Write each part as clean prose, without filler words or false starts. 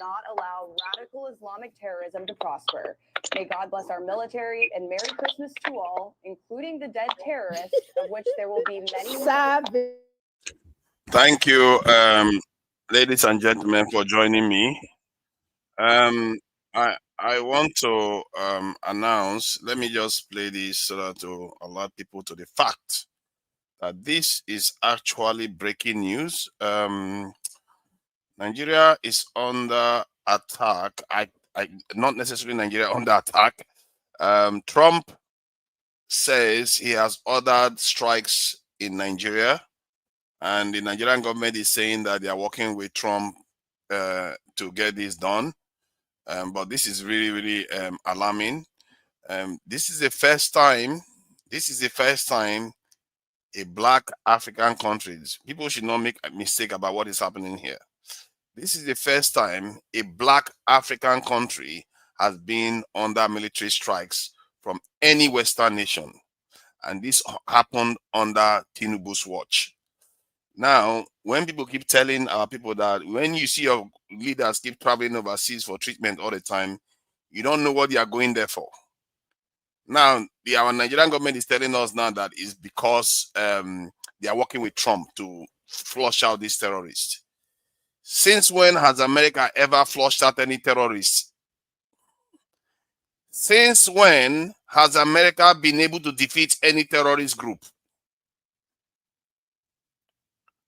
not allow radical Islamic terrorism to prosper. May God bless our military and Merry Christmas to all, including the dead terrorists, of which there will be many. Thank you, ladies and gentlemen, for joining me. I want to announce. Let me just play this so that to alert people to the fact that this is actually breaking news. Nigeria is under attack. I not necessarily Nigeria under attack. Trump says he has ordered strikes in Nigeria, and the Nigerian government is saying that they are working with Trump to get this done. But this is really, really alarming. This is the first time. This is the first time a black African countries. People should not make a mistake about what is happening here. This is the first time a black African country has been under military strikes from any Western nation. And this happened under Tinubu's watch. Now, when people keep telling our people that when you see your leaders keep traveling overseas for treatment all the time, you don't know what they are going there for. Now, our Nigerian government is telling us now that it's because they are working with Trump to flush out these terrorists. Since when has America ever flushed out any terrorists? Since when has America been able to defeat any terrorist group?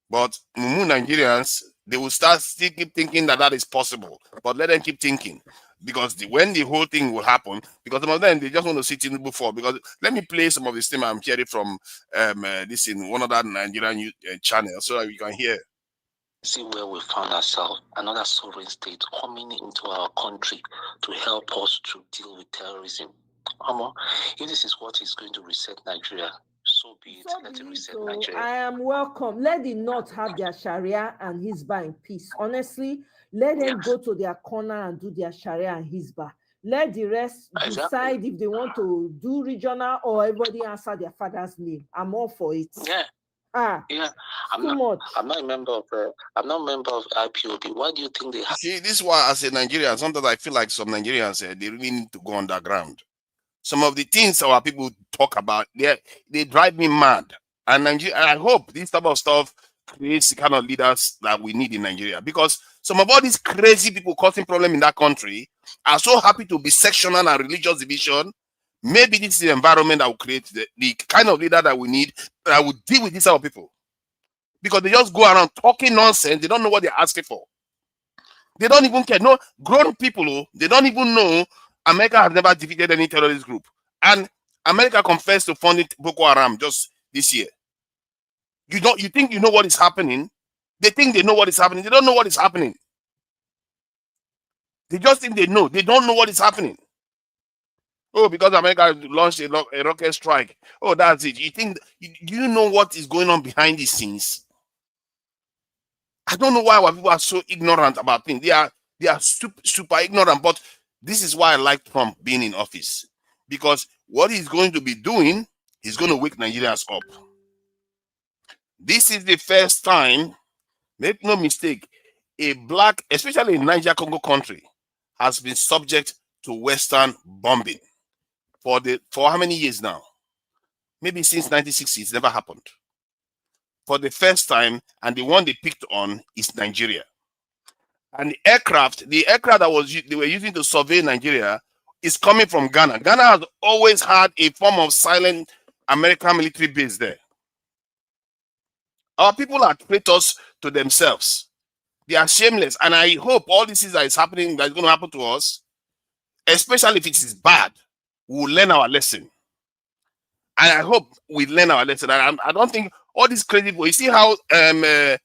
But Nigerians, they will still keep thinking that is possible. But let them keep thinking. Because when the whole thing will happen, because some of them, they just want to see Tinubu before. Because let me play some of the things I'm hearing from this in one of that Nigerian channel so that we can hear. See where we found ourselves, another sovereign state coming into our country to help us to deal with terrorism. If this is what is going to reset Nigeria, so be it. Let it reset Nigeria. I am welcome. Let the North have their Sharia and Hisbah in peace. Honestly, let them go to their corner and do their Sharia and Hisbah. Let the rest decide if they want to do regional or everybody answer their father's name. I'm all for it. Yeah, I'm not a member of IPOB. Why do you think they have? See, this is why as a Nigerian, sometimes I feel like some Nigerians they really need to go underground. Some of the things our people talk about, they drive me mad. And I hope this type of stuff creates the kind of leaders that we need in Nigeria. Because some of all these crazy people causing problem in that country are so happy to be sectional and religious division. Maybe this is the environment that will create the kind of leader that we need that will deal with these type of people. Because they just go around talking nonsense. They don't know what they're asking for. They don't even care. No, grown people, they don't even know America has never defeated any terrorist group. And America confessed to funding Boko Haram just this year. You think you know what is happening? They think they know what is happening. They don't know what is happening. They just think they know. They don't know what is happening. Oh, because America launched a rocket strike. Oh, that's it. You think you know what is going on behind these scenes? I don't know why our people are so ignorant about things. They are super ignorant. But this is why I like Trump being in office, because what he's going to be doing, he's going to wake Nigerians up. This is the first time, make no mistake, a black, especially in Niger Congo country, has been subject to Western bombing. For how many years now? Maybe since 1960, it's never happened. For the first time, and the one they picked on is Nigeria. And the aircraft that they were using to survey Nigeria is coming from Ghana. Ghana has always had a form of silent American military base there. Our people are traitors to themselves. They are shameless. And I hope all this that is happening, that is going to happen to us, especially if it is bad, we will learn our lesson. And I hope we learn our lesson. And I don't think all these crazy people, you see how the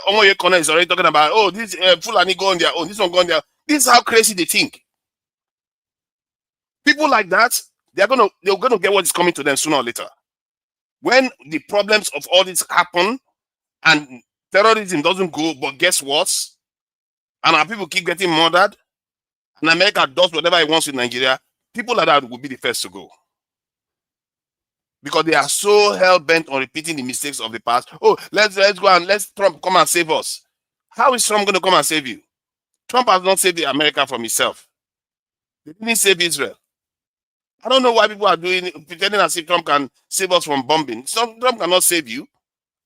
Omoye Corner is already talking about, oh, this Fulani go on their own, this one go on their own. This is how crazy they think. People like that, they're gonna get what is coming to them sooner or later. When the problems of all this happen and terrorism doesn't go, but guess what? And our people keep getting murdered, and America does whatever it wants with Nigeria, people like that will be the first to go. Because they are so hell-bent on repeating the mistakes of the past. Oh, let's go and let's Trump come and save us. How is Trump going to come and save you? Trump has not saved America from itself. They didn't save Israel. I don't know why people are pretending as if Trump can save us from bombing. Trump cannot save you.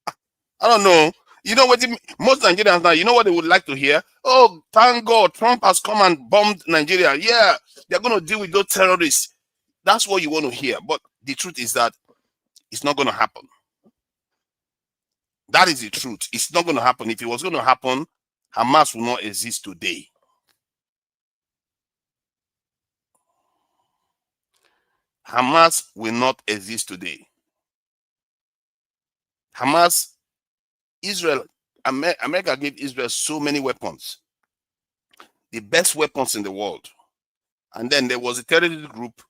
I don't know. You know what? Most Nigerians now, you know what they would like to hear? Oh, thank God, Trump has come and bombed Nigeria. Yeah, they're going to deal with those terrorists. That's what you want to hear. But the truth is that it's not going to happen. That is the truth. It's not going to happen. If it was going to happen, Hamas will not exist today. Hamas will not exist today. Hamas, Israel, America gave Israel so many weapons, the best weapons in the world. And then there was a terrorist group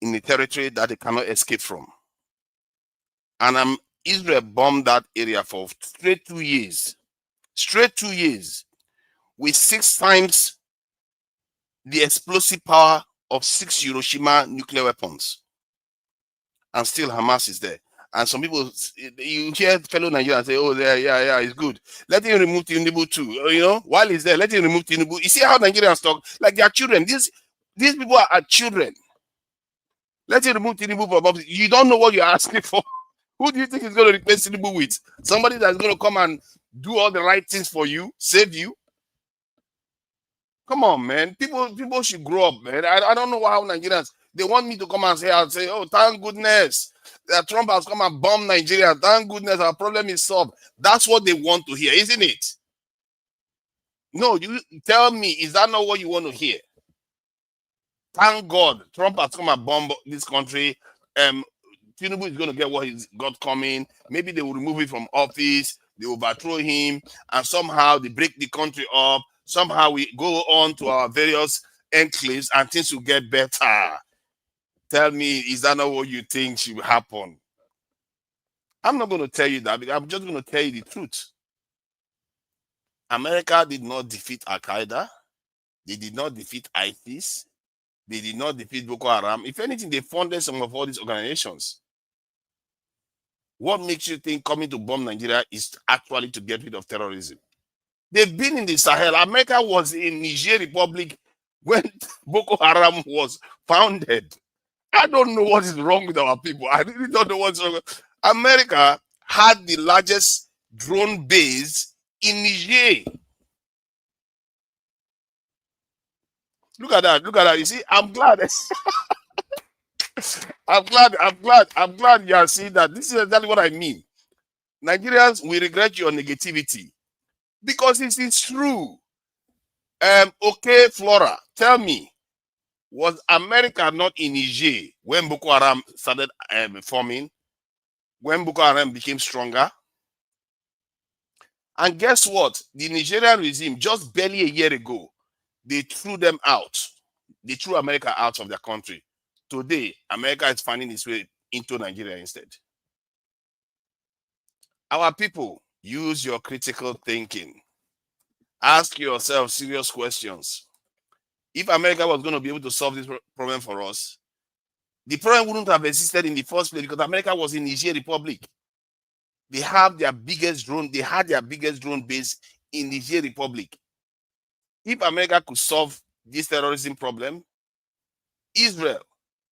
in the territory that they cannot escape from. And Israel bombed that area for straight 2 years. Straight 2 years. With 6 times the explosive power of 6 Hiroshima nuclear weapons. And still Hamas is there. And some people, you hear fellow Nigerians say, oh, yeah, it's good. Let him remove Tinubu too. You know, while he's there, let him remove Tinubu. You see how Nigerians talk? Like they are children. These people are children. Let him remove Tinubu from. You don't know what you're asking for. Who do you think is going to replace Tinubu with? Somebody that's going to come and do all the right things for you, save you? Come on, man. People should grow up, man. I don't know how Nigerians, they want me to come and say, oh, thank goodness that Trump has come and bombed Nigeria. Thank goodness our problem is solved. That's what they want to hear, isn't it? No, you tell me, is that not what you want to hear? Thank God Trump has come and bombed this country. Tinubu is going to get what he's got coming. Maybe they will remove it from office. They will overthrow him. And somehow they break the country up. Somehow we go on to our various enclaves and things will get better. Tell me, is that not what you think should happen? I'm not going to tell you that, because I'm just going to tell you the truth. America did not defeat Al-Qaeda. They did not defeat ISIS. They did not defeat Boko Haram. If anything, they funded some of all these organizations. What makes you think coming to bomb Nigeria is actually to get rid of terrorism? They've been in the Sahel. America was in Niger Republic when Boko Haram was founded. I don't know what is wrong with our people. I really don't know what's wrong. America had the largest drone base in Niger. Look at that. Look at that. You see, I'm glad. I'm glad you are seeing that. This is exactly what I mean. Nigerians, we regret your negativity because it is true. Okay, Flora, tell me, was America not in Niger when Boko Haram started forming? When Boko Haram became stronger? And guess what? The Nigerian regime, just barely a year ago, they threw them out. They threw America out of their country. Today, America is finding its way into Nigeria instead. Our people, use your critical thinking. Ask yourself serious questions. If America was going to be able to solve this problem for us, the problem wouldn't have existed in the first place because America was in Niger Republic. They had their biggest drone base in Niger Republic. If America could solve this terrorism problem, Israel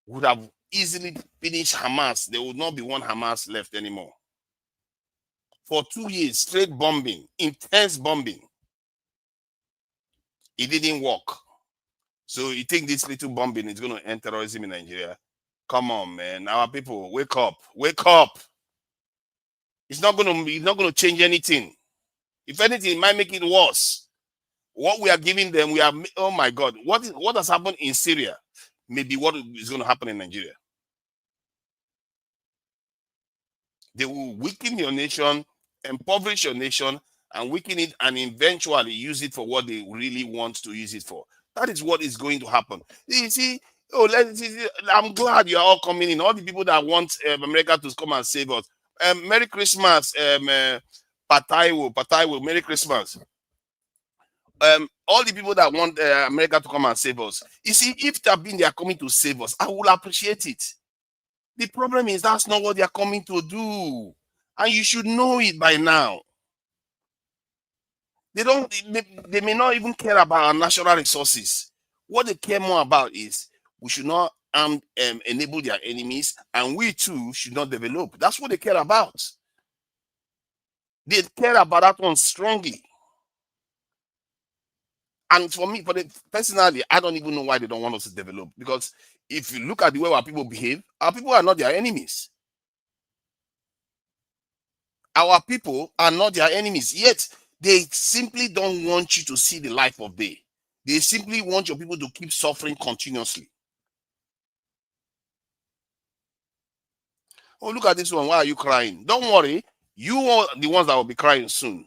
would have easily finished Hamas. There would not be one Hamas left anymore. For 2 years, straight bombing, intense bombing. It didn't work. So you think this little bombing is going to end terrorism in Nigeria? Come on, man. Our people, wake up. Wake up. It's not going to change anything. If anything, it might make it worse. What we are giving them, oh my God, what has happened in Syria may be what is going to happen in Nigeria. They will weaken your nation, impoverish your nation, and weaken it, and eventually use it for what they really want to use it for. That is what is going to happen. You see, I'm glad you are all coming in. All the people that want America to come and save us. Merry Christmas, Pataiwo, Merry Christmas. All the people that want America to come and save us. You see, if they are coming to save us, I will appreciate it. The problem is that's not what they are coming to do. And you should know it by now. They may not even care about our natural resources. What they care more about is we should not enable their enemies, and we too should not develop. That's what they care about. They care about that one strongly. And for me, personally, I don't even know why they don't want us to develop. Because if you look at the way our people behave, our people are not their enemies. Our people are not their enemies. Yet, they simply don't want you to see the light of day. They simply want your people to keep suffering continuously. Oh, look at this one. Why are you crying? Don't worry. You are the ones that will be crying soon.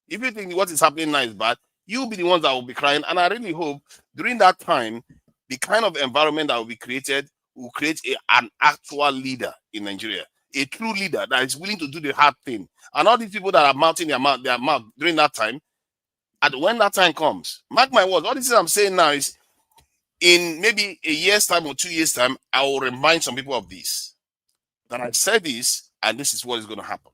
If you think what is happening now is bad, you'll be the ones that will be crying. And I really hope during that time, the kind of environment that will be created will create an actual leader in Nigeria, a true leader that is willing to do the hard thing. And all these people that are mounting their mouth during that time, and when that time comes, mark my words, all this I'm saying now is in maybe a year's time or 2 years' time, I will remind some people of this. That I said this, and this is what is going to happen.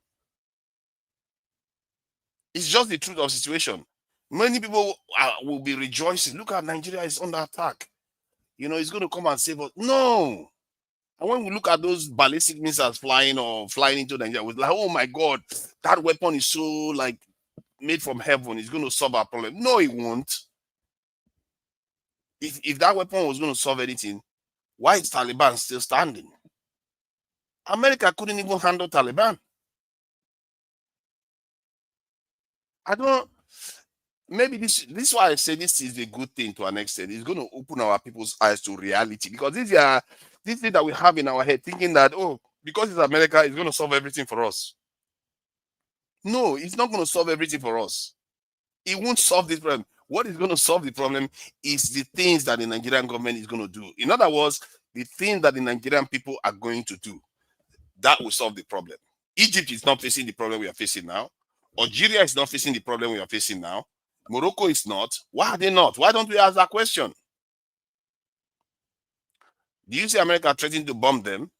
It's just the truth of the situation. Many people will be rejoicing. Look at Nigeria is under attack. You know, it's going to come and save us. No. And when we look at those ballistic missiles flying into Nigeria, we're like, oh my God, that weapon is so like made from heaven. It's going to solve our problem. No, it won't. If that weapon was going to solve anything, why is Taliban still standing? America couldn't even handle Taliban. I don't. Maybe this is why I say this is a good thing to an extent. It's going to open our people's eyes to reality, because these things that we have in our head, thinking that, oh, because it's America, it's going to solve everything for us. No, it's not going to solve everything for us. It won't solve this problem. What is going to solve the problem is the things that the Nigerian government is going to do. In other words, the things that the Nigerian people are going to do. That will solve the problem. Egypt is not facing the problem we are facing now. Algeria is not facing the problem we are facing now. Morocco is not. Why are they not? Why don't we ask that question? Do you see America threatening to bomb them?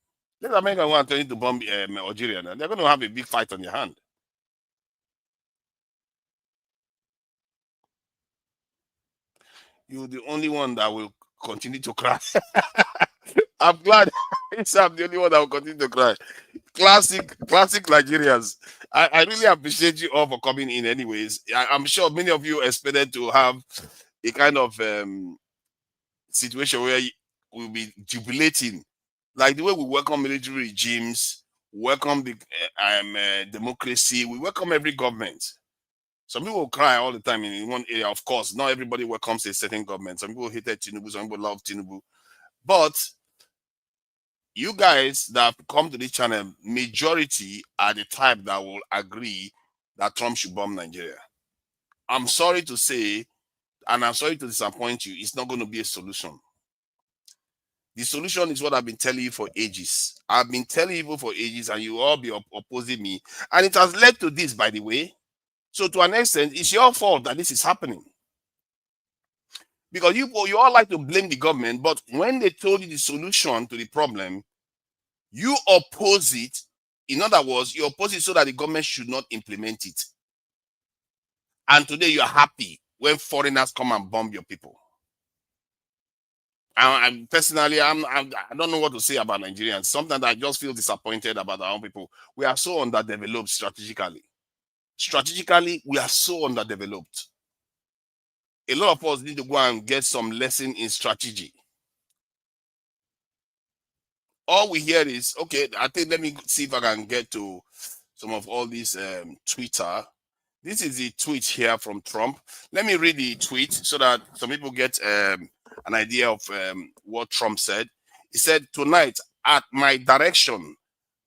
Let America go and threaten to bomb Algeria. Now. They're going to have a big fight on their hand. You're the only one that will continue to cry. I'm glad I'm the only one that will continue to cry. Classic Nigerians. I really appreciate you all for coming in anyways. I'm sure many of you expected to have a kind of situation where we'll be jubilating. Like the way we welcome military regimes, welcome the democracy, we welcome every government. Some people cry all the time in one area. Of course, not everybody welcomes a certain government. Some people hated Tinubu, some people love Tinubu. But you guys that have come to this channel, majority are the type that will agree that Trump should bomb Nigeria. I'm sorry to say, and I'm sorry to disappoint you, it's not going to be a solution. The solution is what I've been telling you for ages. I've been telling you for ages, and you all be opposing me. And it has led to this, by the way. So to an extent, it's your fault that this is happening. Because you all like to blame the government, but when they told you the solution to the problem, you oppose it. In other words, you oppose it so that the government should not implement it. And today you are happy when foreigners come and bomb your people. I personally, I don't know what to say about Nigerians. Sometimes I just feel disappointed about our own people. We are so underdeveloped strategically. Strategically, we are so underdeveloped. A lot of us need to go and get some lesson in strategy. All we hear is, okay, I think let me see if I can get to some of all these Twitter. This is the tweet here from Trump. Let me read the tweet so that some people get an idea of what Trump said. He said, tonight, at my direction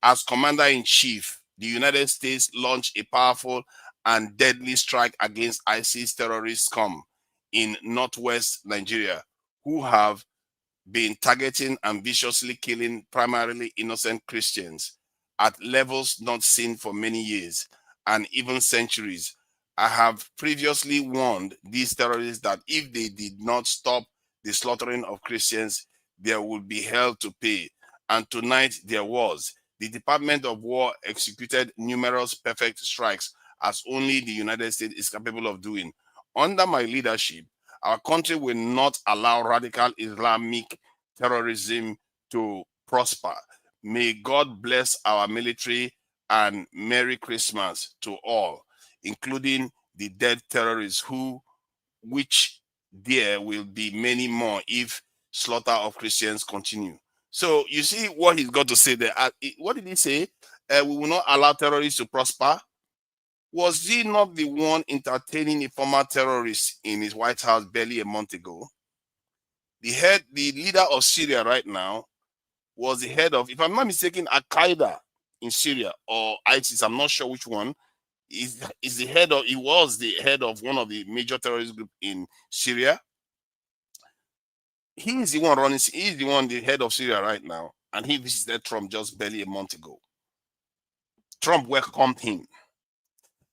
as Commander-in-Chief, the United States launched a powerful and deadly strike against ISIS terrorist scum in northwest Nigeria, who have been targeting and viciously killing primarily innocent Christians at levels not seen for many years and even centuries. I have previously warned these terrorists that if they did not stop the slaughtering of Christians, there would be hell to pay. And tonight there was. The Department of War executed numerous perfect strikes as only the United States is capable of doing. Under my leadership, our country will not allow radical Islamic terrorism to prosper. May God bless our military and Merry Christmas to all, including the dead terrorists which there will be many more if slaughter of Christians continue. So you see what he's got to say there. What did he say? We will not allow terrorists to prosper. Was he not the one entertaining a former terrorist in his White House barely a month ago? The leader of Syria right now was the head of, if I'm not mistaken, Al Qaeda in Syria or ISIS. I'm not sure which one. He was the head of one of the major terrorist groups in Syria. He is the one running. He is the head of Syria right now, and he visited Trump just barely a month ago. Trump welcomed him,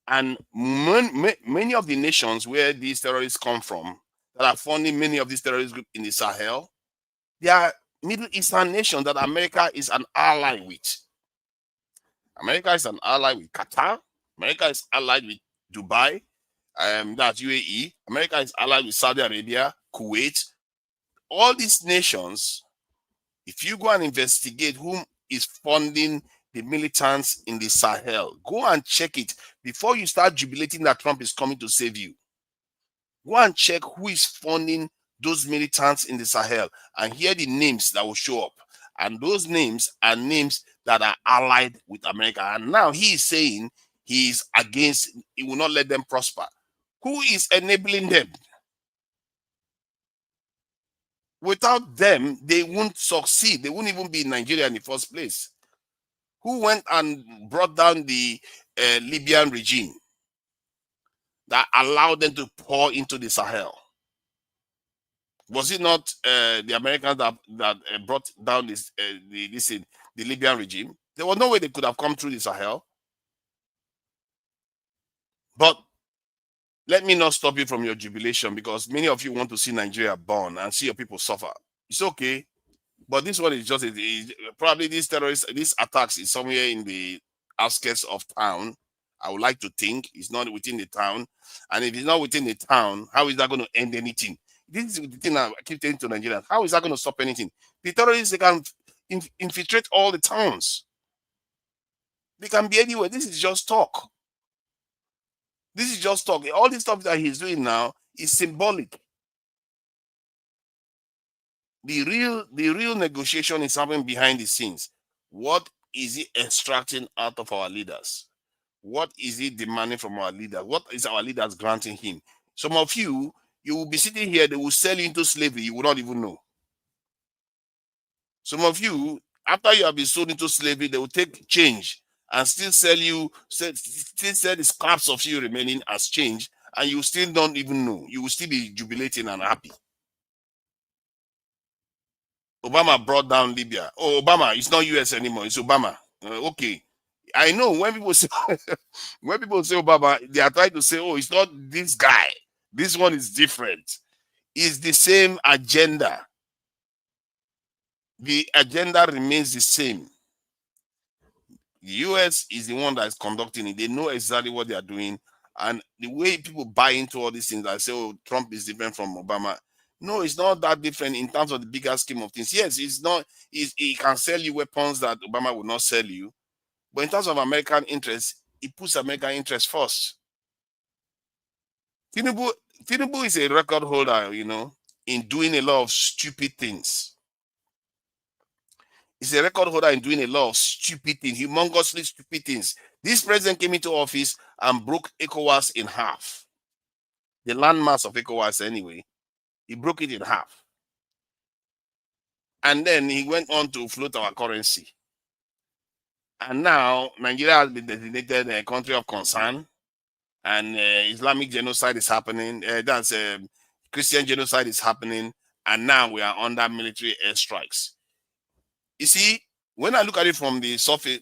and many of the nations where these terrorists come from, that are funding many of these terrorist groups in the Sahel, they are Middle Eastern nations that America is an ally with. America is an ally with Qatar. America is allied with Dubai. That's UAE. America is allied with Saudi Arabia, Kuwait. All these nations, if you go and investigate whom is funding the militants in the Sahel, go and check it before you start jubilating that Trump is coming to save you. Go and check who is funding those militants in the Sahel and hear the names that will show up. And those names are names that are allied with America. And now he is saying he is against, he will not let them prosper. Who is enabling them? Without them, they won't succeed. They won't even be in Nigeria in the first place. Who went and brought down the Libyan regime that allowed them to pour into the Sahel? Was it not the Americans that brought down the Libyan regime? There was no way they could have come through the Sahel. But let me not stop you from your jubilation, because many of you want to see Nigeria burn and see your people suffer. It's okay. But this one is just probably these attacks is somewhere in the outskirts of town. I would like to think it's not within the town. And if it's not within the town, how is that going to end anything? This is the thing I keep telling to Nigerians. How is that going to stop anything? The terrorists, they can infiltrate all the towns. They can be anywhere. This is just talk. This is just talk. All the stuff that he's doing now is symbolic. The real negotiation is happening behind the scenes. What is he extracting out of our leaders? What is he demanding from our leaders? What is our leaders granting him? Some of you will be sitting here, they will sell you into slavery, you will not even know. Some of you, after you have been sold into slavery, they will take change and still sell the scraps of you remaining as change, and you still don't even know. You will still be jubilating and happy. Obama brought down Libya. Oh, Obama, it's not US anymore, it's Obama. Okay. I know when people say Obama, they are trying to say, oh, it's not this guy. This one is different. It's the same agenda. The agenda remains the same. The US is the one that is conducting it. They know exactly what they are doing. And the way people buy into all these things, I say, oh, Trump is different from Obama. No, it's not that different in terms of the bigger scheme of things. Yes, it's not. He can sell you weapons that Obama would not sell you. But in terms of American interest, he puts American interest first. Tinubu is a record holder, in doing a lot of stupid things. He's a record holder in doing a lot of stupid things, humongously stupid things. This president came into office and broke ECOWAS in half. The landmass of ECOWAS, anyway, he broke it in half. And then he went on to float our currency. And now Nigeria has been designated a country of concern, and Islamic genocide is happening. Christian genocide is happening, and now we are under military airstrikes. You see, when I look at it from the surface,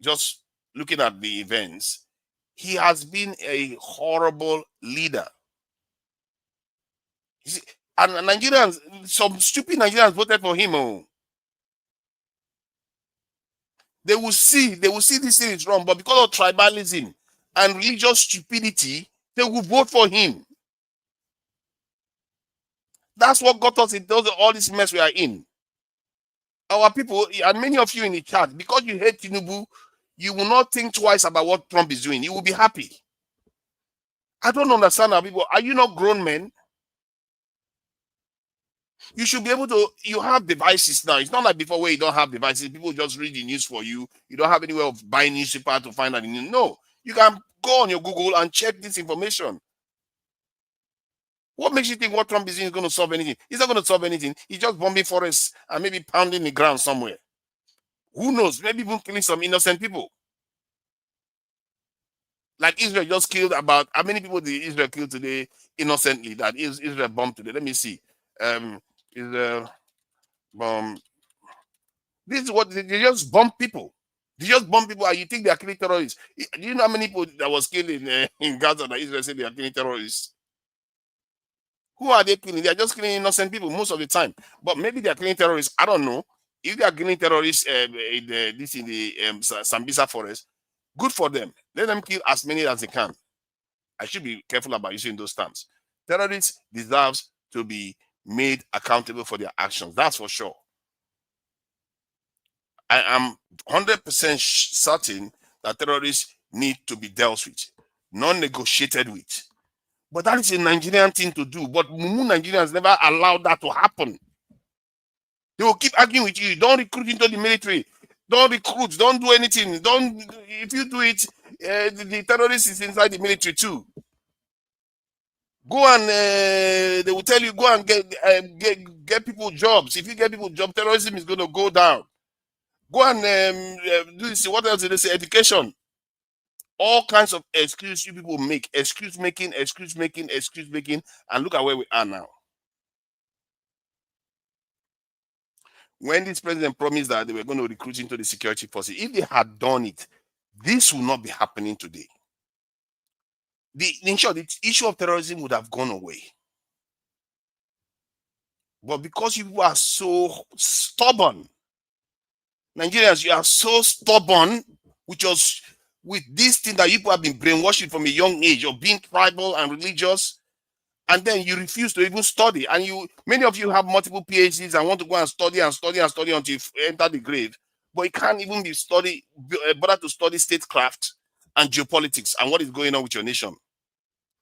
just looking at the events, he has been a horrible leader. You see, and Nigerians, some stupid Nigerians voted for him. Oh. They will see this thing is wrong, but because of tribalism and religious stupidity, they will vote for him. That's what got us into all this mess we are in. Our people, and many of you in the chat, because you hate Tinubu, you will not think twice about what Trump is doing. You will be happy. I don't understand how people, are you not grown men? You should be able to, you have devices now. It's not like before where you don't have devices. People just read the news for you. You don't have any way of buying newspaper to find out the news. No, you can go on your Google and check this information. What makes you think what Trump is doing is going to solve anything? He's not going to solve anything. He's just bombing forests and maybe pounding the ground somewhere. Who knows? Maybe even killing some innocent people. Like Israel just killed about, how many people did Israel kill today innocently that Israel bombed today? Let me see. Israel bomb. This is what they just bomb people. They just bomb people and you think they are killing terrorists. Do you know how many people that was killed in Gaza that Israel said they are killing terrorists? Who are they killing? They are just killing innocent people most of the time. But maybe they are killing terrorists. I don't know. If they are killing terrorists in the Sambisa forest, good for them. Let them kill as many as they can. I should be careful about using those terms. Terrorists deserve to be made accountable for their actions. That's for sure. I am 100% certain that terrorists need to be dealt with, non-negotiated with. But that is a Nigerian thing to do. But Mumu Nigerians never allowed that to happen. They will keep arguing with you. Don't recruit into the military. Don't recruit. Don't do anything. Don't. If you do it, the terrorist is inside the military too. Go and they will tell you go and get people jobs. If you get people jobs, terrorism is going to go down. Go and do this. What else did they say? Education. All kinds of excuses you people make. Excuse making, and look at where we are now. When this president promised that they were going to recruit into the security forces, if they had done it, this would not be happening today. In short, the issue of terrorism would have gone away. But because you are so stubborn, Nigerians, you are so stubborn with this thing that you people have been brainwashed from a young age of being tribal and religious, and then you refuse to even study. And many of you have multiple PhDs and want to go and study until you enter the grave. But you can't even bother to study statecraft and geopolitics and what is going on with your nation.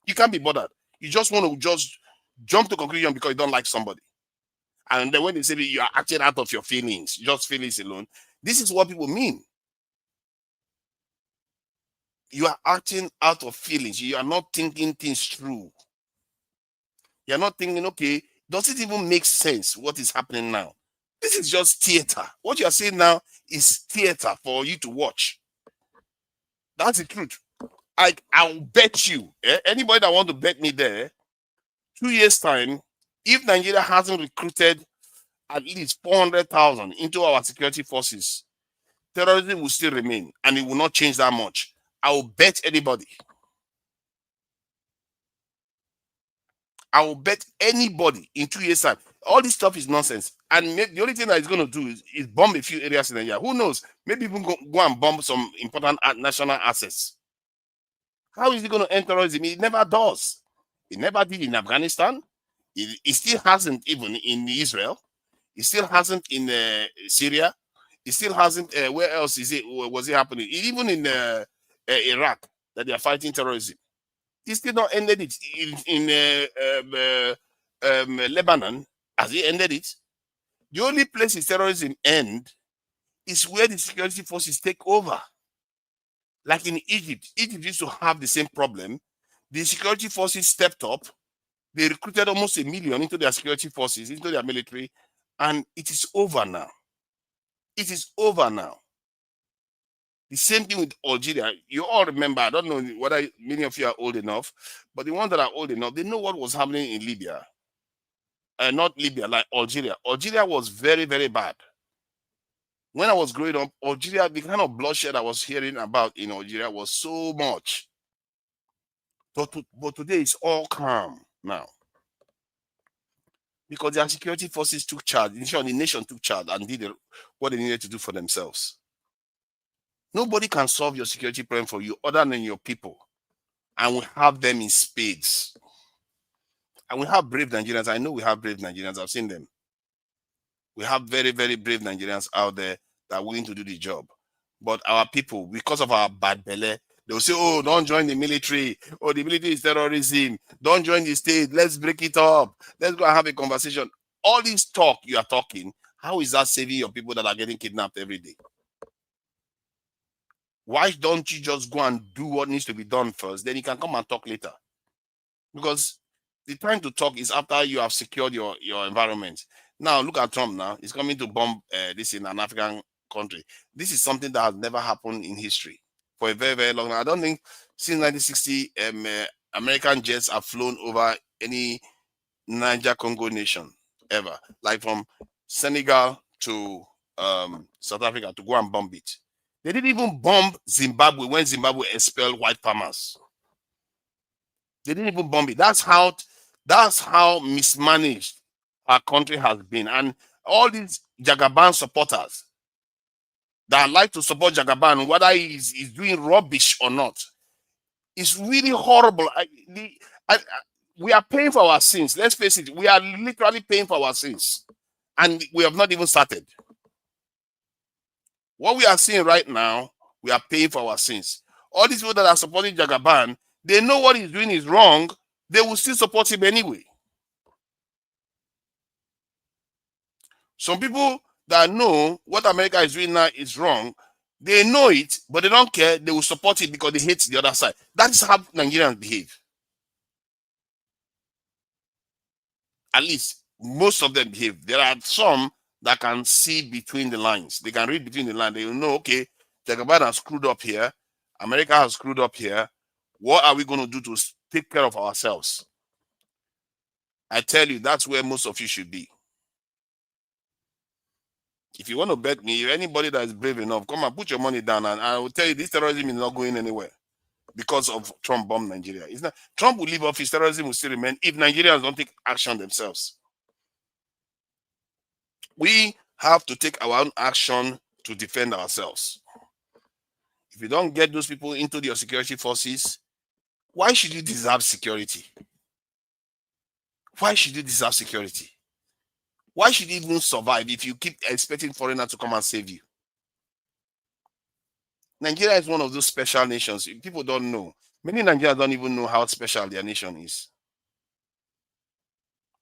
You can't be bothered. You just want to just jump to conclusion because you don't like somebody. And then when they say you are acting out of your feelings, just feelings alone, this is what people mean. You are acting out of feelings. You are not thinking things through. You are not thinking, okay, does it even make sense what is happening now? This is just theater. What you are saying now is theater for you to watch. That's the truth. I'll bet you, anybody that want to bet me there, 2 years' time, if Nigeria hasn't recruited at least 400,000 into our security forces, terrorism will still remain and it will not change that much. I will bet anybody. I will bet anybody in 2 years' time. All this stuff is nonsense. And the only thing that it's going to do is bomb a few areas in Nigeria. Who knows? Maybe even go and bomb some important national assets. How is it going to end terrorism? It never does. It never did in Afghanistan. It still hasn't even in Israel. It still hasn't in Syria. It still hasn't. Where else was it happening? Even in Iraq, that they are fighting terrorism. It still not ended it. In Lebanon, has it ended it? The only place its terrorism end is where the security forces take over. Like in Egypt. Egypt used to have the same problem. The security forces stepped up. They recruited almost 1 million into their security forces, into their military, and it is over now. It is over now. The same thing with Algeria. You all remember, I don't know whether many of you are old enough, but the ones that are old enough, they know what was happening in Libya. Not Libya, like Algeria. Algeria was very, very bad. When I was growing up, Algeria, the kind of bloodshed I was hearing about in Algeria was so much. But today it's all calm now. Because their security forces took charge. The nation took charge and did what they needed to do for themselves. Nobody can solve your security problem for you other than your people. and we have them in spades. And we have brave Nigerians. I know we have brave Nigerians. I've seen them. We have very, very brave Nigerians out there that are willing to do the job. But our people, because of our bad belly, they'll say, oh, don't join the military. Oh, the military is terrorism. Don't join the state. Let's break it up. Let's go and have a conversation. All this talk you are talking, how is that saving your people that are getting kidnapped every day? Why don't you just go and do what needs to be done first? Then you can come and talk later. Because the time to talk is after you have secured your environment. Now, look at Trump now. He's coming to bomb this in an African country. This is something that has never happened in history for a very, very long time. I don't think since 1960, American jets have flown over any Niger Congo nation ever. Like from Senegal to South Africa to go and bomb it. They didn't even bomb Zimbabwe when Zimbabwe expelled white farmers. They didn't even bomb it. That's how mismanaged our country has been. And all these Jagaban supporters that like to support Jagaban, whether he's doing rubbish or not, it's really horrible. We are paying for our sins. Let's face it. We are literally paying for our sins. And we have not even started. What we are seeing right now, we are paying for our sins. All these people that are supporting Jagaban, they know what he's doing is wrong. They will still support him anyway. Some people that know what America is doing now is wrong, they know it, but they don't care. They will support it because they hate the other side. That is how Nigerians behave. At least most of them behave. There are some that can see between the lines. They can read between the lines. They will know, okay, Jagaban has screwed up here. America has screwed up here. What are we going to do to take care of ourselves? I tell you, that's where most of you should be. If you want to bet me, anybody that is brave enough, come and put your money down, and I will tell you this terrorism is not going anywhere because of Trump bomb Nigeria. It's not. Trump will leave office, terrorism will still remain if Nigerians don't take action themselves. We have to take our own action to defend ourselves. If you don't get those people into your security forces, why should you deserve security? Why should you deserve security? Why should you even survive if you keep expecting foreigners to come and save you? Nigeria is one of those special nations. People don't know. Many Nigerians don't even know how special their nation is.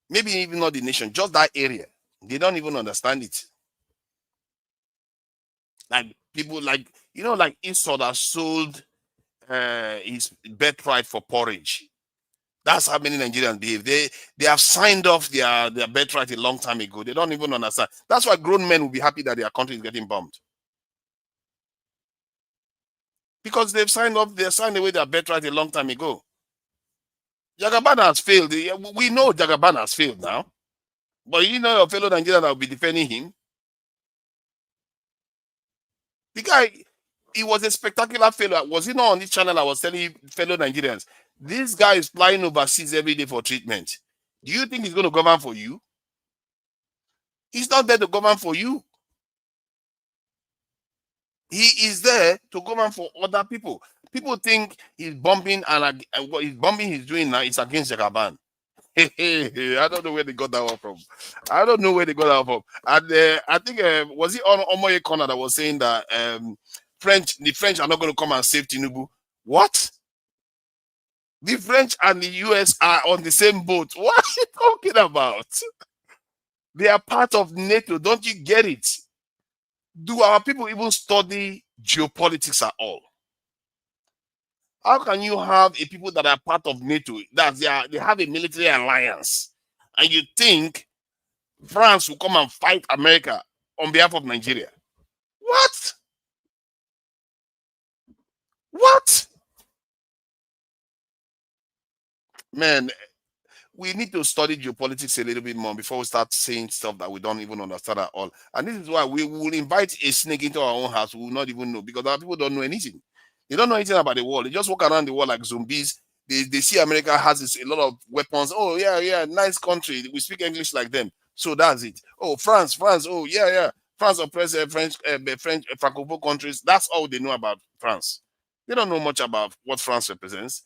Maybe even not the nation, just that area. They don't even understand it. Like people like, like Esau that sold his birthright for porridge. That's how many Nigerians behave. They have signed off their birthright a long time ago. They don't even understand. That's why grown men will be happy that their country is getting bombed. Because they've signed away their birthright a long time ago. Jagaban has failed. We know Jagaban has failed now. But your fellow Nigerians that will be defending him. The guy, he was a spectacular failure. Was he not on this channel? I was telling fellow Nigerians, this guy is flying overseas every day for treatment. Do you think he's going to govern for you? He's not there to govern for you. He is there to govern for other people. People think he's bombing, and what he's doing now is against Jagaban. I don't know where they got that one from. And I think was it on Omoye Corner that was saying that the French are not going to come and save Tinubu. What? The French and the US are on the same boat. What are you talking about? They are part of NATO. Don't you get it? Do our people even study geopolitics at all? How can you have a people that are part of NATO, that they have a military alliance, and you think France will come and fight America on behalf of Nigeria? What? What? Man, we need to study geopolitics a little bit more before we start saying stuff that we don't even understand at all. And this is why we will invite a snake into our own house. We will not even know, because our people don't know anything. They don't know anything about the world. They just walk around the world like zombies. They see America has a lot of weapons. Oh, yeah, nice country. We speak English like them. So that's it. Oh, France. Oh, yeah. France oppress French Francophone countries. That's all they know about France. They don't know much about what France represents.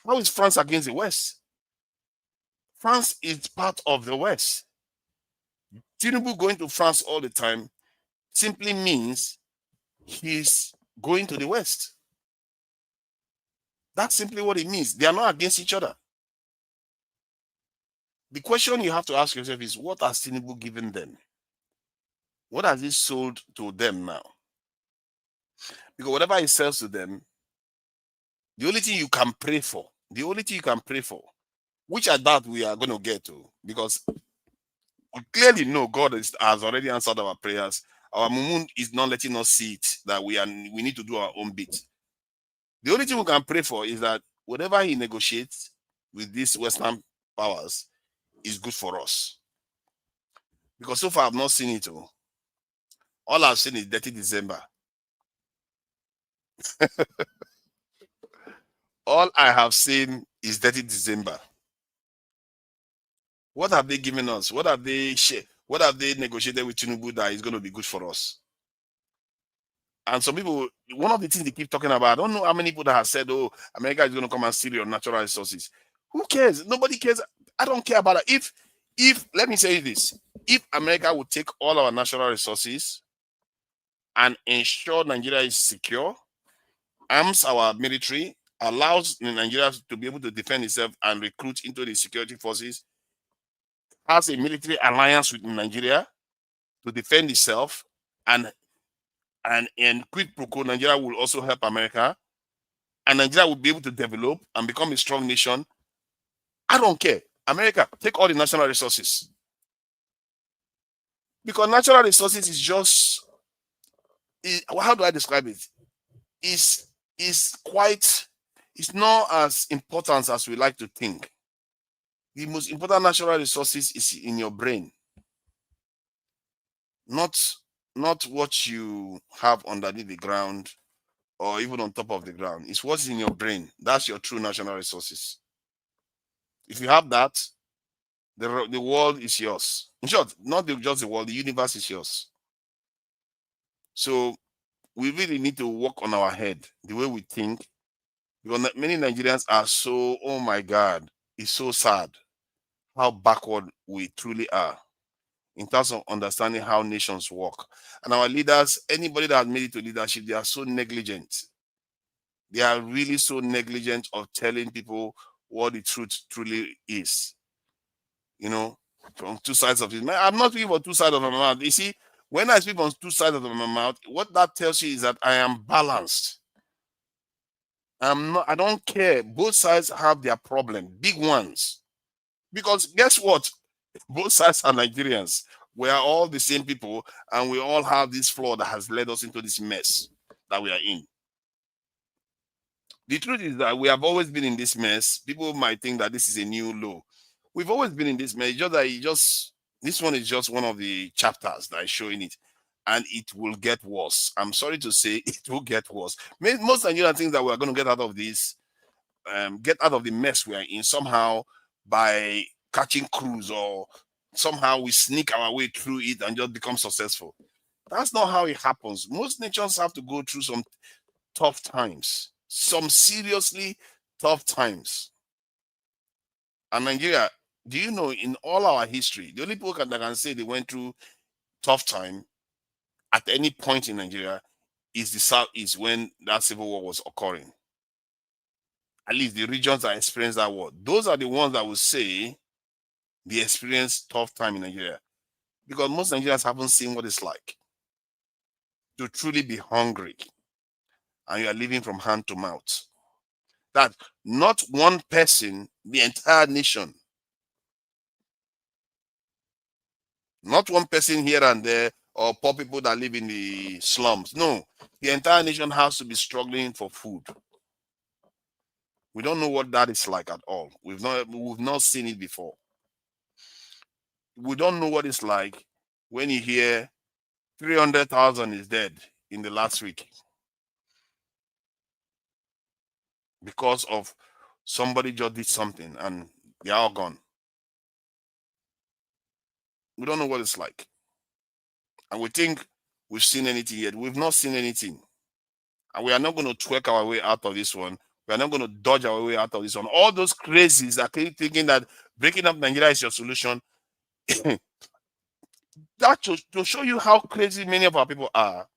How is France against the West? France is part of the West. Tinubu going to France all the time simply means he's going to the West. That's simply what it means. They are not against each other. The question you have to ask yourself is, what has Tinubu given them? What has he sold to them now? Because whatever he sells to them, the only thing you can pray for, which I doubt we are going to get to, because we clearly know God has already answered our prayers. Our Mumun is not letting us see it, that we need to do our own bit. The only thing we can pray for is that whatever he negotiates with these Western powers is good for us. Because so far I've not seen it. All I've seen is dirty December. All I have seen is dirty December. What have they given us? What have they negotiated with Tinubu that is going to be good for us? And some people, one of the things they keep talking about, I don't know how many people that have said, oh, America is going to come and steal your natural resources. Who cares? Nobody cares. I don't care about it. If let me say this, if America would take all our natural resources and ensure Nigeria is secure, arms our military, allows Nigeria to be able to defend itself and recruit into the security forces, has a military alliance with Nigeria to defend itself, and quid pro quo, Nigeria will also help America, and Nigeria will be able to develop and become a strong nation. I don't care. America, take all the natural resources. Because natural resources is just, how do I describe it? It's not as important as we like to think. The most important natural resources is in your brain. Not what you have underneath the ground or even on top of the ground. It's what's in your brain. That's your true natural resources. If you have that, the world is yours. In short, not just the world, the universe is yours. So we really need to work on our head, the way we think, because many Nigerians are so, oh my God, it's so sad how backward we truly are in terms of understanding how nations work. And our leaders, anybody that has made it to leadership, they are so negligent. They are really so negligent of telling people what the truth truly is. You know, from two sides of it. I'm not speaking for two sides of my mouth. You see, when I speak on two sides of my mouth, what that tells you is that I am balanced. I don't care. Both sides have their problem, big ones. Because guess what? Both sides are Nigerians. We are all the same people, and we all have this flaw that has led us into this mess that we are in. The truth is that we have always been in this mess. People might think that this is a new low. We've always been in this mess. Just that this one is just one of the chapters that is showing it, and it will get worse. I'm sorry to say, it will get worse. Most Nigerians think that we are going to get out of this, get out of the mess we are in somehow by catching cruise, or somehow we sneak our way through it and just become successful. That's not how it happens. Most nations have to go through some tough times, some seriously tough times. And Nigeria, do you know, in all our history, the only people that can say they went through tough time at any point in Nigeria is the Southeast, when that civil war was occurring. At least the regions that experienced that war, those are the ones that will say they experienced tough time in Nigeria. Because most Nigerians haven't seen what it's like to truly be hungry and you are living from hand to mouth. That not one person, the entire nation, not one person here and there, or poor people that live in the slums. No, the entire nation has to be struggling for food. We don't know what that is like at all. We've not seen it before. We don't know what it's like when you hear 300,000 is dead in the last week because of somebody just did something and they're all gone. We don't know what it's like. And we think we've seen anything yet. We've not seen anything. And we are not going to twerk our way out of this one. We are not going to dodge our way out of this one. All those crazies that keep thinking that breaking up Nigeria is your solution. That to show you how crazy many of our people are.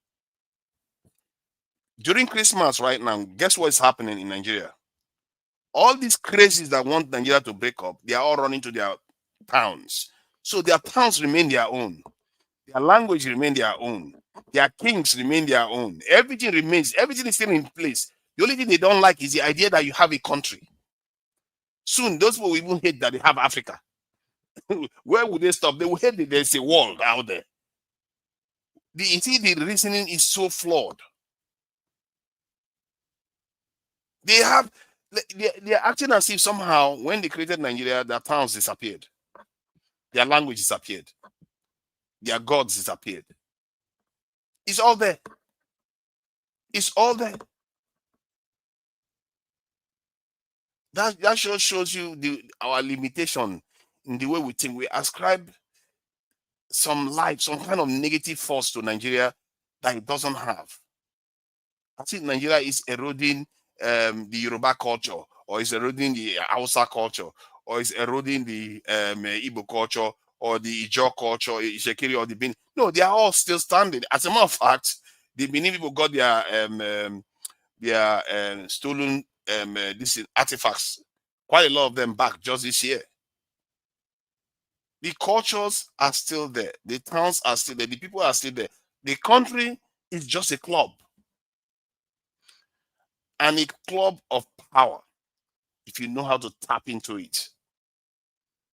During Christmas right now, guess what is happening in Nigeria? All these crazies that want Nigeria to break up, they are all running to their towns. So their towns remain their own. Their language remain their own. Their kings remain their own. Everything remains. Everything is still in place. The only thing they don't like is the idea that you have a country. Soon, those people will even hate that they have Africa. Where would they stop? They will hate that there's a world out there. You see, the reasoning is so flawed. They are acting as if somehow when they created Nigeria, their towns disappeared. Their language disappeared. Their gods disappeared. It's all there. It's all there. That just shows you our limitation in the way we think. We ascribe some life, some kind of negative force to Nigeria that it doesn't have. I think Nigeria is eroding the Yoruba culture, or is eroding the Hausa culture, or is eroding the Igbo culture, or the Ijaw culture, Ishekiri, or the Benin. No, they are all still standing. As a matter of fact, the Benin people got their stolen these artifacts, quite a lot of them back just this year. The cultures are still there. The towns are still there. The people are still there. The country is just a club. And a club of power, if you know how to tap into it.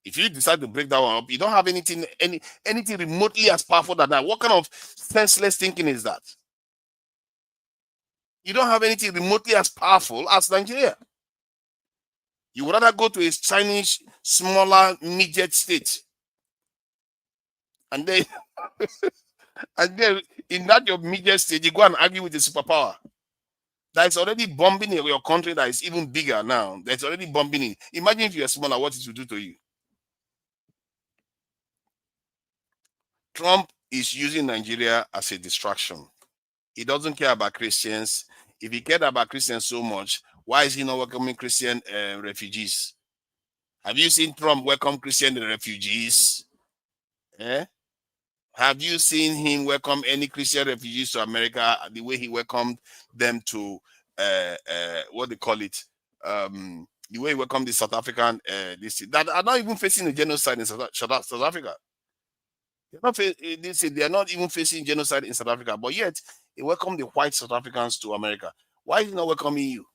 If you decide to break that one up, you don't have anything remotely as powerful than that. What kind of senseless thinking is that? You don't have anything remotely as powerful as Nigeria. You would rather go to a Chinese, smaller, midget state. And then, and then in that your midget state, you go and argue with the superpower that is already bombing your country that is even bigger now. That's already bombing it. Imagine if you're smaller, what it will do to you. Trump is using Nigeria as a distraction. He doesn't care about Christians. If he cared about Christians so much, why is he not welcoming Christian refugees? Have you seen Trump welcome Christian refugees? Eh? Have you seen him welcome any Christian refugees to America the way he welcomed them to what they call it? The way he welcomed the South African that are not even facing a genocide in South Africa. They are not even facing genocide in South Africa, but yet he welcomed the white South Africans to America. Why is he not welcoming you?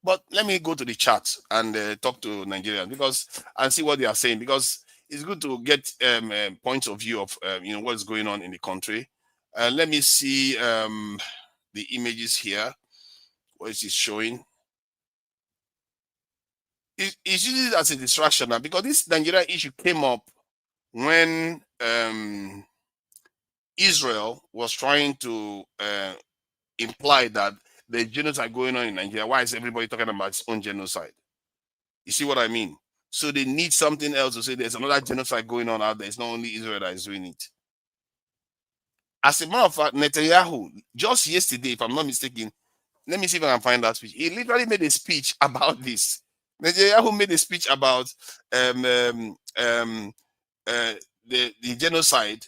But let me go to the chat and talk to Nigerians and see what they are saying, because it's good to get points of view of what's going on in the country. Let me see the images here. What is it showing? It's used as a distraction now, because this Nigeria issue came up when Israel was trying to imply that the genocide going on in Nigeria. Why is everybody talking about its own genocide? You see what I mean? So they need something else to say there's another genocide going on out there. It's not only Israel that is doing it. As a matter of fact, Netanyahu, just yesterday, if I'm not mistaken, let me see if I can find that speech. He literally made a speech about this. Netanyahu made a speech about the genocide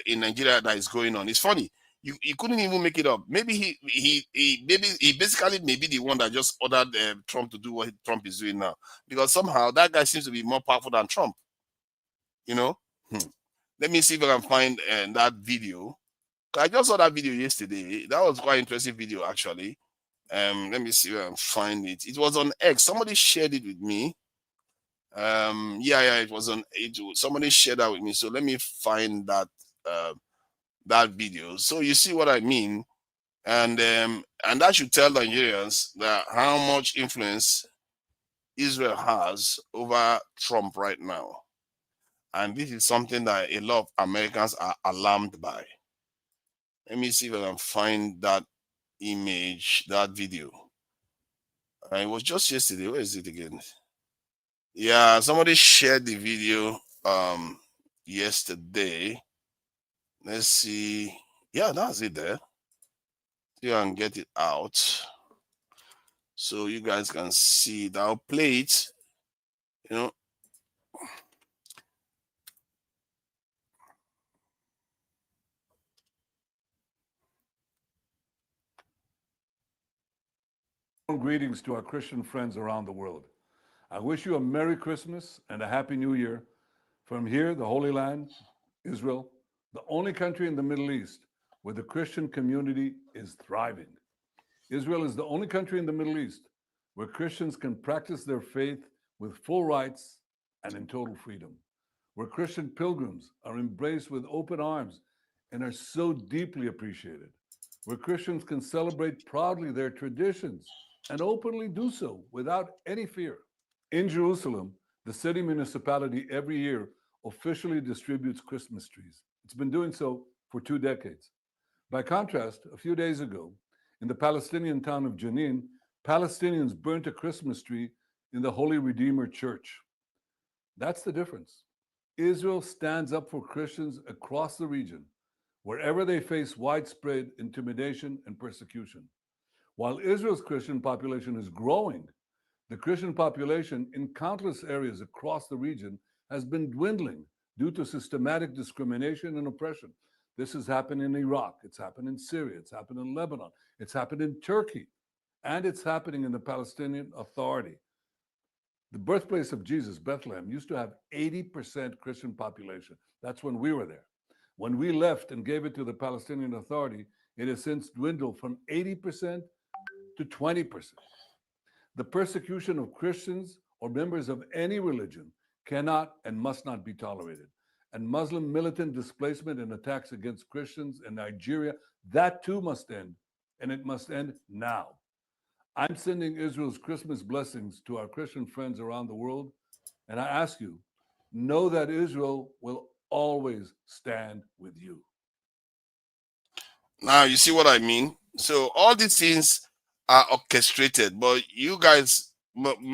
in Nigeria that is going on. It's funny. You couldn't even make it up. Maybe he basically may be the one that just ordered Trump to do what Trump is doing now, because somehow that guy seems to be more powerful than Trump. Let me see if I can find that video. I just saw that video yesterday. That was quite interesting video, actually. Let me see if I can find it. It was on X. Somebody shared it with me. It was on it. Somebody shared that with me. So let me find that that video. So you see what I mean, and that should tell Nigerians that how much influence Israel has over Trump right now. And this is something that a lot of Americans are alarmed by. Let me see if I can find that image, that video. It was just yesterday. Where is it again? Yeah, somebody shared the video yesterday. Let's see. Yeah, that's it there. Here and get it out so you guys can see it. I'll play it, you know. Greetings to our Christian friends around the world. I wish you a Merry Christmas and a Happy New Year from here, the Holy Land, Israel, the only country in the Middle East where the Christian community is thriving. Israel is the only country in the Middle East where Christians can practice their faith with full rights and in total freedom, where Christian pilgrims are embraced with open arms and are so deeply appreciated, where Christians can celebrate proudly their traditions and openly do so without any fear. In Jerusalem, the city municipality every year officially distributes Christmas trees. It's been doing so for 2 decades. By contrast, a few days ago, in the Palestinian town of Jenin, Palestinians burnt a Christmas tree in the Holy Redeemer Church. That's the difference. Israel stands up for Christians across the region, wherever they face widespread intimidation and persecution. While Israel's Christian population is growing, the Christian population in countless areas across the region has been dwindling due to systematic discrimination and oppression. This has happened in Iraq, it's happened in Syria, it's happened in Lebanon, it's happened in Turkey, and it's happening in the Palestinian Authority. The birthplace of Jesus, Bethlehem, used to have 80% Christian population. That's when we were there. When we left and gave it to the Palestinian Authority, it has since dwindled from 80% to 20%. The persecution of Christians or members of any religion cannot and must not be tolerated. And Muslim militant displacement and attacks against Christians in Nigeria, that too must end, and it must end now. I'm sending Israel's Christmas blessings to our Christian friends around the world, and I ask you, know that Israel will always stand with you. Now, you see what I mean? So all these things are orchestrated, but you guys,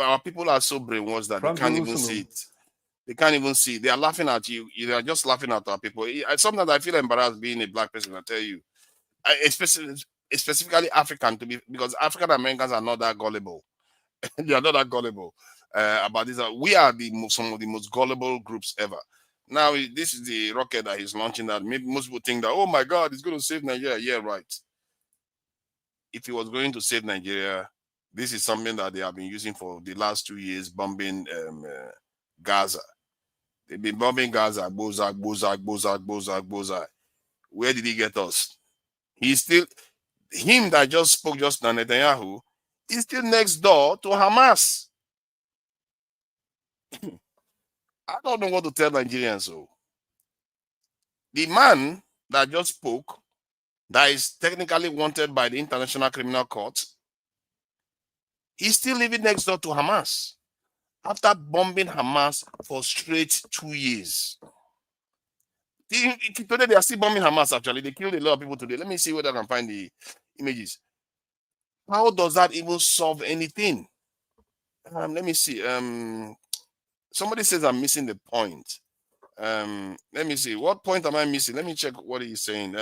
our people are so brainwashed that From they can't even Jerusalem. see it. They can't even see it. They are laughing at you. You are just laughing at our people. Sometimes I feel embarrassed being a black person, I tell you. Specifically African, because African Americans are not that gullible. They are not that gullible about this. We are some of the most gullible groups ever. Now, this is the rocket that he's launching that maybe most people think that, oh my God, it's going to save Nigeria. Yeah, right. If he was going to save Nigeria, this is something that they have been using for the last 2 years, bombing Gaza. They've been bombing Gaza, Bozak, Bozak, Bozak, Bozak, Bozak. Where did he get us? He's still, him that just spoke just now, Netanyahu, is still next door to Hamas. I don't know what to tell Nigerians. So, the man that just spoke, that is technically wanted by the International Criminal Court, he's still living next door to Hamas after bombing Hamas for straight 2 years. Today they are still bombing Hamas. Actually, they killed a lot of people today. Let me see whether I can find the images. How does that even solve anything? Let me see. Somebody says I'm missing the point. Let me see. What point am I missing? Let me check what he's saying.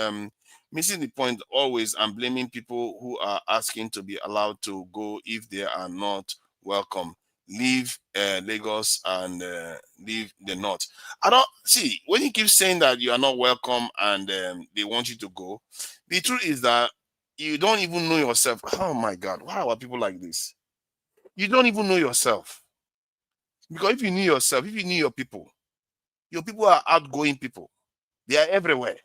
Missing the point always and blaming people who are asking to be allowed to go if they are not welcome. Leave Lagos and leave the north. I don't see when you keep saying that you are not welcome and they want you to go. The truth is that you don't even know yourself. Oh my God, why are people like this? You don't even know yourself. Because if you knew yourself, if you knew your people are outgoing people. They are everywhere.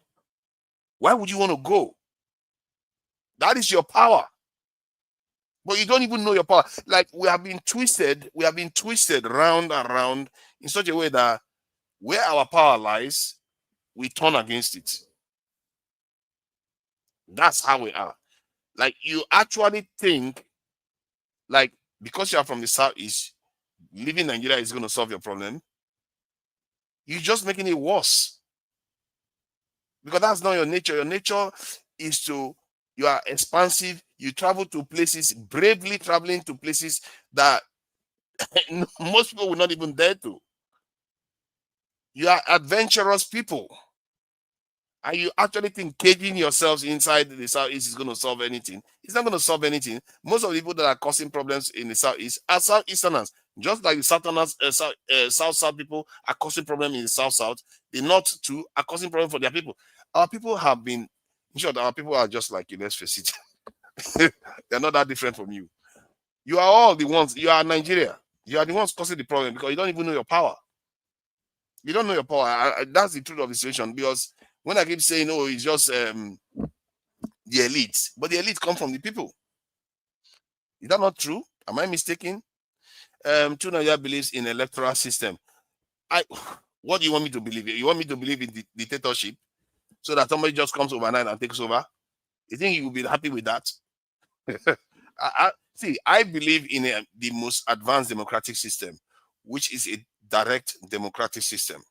Why would you want to go? That is your power. But you don't even know your power. Like we have been twisted round and round in such a way that where our power lies, we turn against it. That's how we are. Like you actually think, like because you are from the southeast, living in Nigeria is going to solve your problem. You're just making it worse. Because that's not your nature. Your nature is you are expansive. You travel to places, bravely traveling to places that most people will not even dare to. You are adventurous people. and you actually think caging yourselves inside the Southeast is going to solve anything, it's not going to solve anything. Most of the people that are causing problems in the Southeast are Southeasterners. Just like the Southerners, South people are causing problems in the South. The North too are causing problems for their people. Our people have been, in short, our people are just like you, let's face it. They're not that different from you. You are all the ones, you are Nigeria. You are the ones causing the problem because you don't even know your power. You don't know your power. That's the truth of the situation. Because when I keep saying, oh, it's just the elite, but the elite come from the people. Is that not true? Am I mistaken? True Nigeria believes in electoral system. What do you want me to believe? You want me to believe in dictatorship so that somebody just comes overnight and takes over? You think you will be happy with that? I believe in the most advanced democratic system, which is a direct democratic system.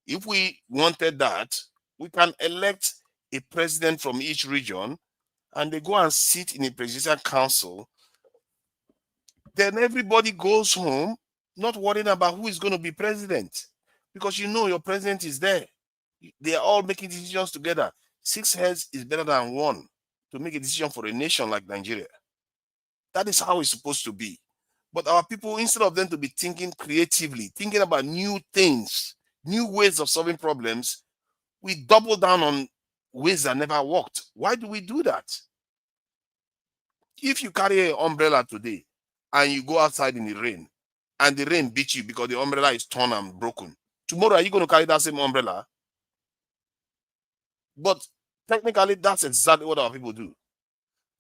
If we wanted that, we can elect a president from each region and they go and sit in a presidential council. Then everybody goes home not worrying about who is going to be president, because you know your president is there. They are all making decisions together. 6 heads is better than one to make a decision for a nation like Nigeria. That is how it's supposed to be. But our people, instead of them to be thinking creatively, thinking about new things, new ways of solving problems, we double down on ways that never worked. Why do we do that? If you carry an umbrella today and you go outside in the rain and the rain beats you because the umbrella is torn and broken, tomorrow are you going to carry that same umbrella? But technically, that's exactly what our people do.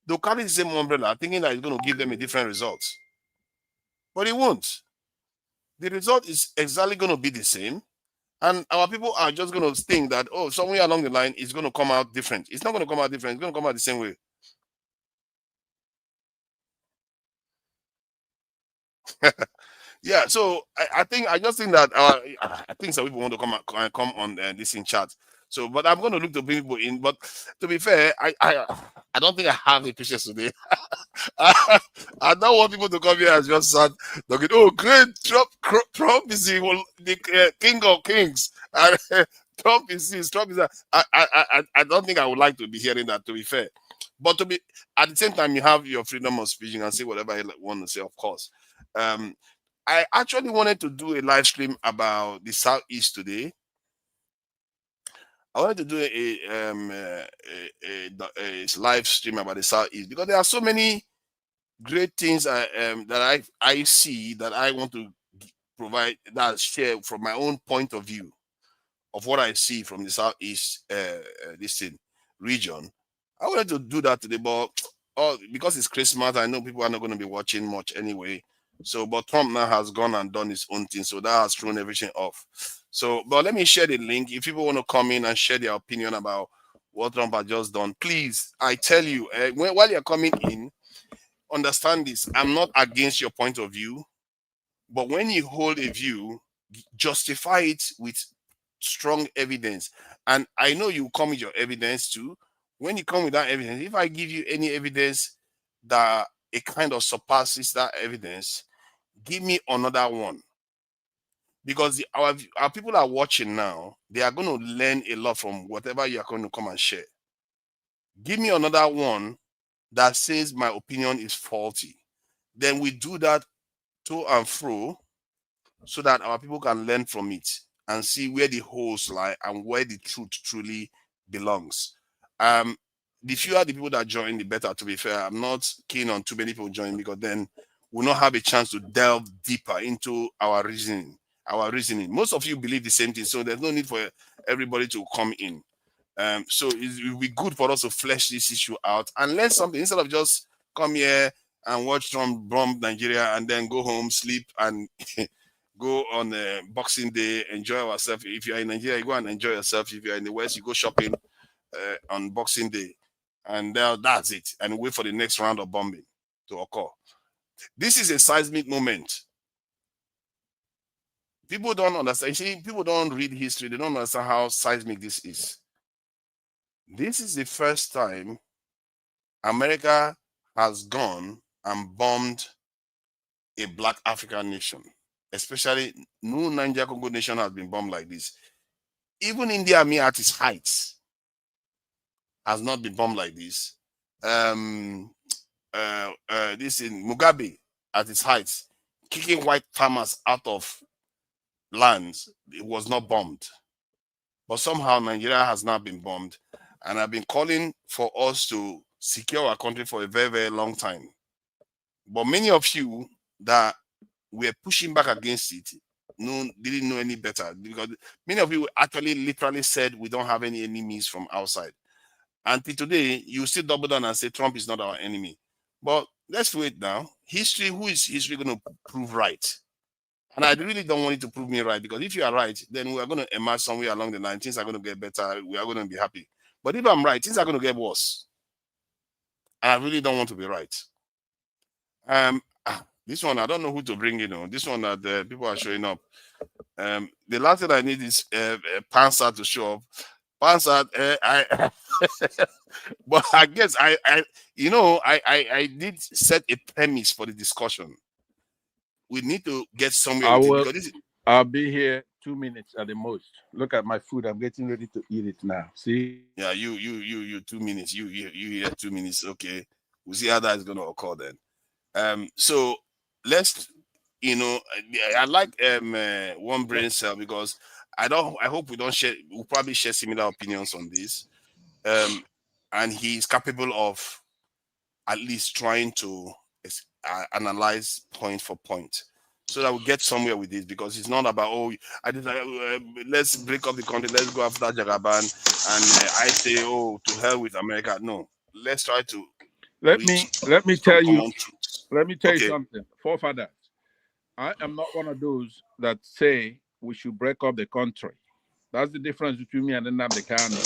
They'll carry the same umbrella thinking that it's going to give them a different result. But it won't. The result is exactly going to be the same. And our people are just going to think that, oh, somewhere along the line, it's going to come out different. It's not going to come out different. It's going to come out the same way. Yeah, so I just think that I think some people want to come on this in chat. So, but I'm going to look to bring people in. But to be fair, I don't think I have the patience today. I don't want people to come here and just start talking. Oh, great! Trump is the king of kings. And, Trump is this. Trump is that. I don't think I would like to be hearing that. To be fair, but to be at the same time, you have your freedom of speech and say whatever you want to say. Of course. I actually wanted to do a live stream about the Southeast today. I wanted to do a live stream about the Southeast because there are so many great things that I see that I want to provide, that share from my own point of view of what I see from the Southeast region. I wanted to do that today, but because it's Christmas, I know people are not going to be watching much anyway. So, but Trump now has gone and done his own thing, so that has thrown everything off. So, but let me share the link. If people want to come in and share their opinion about what Trump has just done, please, I tell you, while you're coming in, understand this. I'm not against your point of view, but when you hold a view, justify it with strong evidence. And I know you come with your evidence too. When you come with that evidence, if I give you any evidence that it kind of surpasses that evidence, give me another one. Because our people are watching now, they are going to learn a lot from whatever you are going to come and share. Give me another one that says my opinion is faulty. Then we do that to and fro so that our people can learn from it and see where the holes lie and where the truth truly belongs. The fewer the people that join, the better, to be fair. I'm not keen on too many people joining because then we'll not have a chance to delve deeper into our reasoning. Most of you believe the same thing, so there's no need for everybody to come in. So it will be good for us to flesh this issue out and learn something instead of just come here and watch Trump bomb Nigeria and then go home, sleep, and go on Boxing Day, enjoy ourselves. If you're in Nigeria, you go and enjoy yourself. If you're in the West, you go shopping on Boxing Day, and that's it. And wait for the next round of bombing to occur. This is a seismic moment. People don't understand. See, people don't read history. They don't understand how seismic this is. This is the first time America has gone and bombed a Black African nation. Especially, no Niger Congo nation has been bombed like this. Even India, at its heights, has not been bombed like this. This in Mugabe at its height, kicking white farmers out of lands, it was not bombed. But somehow Nigeria has not been bombed. And I've been calling for us to secure our country for a very, very long time. But many of you that were pushing back against it didn't know any better, because many of you actually literally said we don't have any enemies from outside. Until today, you still double down and say Trump is not our enemy. But let's wait now. History, who is history going to prove right? And I really don't want you to prove me right, because if you are right, then we are going to emerge somewhere along the line. Things are going to get better. We are going to be happy. But if I'm right, things are going to get worse. And I really don't want to be right. This one, I don't know who to bring in. This one that people are showing up. The last thing I need is Panzer to show up. Panzer, but I guess I did set a premise for the discussion. We need to get somewhere with it, I'll be here 2 minutes at the most. Look at my food. I'm getting ready to eat it now. See? Yeah, you 2 minutes. You here 2 minutes. Okay, we'll see how that is going to occur then. So let's, I like one brain cell, because I hope we'll probably share similar opinions on this. And he's capable of at least trying to analyze point for point, so that we get somewhere with this, because it's not about, let's break up the country, let's go after Jagaban, and I say, to hell with America. No, let's try to let me tell you Okay. something, forefathers. I am not one of those that say we should break up the country. That's the difference between me and Nnamdi Kanu.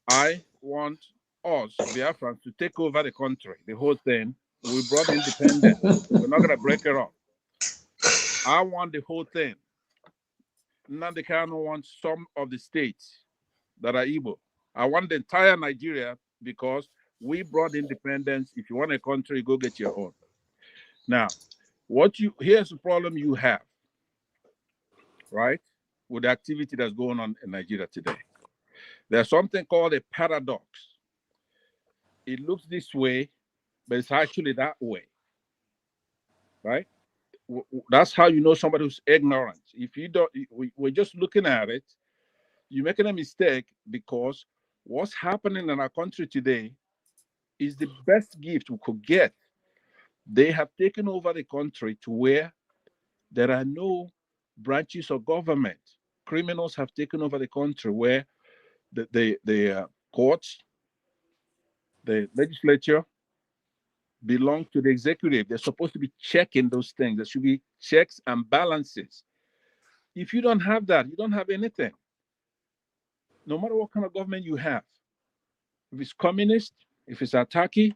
I want us, Biafrans, to take over the country, the whole thing. We brought independence. We're not going to break it up. I want the whole thing. Nnamdi Kanu wants some of the states that are Igbo. I want the entire Nigeria, because we brought independence. If you want a country, go get your own. Now, here's the problem you have, right, with the activity that's going on in Nigeria today. There's something called a paradox. It looks this way, but it's actually that way, right? That's how you know somebody who's ignorant. If you don't, we're just looking at it, you're making a mistake, because what's happening in our country today is the best gift we could get. They have taken over the country to where there are no branches of government. Criminals have taken over the country, where the courts, the legislature belong to the executive. They're supposed to be checking those things. There should be checks and balances. If you don't have that, you don't have anything. No matter what kind of government you have, if it's communist, if it's Ataki,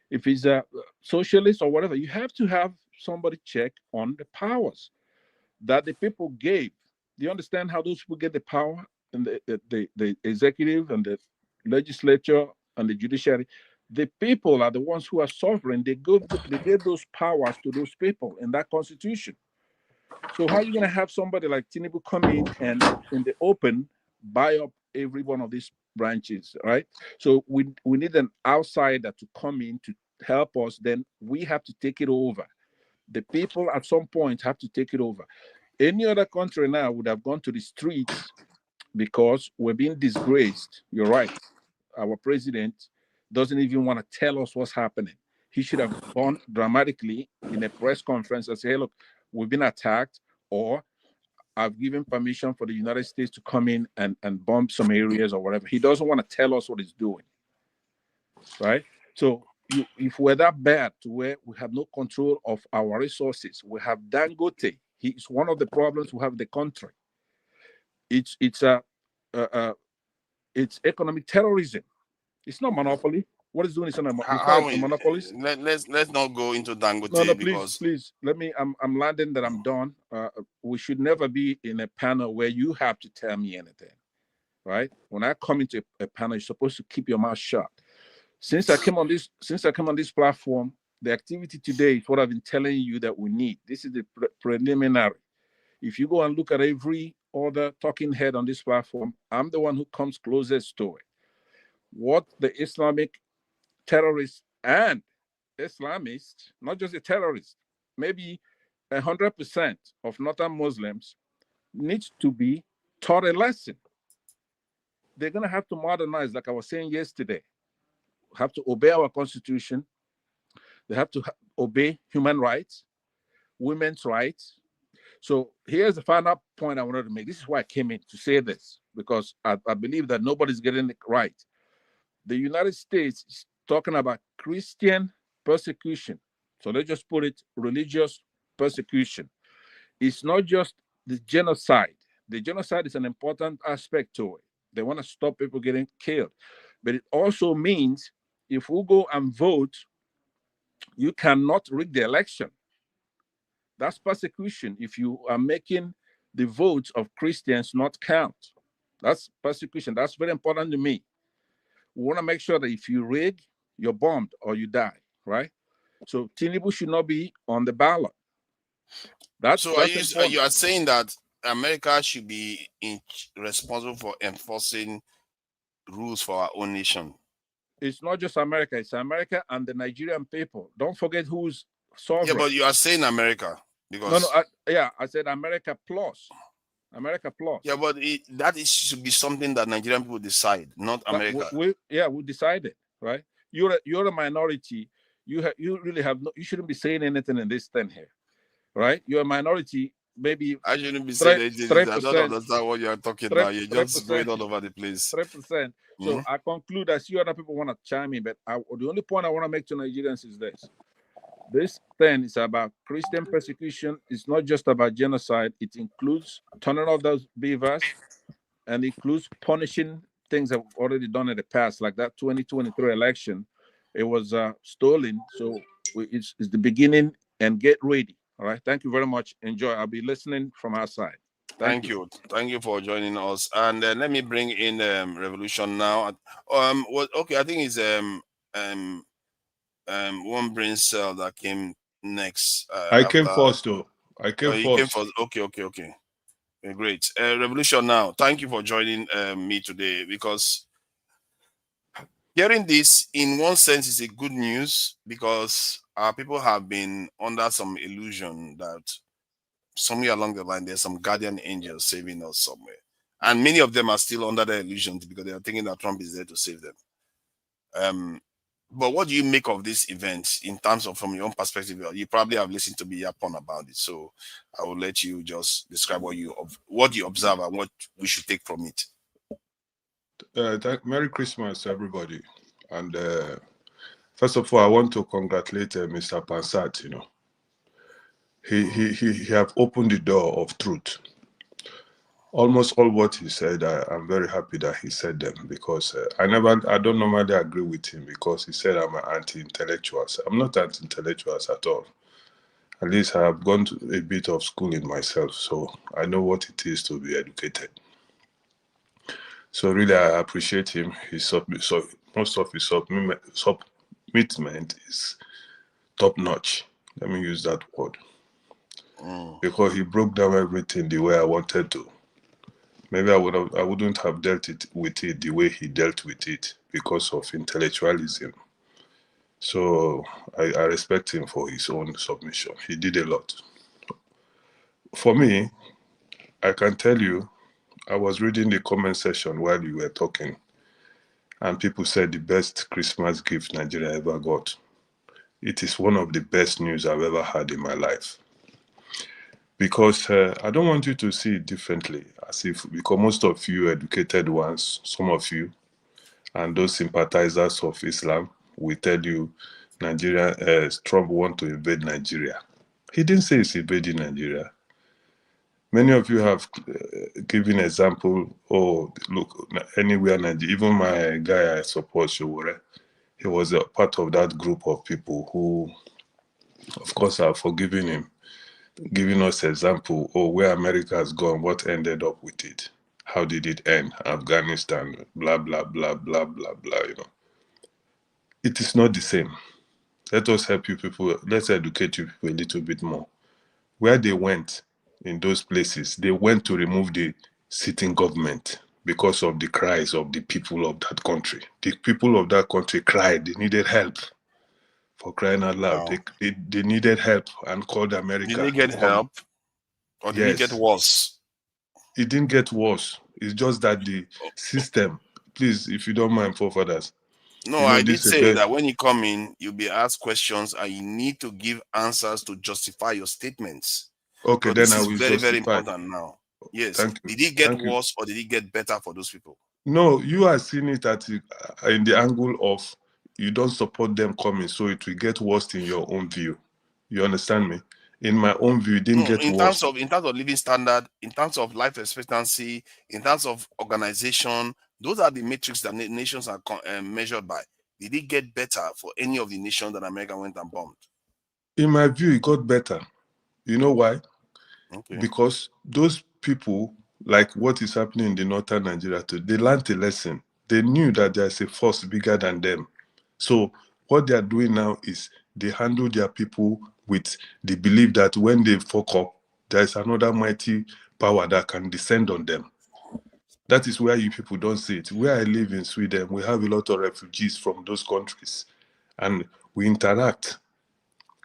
if it's a socialist or whatever, you have to have somebody check on the powers that the people gave. Do you understand how those people get the power? And the executive and the legislature and the judiciary, the people are the ones who are sovereign. They gave those powers to those people in that constitution. So how are you going to have somebody like Tinubu come in and in the open buy up every one of these branches, right? So we need an outsider to come in to help us. Then we have to take it over. The people at some point have to take it over. Any other country now would have gone to the streets, because we're being disgraced. You're right. Our president doesn't even want to tell us what's happening. He should have gone dramatically in a press conference and say, hey, look, we've been attacked, or I've given permission for the United States to come in and bomb some areas or whatever. He doesn't want to tell us what he's doing, right? So if we're that bad to where we have no control of our resources, we have Dangote. He's one of the problems we have in the country. It's economic terrorism. It's not monopoly. What is doing is a monopolist. Let's not go into Dangote. No, because please. Let me. I'm landing that I'm done. We should never be in a panel where you have to tell me anything, right? When I come into a panel, you're supposed to keep your mouth shut. Since I came on this platform, the activity today is what I've been telling you that we need. This is the preliminary. If you go and look at every other talking head on this platform, I'm the one who comes closest to it. what the Islamic terrorists and Islamists, not just the terrorists, maybe 100% of Northern Muslims needs to be taught a lesson. They're going to have to modernize, like I was saying yesterday, have to obey our constitution. They have to obey human rights, women's rights. So here's the final point I wanted to make. This is why I came in to say this, because I believe that nobody's getting it right. The United States is talking about Christian persecution. So let's just put it religious persecution. It's not just the genocide. The genocide is an important aspect to it. They want to stop people getting killed. But it also means if we go and vote, you cannot rig the election. That's persecution if you are making the votes of Christians not count. That's persecution. That's very important to me. We want to make sure that if you rig, you're bombed or you die, right? So Tinubu should not be on the ballot. So you are saying that America should be responsible for enforcing rules for our own nation? It's not just America, it's America and the Nigerian people. Don't forget who's sovereign. Yeah, but you are saying America. Because I said America plus. America plus. Yeah, but should be something that Nigerian people decide, not America. We decided, right? You're a minority. You really have you shouldn't be saying anything in this thing here, right? You're a minority. Maybe I shouldn't be saying anything. I don't understand what you are talking about. You're just going all over the place. 3%. So I conclude that you other people want to chime in, but the only point I want to make to Nigerians is this. This thing is about Christian persecution. It's not just about genocide. It includes turning off those beavers and includes punishing things that we've already done in the past, like that 2023 election. It was stolen. So it's the beginning, and get ready. All right. Thank you very much. Enjoy. I'll be listening from outside. Thank you. Thank you for joining us. And let me bring in Revolution now. Okay, I think it's one brain cell that came next. I came first, though. I came first. Came first. Okay. Great. Revolution now. Thank you for joining me today, because hearing this, in one sense, is a good news, because our people have been under some illusion that somewhere along the line there's some guardian angel saving us somewhere, and many of them are still under the illusion because they are thinking that Trump is there to save them. But what do you make of this event in terms of, from your own perspective? You probably have listened to me yapon about it, so I will let you just describe what you observe and what we should take from it. Merry Christmas, everybody. And first of all, I want to congratulate Mr. Pansat. You know, he have opened the door of truth. Almost all what he said, I'm very happy that he said them, because I don't normally agree with him, because he said I'm an anti-intellectuals. I'm not anti-intellectuals at all. At least I have gone to a bit of schooling myself, so I know what it is to be educated. So really, I appreciate him. So most of his submitment is top notch. Let me use that word, because he broke down everything the way I wanted to. Maybe I wouldn't have dealt with it the way he dealt with it, because of intellectualism. So I respect him for his own submission. He did a lot. For me, I can tell you, I was reading the comment section while you were talking, and people said the best Christmas gift Nigeria ever got. It is one of the best news I've ever had in my life. Because I don't want you to see it differently, as if, because most of you educated ones, some of you, and those sympathizers of Islam will tell you Trump want to invade Nigeria. He didn't say he's invading Nigeria. Many of you have given example, look, anywhere Nigeria, even my guy I support, Showore, he was a part of that group of people who, of course, are forgiving him, giving us example, where America has gone, what ended up with it, how did it end, Afghanistan, blah, blah, blah, blah, blah, blah, you know. It is not the same. Let us help you people, let's educate you people a little bit more. Where they went in those places, they went to remove the sitting government. because of the cries of the people of that country. The people of that country cried. They needed help. For crying out loud. Wow. They needed help and called America. Did they get to come. help? Or did it get Yes. worse? It didn't get worse. It's just that the system, please, if you don't mind, forefathers. No, You know, I did this is a say very, that when you come in, you'll be asked questions and you need to give answers to justify your statements. okay, But then this I is will very, very justify. important now. Yes. Thank you. Did it get Thank you. worse or did it get better for those people? No, you are seeing it at in the angle of you don't support them coming, so it will get worse in your own view. You understand me? In my own view, it didn't No, get in worse. terms of living standard, in terms of life expectancy, in terms of organization, those are the metrics that nations are measured by. Did it get better for any of the nations that America went and bombed? In my view, it got better. You know why? Okay. Because those people, like what is happening in the northern Nigeria today, they learned a lesson. They knew that there's a force bigger than them. So what they are doing now is they handle their people with the belief that when they fuck up, there's another mighty power that can descend on them. That is where you people don't see it. Where I live in Sweden, we have a lot of refugees from those countries, and we interact.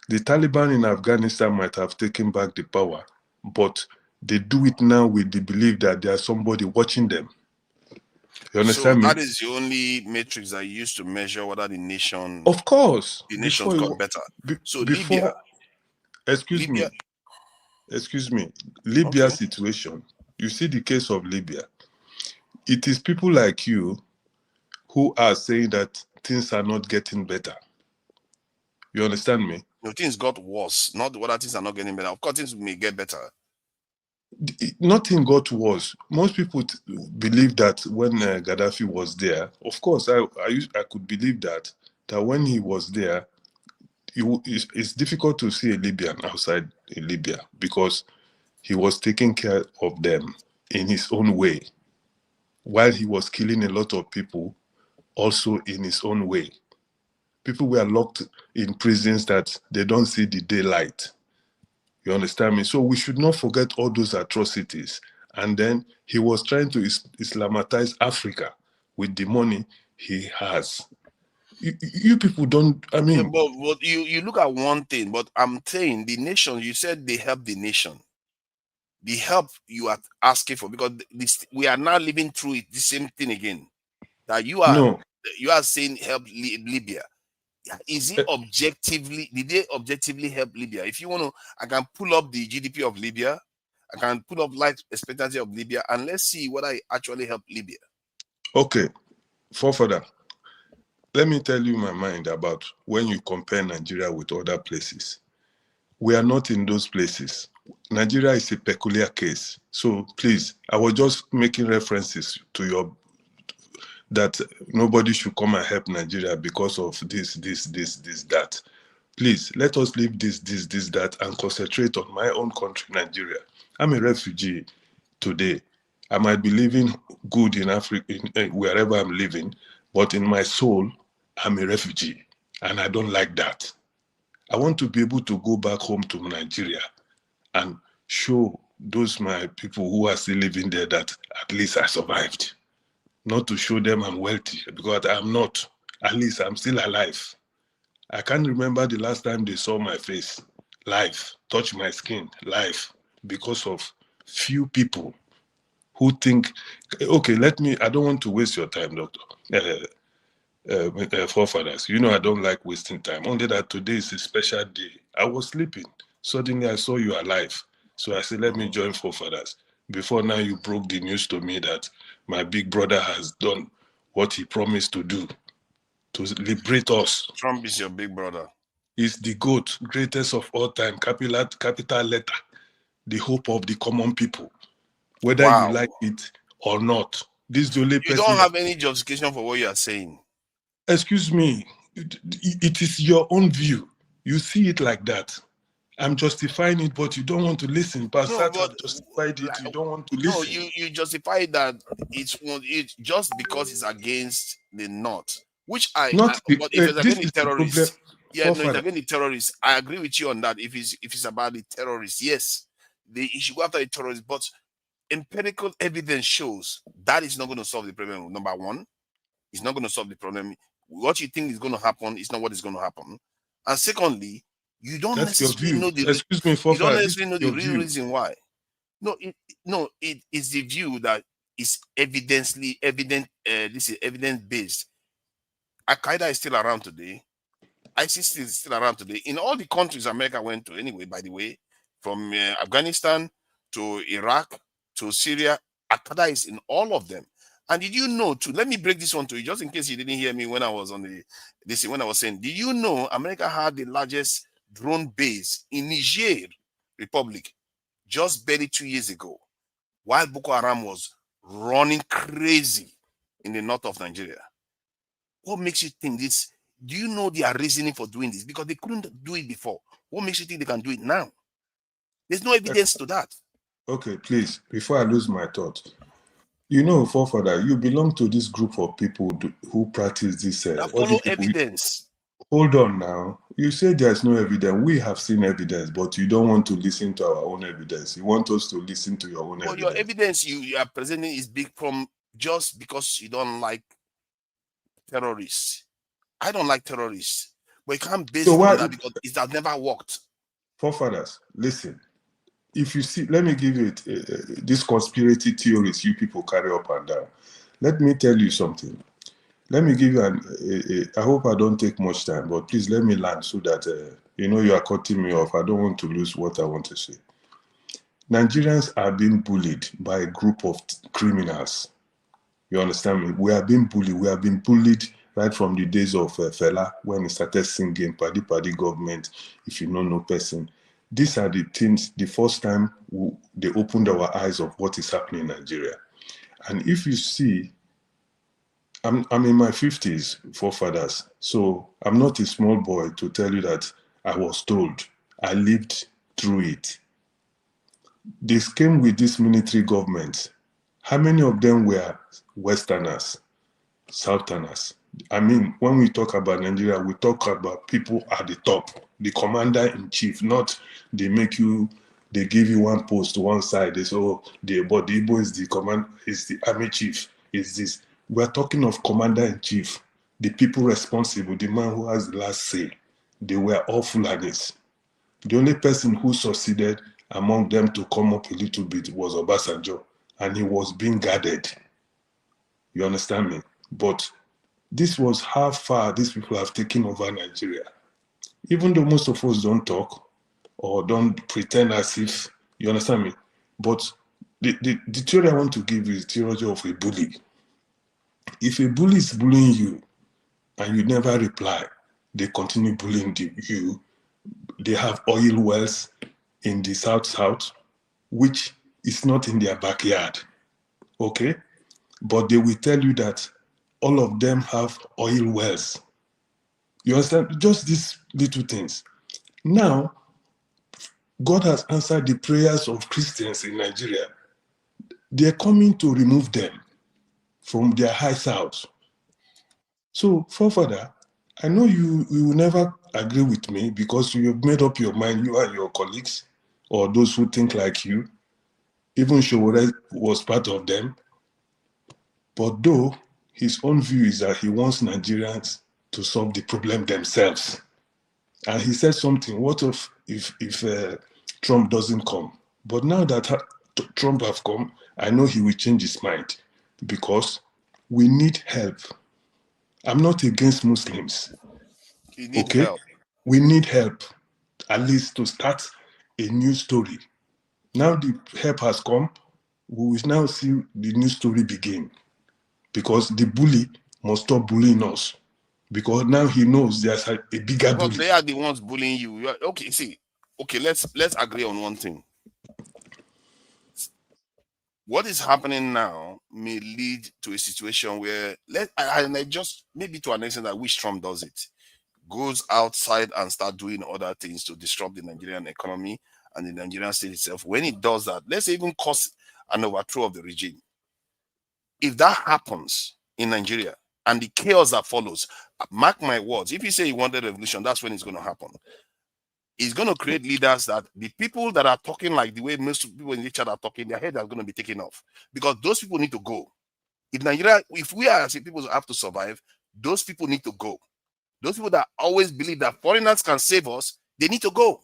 The Taliban in Afghanistan might have taken back the power, but they do it now with the belief that there's somebody watching them. You understand So me? that is the only matrix that you use to measure whether the nation, Of course. the nations Before, got better. So before, excuse Libya, me, Libya okay. situation. You see the case of Libya. It is people like you who are saying that things are not getting better. You understand me? No, things got worse. Not whether things are not getting better. Of course, things may get better. Nothing got worse. Most people believe that when Gaddafi was there, of course, I could believe that when he was there, it's difficult to see a Libyan outside in Libya because he was taking care of them in his own way, while he was killing a lot of people also in his own way. People were locked in prisons that they don't see the daylight. You understand me? So we should not forget all those atrocities. And then he was trying to Islamatize Africa with the money he has. You people don't, I mean. Yeah, but you look at one thing, but I'm saying the nation, you said they help the nation. The help you are asking for, because we are now living through it, the same thing again. That you are saying help Libya. Is it objectively, did they objectively help Libya? If you want to, I can pull up the GDP of Libya, I can pull up life expectancy of Libya, and let's see whether it actually helped Libya. Okay, further, let me tell you my mind about when you compare Nigeria with other places. We are not in those places. Nigeria is a peculiar case. So please, I was just making references to that nobody should come and help Nigeria because of this, that. Please, let us leave this, that, and concentrate on my own country, Nigeria. I'm a refugee today. I might be living good in Africa, wherever I'm living, but in my soul, I'm a refugee, and I don't like that. I want to be able to go back home to Nigeria and show those my people who are still living there that at least I survived. Not to show them I'm wealthy, because I'm not. At least I'm still alive. I can't remember the last time they saw my face live, touch my skin live, because of few people who think, okay, I don't want to waste your time, doctor. Forefathers, you know I don't like wasting time. Only that today is a special day. I was sleeping. Suddenly I saw you alive. So I said, let me join forefathers. Before now, you broke the news to me that my big brother has done what he promised to do, to liberate us. Trump is your big brother. He's the GOAT, greatest of all time, capital letter, the hope of the common people. Whether you like it or not, this is the only person. You don't have any justification for what you are saying. Excuse me, it is your own view. You see it like that. I'm justifying it, but you don't want to listen. Pastor have justified it. You don't want to listen. No, you justify that it's just because it's against the North, which but if it's against the terrorists, it's against the terrorists. I agree with you on that. If it's about the terrorists, yes, you should go after the terrorists. But empirical evidence shows that is not going to solve the problem. Number one, it's not going to solve the problem. What you think is going to happen is not what is going to happen. And secondly, you don't That's your necessarily view. know the Excuse me, you don't Fofa, this is necessarily know the your real view. reason why. No, it is the view that is evident. This is evidence based. Al Qaeda is still around today. ISIS is still around today in all the countries America went to. Anyway, by the way, from Afghanistan to Iraq to Syria, Al Qaeda is in all of them. And did you know too? Let me break this one to you, just in case you didn't hear me when I was on when I was saying. Did you know America had the largest drone base in Niger Republic just barely 2 years ago, while Boko Haram was running crazy in the north of Nigeria? What makes you think this? Do you know their reasoning for doing this? Because they couldn't do it before. What makes you think they can do it now? There's no evidence to that. Okay, please, before I lose my thought, you know, Forefather, you belong to this group of people who practice this. Follow evidence. Hold on now. You say there's no evidence. We have seen evidence, but you don't want to listen to our own evidence. You want us to listen to your own evidence. Your evidence you are presenting is big from just because you don't like terrorists. I don't like terrorists, but you can't base it on that because it has never worked. Forefathers, listen. If you see, let me give you these conspiracy theories you people carry up and down. Let me tell you something. Let me give you I hope I don't take much time, but please let me land so that, you are cutting me off. I don't want to lose what I want to say. Nigerians are being bullied by a group of criminals. You understand me? We are being bullied. We have been bullied right from the days of Fela, when he started singing Paddy Paddy Government, if you know no person. These are the things, the first time they opened our eyes of what is happening in Nigeria. And if you see, I'm in my 50s, forefathers, so I'm not a small boy to tell you that I was told. I lived through it. This came with this military government. How many of them were Westerners, Southerners? I mean, when we talk about Nigeria, we talk about people at the top, the commander-in-chief, not they give you one post to one side. They say, oh, but the Igbo is the army chief, is this. We're talking of commander-in-chief, the people responsible, the man who has the last say. They were all Fulanis. The only person who succeeded among them to come up a little bit was Obasanjo, and he was being guarded. You understand me? But this was how far these people have taken over Nigeria. Even though most of us don't talk or don't pretend as if, you understand me? But the theory I want to give you is the theory of a bully. If a bully is bullying you and you never reply, they continue bullying you. They have oil wells in the South, which is not in their backyard, okay? But they will tell you that all of them have oil wells. You understand? Just these little things. Now, God has answered the prayers of Christians in Nigeria. They're coming to remove them from their high south. So, forefather, I know you will never agree with me because you have made up your mind, you and your colleagues, or those who think like you. Even Showore was part of them. But though, his own view is that he wants Nigerians to solve the problem themselves. And he said something, what if Trump doesn't come? But now that Trump has come, I know he will change his mind because we need help. I'm not against Muslims. You need help. We need help, at least to start a new story. Now the help has come, we will now see the new story begin. Because the bully must stop bullying us. Because now he knows there's a bigger bully. They are the ones bullying you. Okay, see. Okay, let's agree on one thing. What is happening now may lead to a situation where I just maybe to an extent I wish Trump does it. Goes outside and start doing other things to disrupt the Nigerian economy and the Nigerian state itself. When he does that, let's even cause an overthrow of the regime. If that happens in Nigeria and the chaos that follows, mark my words, if you say you wanted a revolution, that's when it's going to happen. is going to create leaders that the people that are talking like the way most people in the chat are talking, their heads are going to be taken off, because those people need to go. In Nigeria, if we are as people have to survive, those people need to go. Those people that always believe that foreigners can save us, they need to go.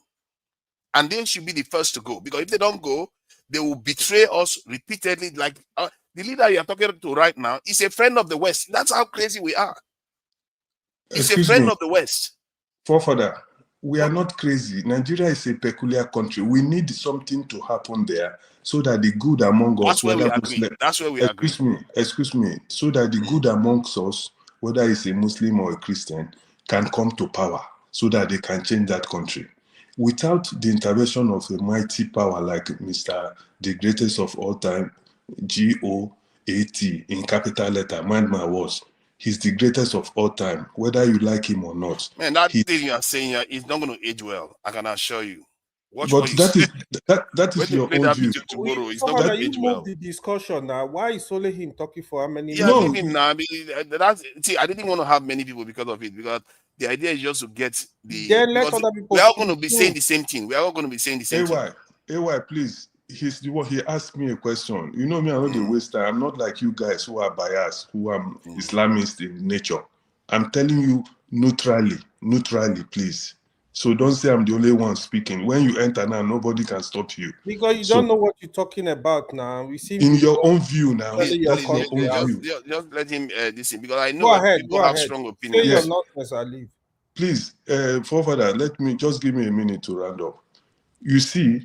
And they should be the first to go, because if they don't go, they will betray us repeatedly. Like the leader you are talking to right now is a friend of the West. That's how crazy we are. He's a Excuse friend me, of the West. forefather, we are not crazy. Nigeria is a peculiar country. We need something to happen there so that the good among us, That's where we whether agree. Muslim, That's where we agree. excuse me, so that the good amongst us, whether it's a Muslim or a Christian, can come to power so that they can change that country. Without the intervention of a mighty power like Mr. the greatest of all time, GOAT in capital letter, mind my words, he's the greatest of all time, whether you like him or not. Man, that thing you are saying here is not going to age well. I can assure you. Watch But what you that say. is that When is they your play own that view. video tomorrow, it's not Somehow going that to you age move well. the discussion now. Why is only him talking for how many Yeah, No, minutes? leave him now. I mean, see, I didn't want to have many people because of it, because the idea is just to get Then let because other people we are all speak going to be too. saying the same thing. We are all going to be saying the same thing. AY, please. He's the one. He asked me a question. You know me, I'm not the waster. I'm not like you guys who are biased, who are Islamist in nature. I'm telling you neutrally, please. So don't say I'm the only one speaking. When you enter now, nobody can stop you. Because you So don't know what you're talking about now. We seem in to your know own view now, exactly your that is your country. own view. Just let him listen, because I Go know ahead, people go have ahead. strong Say opinions. your Yes. nonsense, I leave. Please, forefather, let me just give me a minute to round up. You see,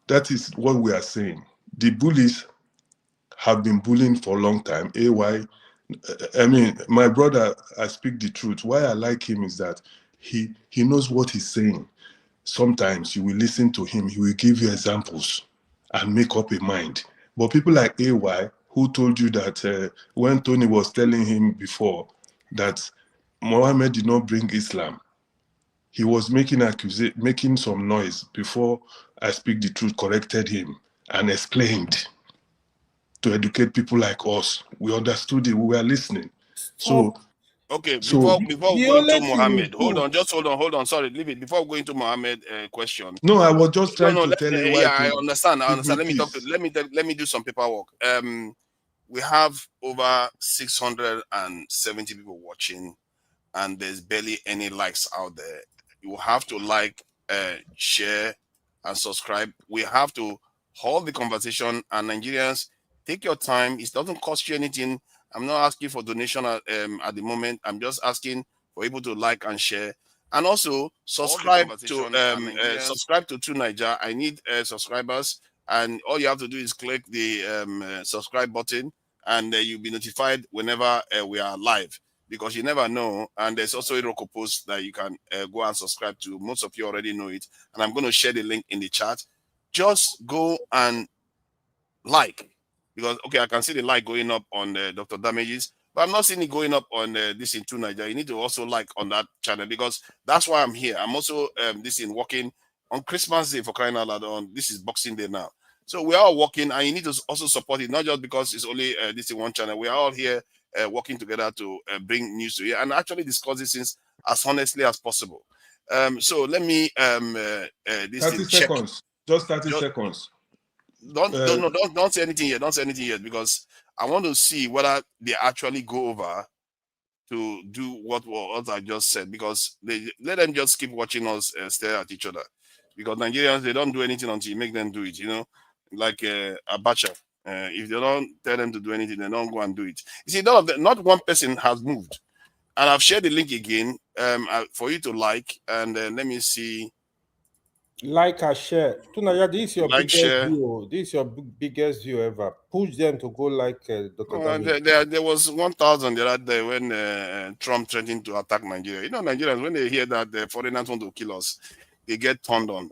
that is what we are saying. The bullies have been bullying for a long time. AY, I mean, my brother, I speak the truth. Why I like him is that he knows what he's saying. Sometimes you will listen to him, he will give you examples and make up a mind. But people like AY, who told you that when Tony was telling him before that Mohammed did not bring Islam, he was making some noise before I speak the truth, corrected him and explained to educate people like us. We understood it, we were listening. Stop. Okay, So before The going to only thing Mohammed, you hold on. Sorry, leave it. Before going to Mohammed question. no, I was just trying to Let, tell AY yeah, I to understand. give me Let me peace. let me do some paperwork. We have over 670 people watching, and there's barely any likes out there. You have to like, share, and subscribe. We have to hold the conversation, and Nigerians, take your time. It doesn't cost you anything. I'm not asking for donation at the moment. I'm just asking for people to like and share, and also subscribe to True Niger. I need subscribers, and all you have to do is click the subscribe button, and you'll be notified whenever we are live, because you never know. And there's also a Roku post that you can go and subscribe to. Most of you already know it, and I'm going to share the link in the chat. Just go and like, because okay, I can see the like going up on Dr. Damages, but I'm not seeing it going up on this in True Niger. You need to also like on that channel, because that's why I'm here. I'm also this in working on Christmas Day, for crying out loud. On this is Boxing Day now, so we are all working, and you need to also support it, not just because it's only this in one channel. We are all here working together to bring news to you and actually discuss these things as honestly as possible. So let me this 30 thing check. seconds. Just 30 seconds. Don't say anything yet. Don't say anything yet, because I want to see whether they actually go over to do what I just said, because they let them just keep watching us stare at each other, because Nigerians, they don't do anything until you make them do it, like Abacha. If they don't tell them to do anything, they don't go and do it. You see, not one person has moved, and I've shared the link again for you to like, and let me see. like and share. Tunaya, this is your Like, biggest share. view. This is your biggest view ever. Push them to go like Dr. There was 1,000 the other day when Trump threatened to attack Nigeria. Nigerians, when they hear that the foreigners want to kill us, they get turned on.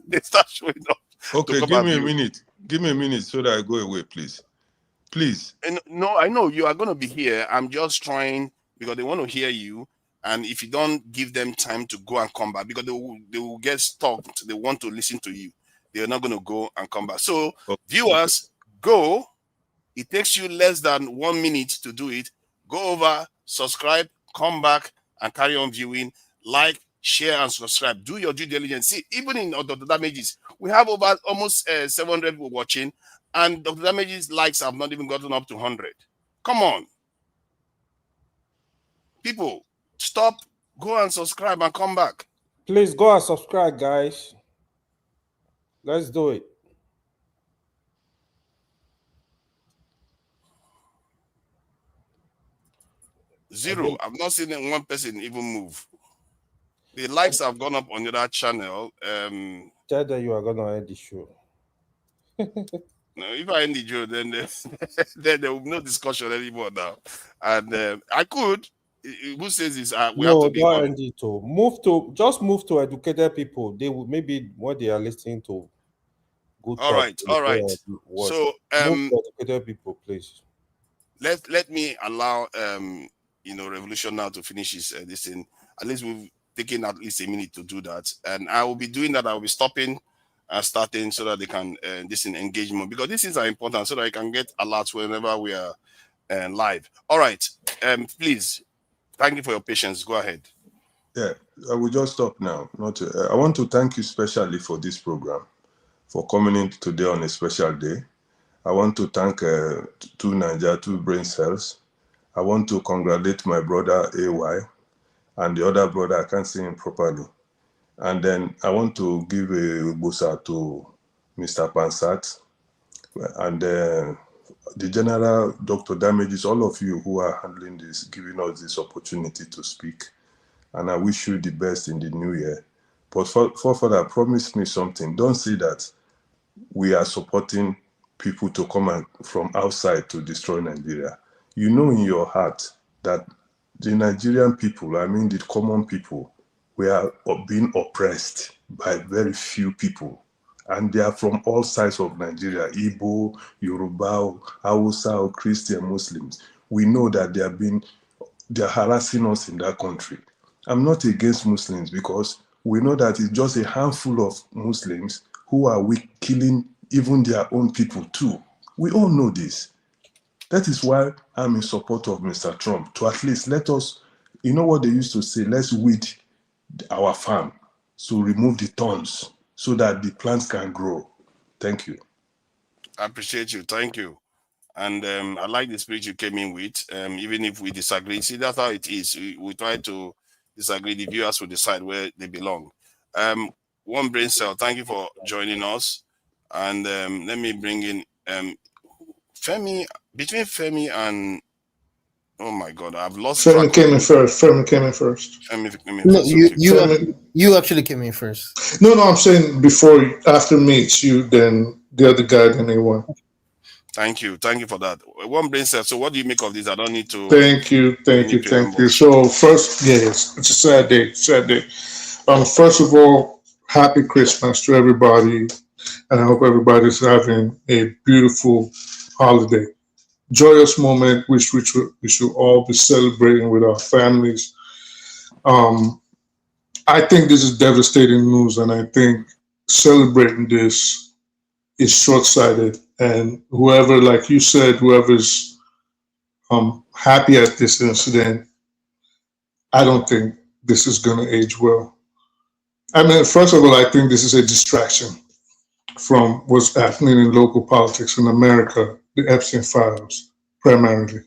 They start showing up. Okay, give me a minute. Give me a minute so that I go away, please. Please. And no, I know you are going to be here. I'm just trying, because they want to hear you. And if you don't give them time to go and come back, because they will get stuck. They want to listen to you. They're not going to go and come back. So, viewers, go. It takes you less than 1 minute to do it. Go over, subscribe, come back, and carry on viewing. Like share and subscribe. Do your due diligence. See, even in Dr. Damages, we have over almost 700 people watching, and Dr. Damages likes have not even gotten up to 100. Come on. People, stop, go and subscribe and come back. Please go and subscribe, guys. Let's do it. Zero. I've not seen one person even move. The likes have gone up on that channel. Tell them you are gonna end the show. No, if I end the show, then then there will be no discussion anymore now. And I could. Who says this? We have to be don't end it. Just move to educated people. They will maybe what they are listening to. Good. All right. So move to educated people, please. Let me allow Revolution now to finish this thing. At least we've taken at least a minute to do that, and I will be doing that. I will be stopping and starting so that they can this in engagement, because these things are important so that I can get alerts whenever we are live. All right, please. Thank you for your patience. Go ahead. Yeah, I will just stop now. I want to thank you specially for this program, for coming in today on a special day. I want to thank two brain cells. I want to congratulate my brother AY and the other brother, I can't see him properly. And then I want to give a busa to Mr. Pansat and the General, Dr. Damages, all of you who are handling this, giving us this opportunity to speak. And I wish you the best in the new year. But for further, promise me something. Don't say that we are supporting people to come from outside to destroy Nigeria. You know in your heart that the Nigerian people, I mean the common people, we are being oppressed by very few people. And they are from all sides of Nigeria, Igbo, Yoruba, Hausa, Christian, Muslims. We know that they are harassing us in that country. I'm not against Muslims because we know that it's just a handful of Muslims who are killing even their own people too. We all know this. That is why I'm in support of Mr. Trump, to at least let us, you know what they used to say, let's weed our farm, so remove the thorns so that the plants can grow. Thank you. I appreciate you. Thank you. And I like the spirit you came in with, even if we disagree. See, that's how it is. We try to disagree. The viewers will decide where they belong. One brain cell, thank you for joining us. And let me bring in Femi. Between Femi and, oh my God, I've lost Femi came in first. Femi came in first. No, you actually came in first. No, I'm saying after me, it's you, then the other guy, then A1. Thank you for that. One brain cell. So what do you make of this? I don't need to. Thank you. So first, yes, it's a sad day. First of all, happy Christmas to everybody, and I hope everybody's having a beautiful holiday, joyous moment, which we should all be celebrating with our families. I think this is devastating news, and I think celebrating this is short-sighted. And whoever, like you said, whoever's happy at this incident, I don't think this is going to age well. I mean, first of all, I think this is a distraction from what's happening in local politics in America, the Epstein files primarily,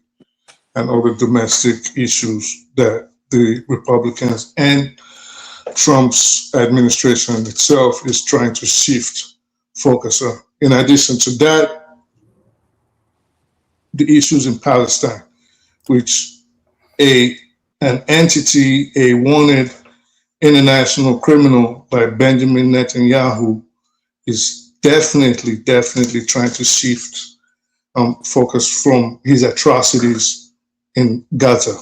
and all the domestic issues that the Republicans and Trump's administration itself is trying to shift focus on. In addition to that, the issues in Palestine, which an entity, a wanted international criminal like Benjamin Netanyahu is definitely trying to shift focus from his atrocities in Gaza.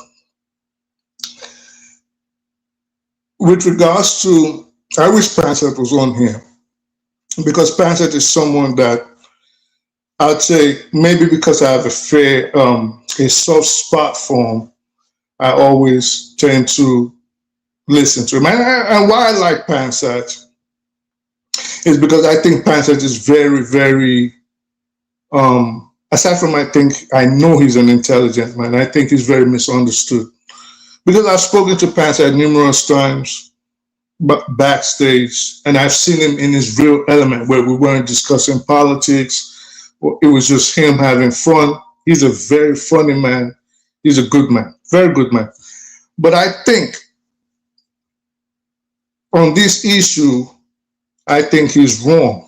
With regards to, I wish Pansat was on here, because Pansat is someone that I'd say, maybe because I have a soft spot for him, I always tend to listen to him. And why I like Pansat is because I think Pansat is very, very, aside from I know he's an intelligent man, I think he's very misunderstood. Because I've spoken to Pansat numerous times, backstage, and I've seen him in his real element where we weren't discussing politics. It was just him having fun. He's a very funny man. He's a good man, very good man. But I think on this issue, I think he's wrong.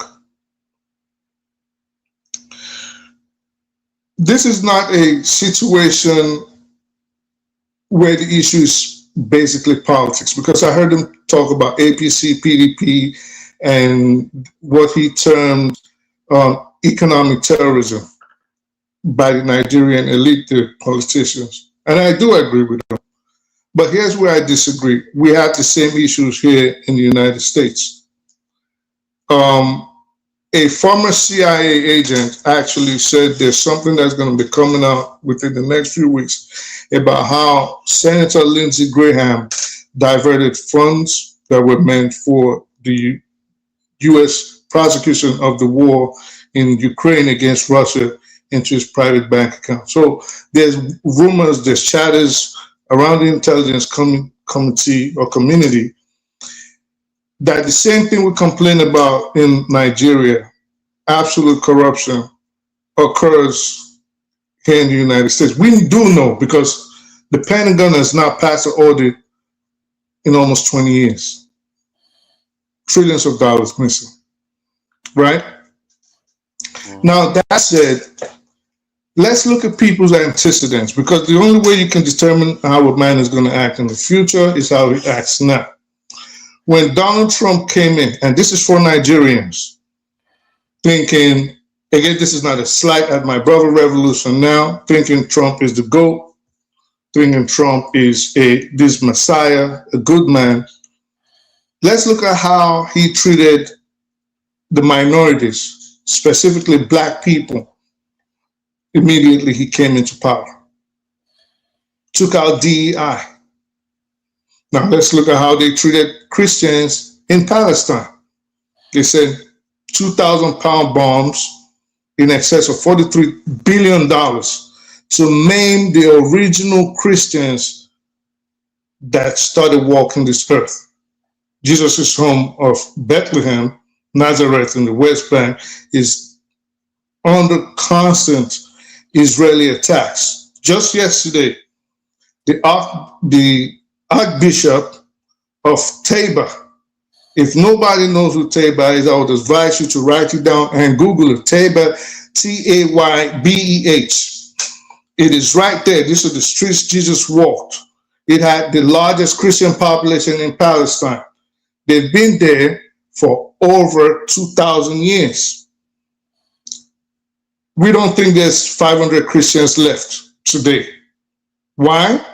This is not a situation where the issue is basically politics, because I heard him talk about APC, PDP, and what he termed economic terrorism by the Nigerian elite, the politicians. And I do agree with him. But here's where I disagree. We have the same issues here in the United States. A former CIA agent actually said there's something that's going to be coming out within the next few weeks about how Senator Lindsey Graham diverted funds that were meant for the U.S. prosecution of the war in Ukraine against Russia into his private bank account. So there's rumors, there's chatters around the intelligence committee or community that the same thing we complain about in Nigeria, absolute corruption, occurs here in the United States. We do know because the Pentagon has not passed an audit in almost 20 years. Trillions of dollars missing, right? Now, that said, let's look at people's antecedents, because the only way you can determine how a man is going to act in the future is how he acts now. When Donald Trump came in, and this is for Nigerians, thinking, again, this is not a slight at my brother Revolution now, thinking Trump is the GOAT, thinking Trump is this messiah, a good man. Let's look at how he treated the minorities, specifically black people, immediately he came into power. Took out DEI. Now let's look at how they treated Christians in Palestine. They sent 2,000-pound bombs in excess of $43 billion to maim the original Christians that started walking this earth. Jesus' home of Bethlehem, Nazareth in the West Bank, is under constant Israeli attacks. Just yesterday, the Archbishop of Tabor, if nobody knows who Tabor is, I would advise you to write it down and Google it. Tabor, Taybeh. It is right there. These are the streets Jesus walked. It had the largest Christian population in Palestine. They've been there for over 2,000 years. We don't think there's 500 Christians left today. Why?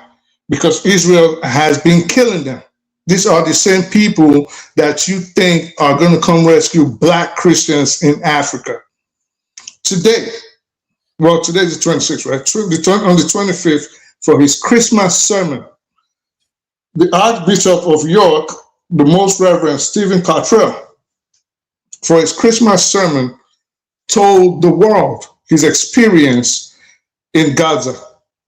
Because Israel has been killing them. These are the same people that you think are going to come rescue black Christians in Africa. Today, well, today's the 26th, right? On the 25th, for his Christmas sermon, the Archbishop of York, the Most Reverend Stephen Cottrell, for his Christmas sermon, told the world his experience in Gaza,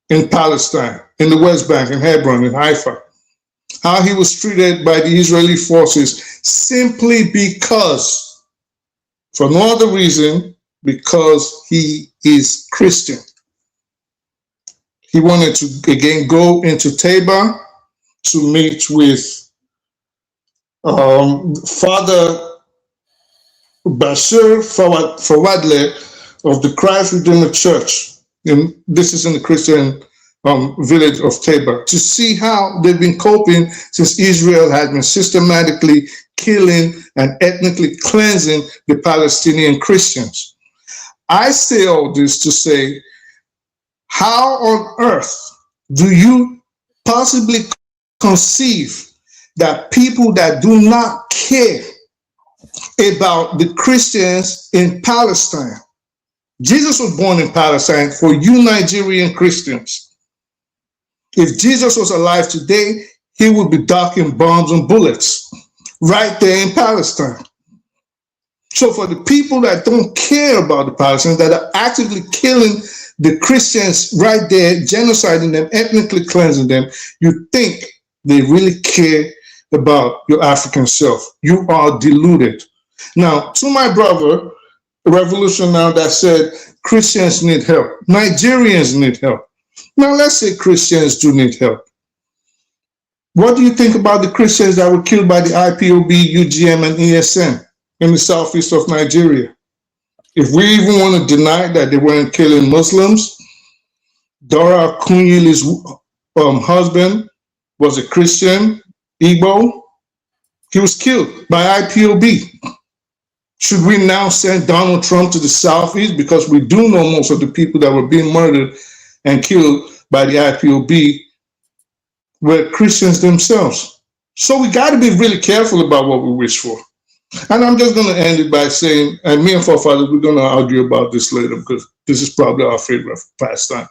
in Palestine, in the West Bank, in Hebron, in Haifa, how he was treated by the Israeli forces simply because, for no other reason, because he is Christian. He wanted to again go into Tabor to meet with Father Bashir Fawadle of the Christ Redeemer Church. And this is in the Christian village of Tabor, to see how they've been coping since Israel has been systematically killing and ethnically cleansing the Palestinian Christians. I say all this to say, how on earth do you possibly conceive that people that do not care about the Christians in Palestine? Jesus was born in Palestine for you Nigerian Christians. If Jesus was alive today, he would be docking bombs and bullets right there in Palestine. So for the people that don't care about the Palestinians, that are actively killing the Christians right there, genociding them, ethnically cleansing them, you think they really care about your African self. You are deluded. Now, to my brother, the revolution now that said Christians need help, Nigerians need help. Now, let's say Christians do need help. What do you think about the Christians that were killed by the IPOB, UGM, and ESN in the southeast of Nigeria? If we even want to deny that they weren't killing Muslims, Dora Akunyili's husband was a Christian, Igbo. He was killed by IPOB. Should we now send Donald Trump to the southeast because we do know most of the people that were being murdered and killed by the IPOB were Christians themselves? So we got to be really careful about what we wish for. And I'm just going to end it by saying, and me and forefathers, we're going to argue about this later because this is probably our favorite pastime.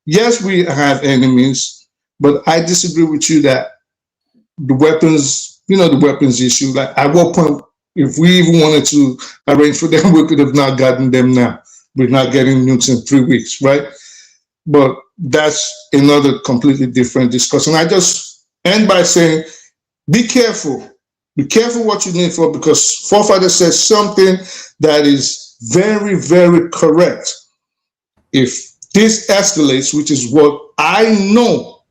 Yes, we have enemies, but I disagree with you that the weapons, the weapons issue, like at what point, if we even wanted to arrange for them, we could have not gotten them now. We're not getting nukes in 3 weeks, right? But that's another completely different discussion. I just end by saying, be careful. Be careful what you need for, because forefather says something that is very, very correct. If this escalates, which is what I know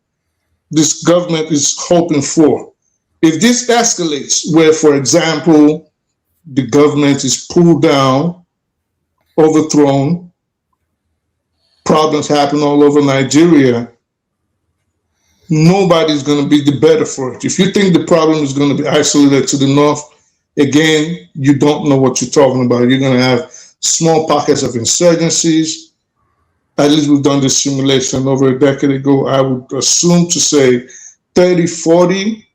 this government is hoping for, if this escalates where, for example, the government is pulled down, overthrown, problems happen all over Nigeria, nobody's going to be the better for it. If you think the problem is going to be isolated to the north, again, you don't know what you're talking about. You're going to have small pockets of insurgencies. At least we've done this simulation over a decade ago. I would assume to say 30, 40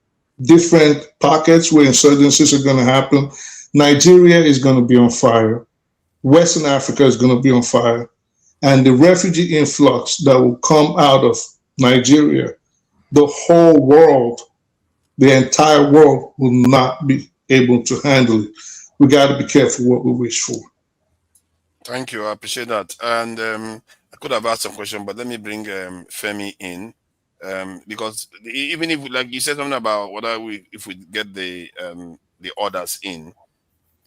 different pockets where insurgencies are going to happen. Nigeria is going to be on fire. Western Africa is going to be on fire. And the refugee influx that will come out of Nigeria, the whole world, the entire world will not be able to handle it. We got to be careful what we wish for. Thank you. I appreciate that. And I could have asked some question, but let me bring Femi in, because even if, like you said something about if we get the orders in,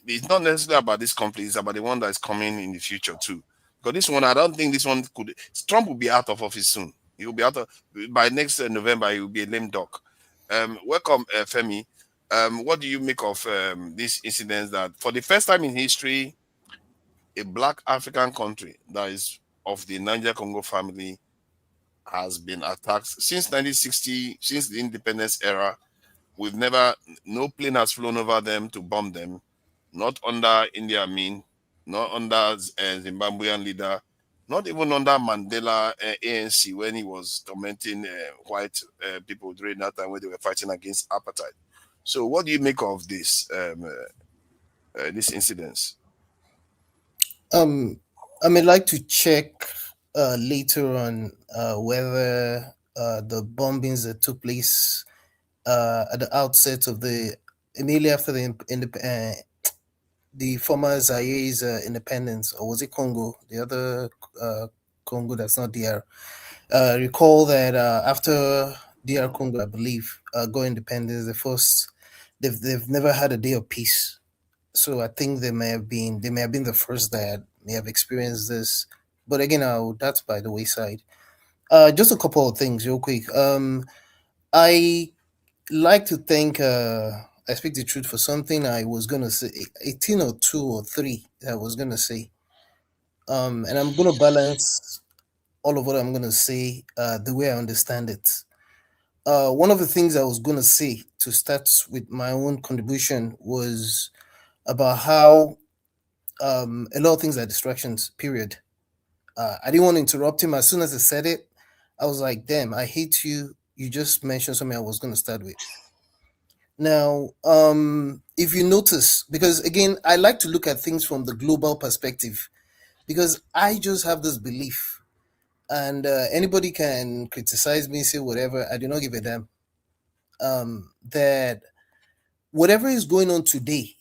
it's not necessarily about this conflict. It's about the one that is coming in the future too. Because this one, I don't think this one could. Trump will be out of office soon. He will be out of by next November. He will be a lame duck. Welcome, Femi. What do you make of this incident that, for the first time in history, a Black African country that is of the Niger-Congo family has been attacked since 1960, since the independence era? No plane has flown over them to bomb them, not under Idi Amin, not under Zimbabwean leader, not even under Mandela ANC when he was tormenting white people during that time when they were fighting against apartheid. So what do you make of this incidents? I may like to check later on whether the bombings that took place at the outset of immediately after the former Zaire's independence, or was it Congo? The other Congo that's not DR. Recall that after DR Congo, I believe, got independence, they've never had a day of peace. So I think they may have been the first that may have experienced this. But again, that's by the wayside. Just a couple of things real quick. I like to think I speak the truth for something I was gonna say, 18 or 2 or 3 I was gonna say. And I'm gonna balance all of what I'm gonna say the way I understand it. One of the things I was gonna say to start with my own contribution was about how a lot of things are distractions, period. I didn't want to interrupt him. As soon as I said it, I was like, damn, I hate you. You just mentioned something I was going to start with. Now, if you notice, because again, I like to look at things from the global perspective, because I just have this belief, and anybody can criticize me, say whatever, I do not give a damn, that whatever is going on today,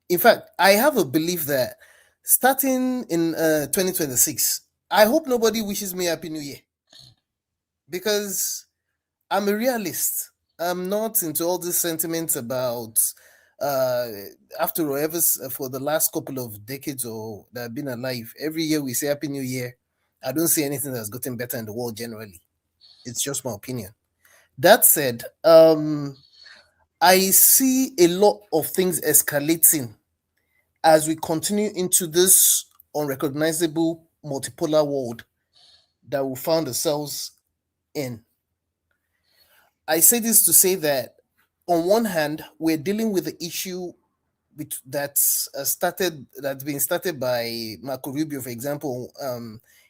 in fact, I have a belief that starting in 2026, I hope nobody wishes me Happy New Year, because I'm a realist. I'm not into all these sentiments about after all, for the last couple of decades or that I've been alive, every year we say Happy New Year. I don't see anything that's gotten better in the world generally. It's just my opinion. That said, I see a lot of things escalating as we continue into this unrecognizable multipolar world that we found ourselves in. I say this to say that on one hand, we're dealing with the issue that's been started by Marco Rubio, for example,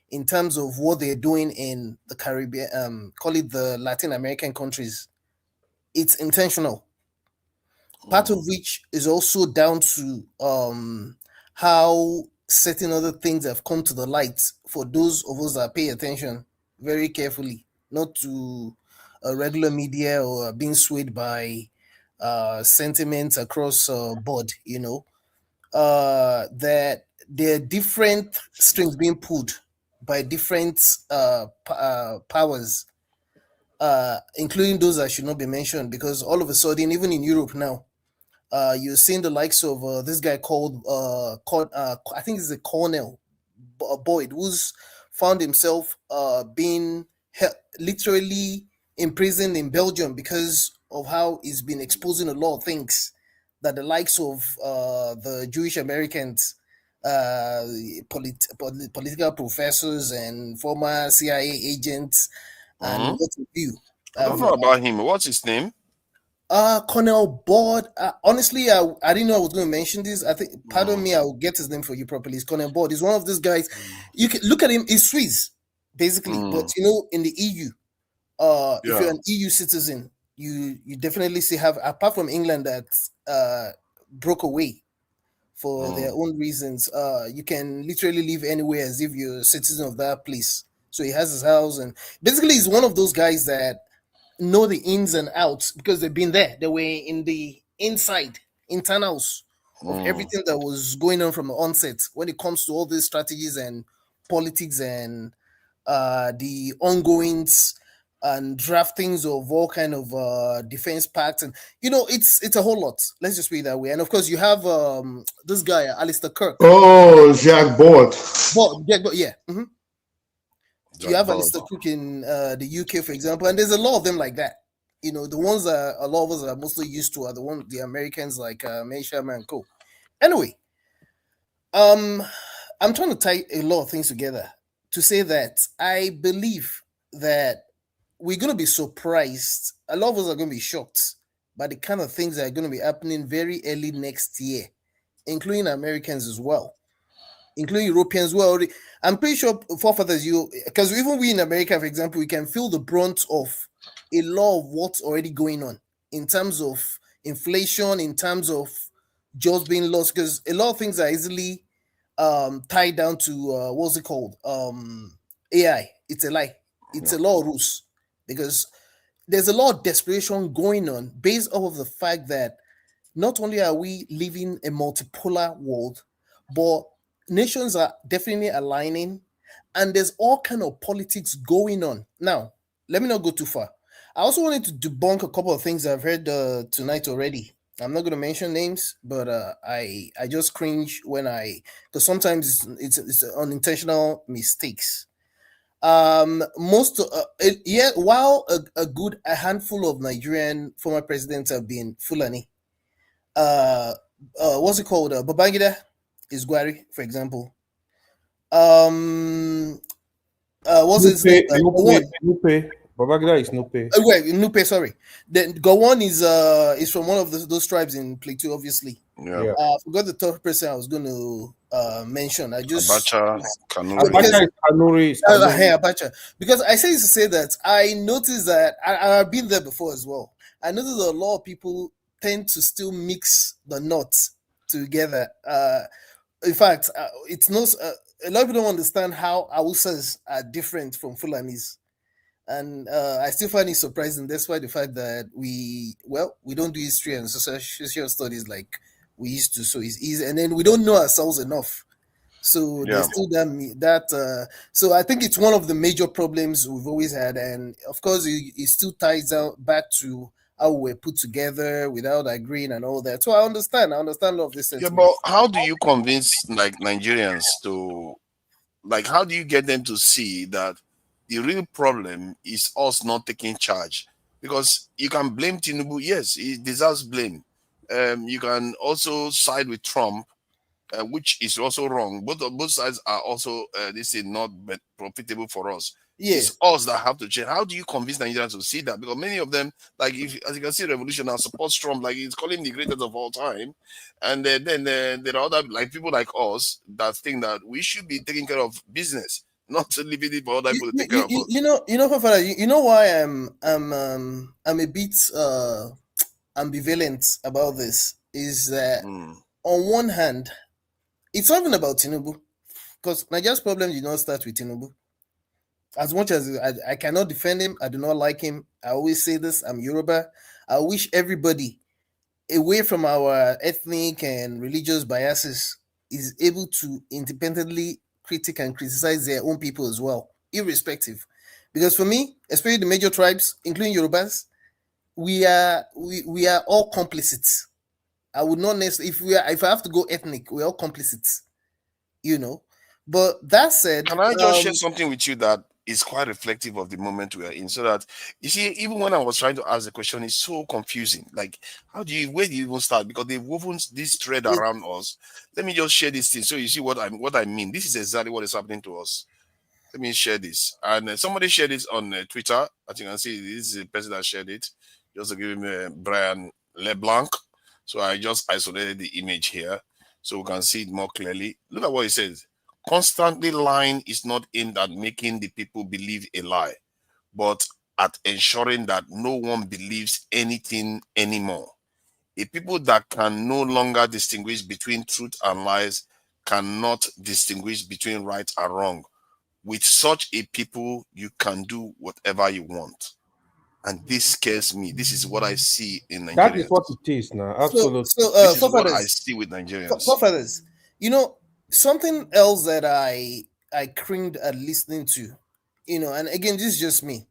in terms of what they're doing in the Caribbean, call it the Latin American countries. It's intentional. Part of which is also down to how certain other things have come to the light for those of us that pay attention very carefully, not to regular media or being swayed by sentiments across board, that there are different strings being pulled by different powers, including those that should not be mentioned, because all of a sudden, even in Europe now, you're seeing the likes of this guy called I think it's a Colonel Boyd, who's found himself being literally imprisoned in Belgium because of how he's been exposing a lot of things that the likes of the Jewish Americans, political professors and former CIA agents and what have you. I don't know about him. What's his name? Colonel Board. Honestly, I didn't know I was going to mention this. I think, pardon me, I'll get his name for you properly. It's Colonel Board. He's one of these guys. You can look at him. He's Swiss, basically. But in the EU, if you're an EU citizen, you definitely have, apart from England that broke away for their own reasons. You can literally live anywhere as if you're a citizen of that place. So he has his house, and basically he's one of those guys that know the ins and outs because they've been there. They were in the internals of everything that was going on from the onset when it comes to all these strategies and politics and the ongoings and draftings of all kind of defense pacts, and it's a whole lot. Let's just put it that way. And of course, you have this guy Alistair Kirk. Oh, Jacques Board. Yeah. Mm-hmm. You have Alistair Cook in the UK, for example, and there's a lot of them like that. The ones that a lot of us are mostly used to are the Americans like May Sharma and co. Anyway, I'm trying to tie a lot of things together to say that I believe that we're going to be surprised. A lot of us are going to be shocked by the kind of things that are going to be happening very early next year, including Americans as well, including Europeans. Well, I'm pretty sure forefathers, because even we in America, for example, we can feel the brunt of a lot of what's already going on in terms of inflation, in terms of jobs being lost, because a lot of things are easily tied down to what's it called? AI. It's a lie. It's a lot of rules, because there's a lot of desperation going on based off of the fact that not only are we living a multipolar world, but nations are definitely aligning, and there's all kind of politics going on. Now, let me not go too far. I also wanted to debunk a couple of things I've heard tonight already. I'm not going to mention names, but I just cringe because sometimes it's unintentional mistakes. While a handful of Nigerian former presidents have been Fulani, what's it called? Babangida is Gwari, for example. What's his name? Nupe. Babangida is Nupe. Nupe, sorry. Then Gowon is from one of those tribes in Plateau, obviously. Yeah. I forgot the third person I was going to mention. Abacha, Abacha is Kanuri. Abacha. Because I say to say that I noticed that I've been there before as well. I noticed that a lot of people tend to still mix the nuts together. In fact, it's not a lot of people don't understand how Hausas are different from Fulanis. And I still find it surprising, despite the fact that we don't do history and social studies like we used to. So it's easy, and then we don't know ourselves enough. So there's still that. So I think it's one of the major problems we've always had, and of course, it still ties out back to how we're put together without agreeing and all that. So I understand all of this Yeah, sentiment. but how do you convince like Nigerians to like how do you get them to see that the real problem is us not taking charge? Because you can blame Tinubu, yes, he deserves blame. You can also side with Trump, which is also wrong. Both sides are also this is not profitable for us. Yeah. It's us that have to change. How do you convince Nigerians to see that? Because many of them, like if as you can see, Revolution now supports Trump, like he's calling the greatest of all time, and then there are other like people like us that think that we should be taking care of business, not leaving it for other people to take care of us. Fafana, you know why I'm a bit ambivalent about this is that on one hand, it's not even about Tinubu, because Nigeria's problem did not start with Tinubu. As much as I cannot defend him, I do not like him. I always say this, I'm Yoruba. I wish everybody, away from our ethnic and religious biases, is able to independently critique and criticize their own people as well, irrespective. Because for me, especially the major tribes, including Yorubas, we are all complicit. I would not necessarily, if I have to go ethnic, we're all complicit, you know. But that said, Can I just share something with you that is quite reflective of the moment we are in? So that you see, even when I was trying to ask the question, it's so confusing. Like, where do you even start? Because they've woven this thread around us. Let me just share this thing so you see what I mean. This is exactly what is happening to us. Let me share this. And somebody shared this on Twitter. As you can see, this is the person that shared it. Just to give him Brian LeBlanc. So I just isolated the image here so we can see it more clearly. Look at what it says. Constantly lying is not aimed at making the people believe a lie, but at ensuring that no one believes anything anymore. A people that can no longer distinguish between truth and lies cannot distinguish between right and wrong. With such a people, you can do whatever you want. And this scares me. This is what I see in That is Nigerians. what it is now. so Absolutely. This is what I see with Nigerians. forefathers, something else that I cringed at listening to, and again, this is just me,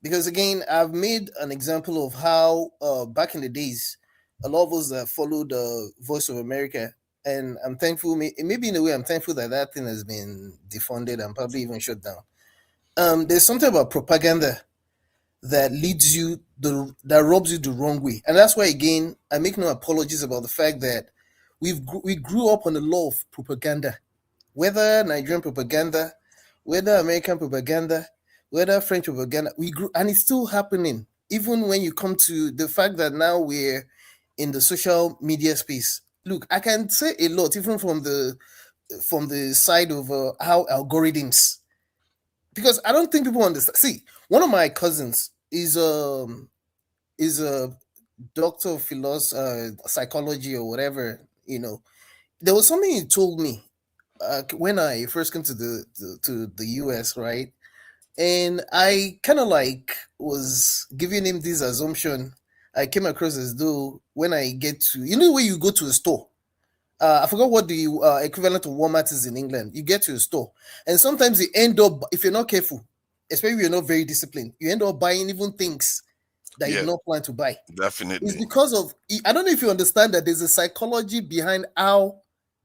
because again, I've made an example of how back in the days, a lot of us that followed Voice of America, and I'm thankful, maybe in a way, I'm thankful that thing has been defunded and probably even shut down. There's something about propaganda that leads you that rubs you the wrong way, and that's why again I make no apologies about the fact that we grew up on the law of propaganda, whether Nigerian propaganda, whether American propaganda, whether French propaganda. We grew, and it's still happening. Even when you come to the fact that now we're in the social media space. Look, I can say a lot, even from the side of how algorithms, because I don't think people understand. See, one of my cousins is a doctor of philosophy, psychology or whatever. There was something he told me when I first came to the US, right? And I kind of like was giving him this assumption. I came across as though when I get to, when you go to a store, I forgot what the equivalent of Walmart is in England. You get to a store, and sometimes you end up, if you're not careful, especially if you're not very disciplined, you end up buying even things that you did not plan to buy. Definitely. It's because of, I don't know if you understand that there's a psychology behind how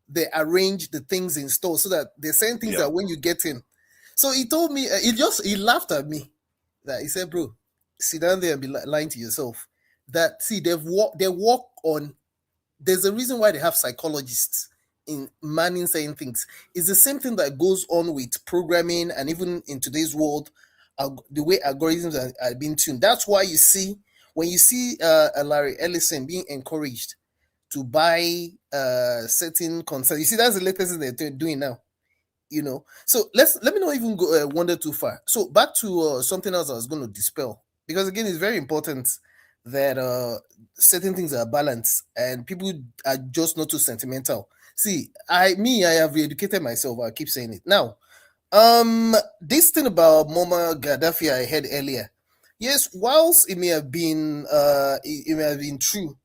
they arrange the things in store, so that they're saying things that when you get in. So he told me, he laughed at me. That he said, bro, sit down there and be lying to yourself. That, see, they work on, there's a reason why they have psychologists in manning certain things. It's the same thing that goes on with programming, and even in today's world, the way algorithms are being tuned. That's why you see, when you see Larry Ellison being encouraged to buy certain concerns, you see, that's the latest thing they're doing now. So let me not even go wander too far. So back to something else I was going to dispel, because again, it's very important that certain things are balanced and people are just not too sentimental. See, I have re-educated myself. I keep saying it now. This thing about Muammar Gaddafi I heard earlier. Yes, whilst it may have been true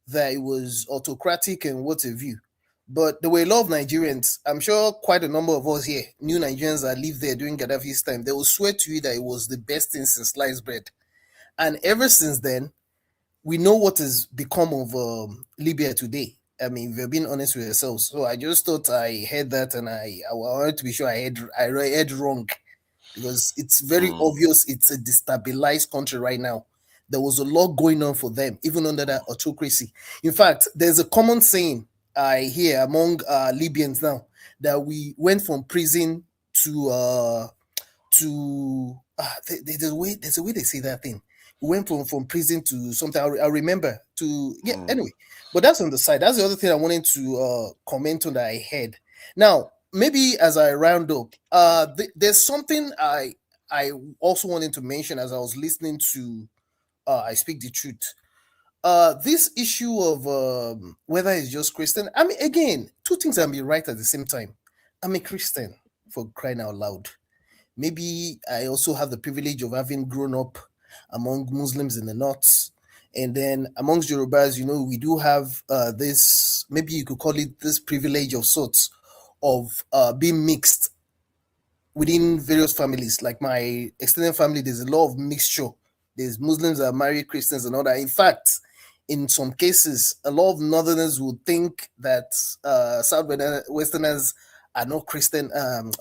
that it was autocratic and what have you, but there were a lot of Nigerians, I'm sure quite a number of us here, new Nigerians that lived there during Gaddafi's time, they will swear to you that it was the best thing since sliced bread. And ever since then, we know what has become of Libya today. I mean, we're being honest with ourselves. So I just thought I heard that, and I wanted to be sure I heard wrong, because it's very obvious it's a destabilized country right now. There was a lot going on for them, even under that autocracy. In fact, there's a common saying I hear among Libyans now, that we went from prison to there's a way they say that thing. We went from prison to something. I remember to anyway. But that's on the side. That's the other thing I wanted to comment on that I heard. Now, maybe as I round up, there's something I also wanted to mention as I was listening to I Speak the Truth. This issue of whether it's just Christian. I mean, again, two things can be right at the same time. I'm a Christian, for crying out loud. Maybe I also have the privilege of having grown up among Muslims in the north. And then amongst Yorubas, we do have this, maybe you could call it this privilege of sorts of being mixed within various families. Like my extended family, there's a lot of mixture. There's Muslims that marry Christians and all that. In fact, in some cases, a lot of Northerners would think that Southwesterners are not Christian,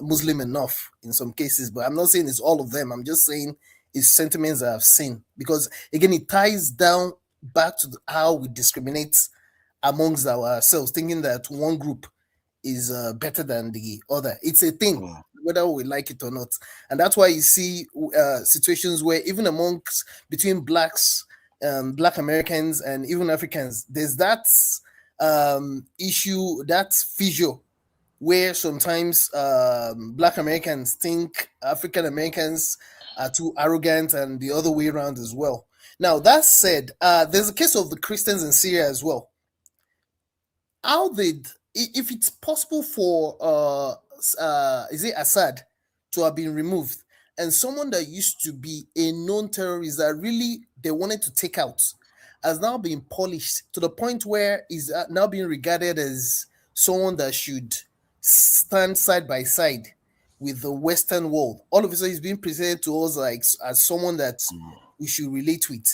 Muslim enough in some cases. But I'm not saying it's all of them. I'm just saying it's sentiments that I've seen. Because, again, it ties down back to how we discriminate amongst ourselves, thinking that one group is better than the other. It's a thing, whether we like it or not. And that's why you see situations where even between blacks, Black Americans, and even Africans, there's that issue, that fissure, where sometimes Black Americans think African Americans are too arrogant, and the other way around as well. Now, that said, there's a case of the Christians in Syria as well. If it's possible for is it Assad to have been removed, and someone that used to be a known terrorist that really they wanted to take out has now been polished to the point where is now being regarded as someone that should stand side by side with the Western world. All of a sudden, he's being presented to us like as someone that we should relate with.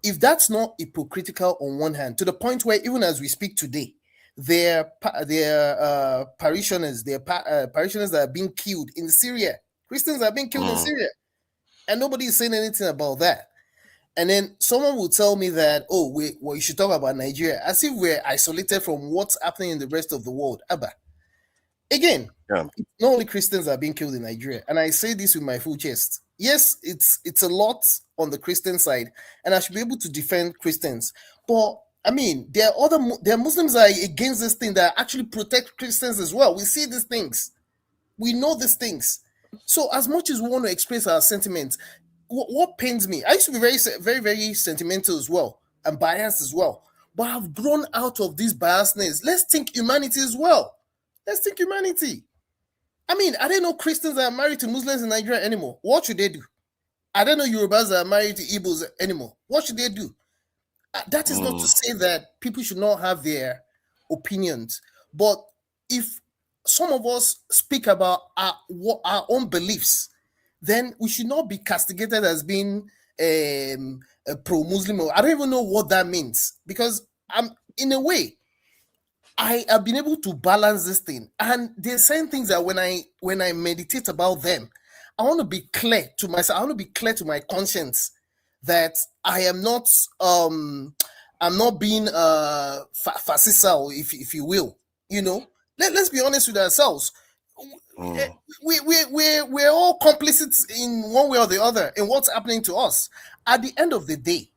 If that's not hypocritical on one hand, to the point where even as we speak today, their parishioners that are being killed in Syria, Christians are being killed in Syria, and nobody is saying anything about that. And then someone will tell me that, you should talk about Nigeria, as if we're isolated from what's happening in the rest of the world. Abba. Again, not only Christians are being killed in Nigeria, and I say this with my full chest. Yes, it's a lot on the Christian side, and I should be able to defend Christians. But I mean, there are Muslims that are against this thing that actually protect Christians as well. We see these things, we know these things. So as much as we want to express our sentiments, what pains me, I used to be very, very, very sentimental as well and biased as well. But I've grown out of this biasness. Let's think humanity as well. Let's think humanity. I mean, I don't know Christians that are married to Muslims in Nigeria anymore. What should they do? I don't know Yorubas that are married to Igbos anymore. What should they do? That is not to say that people should not have their opinions. But if some of us speak about our own beliefs, then we should not be castigated as being a pro-Muslim. I don't even know what that means, because in a way, I have been able to balance this thing. And there's certain things that when I meditate about them, I want to be clear to myself. I want to be clear to my conscience that I am not I'm not being fascisal, if you will. Let's be honest with ourselves. We're all complicit in one way or the other in what's happening to us. At the end of the day,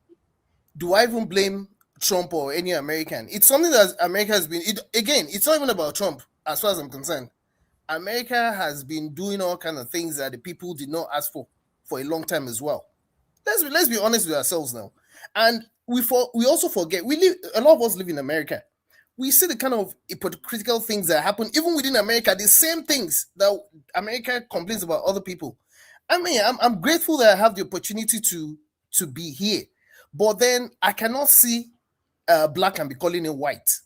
do I even blame Trump or any American? It's something that America has been. It's not even about Trump, as far as I'm concerned. America has been doing all kinds of things that the people did not ask for a long time as well. Let's be honest with ourselves now. And we also forget, a lot of us live in America. We see the kind of hypocritical things that happen even within America, the same things that America complains about other people. I mean, I'm grateful that I have the opportunity to be here, but then I cannot see black and be calling it white.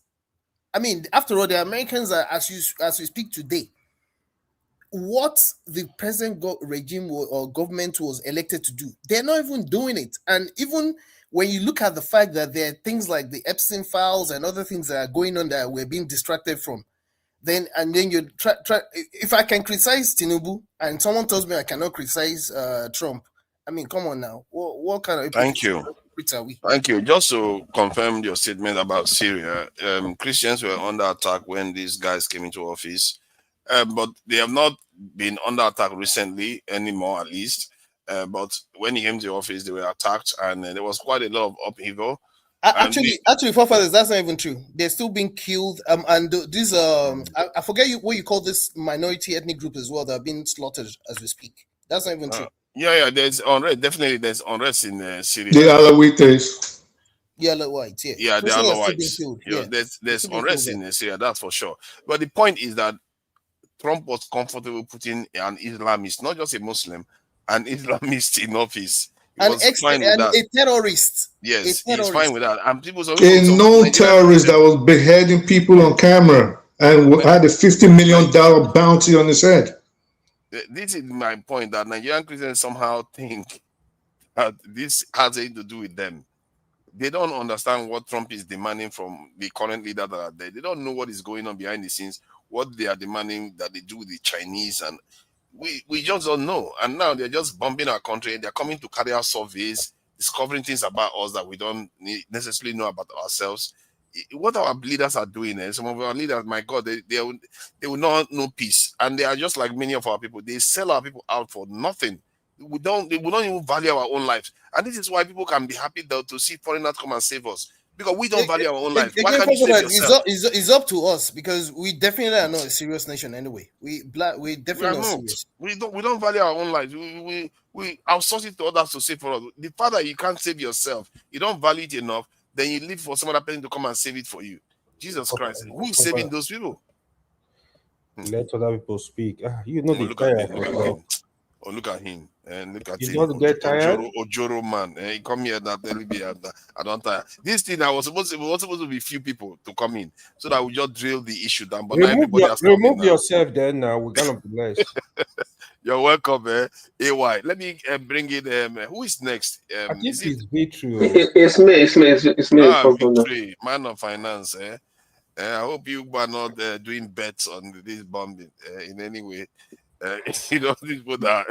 I mean, after all, the Americans are, as we speak today, what the present regime or government was elected to do, they're not even doing it. And even when you look at the fact that there are things like the Epstein files and other things that are going on that we're being distracted from, then you try. If I can criticize Tinubu and someone tells me I cannot criticize Trump, I mean, come on now. What kind of Thank you. hypocrites are we? Thank you. Just to confirm your statement about Syria, Christians were under attack when these guys came into office, but they have not been under attack recently anymore, at least. But when he came to office, they were attacked, and there was quite a lot of upheaval. Actually, forefathers, that's not even true. They're still being killed. And these I forget what you call this minority ethnic group as well that are being slaughtered as we speak. That's not even true. Yeah, there's unrest. Definitely, there's unrest in Syria. The Alawites. Yellow white, yeah. Yeah, the Alawites. Yeah, there's unrest in Syria, that's for sure. But the point is that Trump was comfortable putting an Islamist, not just a Muslim, an Islamist in office. A terrorist. Yes, he's fine with that. And people a known terrorist that was beheading people on camera and had a $50 million bounty on his head. This is my point, that Nigerian Christians somehow think that this has anything to do with them. They don't understand what Trump is demanding from the current leader that are there. They don't know what is going on behind the scenes, what they are demanding that they do with the Chinese, and we just don't know. And now they're just bombing our country. They're coming to carry out surveys, discovering things about us that we don't necessarily know about ourselves. What our leaders are doing, some of our leaders, my God, they will not know peace. And they are just like many of our people. They sell our people out for nothing. We don't even value our own lives. And this is why people can be happy to see foreigners come and save us. Because we don't value our own life. Why can't you save yourself? It's up to us, because we definitely are not a serious nation anyway. We definitely not serious. We don't value our own lives. We outsource it to others to save for us. The fact that you can't save yourself, you don't value it enough, then you leave for some other person to come and save it for you. Jesus Christ, who is saving those people? Let other people speak. You know, look at him. And look at him. Don't get tired. Ojoro man. He come here that tell me I don't tire. This thing we were supposed to be few people to come in so that we just drill the issue down. But remove yourself then. Now we're gonna be blessed. You're welcome, AY. Let me bring in who is next? I think it's Victory. It's me. Victory, man of finance. I hope you are not doing bets on this bombing in any way. These people that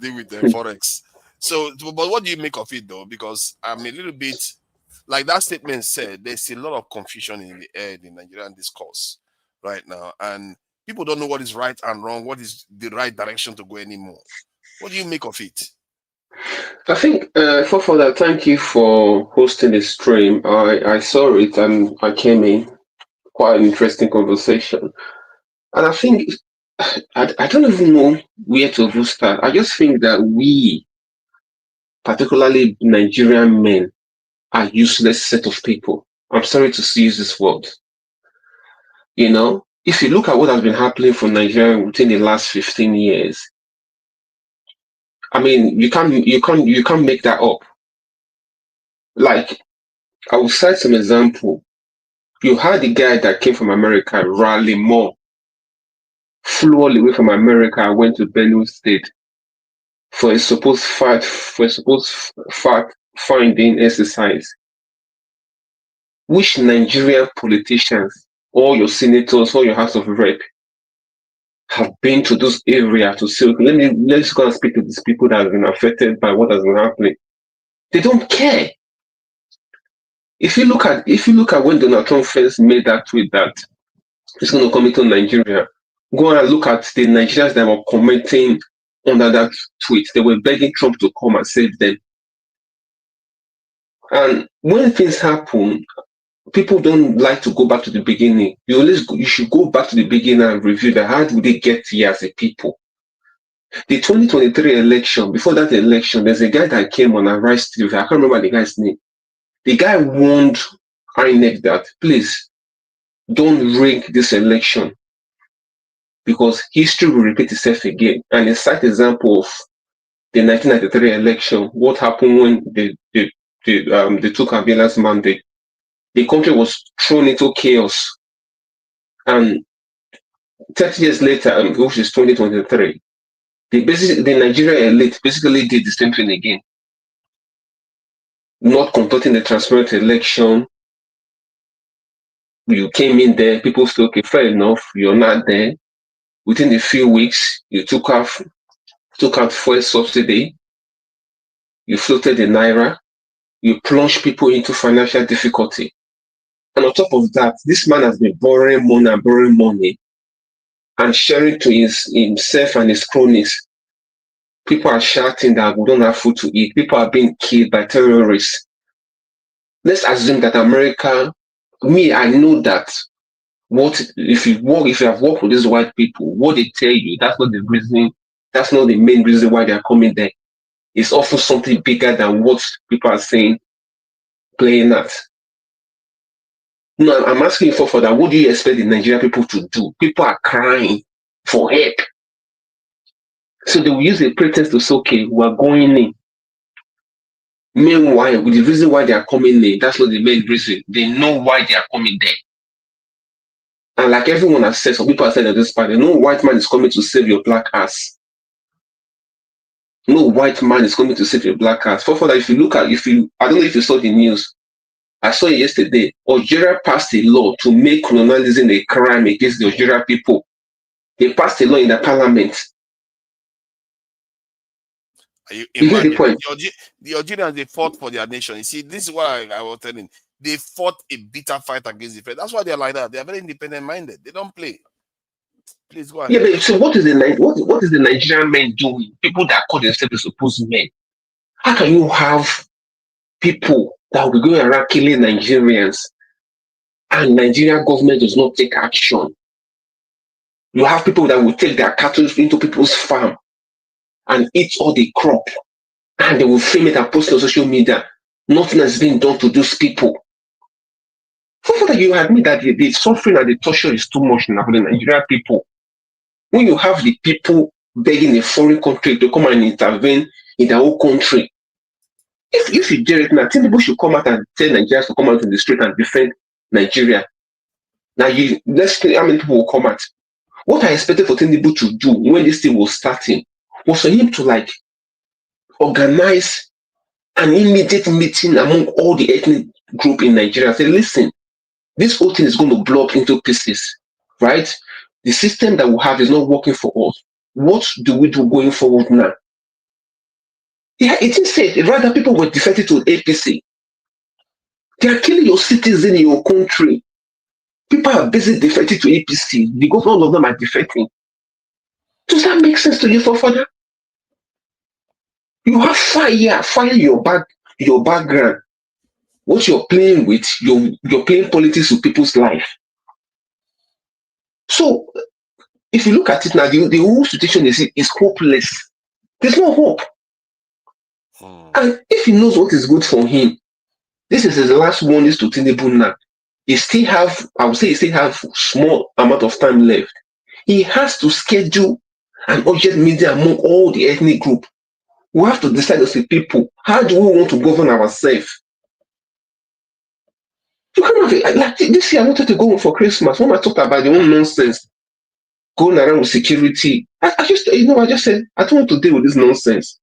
deal with forex. So, but what do you make of it though? Because I'm a little bit, like that statement said, there's a lot of confusion in the air in the Nigerian discourse right now, and people don't know what is right and wrong, what is the right direction to go anymore. What do you make of it? I think, for that, thank you for hosting the stream. I saw it and I came in. Quite an interesting conversation, and I think. I don't even know where to start. I just think that we, particularly Nigerian men, are useless set of people. I'm sorry to use this word. You know, if you look at what has been happening for Nigeria within the last 15 years, I mean, you can't make that up. Like, I will cite some example. You had the guy that came from America, Raleigh Moore. Flew all the way from America, went to Benue State for a supposed fact-finding exercise. Which Nigerian politicians, all your senators, all your House of Rep, have been to those areas to say, okay, let's go and speak to these people that have been affected by what has been happening? They don't care. If you look at when Donald Trump first made that tweet that he's going to come into Nigeria, go and look at the Nigerians that were commenting under that tweet. They were begging Trump to come and save them. And when things happen, people don't like to go back to the beginning. You should go back to the beginning and review that. How did they get here as a people? The 2023 election, before that election, there's a guy that came on and Rise TV. I can't remember the guy's name. The guy warned INEC that, please, don't rig this election, because history will repeat itself again. And a side example of the 1993 election, what happened when they took Abila's mandate. The country was thrown into chaos. And 30 years later, which is 2023, the Nigerian elite basically did the same thing again. not conducting the transparent election. You came in there, people say, okay, fair enough, you're not there. Within a few weeks, you took out fuel subsidy, you floated the naira, you plunged people into financial difficulty. And on top of that, this man has been borrowing money and sharing to himself and his cronies. People are shouting that we don't have food to eat. People are being killed by terrorists. Let's assume that America, I know that if you have worked with these white people, what they tell you, that's not the main reason why they are coming there. It's often something bigger than what people are saying, playing at. No, I'm asking you for that. What do you expect the Nigerian people to do? People are crying for help. So they will use a pretext to say, okay, we're going in. Meanwhile, with the reason why they are coming in, that's not the main reason. They know why they are coming there. And like everyone has said, some people have said at this party, no white man is coming to save your black ass. No white man is coming to save your black ass. For that, I don't know if you saw the news. I saw it yesterday. Algeria passed a law to make colonialism a crime against the Algeria people. They passed a law in the parliament. You get the point? The Algerians, they fought for their nation. You see, this is what I was telling. They fought a bitter fight against the French. That's why they're like that. They're very independent minded. They don't play. Please go ahead. Yeah, but so what is the Nigerian men doing? People that call themselves supposed men. How can you have people that will be going around killing Nigerians and Nigerian government does not take action? You have people that will take their cattle into people's farm and eat all the crop, and they will film it and post it on social media. Nothing has been done to those people. For that, you admit that the suffering and the torture is too much now for the Nigerian people. When you have the people begging a foreign country to come and intervene in their own country, if you dare it now, people should come out and tell Nigerians to come out in the street and defend Nigeria. Now, let's see how many people will come out. What I expected for Tinubu to do when this thing was starting was for him to organize an immediate meeting among all the ethnic group in Nigeria. Say, listen, this whole thing is going to blow up into pieces, right? The system that we have is not working for us. What do we do going forward now? Yeah, it is said, rather people were defected to APC. They are killing your citizens in your country. People are busy defecting to APC because all of them are defecting. Does that make sense to you, for further? You have fire your background. What you're playing with, you're playing politics with people's life. So if you look at it now, the whole situation is hopeless. There's no hope. And if he knows what is good for him, this is his last warning to Tinubu now. He still have small amount of time left. He has to schedule an urgent meeting among all the ethnic group. We have to decide as a people, how do we want to govern ourselves? You cannot like this year. I wanted to go home for Christmas. When I talked about the own nonsense going around with security, I just said I don't want to deal with this nonsense.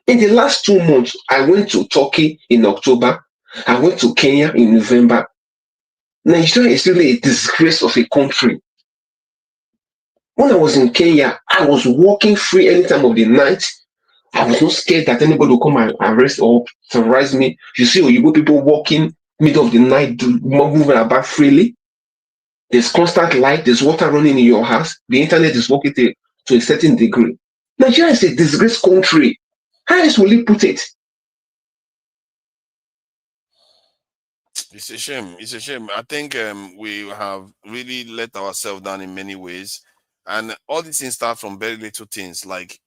In the last 2 months, I went to Turkey in October. I went to Kenya in November. Nigeria is really a disgrace of a country. When I was in Kenya, I was walking free any time of the night. I was not scared that anybody will come and arrest or terrorize me. You see Oyibo people walking middle of the night, moving about freely. There's constant light, there's water running in your house, the internet is working to a certain degree. Nigeria is a disgraced country. How else will you put it? It's a shame. It's a shame. I think we have really let ourselves down in many ways. And all these things start from very little things like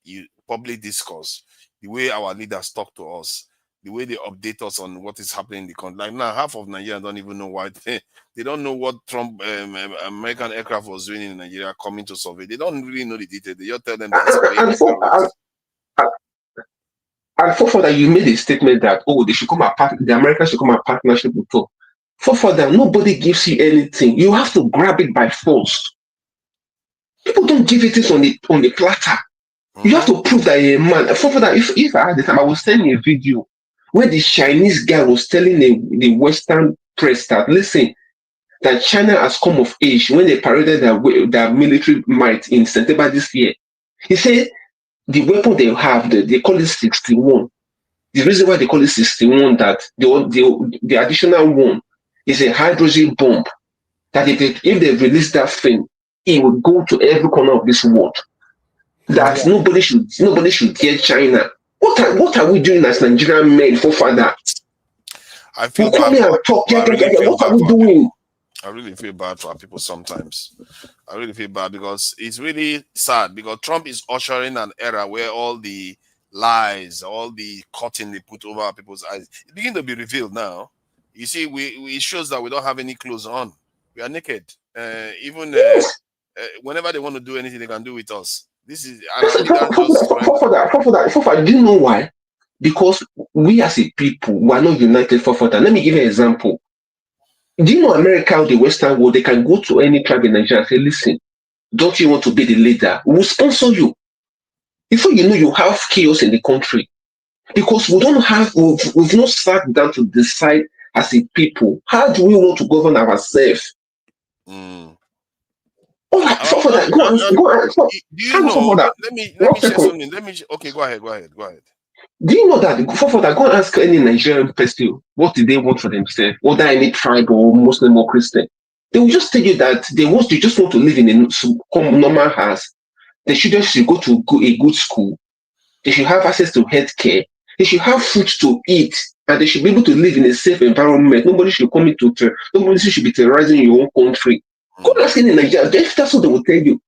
public discourse, the way our leaders talk to us, the way they update us on what is happening in the country. Like now, half of Nigeria don't even know why they don't know what Trump American aircraft was doing in Nigeria coming to survey. They don't really know the details. They just tell them that. And for that, you made a statement that they should come the Americans should come a partnership with us. For that, nobody gives you anything. You have to grab it by force. People don't give it on the platter. You have to prove that you're a man. For that, if I had the time, I will send you a video where the Chinese guy was telling the Western press that, listen, that China has come of age when they paraded their military might in September this year. He said the weapon they have, they call it 61. The reason why they call it 61, that the additional one is a hydrogen bomb, that if they release that thing, it will go to every corner of this world. That nobody should get China. What are we doing as Nigerian men, forefather? I feel You come bad here for and talk. people. I really feel What bad are we for doing? people. I really feel bad for people sometimes. I really feel bad because it's really sad, because Trump is ushering an era where all the lies, all the cutting they put over people's eyes, it's beginning to be revealed now. You see, it shows that we don't have any clothes on. We are naked. Whenever they want to do anything, they can do with us. This is For do you know why? Because we as a people, we are not united for that. Let me give you an example. Do you know America, the Western world, they can go to any tribe in Nigeria and say, listen, don't you want to be the leader? We'll sponsor you. Before you know, you have chaos in the country. Because we've not sat down to decide as a people, how do we want to govern ourselves? Do you know? Let me share something. Okay, go ahead. Do you know that for that, go and ask any Nigerian person what do they want for themselves, whether any tribe or Muslim or Christian? They will just tell you that they just want to live in a normal house. The children should go to a good school. They should have access to healthcare. They should have food to eat, and they should be able to live in a safe environment. Nobody should nobody should be terrorizing your own country. Go and ask any Nigerian. That's what they will tell you.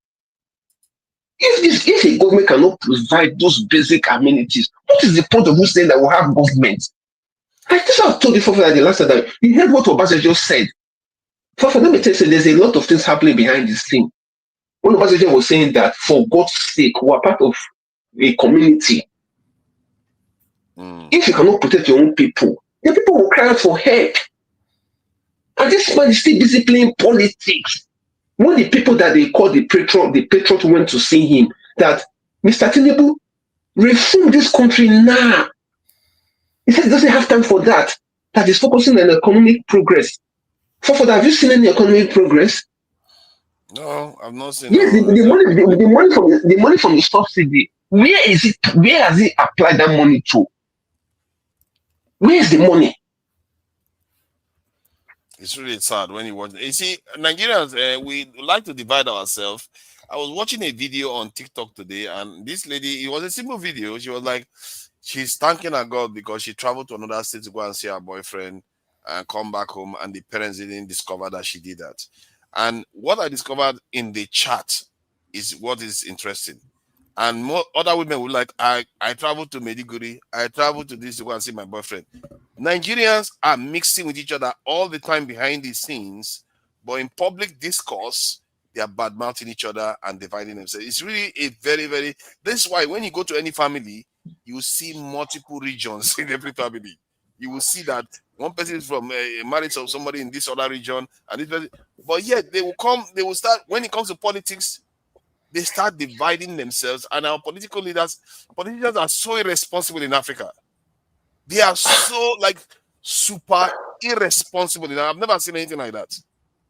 If a government cannot provide those basic amenities, what is the point of you saying that we have government? I think I told you for that the last time that you heard what Obasanjo said. For let me tell you, there's a lot of things happening behind this thing. When Obasanjo was saying that, for God's sake, we are part of a community. If you cannot protect your own people, the people will cry out for help. And this man is still busy playing politics. When the people that they call the patriot went to see him, that Mr. Tinubu, reform this country now. He said he doesn't have time for that. That is focusing on economic progress. For that, have you seen any economic progress? No, I've not seen. Yes, the money from the subsidy. Where is it? Where has he applied that money to? Where is the money? It's really sad when you watch. You see, Nigerians, we like to divide ourselves. I was watching a video on TikTok today, and this lady, it was a simple video. She was like, she's thanking her God because she traveled to another state to go and see her boyfriend and come back home, and the parents didn't discover that she did that. And what I discovered in the chat is what is interesting. And more other women were like, I traveled to Mediguri, I traveled to this to go and see my boyfriend. Nigerians are mixing with each other all the time behind the scenes, but in public discourse, they are bad-mouthing each other and dividing themselves. It's really a very, very... This is why when you go to any family, you see multiple regions in every family. You will see that one person is from married to somebody in this other region, and this person, but yet they will start, when it comes to politics, they start dividing themselves, and our politicians are so irresponsible in Africa. They are so super irresponsible. I've never seen anything like that.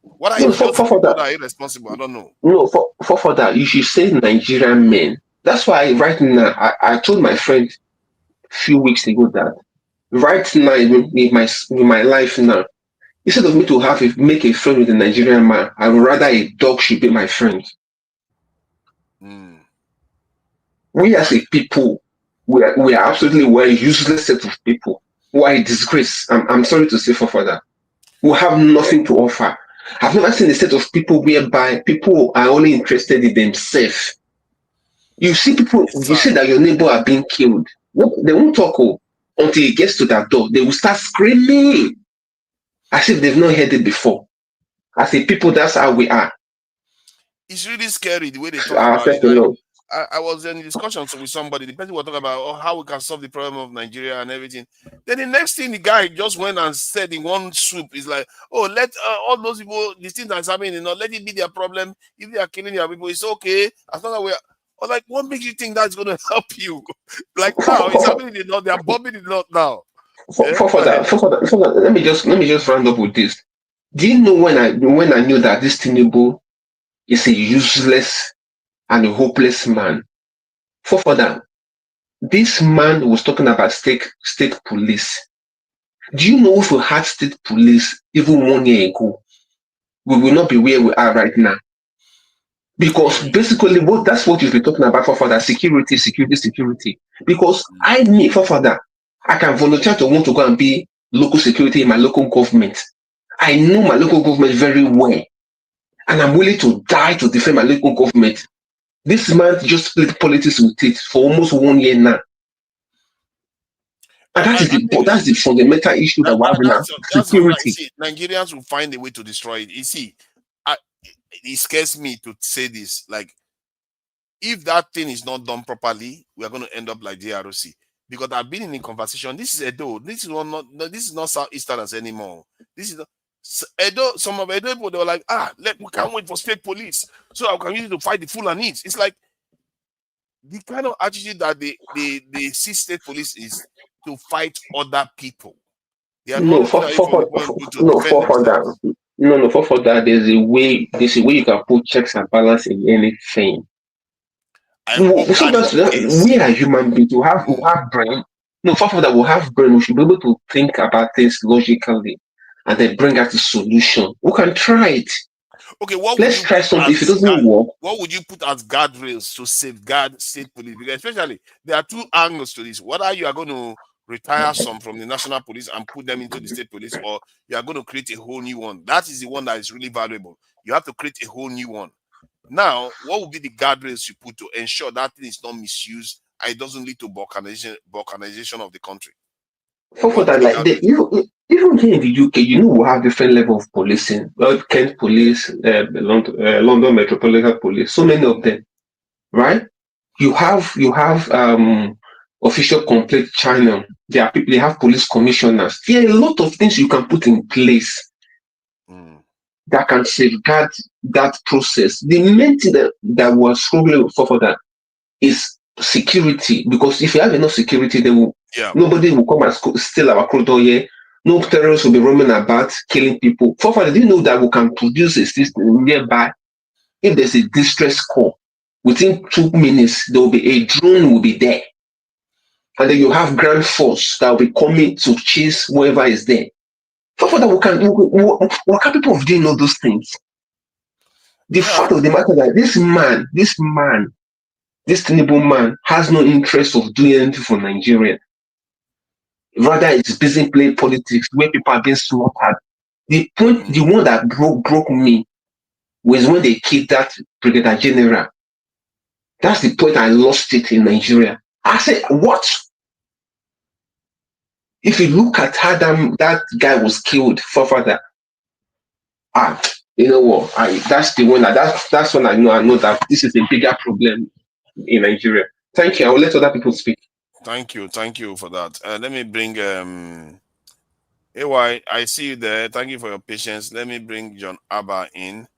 What are people that are irresponsible? I don't know. No, for that, you should say Nigerian men. That's why right now, I told my friend a few weeks ago that right now in my life now, instead of me to make a friend with a Nigerian man, I would rather a dog should be my friend. We as a people, we are absolutely a useless set of people. We are a disgrace. I'm sorry to say for that. We have nothing to offer. I've never seen a set of people whereby people are only interested in themselves. You see people, you see that your neighbor are being killed. They won't talk until it gets to that door. They will start screaming as if they've not heard it before. As a people, that's how we are. It's really scary the way they talk about it. I was in discussions with somebody. The person was talking about how we can solve the problem of Nigeria and everything. Then the next thing, the guy just went and said in one swoop, is like, "Oh, let all those people, these things that's happening, let it be their problem. If they are killing their people, it's okay. As long as we are." Or like, what makes you think that's going to help you? Like now, it's happening in the north. They are bombing in the north now. For that, let me just round up with this. Do you know when I knew that this Tinubu is a useless and a hopeless man? For that, this man was talking about state police. Do you know if we had state police even 1 year ago, we will not be where we are right now? Because basically, that's what you've been talking about for that security. Because for that, I can volunteer to want to go and be local security in my local government. I know my local government very well, and I'm willing to die to defend my local government. This man just played politics with it for almost 1 year now. And that's the fundamental issue that we have now. Security. See, Nigerians will find a way to destroy it. You see, it scares me to say this. Like, if that thing is not done properly, we are going to end up like DRC. Because I've been in a conversation. This is Edo. This is not Southeasterners anymore. This is Edo. Some of Edo people, they were like, we can't wait for state police, so I can use it to fight the Fulanis. It's like the kind of attitude that they see state police is to fight other people. They are not looking at it from that. No, for that, there's a way you can put checks and balance in anything. We are human beings. We have brain. No, for that, we have brain. We should be able to think about things logically and then bring out a solution. We can try it. Okay, let's try something. If it doesn't work, what would you put as guardrails to safeguard state police? Because especially there are two angles to this. Whether you are going to retire some from the national police and put them into the state police, or you are going to create a whole new one. That is the one that is really valuable. You have to create a whole new one. Now, what would be the guardrails you put to ensure that thing is not misused and it doesn't lead to balkanization of the country? For that, like even here in the UK, we have different level of policing. Well, Kent Police, London Metropolitan Police, so many of them, right? You have official complaint channel. There are people. They have police commissioners. There are a lot of things you can put in place that can safeguard that process. The main thing that we're struggling for that is security. Because if you have enough security, nobody will come and steal our crude oil. No terrorists will be roaming about killing people. For do you know that we can produce a system nearby? If there's a distress call, within 2 minutes there will be a drone will be there, and then you have ground force that will be coming to chase whoever is there. For that, we're capable of doing all those things. The fact of the matter that this Tinubu man has no interest of doing anything for Nigeria. Rather, it's busy playing politics where people are being slaughtered. The one that broke me was when they killed that brigadier general. That's the point I lost it in Nigeria. I said, what? If you look at how that guy was killed, father, you know what? That's the one that's when I know that this is a bigger problem in Nigeria. Thank you. I will let other people speak. Thank you for that. Let me bring AY. I see you there. Thank you for your patience. Let me bring John Abba in.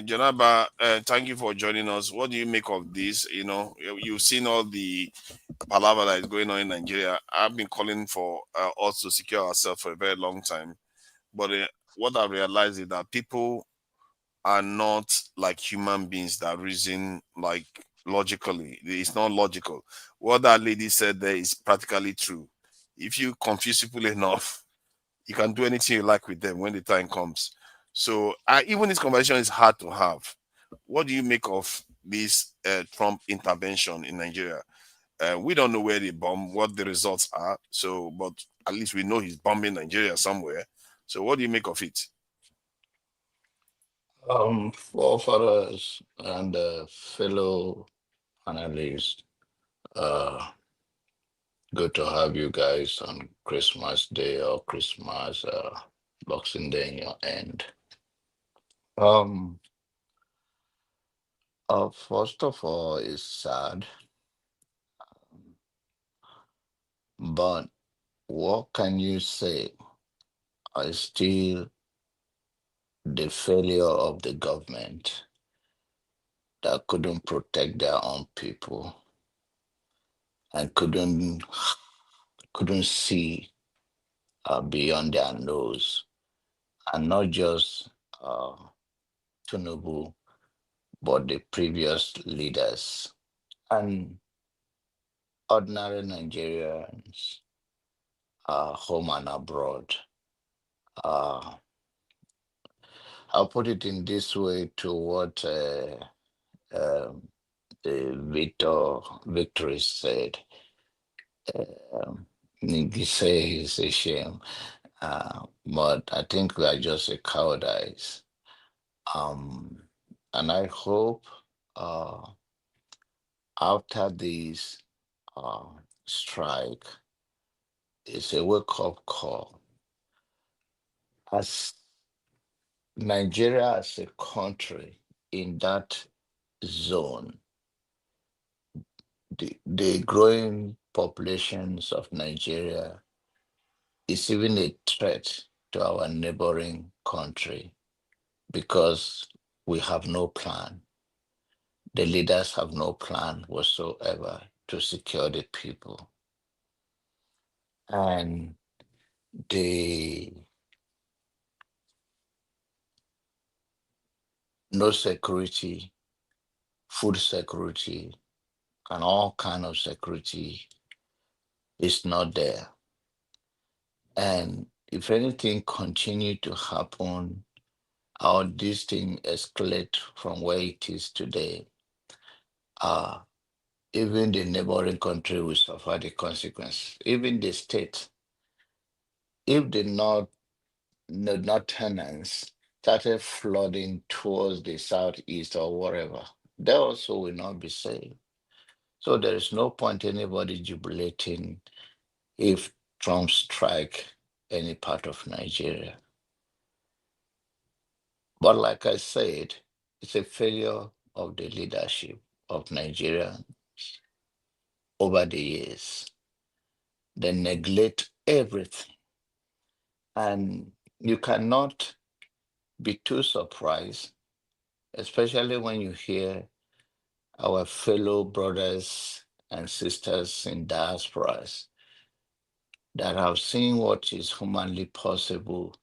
John Abba, thank you for joining us. What do you make of this? You've seen all the palaver that is going on in Nigeria. I've been calling for us to secure ourselves for a very long time. But what I realized is that people are not like human beings that reason like logically. It's not logical. What that lady said there is practically true. If you confuse people enough, you can do anything you like with them when the time comes. So even this conversation is hard to have. What do you make of this Trump intervention in Nigeria? We don't know where they bomb, what the results are. So, but at least we know he's bombing Nigeria somewhere. So what do you make of it? Forefathers and fellow analysts, good to have you guys on Christmas Day or Christmas Boxing Day in your end. First of all, it's sad, but what can you say? I still the failure of the government that couldn't protect their own people and couldn't see beyond their nose, and not just Tinubu, but the previous leaders and ordinary Nigerians, home and abroad. I'll put it in this way to what the Victory said. He say it's a shame, but I think we are just a cowardice. And I hope after this strike, it's a wake-up call. As Nigeria as a country in that zone, the growing populations of Nigeria is even a threat to our neighboring country because we have no plan. The leaders have no plan whatsoever to secure the people. And the no security, food security, and all kind of security is not there. And if anything continue to happen, or this thing escalate from where it is today, even the neighboring country will suffer the consequence. Even the state, if the tenants started flooding towards the southeast or wherever, they also will not be safe. So there is no point anybody jubilating if Trump strike any part of Nigeria. But like I said, it's a failure of the leadership of Nigeria over the years. They neglect everything. And you cannot be too surprised, especially when you hear our fellow brothers and sisters in diasporas that have seen what is humanly possible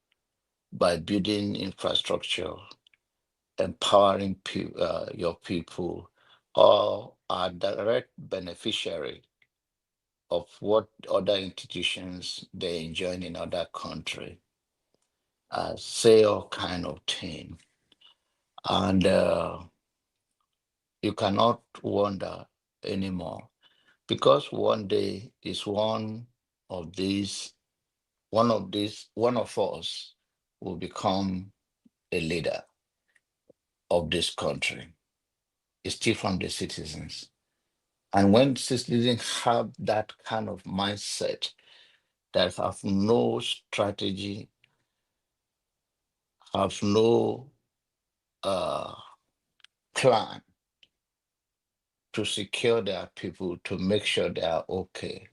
by building infrastructure, empowering your people, or are direct beneficiary of what other institutions they enjoy in other country, say all kind of thing. And you cannot wonder anymore because one day is one of us will become a leader of this country. It's still from the citizens. And when citizens have that kind of mindset, that have no strategy, have no plan to secure their people, to make sure they are okay,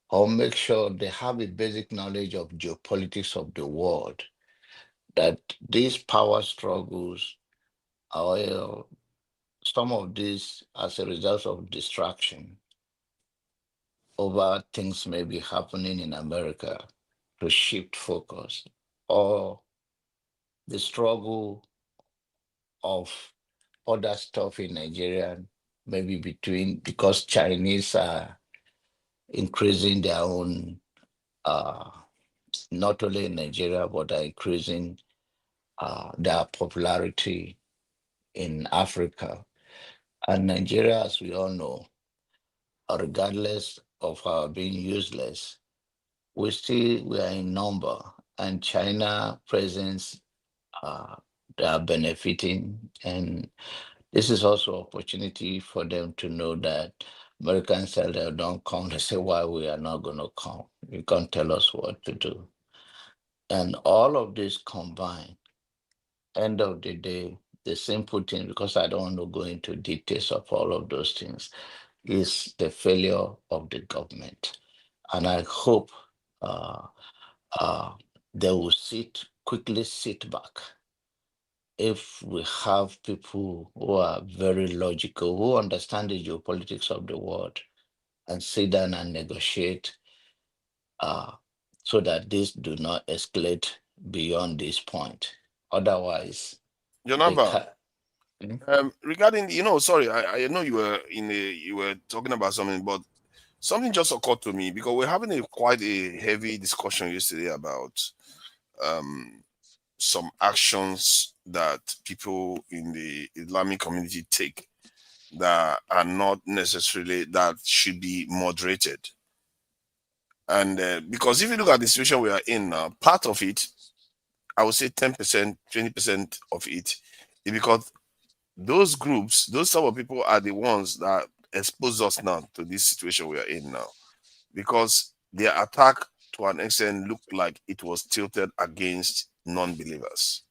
or make sure they have a basic knowledge of geopolitics of the world, that these power struggles are some of these as a result of distraction over things may be happening in America to shift focus, or the struggle of other stuff in Nigeria, maybe because Chinese are increasing their own, not only in Nigeria, but are increasing their popularity in Africa. And Nigeria, as we all know, regardless of our being useless, we are in number, and China presence, they are benefiting, and this is also opportunity for them to know that Americans say they don't come. They say, why we are not going to come? You can't tell us what to do. And all of this combined, end of the day, the simple thing, because I don't want to go into details of all of those things, is the failure of the government. And I hope they will quickly sit back. If we have people who are very logical, who understand the geopolitics of the world, and sit down and negotiate so that this do not escalate beyond this point. Otherwise, they Jonava, can. regarding, sorry, I know you were talking about something, but something just occurred to me because we're having quite a heavy discussion yesterday about um, some actions that people in the Islamic community take that are not necessarily that should be moderated. And because if you look at the situation we are in now, part of it, I would say 10%, 20% of it is because those groups, those some of people are the ones that expose us now to this situation we are in now. Because their attack to an extent looked like it was tilted against non-believers.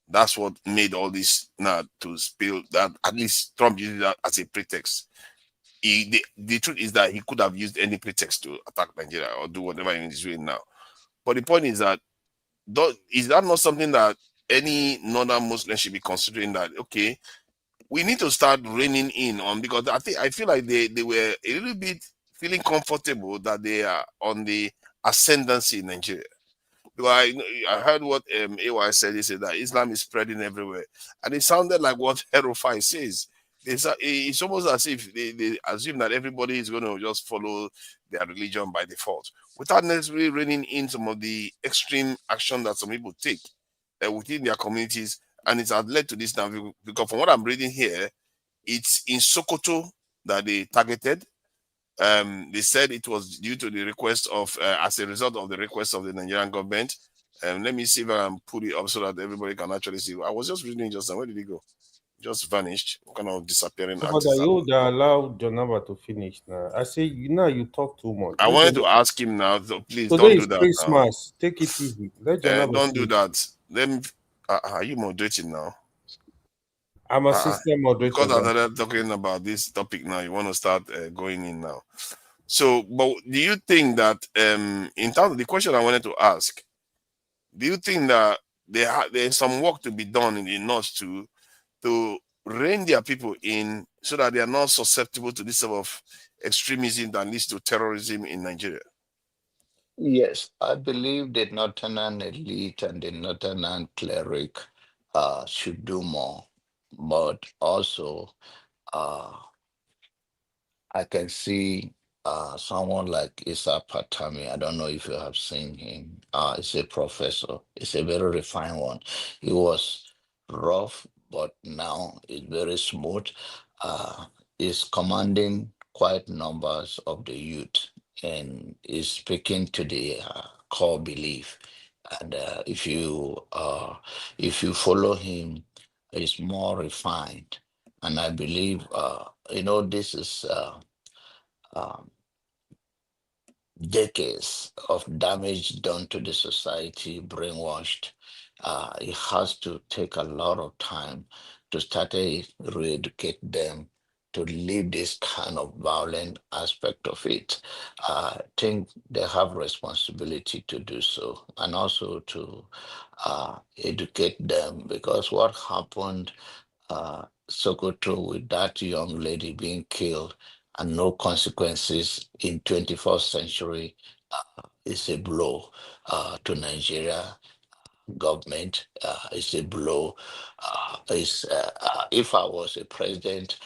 That's what made all this now to spill that at least Trump used that as a pretext. The truth is that he could have used any pretext to attack Nigeria or do whatever he's doing now. But the point is that is that not something that any northern Muslim should be considering, that okay, we need to start reining in on, because I feel like they were a little bit feeling comfortable that they are on the ascendancy in Nigeria. Because I heard what AY said. He said that Islam is spreading everywhere, and it sounded like what Herofai says. It's almost as if they assume that everybody is going to just follow their religion by default, without necessarily reining in some of the extreme action that some people take within their communities. And it has led to this now, because from what I'm reading here, it's in Sokoto that they targeted. They said it was due to the request of, as a result of the request of the Nigerian government. Let me see if I can put it up so that everybody can actually see. I was just reading just now. Where did he go? Just vanished, kind of disappearing But artist. you would allow Jonava to finish now. I say you talk too much. I wanted to ask him now, so please Today don't is do that now. Christmas. Take it easy. Let Jonava Don't do finish. that. Let me. Are you moderating now? I'm a system moderator. Because I now. started talking about this topic now, you want to start going in now. So, but do you think that in terms of the question I wanted to ask, do you think that there's some work to be done in the north to rein their people in so that they are not susceptible to this sort of extremism that leads to terrorism in Nigeria? Yes, I believe the Northern elite and the Northern cleric should do more, but also uh, I can see someone like Isa Patami. I don't know if you have seen him. He's a professor. He's a very refined one. He was rough, but now he's very smooth. He's commanding quite numbers of the youth and is speaking to the core belief. And if you follow him, he's more refined. And I believe this is um, decades of damage done to the society, brainwashed. It has to take a lot of time to start re-educate them to leave this kind of violent aspect of it. I think they have responsibility to do so, and also to educate them, because what happened Sokoto with that young lady being killed and no consequences in 21st century is a blow to Nigeria government. It's a blow. If I was a president,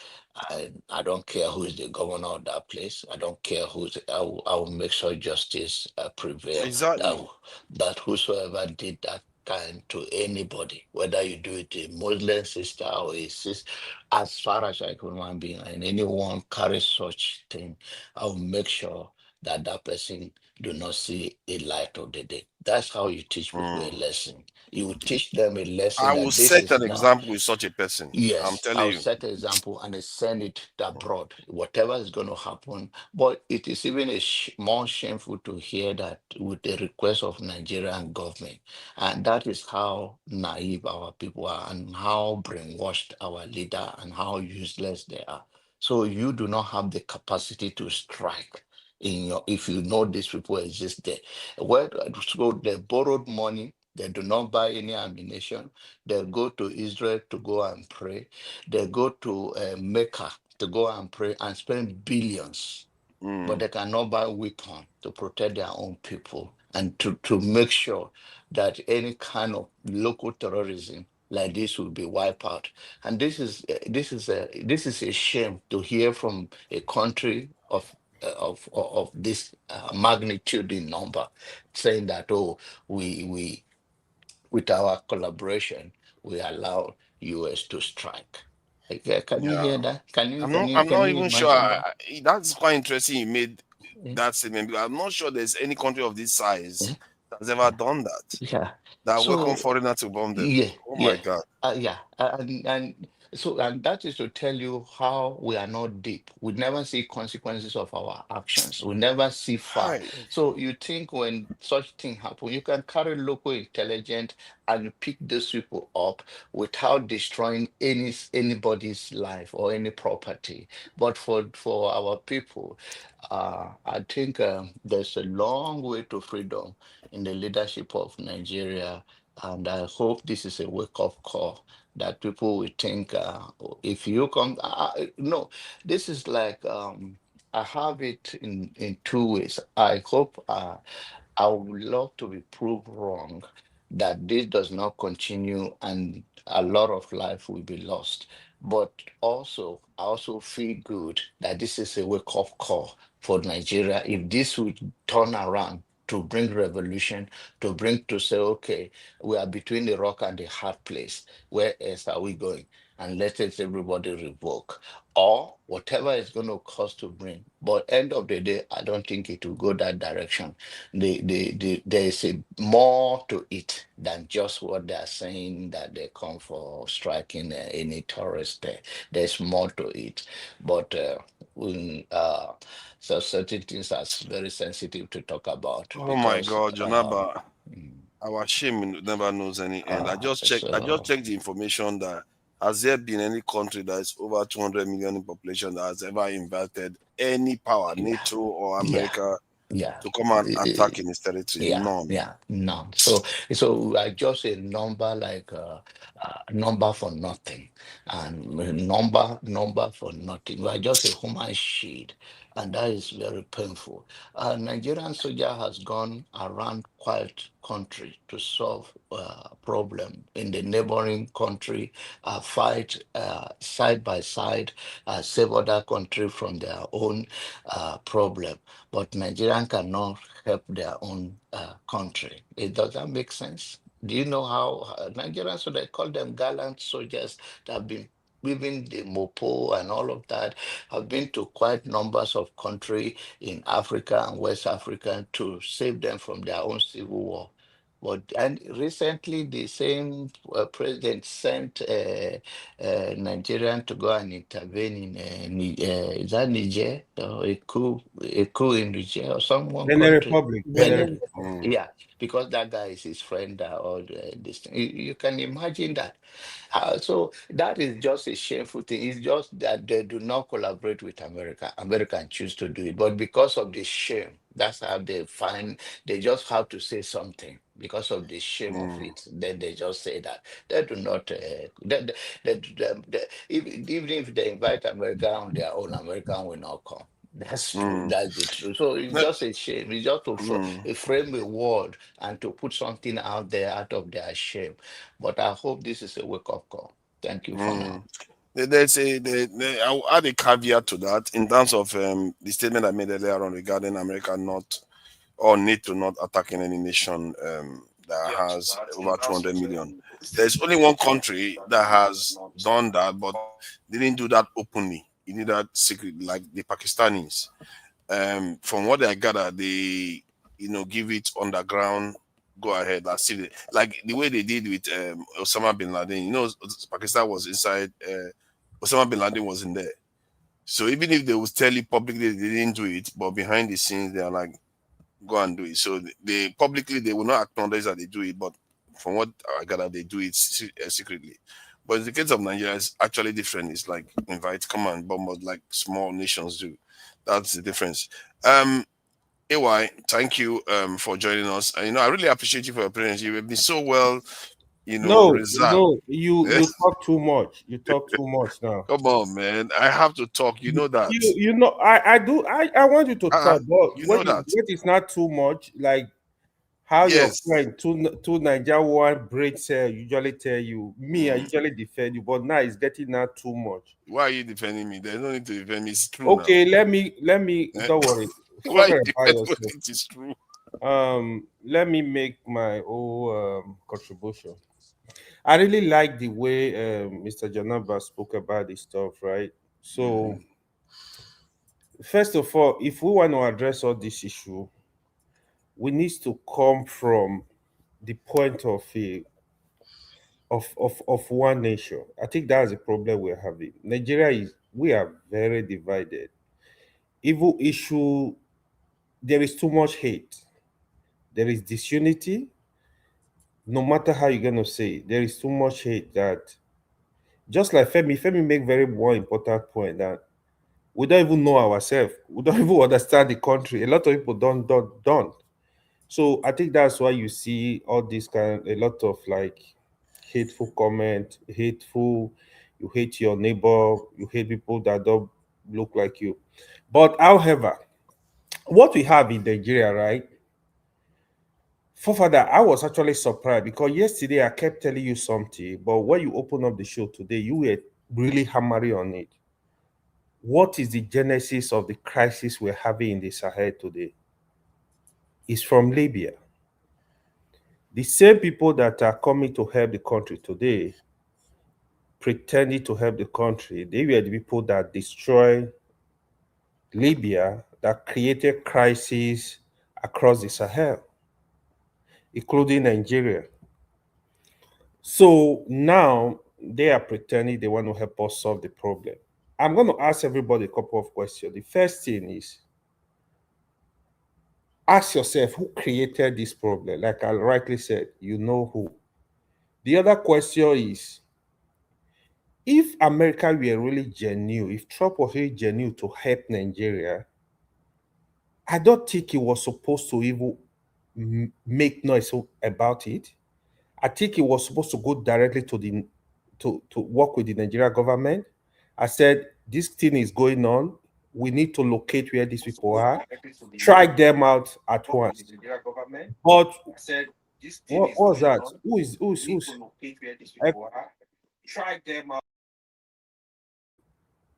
I don't care who is the governor of that place. I don't care I will make sure justice prevail. Exactly. That whosoever did that kind to anybody, whether you do it a Muslim sister or a sister, as far as I can human being, and anyone carries such thing, I will make sure that that person do not see a light of the day. That's how you teach people a lesson. You will teach them a lesson I will that this set is an now. example with such a person. I'm Yes, telling I'll you. set an example and I send it abroad, whatever is going to happen. But it is even more shameful to hear that with the request of Nigerian government. And that is how naive our people are and how brainwashed our leader and how useless they are. So you do not have the capacity to strike if you know these people exist there. So they borrowed money, they do not buy any ammunition, they go to Israel to go and pray. They go to Mecca to go and pray and spend billions, but they cannot buy weapons to protect their own people. and to make sure that any kind of local terrorism like this will be wiped out. And this is a shame to hear from a country of this magnitude in number saying that, oh, we with our collaboration we allow US to strike. Can you Yeah. hear that? Can you I'm can not. you I'm can not you even sure. imagine that? That's quite interesting. You made Yeah, that statement. Because I'm not sure there's any country of this size yeah, that's ever done that. yeah. That welcome So foreigner to bomb them. yeah, Oh yeah, my God. yeah, and that is to tell you how we are not deep. We never see consequences of our actions. We never see far. Hi. So you think when such thing happen, you can carry local intelligence and you pick those people up without destroying anybody's life or any property. But for our people, I think there's a long way to freedom in the leadership of Nigeria, and I hope this is a wake-up call that people will think, if you come, no, this is like, I have it in two ways. I hope I would love to be proved wrong, that this does not continue and a lot of life will be lost. But also, I also feel good that this is a wake-up call for Nigeria. If this would turn around to bring revolution, to say, okay, we are between the rock and the hard place. Where else are we going? And let us everybody revoke, or whatever it's going to cost to bring. But end of the day, I don't think it will go that direction. There is a more to it than just what they are saying that they come for striking any tourist there. There's more to it. But so certain things are very sensitive to talk about Oh my because God, Jonaba. mm, Our shame never knows any end. I just so checked the information that has there been any country that is over 200 million in population that has ever invited any power, yeah, NATO or yeah, America, yeah. to come and attack in its territory? Yeah, None. yeah, none. So I just a number like number for nothing, and a number for nothing. We are just a human shield, and that is very painful. Nigerian soldier has gone around quite country to solve problem in the neighboring country, fight side by side, save other country from their own problem. But Nigerian cannot help their own country. It doesn't make sense. Do you know how Nigerians, so they call them gallant soldiers that have been even the Mopo and all of that, have been to quite numbers of country in Africa and West Africa to save them from their own civil war. But and recently the same president sent Nigerian to go and intervene in is that Niger or a coup in Niger or some one Benin country. Republic. Benin Benin, Benin. Republic. Mm, yeah, because that guy is his friend or this thing. You can imagine that. So that is just a shameful thing. It's just that they do not collaborate with America. America choose to do it, but because of the shame, that's how they find. They just have to say something because of the shame of mm, it. Then they just say that they do not. Even if they invite America on their own, America will not come. That's true. mm. That's the truth. So it's Ne- just a shame. It's just to mm, frame a word and to put something out there out of their shame. But I hope this is a wake-up call. Thank you for now. mm. I will add a caveat to that in terms of the statement I made earlier on regarding America not or need to not attacking any nation that has over 200 million. There's only one country that has done that, but they didn't do that openly. He did that secretly, like the Pakistanis. From what I gather, they give it underground. Go ahead, like the way they did with Osama bin Laden. Pakistan was inside. Osama bin Laden was in there. So even if they would tell you publicly they didn't do it, but behind the scenes they are like, go and do it. So they publicly they will not acknowledge that they do it, but from what I gather, they do it secretly. But in the case of Nigeria, it's actually different. It's like invite, come and bomb us like small nations do. That's the difference. AY, thank you for joining us. And, I really appreciate you for your presence. You've been so well, No, reserved. no, you talk too much. You talk too much now. Come on, man. I have to talk. You know that. I do I want you to talk, but You know that. when it's not too much, like How your Yes. friend two Niger one breaks usually tell you, me, I usually defend you, but now it's getting now too much. Why are you defending me? There's no need to defend me. It's true Okay, now. let me Eh? don't worry. Why Forget you about defend when yourself. it is true? Let me make my own contribution. I really like the way Mr. Janaba spoke about this stuff, right? So first of all, if we want to address all this issue, we need to come from the point of a of one nation. I think that's the problem we're having. Nigeria is we are very divided. Evil issue, there is too much hate. There is disunity. No matter how you're gonna say it, there is too much hate that just like Femi make very more important point that we don't even know ourselves. We don't even understand the country. A lot of people don't. So I think that's why you see all this a lot of like hateful comment, hateful. You hate your neighbor. You hate people that don't look like you. But however, what we have in Nigeria, right? For father, I was actually surprised because yesterday I kept telling you something, but when you open up the show today, you were really hammering on it. What is the genesis of the crisis we're having in the Sahel today? It's from Libya. The same people that are coming to help the country today, pretending to help the country, they were the people that destroyed Libya, that created crises across the Sahel, including Nigeria. So now they are pretending they want to help us solve the problem. I'm going to ask everybody a couple of questions. The first thing is ask yourself who created this problem. Like I rightly said, you know who. The other question is if America were really genuine, if Trump was really genuine to help Nigeria, I don't think he was supposed to even make noise about it. I think he was supposed to go directly to the to work with the Nigerian government. I said this thing is going on. We need to locate where these people are, track them out at once. But what was that? Who's track them out.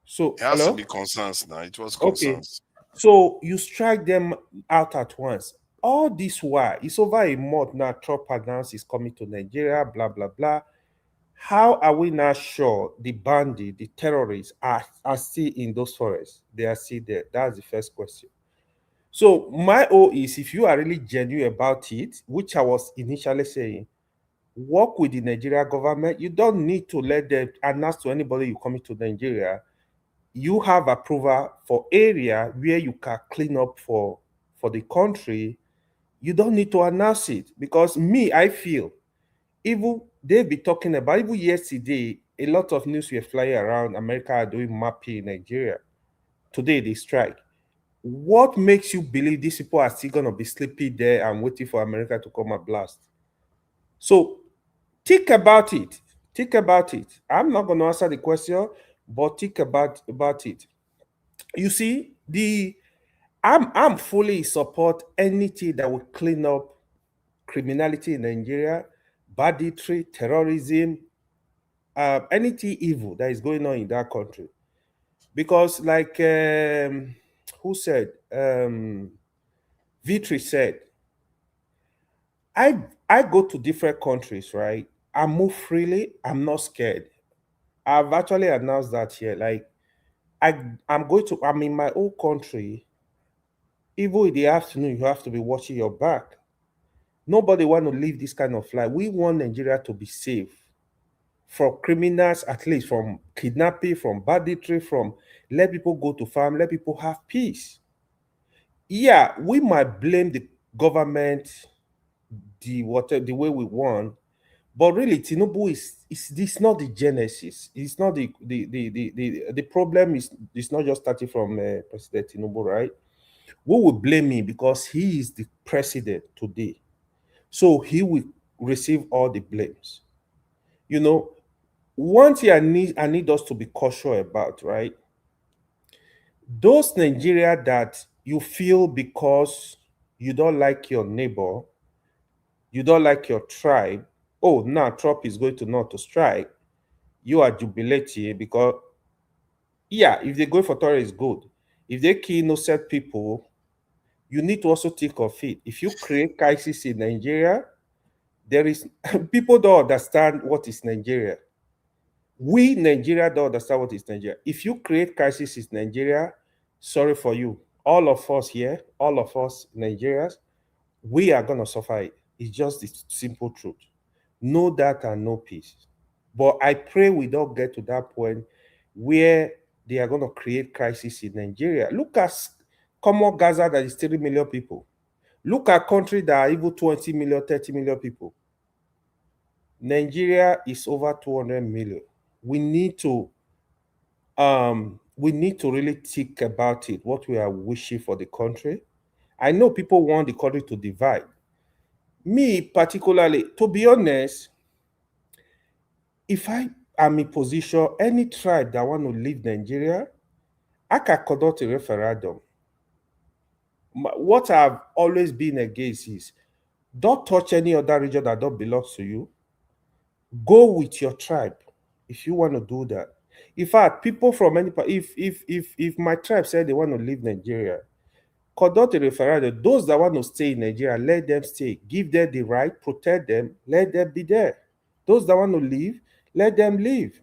So It has to hello? be concerns now. It was Okay. concerns. So you strike them out at once. All this while, it's over a month now. Trump announced he's coming to Nigeria, blah, blah, blah. How are we not sure the bandit, the terrorists are still in those forests? They are still there. That's the first question. So my O is if you are really genuine about it, which I was initially saying, work with the Nigeria government. You don't need to let them announce to anybody you coming to Nigeria. You have approval for area where you can clean up for the country. You don't need to announce it because me, I feel even they be talking about even yesterday, a lot of news were flying around. America are doing mapping in Nigeria. Today they strike. What makes you believe these people are still gonna be sleeping there and waiting for America to come and blast? So think about it. Think about it. I'm not gonna answer the question, but think about it. You see, I'm fully support anything that will clean up criminality in Nigeria, banditry, terrorism, anything evil that is going on in that country. Because, like, who said? Vitri said, I go to different countries, right? I move freely. I'm not scared. I've actually announced that here. Like, I'm in my own country. Even in the afternoon, you have to be watching your back. Nobody want to live this kind of life. We want Nigeria to be safe from criminals, at least from kidnapping, from banditry, from let people go to farm, let people have peace. Yeah, we might blame the government, the way we want, but really, Tinubu is this not the genesis. It's not the problem is not just starting from President Tinubu, right? We will blame him because he is the president today. So he will receive all the blames. You know, one thing I need us to be cautious about, right? Those Nigeria that you feel because you don't like your neighbor, You don't like your tribe. Oh, now Trump is going to not to strike. You are jubilating because, yeah, if they go for terror, good. If they kill innocent people, you need to also think of it. If you create crisis in Nigeria, there is people don't understand what is Nigeria. We Nigeria don't understand what is Nigeria. If you create crisis in Nigeria, sorry for you. All of us here, all of us Nigerians, we are gonna suffer it. It's just the simple truth. No that and no peace. But I pray we don't get to that point where they are gonna create crisis in Nigeria. Look at common Gaza that is 3 million people. Look at countries that are even 20 million, 30 million people. Nigeria is over 200 million. We need to really think about it, what we are wishing for the country. I know people want the country to divide. Me, particularly, to be honest, if I am in position, any tribe that want to leave Nigeria, I can conduct a referendum. What I've always been against is don't touch any other region that don't belong to you. Go with your tribe if you want to do that. In fact, people from any part, if my tribe said they want to leave Nigeria, conduct a referendum. Those that want to stay in Nigeria, let them stay. Give them the right, protect them, let them be there. Those that want to leave, let them leave.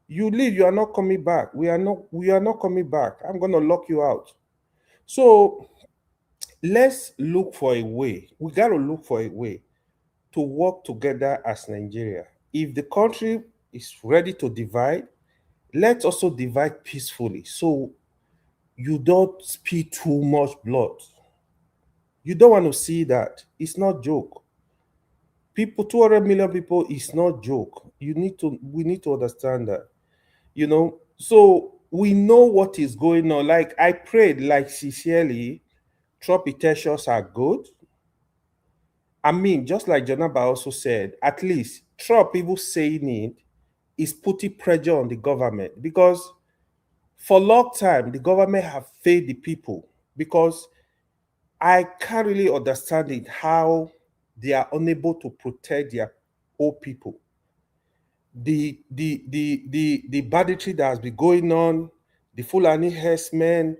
You leave, you are not coming back. We are not coming back. I'm gonna lock you out. So let's look for a way. We gotta look for a way to work together as Nigeria. If the country is ready to divide, let's also divide peacefully. So you don't spill too much blood. You don't want to see that. It's not joke. People, 200 million people is not joke. We need to understand that. So we know what is going on. Like I prayed, like sincerely, Trump intentions are good. I mean, just like Jonaba also said, at least Trump even saying it is putting pressure on the government because for a long time the government have failed the people because I can't really understand it how they are unable to protect their own people. The banditry that has been going on, the Fulani herdsmen,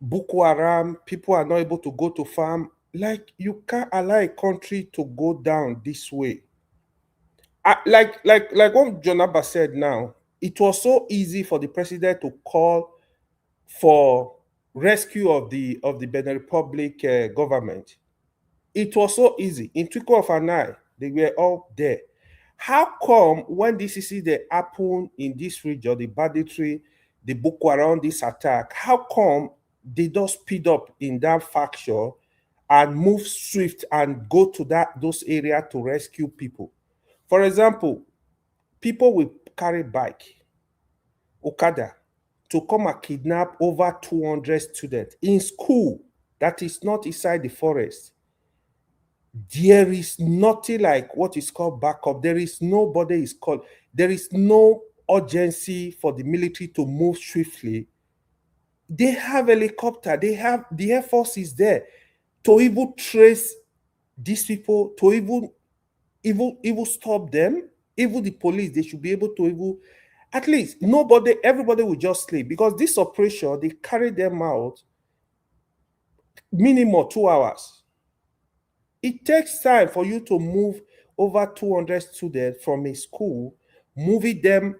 Boko Haram, people are not able to go to farm. Like you can't allow a country to go down this way. Like what John Abba said now, it was so easy for the president to call for rescue of the Benin Republic government. It was so easy. In twinkle of an eye, they were all there. How come when this is the happen in this region, the banditry, the Boko Haram, this attack, how come they don't speed up in that faction and move swift and go to those areas to rescue people? For example, people will carry bike, Okada, to come and kidnap over 200 students in school that is not inside the forest. There is nothing like what is called backup. There is nobody is called. There is no urgency for the military to move swiftly. They have helicopter. They have the Air Force is there to even trace these people, to even stop them. Even the police, they should be able to even at least everybody will just sleep because this operation they carry them out minimum 2 hours. It takes time for you to move over 200 students from a school, moving them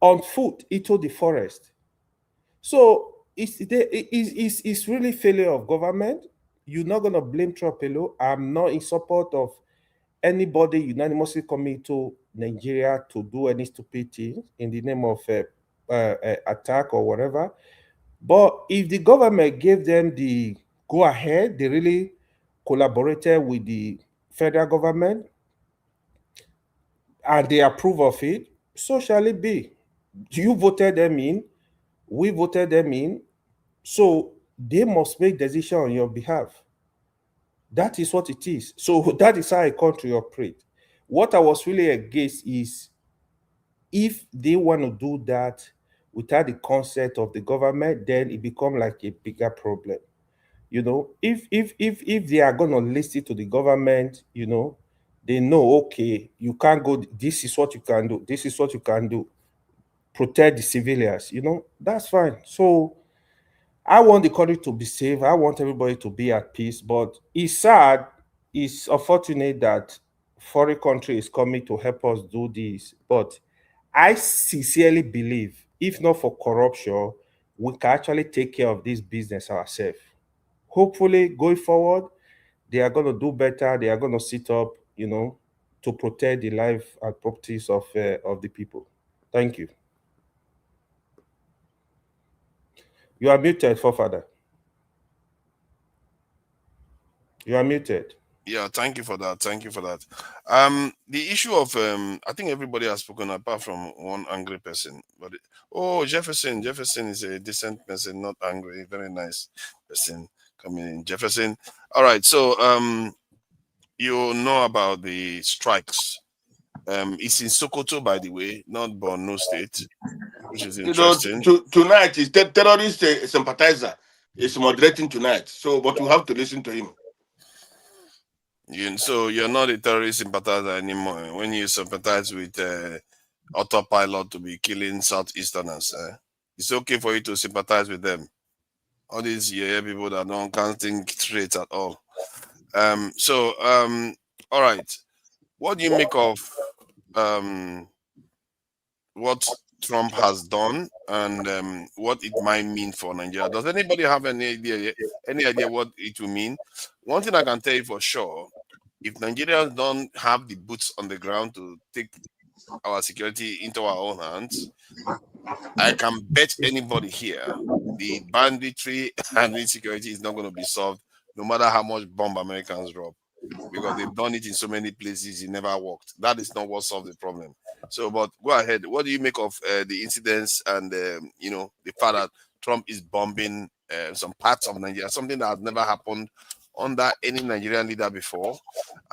on foot into the forest. So it's really failure of government. You're not going to blame Trump alone. I'm not in support of anybody unanimously coming to Nigeria to do any stupid thing in the name of attack or whatever. But if the government gave them the go ahead, they really collaborated with the federal government and they approve of it, so shall it be. You voted them in, we voted them in, so they must make decision on your behalf. That is what it is. So that is how a country operates. What I was really against is if they want to do that without the consent of the government, then it becomes like a bigger problem. You know, if they are gonna listen to the government, you know, they know, okay, you can't go, this is what you can do, this is what you can do, protect the civilians, you know, that's fine. So I want the country to be safe. I want everybody to be at peace. But it's sad, it's unfortunate that foreign country is coming to help us do this. But I sincerely believe, if not for corruption, we can actually take care of this business ourselves. Hopefully, going forward, they are going to do better. They are going to sit up, you know, to protect the life and properties of the people. Thank you. You are muted, forefather. You are muted. Yeah, thank you for that. Thank you for that. The issue of I think everybody has spoken apart from one angry person. But oh, Jefferson is a decent person, not angry. Very nice person coming in. Jefferson. All right. So you know about the strikes. It's in Sokoto, by the way, not Borno State, which is You know, interesting. tonight is terrorist sympathizer is moderating tonight. So, but you have to listen to him. So you're not a terrorist sympathizer anymore. When you sympathize with autopilot to be killing Southeasterners, it's okay for you to sympathize with them. All these people that can't think straight at all. All right. What do you make of what Trump has done and what it might mean for Nigeria? Does anybody have any idea what it will mean? One thing I can tell you for sure, if Nigerians don't have the boots on the ground to take our security into our own hands, I can bet anybody here the banditry and insecurity is not going to be solved, no matter how much bomb Americans drop, because they've done it in so many places, it never worked. That is not what solved the problem. So, but go ahead. What do you make of the incidents and the fact that Trump is bombing some parts of Nigeria, something that has never happened under any Nigerian leader before,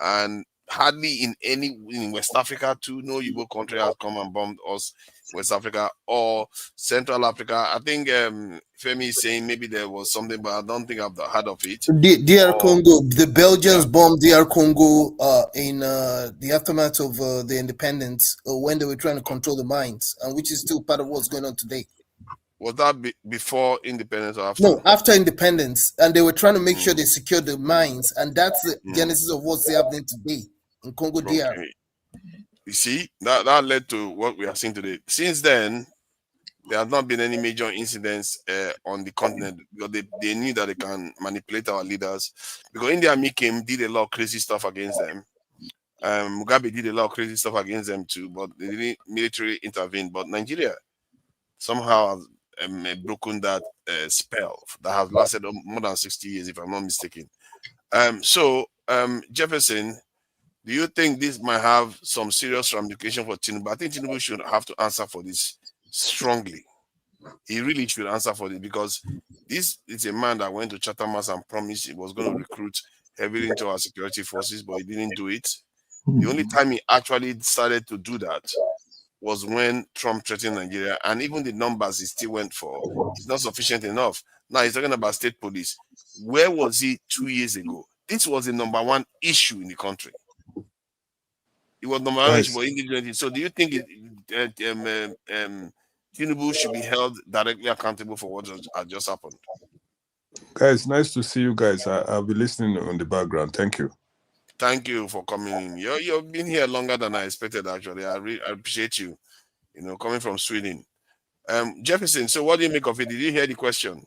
and hardly in West Africa too? No Igbo country has come and bombed us, West Africa or Central Africa. I think Femi is saying maybe there was something, but I don't think I've heard of it. DR Congo, the Belgians bombed DR Congo in the aftermath of the independence when they were trying to control the mines, and which is still part of what's going on today. Was that before independence or after? No, after independence, and they were trying to make sure they secured the mines, and that's the genesis of what's happening today in Congo DR. Okay. You see, that led to what we are seeing today. Since then, there has not been any major incidents on the continent because they knew that they can manipulate our leaders. Because India did a lot of crazy stuff against them. Mugabe did a lot of crazy stuff against them too, but they didn't military intervene. But Nigeria somehow has broken that spell that has lasted more than 60 years, if I'm not mistaken. Jefferson, do you think this might have some serious ramification for Tinubu? I think Tinubu should have to answer for this strongly. He really should answer for this, because this is a man that went to Chatham House and promised he was going to recruit heavily into our security forces, but he didn't do it. The only time he actually started to do that was when Trump threatened Nigeria, and even the numbers he still went for is not sufficient enough. Now he's talking about state police. Where was he 2 years ago? This was the number one issue in the country. It was number one issue for individuals. So do you think Tinubu should be held directly accountable for what has just happened? Guys, nice to see you guys. I'll be listening on the background. Thank you. Thank you for coming in. You've been here longer than I expected, actually. I appreciate you, coming from Sweden. Jefferson, so what do you make of it? Did you hear the question?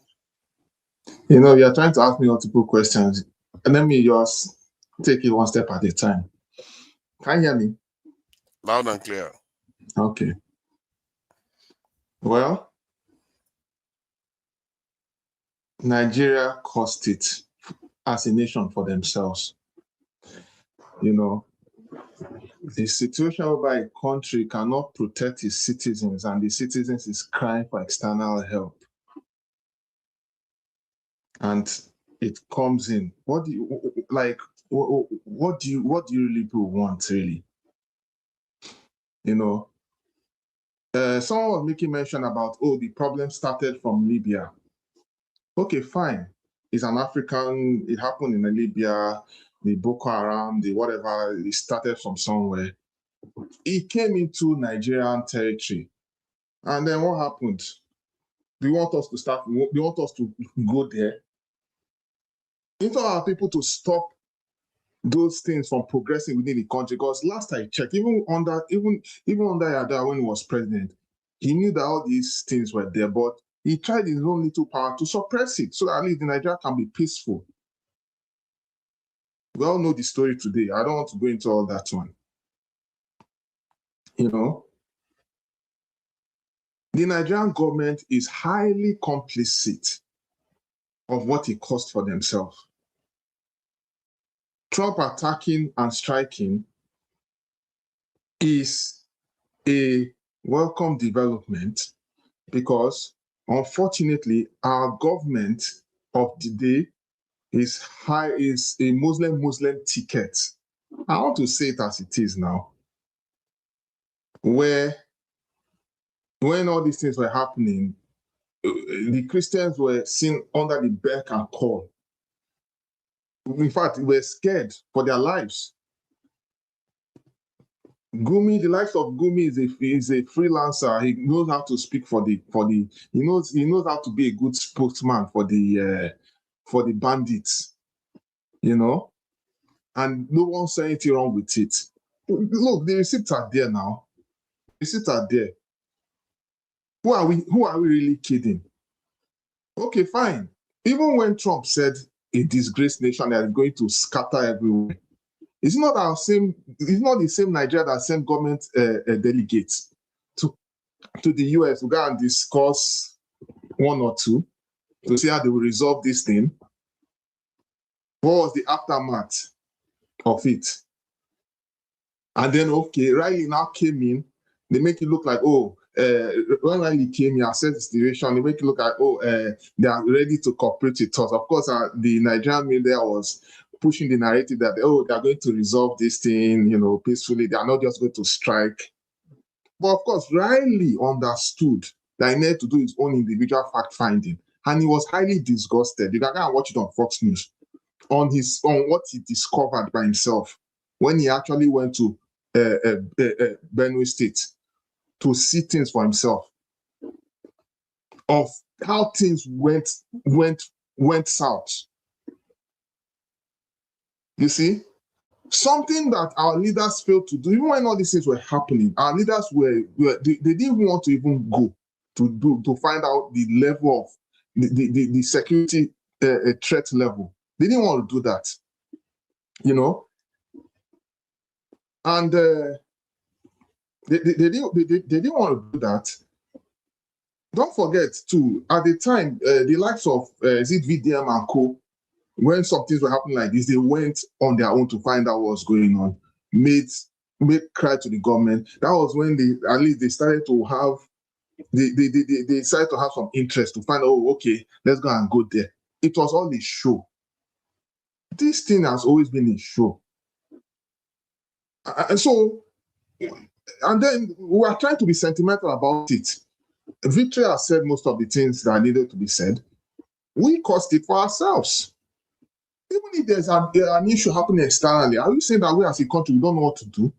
You are trying to ask me multiple questions, and let me just take it one step at a time. Can you hear me? Loud and clear. Okay. Well, Nigeria caused it as a nation for themselves. The situation whereby a country cannot protect its citizens and the citizens is crying for external help. And it comes in. What do you really want, really? Someone was making mention about, the problem started from Libya. Okay, fine. is an African. It happened in Libya, the Boko Haram, the whatever. It started from somewhere. It came into Nigerian territory, and then what happened? Do you want us to start? Do you want us to go there? Instead of our people to stop those things from progressing within the country, because last I checked, even under Yada when he was president, he knew that all these things were there, but he tried his own little power to suppress it so that at least Nigeria can be peaceful. We all know the story today. I don't want to go into all that one. You know, the Nigerian government is highly complicit of what it caused for themselves. Trump attacking and striking is a welcome development because, unfortunately, our government of the day is a Muslim ticket. I want to say it as it is now, where when all these things were happening, the Christians were seen under the beck and call. In fact, they were scared for their lives. Gumi, the likes of Gumi is a freelancer. He knows how to speak he knows how to be a good spokesman for the bandits, you know, and no one said anything wrong with it. Look, the receipts are there now. The receipts are there. Who are we really kidding? Okay, fine. Even when Trump said a disgraced nation that is going to scatter everywhere, it's not the same Nigeria that sent government delegates to the US to go and discuss one or two to see how they will resolve this thing. What was the aftermath of it? And then, okay, Riley now came in. They make it look like, when Riley came here, assessed the situation, they make it look like, they are ready to cooperate with us. Of course, the Nigerian media was pushing the narrative that, they are going to resolve this thing, you know, peacefully. They are not just going to strike. But of course, Riley understood that he needed to do his own individual fact-finding. And he was highly disgusted. You can go and watch it on Fox News, on what he discovered by himself when he actually went to Benue State to see things for himself, of how things went south. You see, something that our leaders failed to do, even when all these things were happening, our leaders they didn't want to even go to find out the level of the security threat level. They didn't want to do that, you know, and they didn't want to do that. Don't forget too, at the time, the likes of VDM and Co, when some things were happening like this, they went on their own to find out what was going on, made cry to the government. That was when they started to have they decided to have some interest to find out, okay, let's go and go there. It was all a show. This thing has always been a show. And then we are trying to be sentimental about it. Victory has said most of the things that needed to be said. We caused it for ourselves. Even if there's an issue happening externally, are you saying that we as a country, we don't know what to do?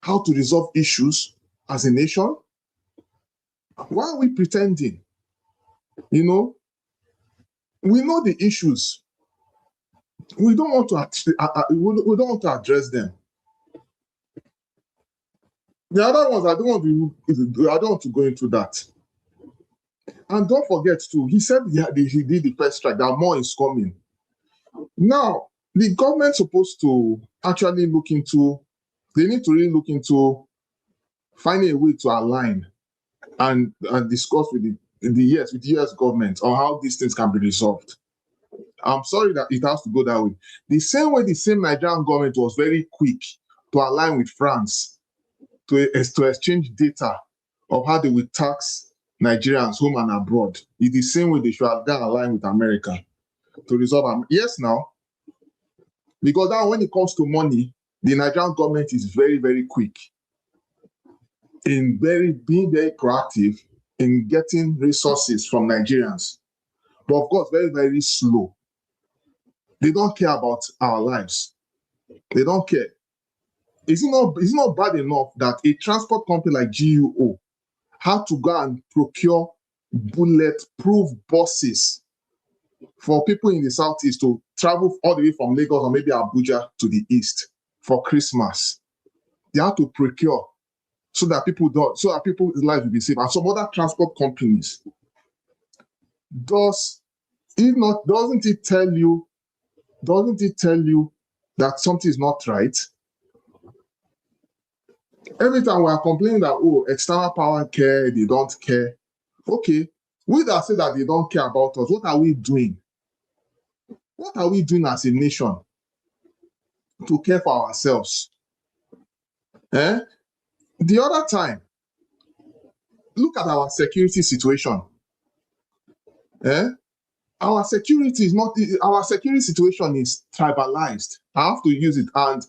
How to resolve issues as a nation? Why are we pretending? You know, we know the issues. We don't want to address them. The other ones, I don't want to go into that. And don't forget too, he said he did the first strike, that more is coming. Now, the government's supposed to actually they need to really look into finding a way to align and discuss with the US government on how these things can be resolved. I'm sorry that it has to go that way. The same way the same Nigerian government was very quick to align with France to exchange data of how they will tax Nigerians home and abroad. It's the same way they should have done align with America to resolve them. Yes, now, because now when it comes to money, the Nigerian government is very, very quick in being very proactive in getting resources from Nigerians. but of course, very, very slow. They don't care about our lives. They don't care. Is it not bad enough that a transport company like GUO had to go and procure bulletproof buses for people in the southeast to travel all the way from Lagos or maybe Abuja to the east for Christmas? They had to procure so that people's lives will be safe. And some other transport companies. Doesn't it tell you that something is not right? Every time we are complaining that external power care, they don't care. Okay, we that say that they don't care about us, what are we doing? What are we doing as a nation to care for ourselves? The other time, look at our security situation. Our security situation is tribalized. I have to use it, and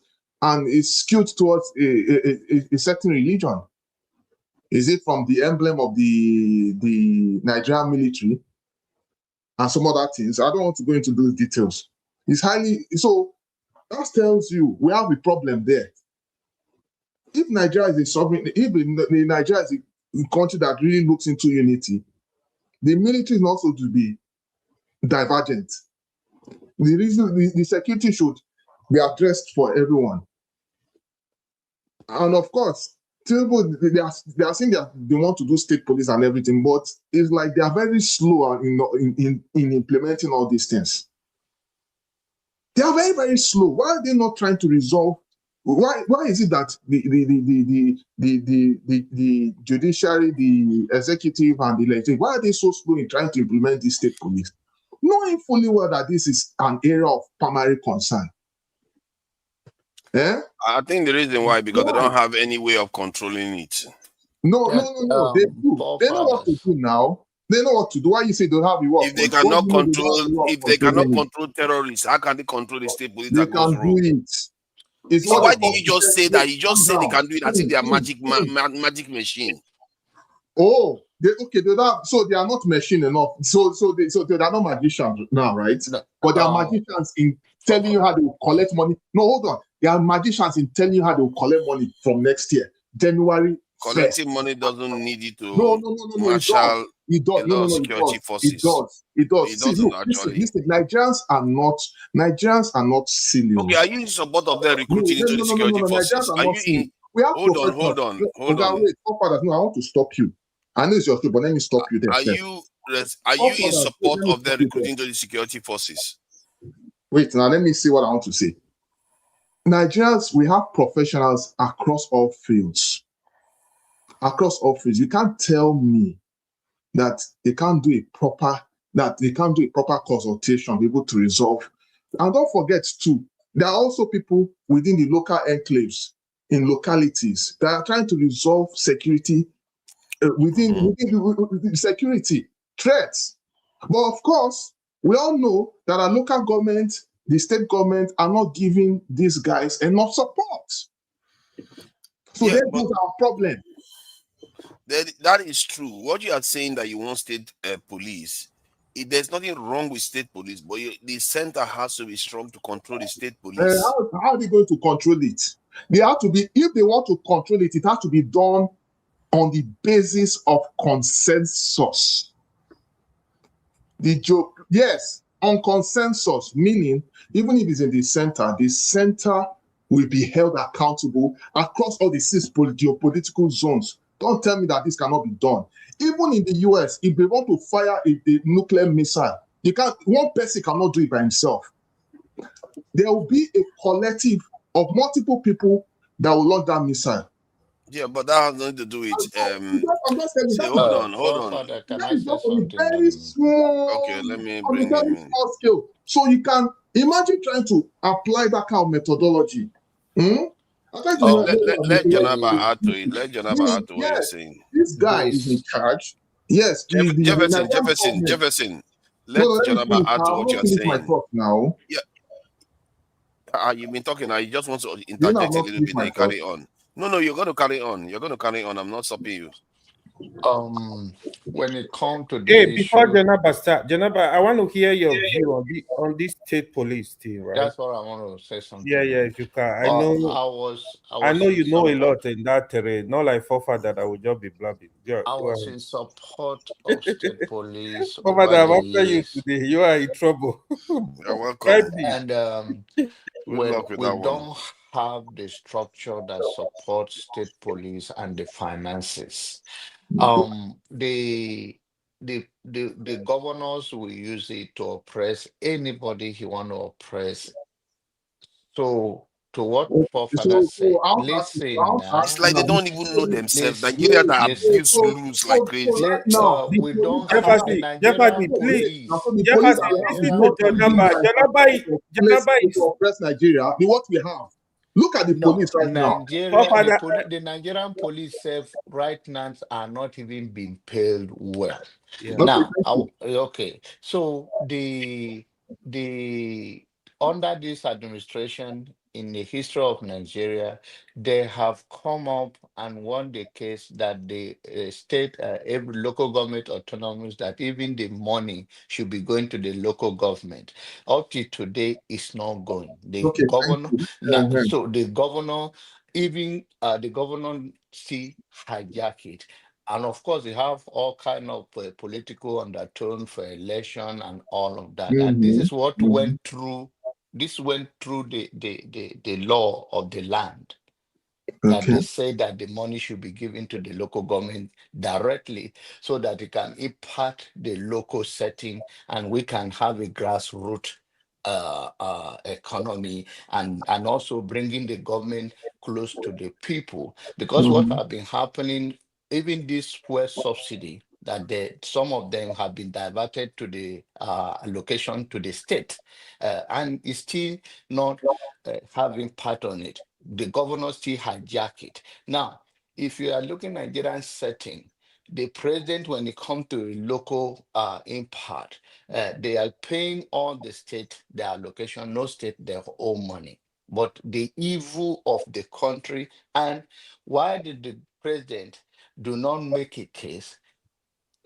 it's skewed towards a certain religion. Is it from the emblem of the Nigerian military and some other things? I don't want to go into those details. It's highly so. That tells you we have a problem there. If Nigeria is a sovereign, if Nigeria is a country that really looks into unity, the military is also to be divergent. The reason the security should be addressed for everyone. And of course, people they are saying that they want to do state police and everything, but it's like they are very slow in implementing all these things. They are very, very slow. Why are they not trying to resolve? Why is it that the judiciary, the executive, and the legislature, why are they so slow in trying to implement this state police? Knowing fully well that this is an area of primary concern. I think the reason why, because they don't have any way of controlling it. No. They do. They know what to do now. They know what to do. Why you say they don't have the work? If they cannot control terrorists, how can they control the state police? They can do it. So why did you just say that? You just said they can do it. I think they are magic machine. Oh, so they are not machine enough. So they are not magicians now, right? No. But they are magicians in telling you how they will collect money. No, hold on. They are magicians in telling you how they will collect money from next year, January. Collecting money doesn't need you to marshal security forces. It does. It doesn't actually. Listen, Nigerians are not silly. Okay, are you in support of them recruiting into the security forces? Are you in? Hold on. Wait, no, I want to stop you. I know it's your story, but let me stop you there. Are you in support of them recruiting into the security forces? Wait, now let me see what I want to say. Nigerians, we have professionals across all fields. You can't tell me that they can't do a proper consultation, be able to resolve. And don't forget too, there are also people within the local enclaves in localities that are trying to resolve security within security threats. But of course, we all know that our local government, the state government are not giving these guys enough support. So that's our problem. That is true. What you are saying that you want state police, there's nothing wrong with state police, but the center has to be strong to control the state police. How are they going to control it? They have to be, if they want to control it, it has to be done on the basis of consensus. On consensus, meaning even if it's in the center will be held accountable across all the 6 geopolitical zones. Don't tell me that this cannot be done. Even in the US, if they want to fire a nuclear missile, one person cannot do it by himself. There will be a collective of multiple people that will launch that missile. Yeah, but that has nothing to do with I'm just telling you. Hold on. Can I say something? Very small. Okay, let me bring him in. Small scale. So you can imagine trying to apply that kind of methodology. Let Janaba add to it. Let Janaba add to what you're saying. This guy is in charge. Yes, Jefferson. Let Janaba add to what you're saying. My thought now. Yeah. You've been talking now. You just want to interject a little bit and carry on. No, you're going to carry on. I'm not stopping you. When it comes to Hey, the before issue, Janaba start, Janaba, I want to hear your view on this state police thing, right? that's what I want to say Yeah, something yeah, on. if you can. I I was know in you know a support. lot in that terrain. Not like Fofa that I would just be blabbing. Yeah, I go was ahead. in support of state police Fofa, over I'm the after you years, today. You are in trouble. You're welcome. Bribe me. and Good when luck with we that one. don't have the structure that supports state police and the finances, the governors will use it to oppress anybody he want to oppress. So to what Father So said, I want to ask you, I listen want to ask It's now, you like they now. don't even know themselves. Nigeria listen, that listen. abuse lose like So crazy. right now, the We police don't are have the now, Jefferson, Jefferson, Nigerian please. so police. the police Jefferson, we have is listen Nigerian to not used Janaba. police. like place Janaba to is oppress Nigeria. What we have. Look at the No, police right now. Fofa. The Nigerian police self right now are not even being paid well. Yeah. Okay, Now, thank you. okay, so the under this administration in the history of Nigeria, they have come up and won the case that the state, every local government autonomous, that even the money should be going to the local government. Up to today, it's not going. The Okay, thank governor, you. now, so the governor, even the governor, see hijack it. And of course, they have all kind of political undertone for election and all of that. And this is what went through. This went through the law of the land, that Okay. they say that the money should be given to the local government directly so that it can impact the local setting and we can have a grassroots economy, and also bringing the government close to the people. Because what Mhm. have been happening, even this fuel subsidy, that some of them have been diverted to the allocation to the state, and it's still not having part on it. The governor still hijack it. Now, if you are looking at Nigerian setting, the president, when it comes to local impact, they are paying all the state their allocation, no state their own money. But the evil of the country, and why did the president do not make a case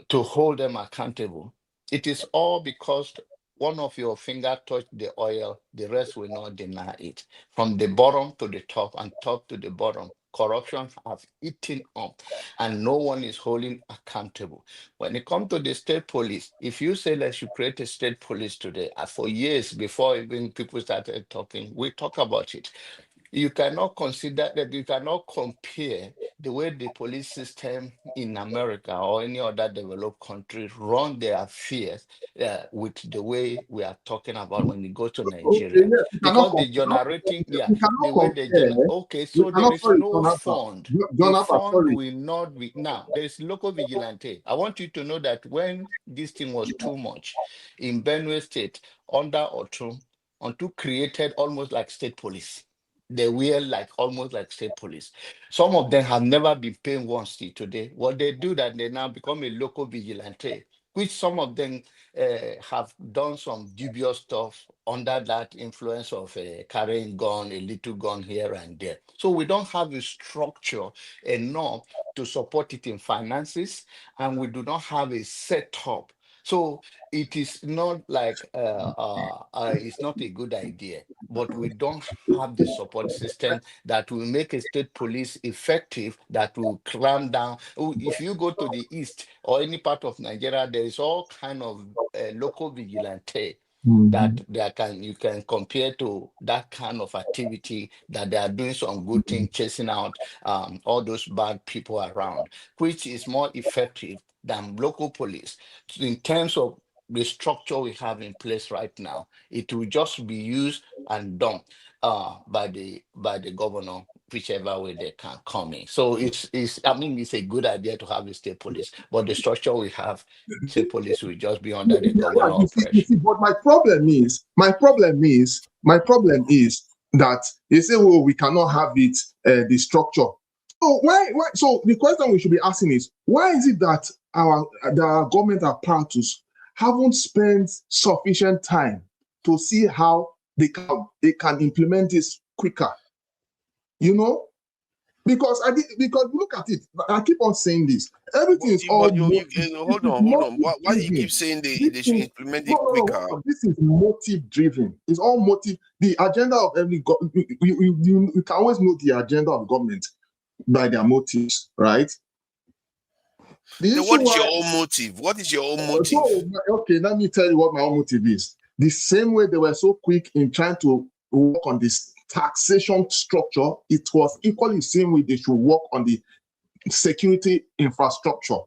to hold them accountable? It is all because one of your finger touched the oil, the rest will not deny it. From the bottom to the top and top to the bottom, corruption has eaten up and no one is holding accountable. When it comes to the state police, if you say let's you create a state police today, for years before even people started talking, we talk about it. You cannot consider that, you cannot compare the way the police system in America or any other developed country run their affairs with the way we are talking about when you go to Okay, Nigeria. yes, we cannot Because the generating, we the cannot way compare. okay, We so there cannot, is sorry, no Jonathan. fund. The Jonathan, fund sorry. will not be, now there is local vigilante. I want you to know that when this thing was too much in Benue State under Otu created almost like state police. They were like almost like state police. Some of them have never been paying once till today. What they do, that they now become a local vigilante, which some of them have done some dubious stuff under that influence of carrying gun, a little gun here and there. So we don't have a structure enough to support it in finances, and we do not have a setup. So it is not like it's not a good idea, but we don't have the support system that will make a state police effective, that will clamp down. Oh, if you go to the east or any part of Nigeria, there is all kind of local vigilante that you can compare to that kind of activity, that they are doing some good thing, chasing out all those bad people around, which is more effective than local police. In terms of the structure we have in place right now, it will just be used and done by the governor, whichever way they can come in. So it's I mean it's a good idea to have a state police, but the structure we have, state police will just be under the governor You operation. see, but my problem is that they say, "Oh, we cannot have it, the structure." So why? So the question we should be asking is, why is it that the government apparatus haven't spent sufficient time to see how they can implement this quicker? You know, Because because look at it. I keep on saying this. Everything is all hold on. Why do you keep saying they should implement it quicker? This is motive driven. It's all motive. The agenda of every you can always know the agenda of government by their motives, right? What is your own motive? What is your own motive? So, okay, let me tell you what my own motive is. The same way they were so quick in trying to work on this taxation structure, it was equally the same way they should work on the security infrastructure.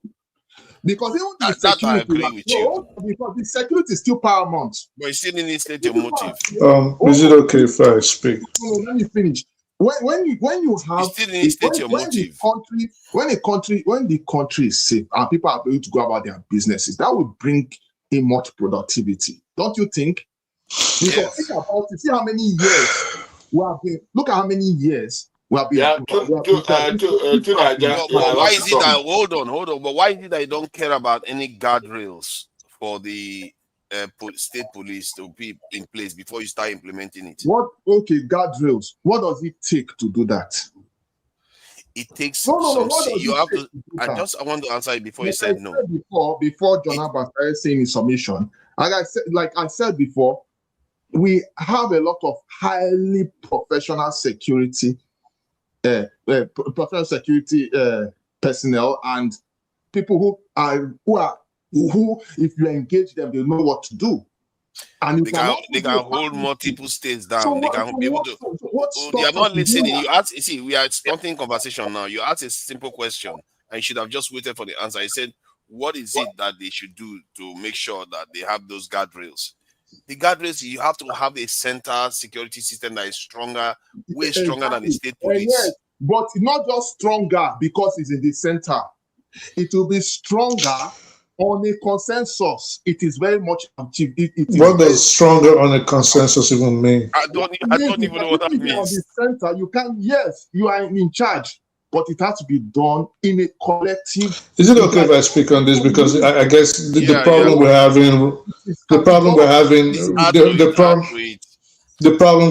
Because even the security, I agree with you. Because the security is still paramount. But you still need to state your motive. Is it okay if I speak? No, let me finish. When you have you still need to state your motive. When the country is safe and people are able to go about their businesses, that will bring in much productivity, don't you think? Because think about it, see how many years we have been. Look at how many years we have been. Why is it that? Hold on. But why is it that you don't care about any guardrails for the state police to be in place before you start implementing it? Guardrails. What does it take to do that? It takes I want to answer it before you said no. Before John Abbas started saying his submission, like I said before, we have a lot of highly professional security, personnel and people who, if you engage them, they know what to do. And they can hold multiple states down. So they can be able to. They are not listening. You ask. You see, we are starting conversation now. You ask a simple question, and you should have just waited for the answer. He said, "What is it that they should do to make sure that they have those guardrails?" The guardrails, you have to have a center security system that is stronger, way stronger than the state police. Yes, but not just stronger because it's in the center. It will be stronger on a consensus. It is very much achieved. What does stronger on a consensus even mean? I don't even know what that means. On the center, you can, yes, you are in charge, but it has to be done in a collective. Is it okay if I speak on this? Because I guess the problem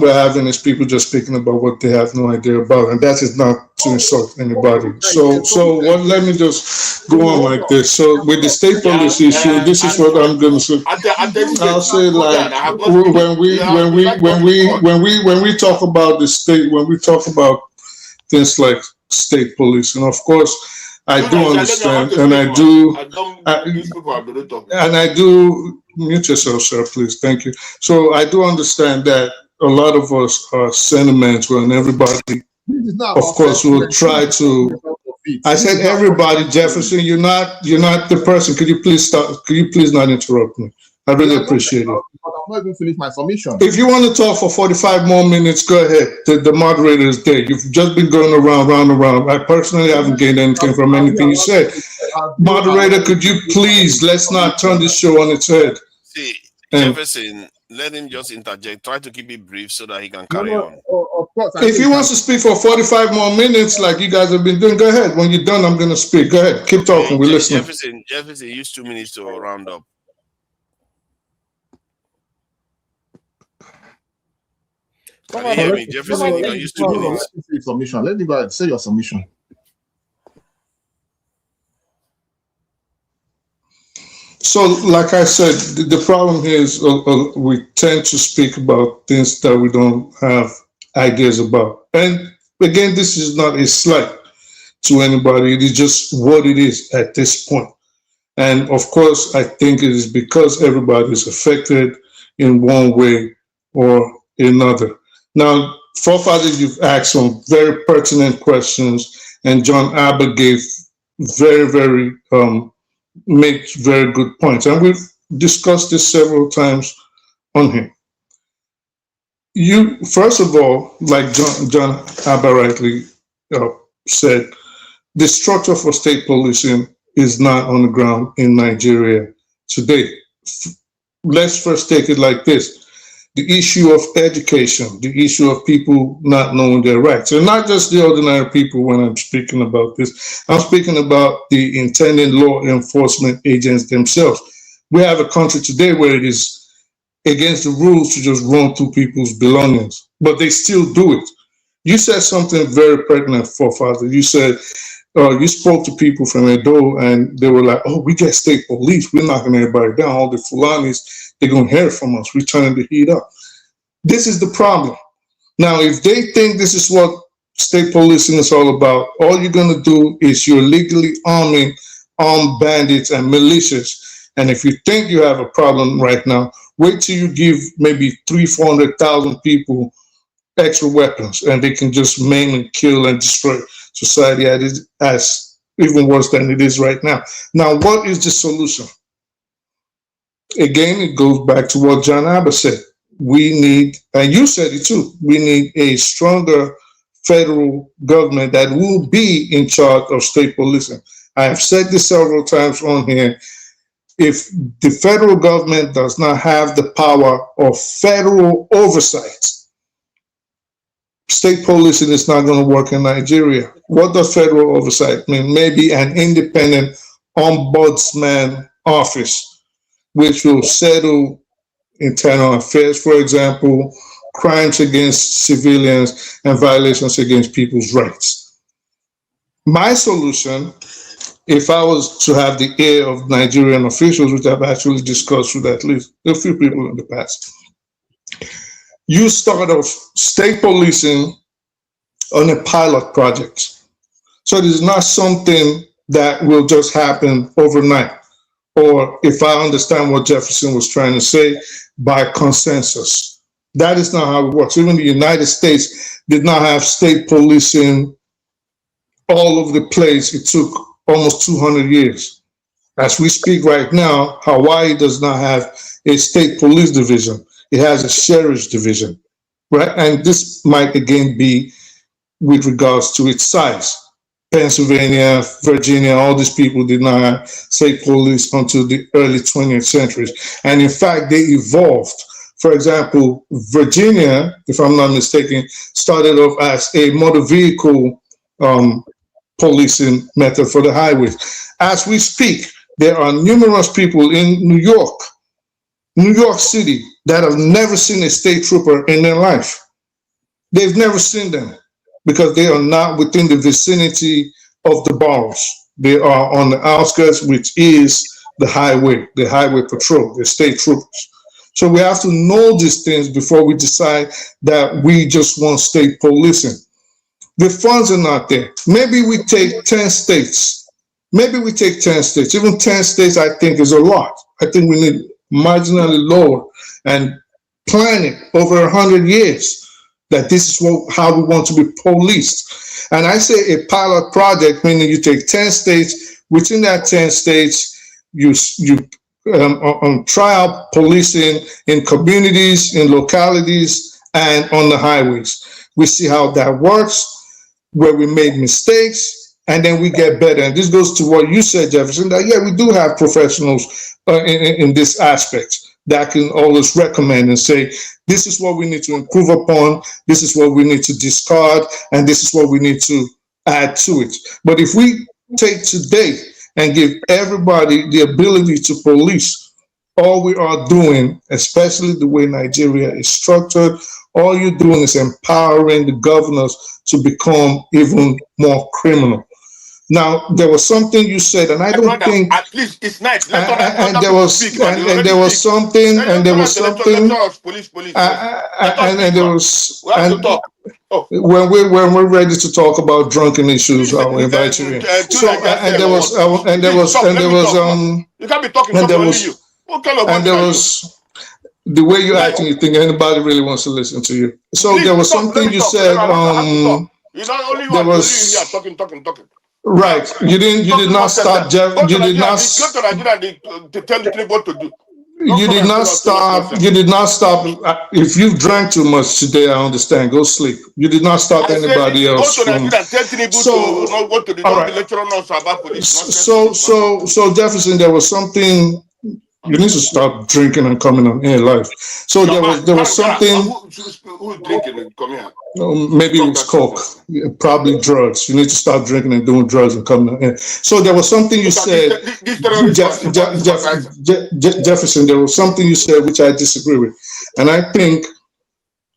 we're having is people just speaking about what they have no idea about, and that is not to insult anybody. So let me just go on like this. So with the state policy issue, this is what I'm going to say. I'll say like when we talk about the state, when we talk about things like state police, and of course I do understand, and I do mute yourself, sir, please. Thank you. So I do understand that a lot of us are sentimental, and everybody, of course, will try to. I said everybody, Jefferson. You're not the person. Could you please stop? Could you please not interrupt me? I really appreciate it. But I'm not even finished my submission. If you want to talk for 45 more minutes, go ahead. The moderator is there. You've just been going around. I personally haven't gained anything from anything you said. Moderator, could you please, let's not turn this show on its head. See, Jefferson, let him just interject. Try to keep it brief so that he can carry on. Of course. If he wants to speak for 45 more minutes, like you guys have been doing, go ahead. When you're done, I'm going to speak. Go ahead. Keep talking. We're listening. Jefferson, use 2 minutes to round up. Can you hear me, Jefferson? You can use 2 minutes. Submission. Let me go ahead. Say your submission. So, like I said, the problem here is we tend to speak about things that we don't have ideas about. And again, this is not a slight to anybody. It is just what it is at this point. And of course, I think it is because everybody is affected in one way or another. Now, Forefather, you've asked some very pertinent questions, and John Abbott gave very makes very good points, and we've discussed this several times on here. You, first of all, like John Abbott rightly said, the structure for state policing is not on the ground in Nigeria today. Let's first take it like this. The issue of education, the issue of people not knowing their rights, and not just the ordinary people when I'm speaking about this. I'm speaking about the intended law enforcement agents themselves. We have a country today where it is against the rules to just run through people's belongings, but they still do it. You said something very pertinent, forefather. You said you spoke to people from Edo, and they were like, "Oh, we get state police. We're knocking everybody down. All the Fulanis, they're gonna hear from us. We're turning the heat up." This is the problem. Now, if they think this is what state policing is all about, all you're gonna do is you're legally arming armed bandits and militias. And if you think you have a problem right now, wait till you give maybe 400,000 people extra weapons, and they can just maim and kill and destroy society as even worse than it is right now. Now, what is the solution? Again, it goes back to what John Abbott said. We need, and you said it too, we need a stronger federal government that will be in charge of state policing. I have said this several times on here. If the federal government does not have the power of federal oversight, state policing is not going to work in Nigeria. What does federal oversight mean? Maybe an independent ombudsman office, which will settle internal affairs, for example, crimes against civilians and violations against people's rights. My solution, if I was to have the ear of Nigerian officials, which I've actually discussed with at least a few people in the past, you start off state policing on a pilot project. So it is not something that will just happen overnight, or if I understand what Jefferson was trying to say, by consensus. That is not how it works. Even the United States did not have state policing all over the place. It took almost 200 years. As we speak right now, Hawaii does not have a state police division. It has a sheriff's division, right? And this might again be with regards to its size. Pennsylvania, Virginia, all these people did not have state police until the early 20th century. And in fact, they evolved. For example, Virginia, if I'm not mistaken, started off as a motor vehicle policing method for the highways. As we speak, there are numerous people in New York City, that have never seen a state trooper in their life. They've never seen them because they are not within the vicinity of the boroughs. They are on the outskirts, which is the highway patrol, the state troopers. So we have to know these things before we decide that we just want state policing. The funds are not there. Maybe we take 10 states. Even 10 states, I think, is a lot. I think we need marginally lower and plan it over 100 years that this is how we want to be policed. And I say a pilot project, meaning you take 10 states, within that 10 states, you try out policing in communities, in localities, and on the highways. We see how that works, where we made mistakes, and then we get better. And this goes to what you said, Jefferson, that yeah, we do have professionals in this aspect that can always recommend and say, this is what we need to improve upon, this is what we need to discard, and this is what we need to add to it. But if we take today and give everybody the ability to police, all we are doing, especially the way Nigeria is structured, all you're doing is empowering the governors to become even more criminal. Now, there was something you said, and I don't think. At least it's nice. And there was something. And there was when we're ready to talk about drunken issues, I'll invite you in. So, and there was. You can't be talking. And there was the way you're acting. You think anybody really wants to listen to you? So there was something you said. You don't only want to hear talking. Right. You did not stop, Jeff. You did not. Go to Nigeria to tell the people what to do. You did not stop. You did not stop. If you drank too much today, I understand. Go sleep. You did not stop anybody else. Go to Nigeria and tell people to know what to do. Don't be lecturing us about police. So Jefferson, there was something. You need to stop drinking and coming on air live. So there was something. Who's drinking and coming out? Maybe it was coke, probably drugs. You need to stop drinking and doing drugs and coming on air. So there was something you said, Jefferson. There was something you said which I disagree with, and I think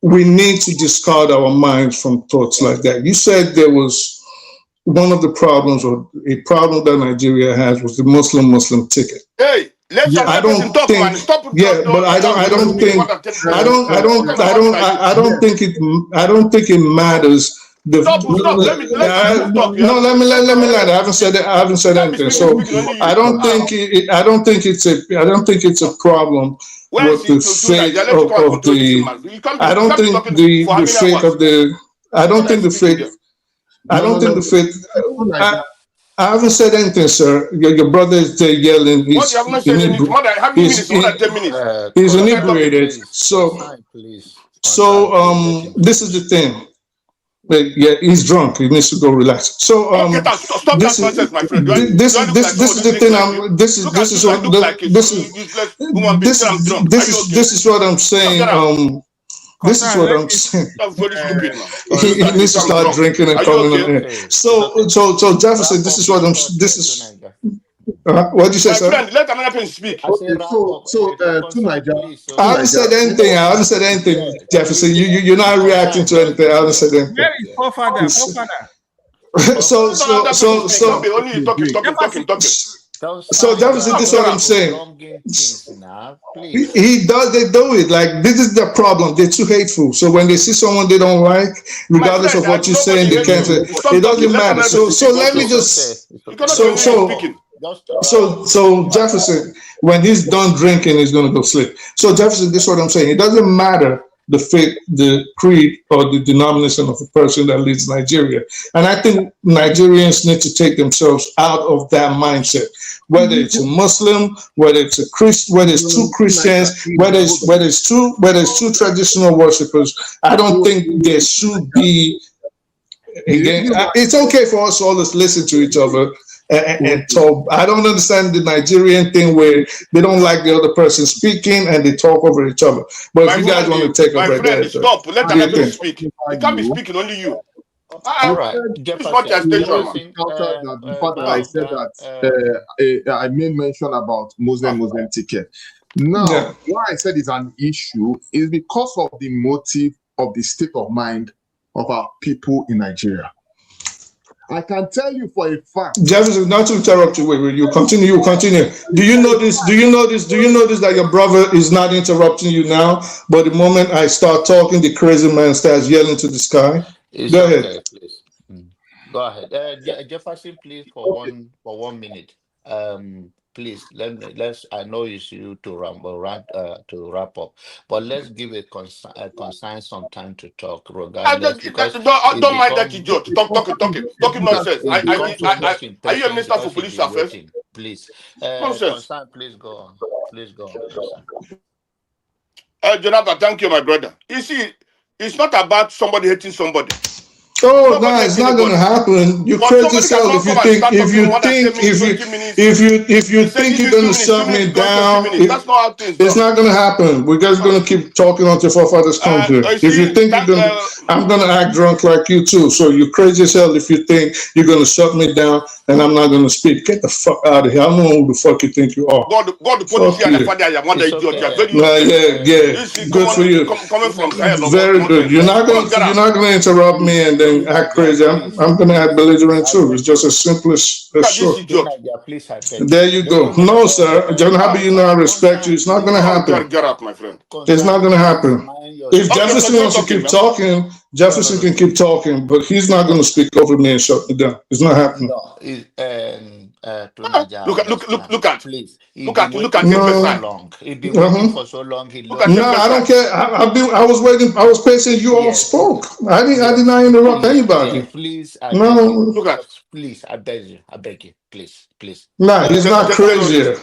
we need to discard our minds from thoughts like that. You said there was one of the problems, or a problem that Nigeria has, was the Muslim ticket. Hey, let Yeah. some person talk, man. Stop. Yeah, but I don't think it matters. Stop. Let me talk. No, let me land. I haven't said anything. So I don't think it's a problem with the fate of the. I don't think the fate of the. I don't think the fate. I don't think the fate. I haven't said anything, sir. Your brother is there yelling. He's inebriated. So this is the thing. Yeah, he's drunk. He needs to go relax. So this is the thing. This is what I'm saying. This is what I'm saying. He needs to start drinking and coming in here. So Jefferson, this is what I'm. This is. What did you say, sir? Let another person speak. To Nigeria. I haven't said anything. Jefferson. You're not reacting to anything. I haven't said anything. Where is Forefather? So Jefferson, this is what I'm saying. They do it. Like, this is the problem. They're too hateful. So when they see someone they don't like, regardless of what you're saying, they can't say it doesn't matter. So let me just so Jefferson, when he's done drinking, he's gonna go sleep. So Jefferson, this is what I'm saying. It doesn't matter the faith, the creed, or the denomination of the person that leads Nigeria. And I think Nigerians need to take themselves out of that mindset. Whether it's a Muslim, whether it's a Christian, whether it's two Christians, whether it's two traditional worshipers, I don't think there should be. Again, it's okay for us all to listen to each other and talk. I don't understand the Nigerian thing where they don't like the other person speaking and they talk over each other. But if you guys want to take a break, stop. Let another person speak. You can't be speaking, only you. All right. It's not your station. I said that I made mention about Muslim ticket. Now, why I said it's an issue is because of the motive of the state of mind of our people in Nigeria. I can tell you for a fact. Jefferson, not to interrupt you. Wait, you continue. Do you notice that your brother is not interrupting you now? But the moment I start talking, the crazy man starts yelling to the sky. Go ahead. Please. Go ahead. Jefferson, please, for 1 minute. Please, let's. I know it's you to wrap up, but let's give a concise some time to talk. Regardless, because don't mind that idiot. Talking nonsense. Are you a minister for police affairs? Please, nonsense. Please go on. Jonathan, thank you, my brother. You see, it's not about somebody hating somebody. Oh no, it's not going to happen. You crazy yourself if you think you're going to shut me down. That's not how things. It's not going to happen. We're just going to keep talking until forefathers come here. If you think you're going to, I'm going to act drunk like you too. So you're crazy as hell if you think you're going to shut me down and I'm not going to speak. Get the fuck out of here. I don't know who the fuck you think you are. God, the police and the father, I'm not the idiot. Yeah. Good for you. Coming from very good. You're not going to interrupt me and then act crazy. I'm going to act belligerent too. It's just as simple as short. There you go. No, sir. John, how do you know I respect you? It's not going to happen. Get up, my friend. It's not going to happen. If Jefferson wants to keep talking, Jefferson can keep talking, but he's not going to speak over me and shut me down. It's not happening. Look at please. Look at him. Long. He's been waiting for so long. No, I don't care. I was waiting. I was patient. You all spoke. I did not interrupt anybody. Please. Look at. Please, I beg you. Please. No, he's not crazy.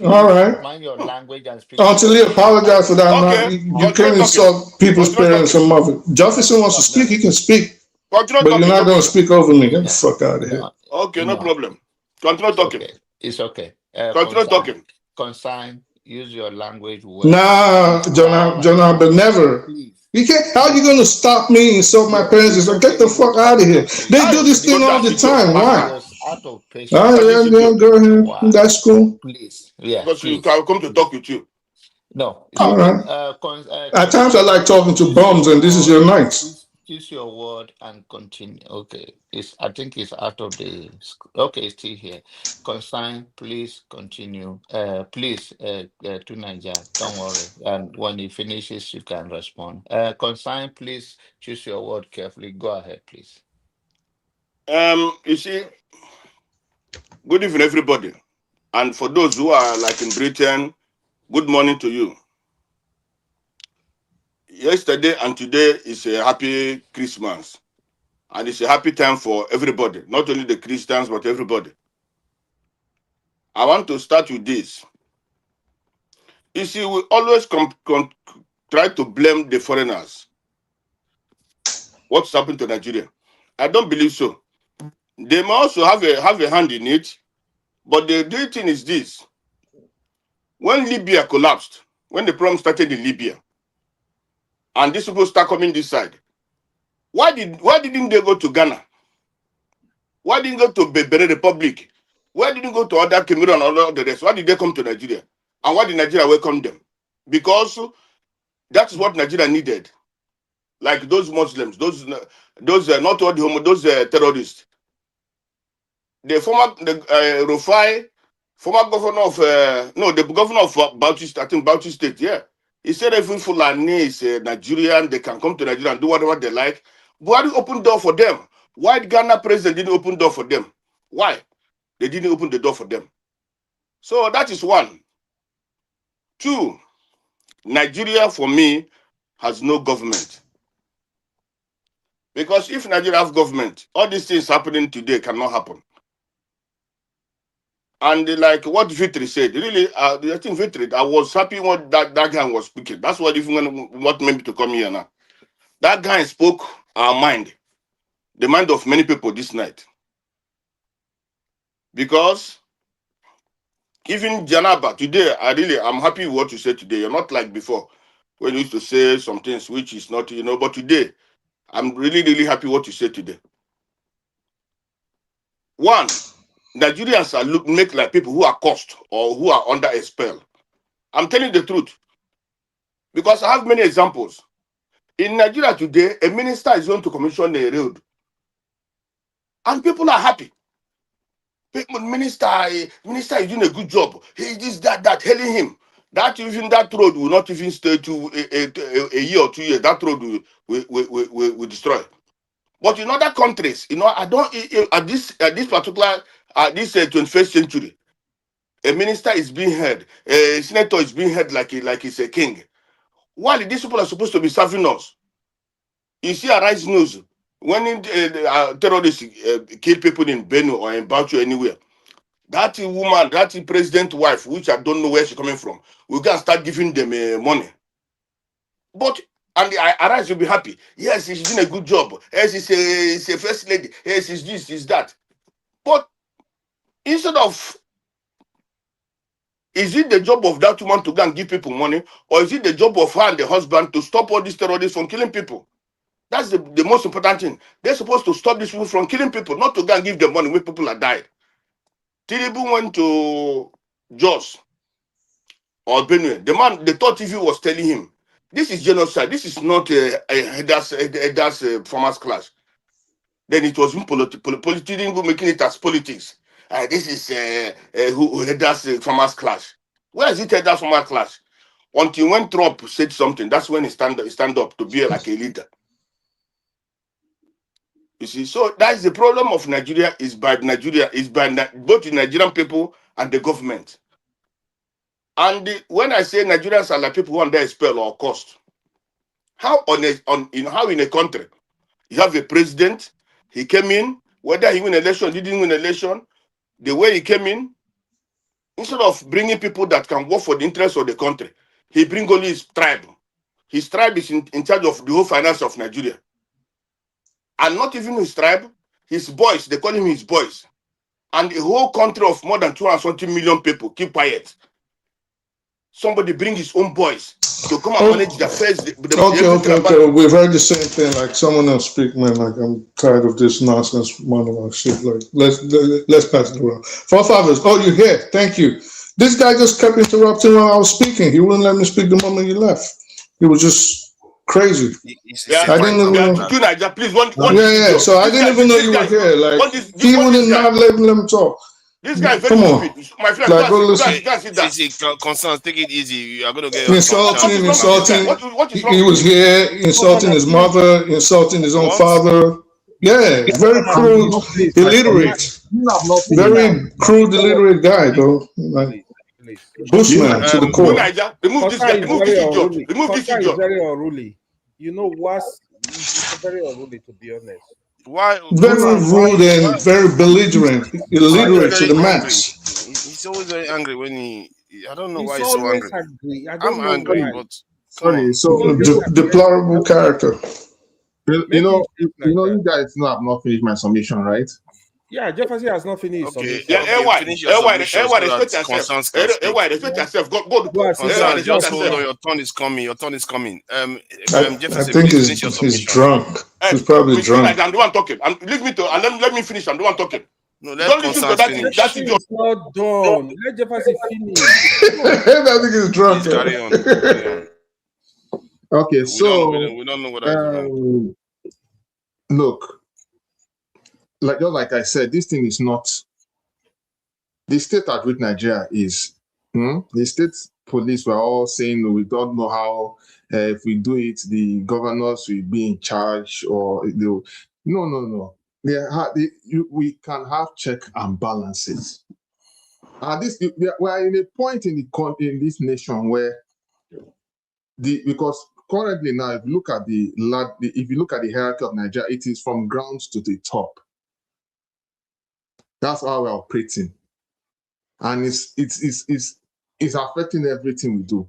All right. Mind your language and speak. Until he apologizes for that, you can't insult people's parents and mother. Jefferson wants to speak. He can speak, but you're not going to speak over me. Get the fuck out of here. Okay, no problem. Continue talking. It's okay. Continue talking. Consign. Use your language well. Nah, John, but never. Please. You can't. How are you going to stop me and insult my parents? So get the fuck out of here. They do this thing all the time. Why? Go ahead. That's cool. Please. Yeah. Because we come to talk with you. No, it's All okay. right. At times I like talking to bums, and this is your night. Choose your word and continue. Okay, I think it's out of the. Okay, it's still here. Consign, please continue. Please, to Niger. Don't worry. And when he finishes, you can respond. Consign, please choose your word carefully. Go ahead, please. You see, good evening, everybody. And for those who are like in Britain, good morning to you. Yesterday and today is a happy Christmas. And it's a happy time for everybody, not only the Christians, but everybody. I want to start with this. You see, we always try to blame the foreigners. What's happened to Nigeria? I don't believe so. They may also have a hand in it, but the real thing is this. When Libya collapsed, when the problem started in Libya, and these people start coming this side, why didn't they go to Ghana? Why didn't they go to Benin Republic? Why didn't they go to other Cameroon and all the rest? Why did they come to Nigeria? And why did Nigeria welcome them? Because that's what Nigeria needed. Like those Muslims, those not all the homo, those terrorists. The former Rufai, former governor of the governor of Bauchi, I think Bauchi State, yeah. He said if Fulani is Nigerian, they can come to Nigeria and do whatever they like. Buhari opened door for them. Why the Ghana president didn't open door for them? Why? They didn't open the door for them. So that is one. Two, Nigeria for me has no government. Because if Nigeria has government, all these things happening today cannot happen. And like what Vitri said, really, I think Vitri, I was happy when that guy was speaking. That's what what made me to come here now. That guy spoke our mind, the mind of many people this night. Because even Janaba, today, I'm happy with what you said today. You're not like before, when you used to say some things which is not, but today, I'm really, really happy what you said today. One, Nigerians are make like people who are cursed or who are under a spell. I'm telling the truth. Because I have many examples. In Nigeria today, a minister is going to commission a road. And people are happy. Minister is doing a good job. He this, that, hailing him. That road will not even stay to a year or 2 years. That road will destroy. But in other countries, I don't at this particular this 21st century, a minister is being heard, a senator is being heard like he's a king. While these people are supposed to be serving us, you see Arise News when terrorists kill people in Benue or in Bauchi anywhere. That woman, that president wife, which I don't know where she's coming from, we can start giving them money. But and Arise will be happy. Yes, she's doing a good job. Yes, she's a first lady. Yes, she's this, she's that. But instead of, is it the job of that woman to go and give people money, or is it the job of her and the husband to stop all these terrorists from killing people? That's the most important thing. They're supposed to stop these people from killing people, not to go and give them money when people are died. Tinubu went to Jos or Benue. The man, the third TV was telling him, this is genocide. This is not a farmers clash. Then it was politics, making it as politics. This is that's a farmers clash. Where is it that's farmers clash? Until when Trump said something, that's when he stand up to be like a leader. You see, so that's the problem of Nigeria is by both the Nigerian people and the government. And when I say Nigerians are like people who are under a spell or cost, how in a country you have a president, he came in, whether he win election, didn't win election, the way he came in, instead of bringing people that can work for the interest of the country, he bring only his tribe. His tribe is in charge of the whole finance of Nigeria. And not even his tribe, his boys, they call him his boys. And the whole country of more than 220 million people keep quiet. Somebody bring his own boys to come and manage the affairs. Okay. We've heard the same thing. Like someone else speak, man. Like I'm tired of this nonsense monologue shit. Like let's pass it around. Forefathers, oh, you're here. Thank you. This guy just kept interrupting while I was speaking. He wouldn't let me speak the moment he left. It was just crazy. Yeah, I didn't even know. two Niger, please, one Yeah, this yeah. idiot. So I didn't even know you were here. Like he wouldn't not let him talk. This guy is very Come on. stupid. My friend, Like, go listen. go and sit down. Constance, take it easy. You are going to get Insulting. What is wrong He with was you? here insulting his mother, insulting his own father. Yeah, very crude, illiterate. Very crude, illiterate guy, though. Like, Bushman to the core. Remove this guy. Remove this idiot. Remove this idiot. Very unruly. You know what's very unruly, to be honest. Why? Very rude and very belligerent, illiterate to the max. He's always very angry when he. I don't know He's why he's so always angry. I don't I'm know angry, why. but Sorry, so Deplorable character. you know, you guys know I've not finished my summation, right? Yeah, Jefferson has not finished. Okay. Yeah, Finish your submission so that respect Constance yourself. can speak. Respect yourself. Go. Constance, just hold on. Your turn is coming. Your turn is coming. I Jefferson, think please finish your he's submission. drunk. He's probably drunk. I'm the one talking. Leave me to and let me finish. I'm the one talking. No, let Don't listen to Constance finish. that idiot. It's not done. Let Jefferson finish. I think he's drunk. Please carry on. Carry on. Okay, so we don't know what is wrong. look, like I said, this thing is not the state at which Nigeria is. The state police were all saying we don't know how if we do it, the governors will be in charge or they'll. No. We can have check and balances. And we are in a point in this nation where because currently now, if you look at the hierarchy of Nigeria, it is from ground to the top. That's how we're operating, and it's affecting everything we do.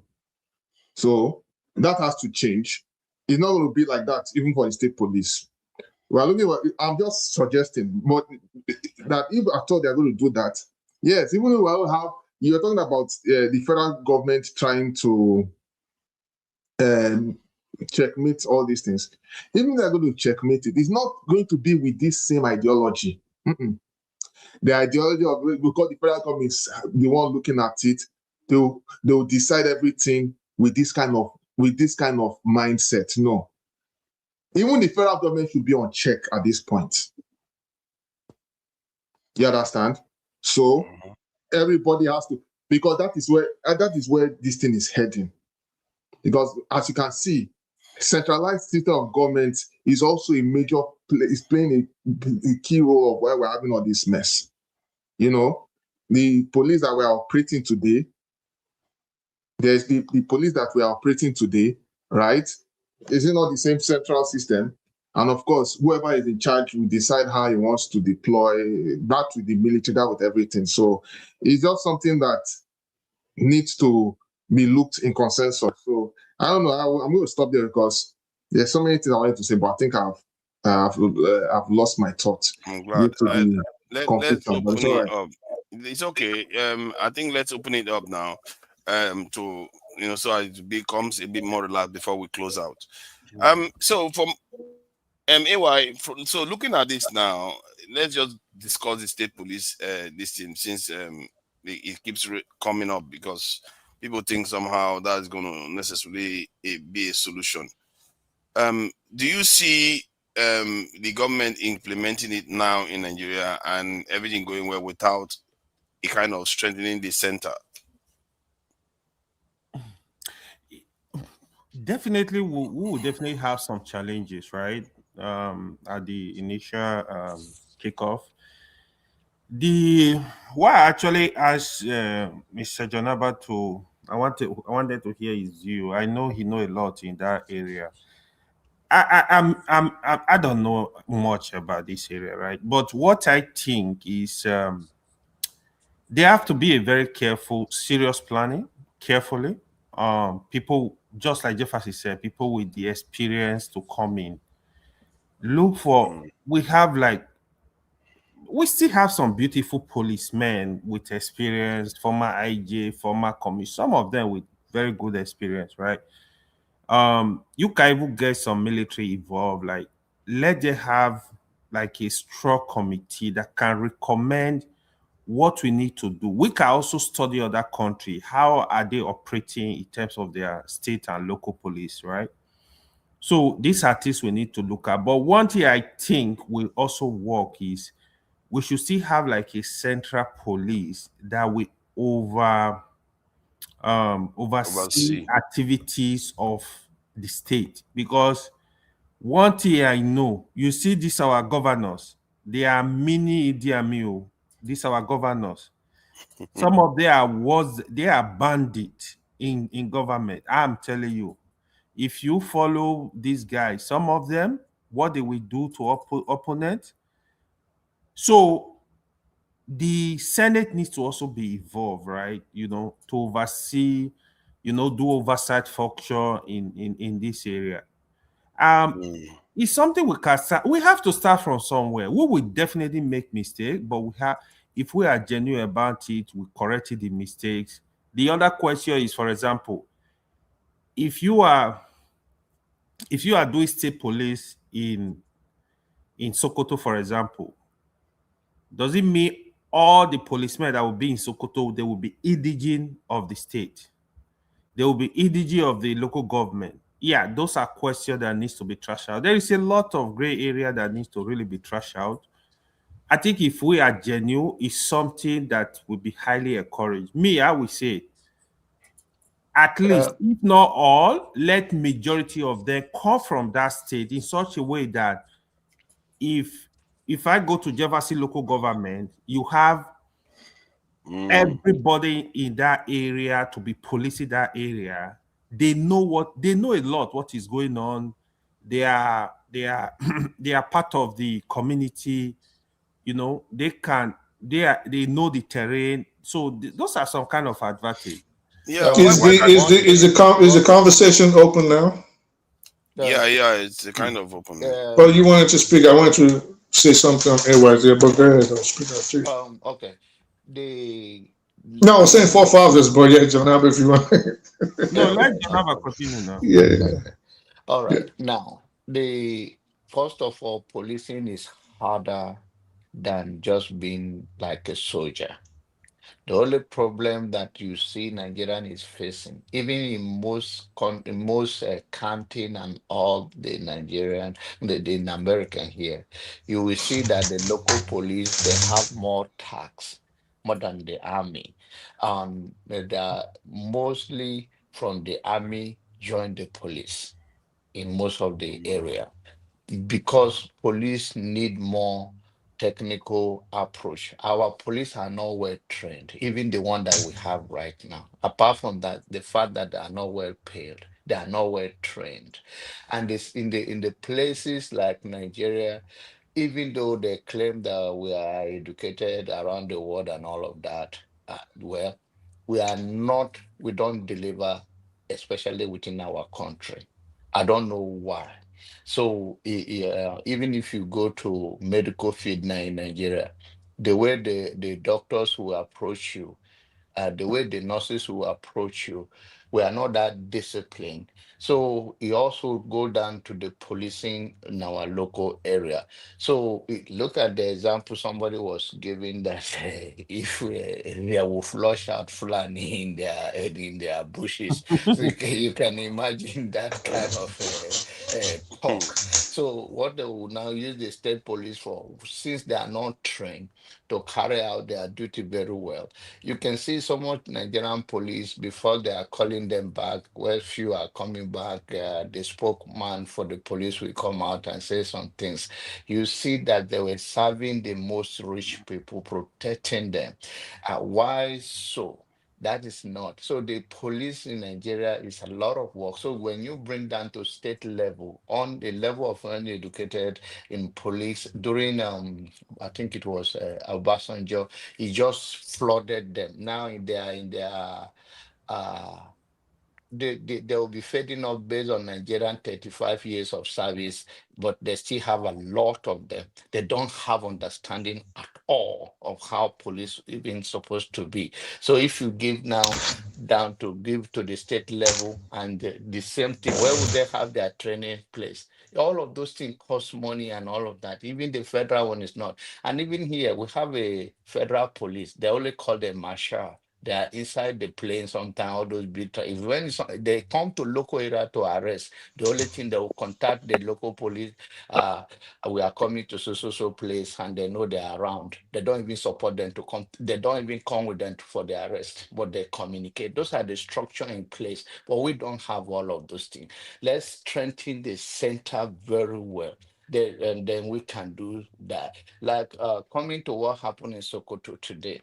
So that has to change. It's not going to be like that even for the state police. Well, I'm just suggesting, but that if I thought they're going to do that, yes, even though you're talking about the federal government trying to checkmate all these things. Even if they're going to checkmate it, it's not going to be with this same ideology. The ideology of, because the federal government is the one looking at it, they'll decide everything with this kind of mindset. No. Even the federal government should be on check at this point. You understand? So everybody has to, because that is where this thing is heading. Because as you can see, centralized system of government is also is playing a key role of why we're having all this mess. You know, the police that we're operating today, there's the police that we are operating today, right? Is it not the same central system? And of course, whoever is in charge will decide how he wants to deploy that with the military, that with everything. So it's just something that needs to be looked in consensus. So I don't know. I'm going to stop there because there's so many things I wanted to say, but I think I've lost my thought. I'm glad. Let's open it's it up. It's okay. I think let's open it up now. To so it becomes a bit more relaxed before we close out. So from AY, so looking at this now, let's just discuss the state police this thing, since it keeps coming up because people think somehow that's going to necessarily be a solution. Do you see the government implementing it now in Nigeria and everything going well without a kind of strengthening the center? Definitely, we will definitely have some challenges, right? At the initial kickoff. Why I actually asked Mr. Jonaba I wanted to hear his view. I know he knows a lot in that area. I don't know much about this area, right? But what I think is there have to be a very careful, serious planning, carefully. People, just like Jefferson said, people with the experience to come in. Look for, we still have some beautiful policemen with experience, former IJ, former commission, some of them with very good experience, right? You can even get some military involved, like let them have like a strong committee that can recommend what we need to do. We can also study other countries. How are they operating in terms of their state and local police, right? So these are things we need to look at. But one thing I think will also work is we should still have like a central police that will oversee activities of the state. Because one thing I know, you see these our governors, they are mini Idi Amin o. These our governors. Some of them they are bandits in government. I'm telling you, if you follow these guys, some of them, what they will do to opponent. So the Senate needs to also be involved, right? To oversee, do oversight function in this area. It's something we can start. We have to start from somewhere. We will definitely make mistakes, but if we are genuine about it, we corrected the mistakes. The other question is, for example, if you are doing state police in Sokoto, for example, does it mean all the policemen that will be in Sokoto, they will be indigene of the state? They will be indigene of the local government? Yeah, those are questions that needs to be trashed out. There is a lot of gray area that needs to really be trashed out. I think if we are genuine, it's something that will be highly encouraged. Me, I would say, at least, if not all, let majority of them come from that state in such a way that if I go to Jefferson local government, you have everybody in that area to be policing that area. They know a lot what is going on. They are they are part of the community. They know the terrain. So those are some kind of advantage. Yeah. Is the conversation open now? Yeah, it's kind of open. Oh, you wanted to speak. I wanted to say something on Edwards there, but go ahead. I'll speak up too. Okay. No, I was saying forefathers, but yeah, John, if you want. No, let John continue now. Yeah. All right. Now, first of all, policing is harder than just being like a soldier. The only problem that you see Nigerian is facing, even in most counting and all the Nigerian, the American here, you will see that the local police, they have more tax, more than the army. They are mostly from the army join the police in most of the area because police need more technical approach. Our police are not well trained, even the one that we have right now. Apart from that, the fact that they are not well paid, they are not well trained. And it's in the places like Nigeria, even though they claim that we are educated around the world and all of that, well, we don't deliver, especially within our country. I don't know why. So even if you go to medical field now in Nigeria, the way the doctors will approach you, the way the nurses will approach you, we are not that disciplined. So it also go down to the policing in our local area. So look at the example somebody was giving that if they will flush out Fulani in their bushes, you can imagine that kind of talk. So what they will now use the state police for, since they are not trained to carry out their duty very well, you can see so much Nigerian police before they are calling them back, where few are coming back, the spokesman for the police will come out and say some things. You see that they were serving the most rich people, protecting them. Why so? That is not. So the police in Nigeria is a lot of work. So when you bring down to state level, on the level of uneducated in police during I think it was Obasanjo, he just flooded them. Now uh they will be fading off based on Nigerian 35 years of service, but they still have a lot of them. They don't have understanding at all of how police even supposed to be. So if you give now give to the state level and the same thing, where would they have their training place? All of those things cost money and all of that. Even the federal one is not. And even here, we have a federal police. They only call them marshal. They are inside the plane sometimes, all those big if when they come to local area to arrest, the only thing they will contact the local police, we are coming to so place, and they know they are around. They don't even support them to come, they don't even come with them for the arrest, but they communicate. Those are the structure in place, but we don't have all of those things. Let's strengthen the center very well. And then we can do that. Like coming to what happened in Sokoto today,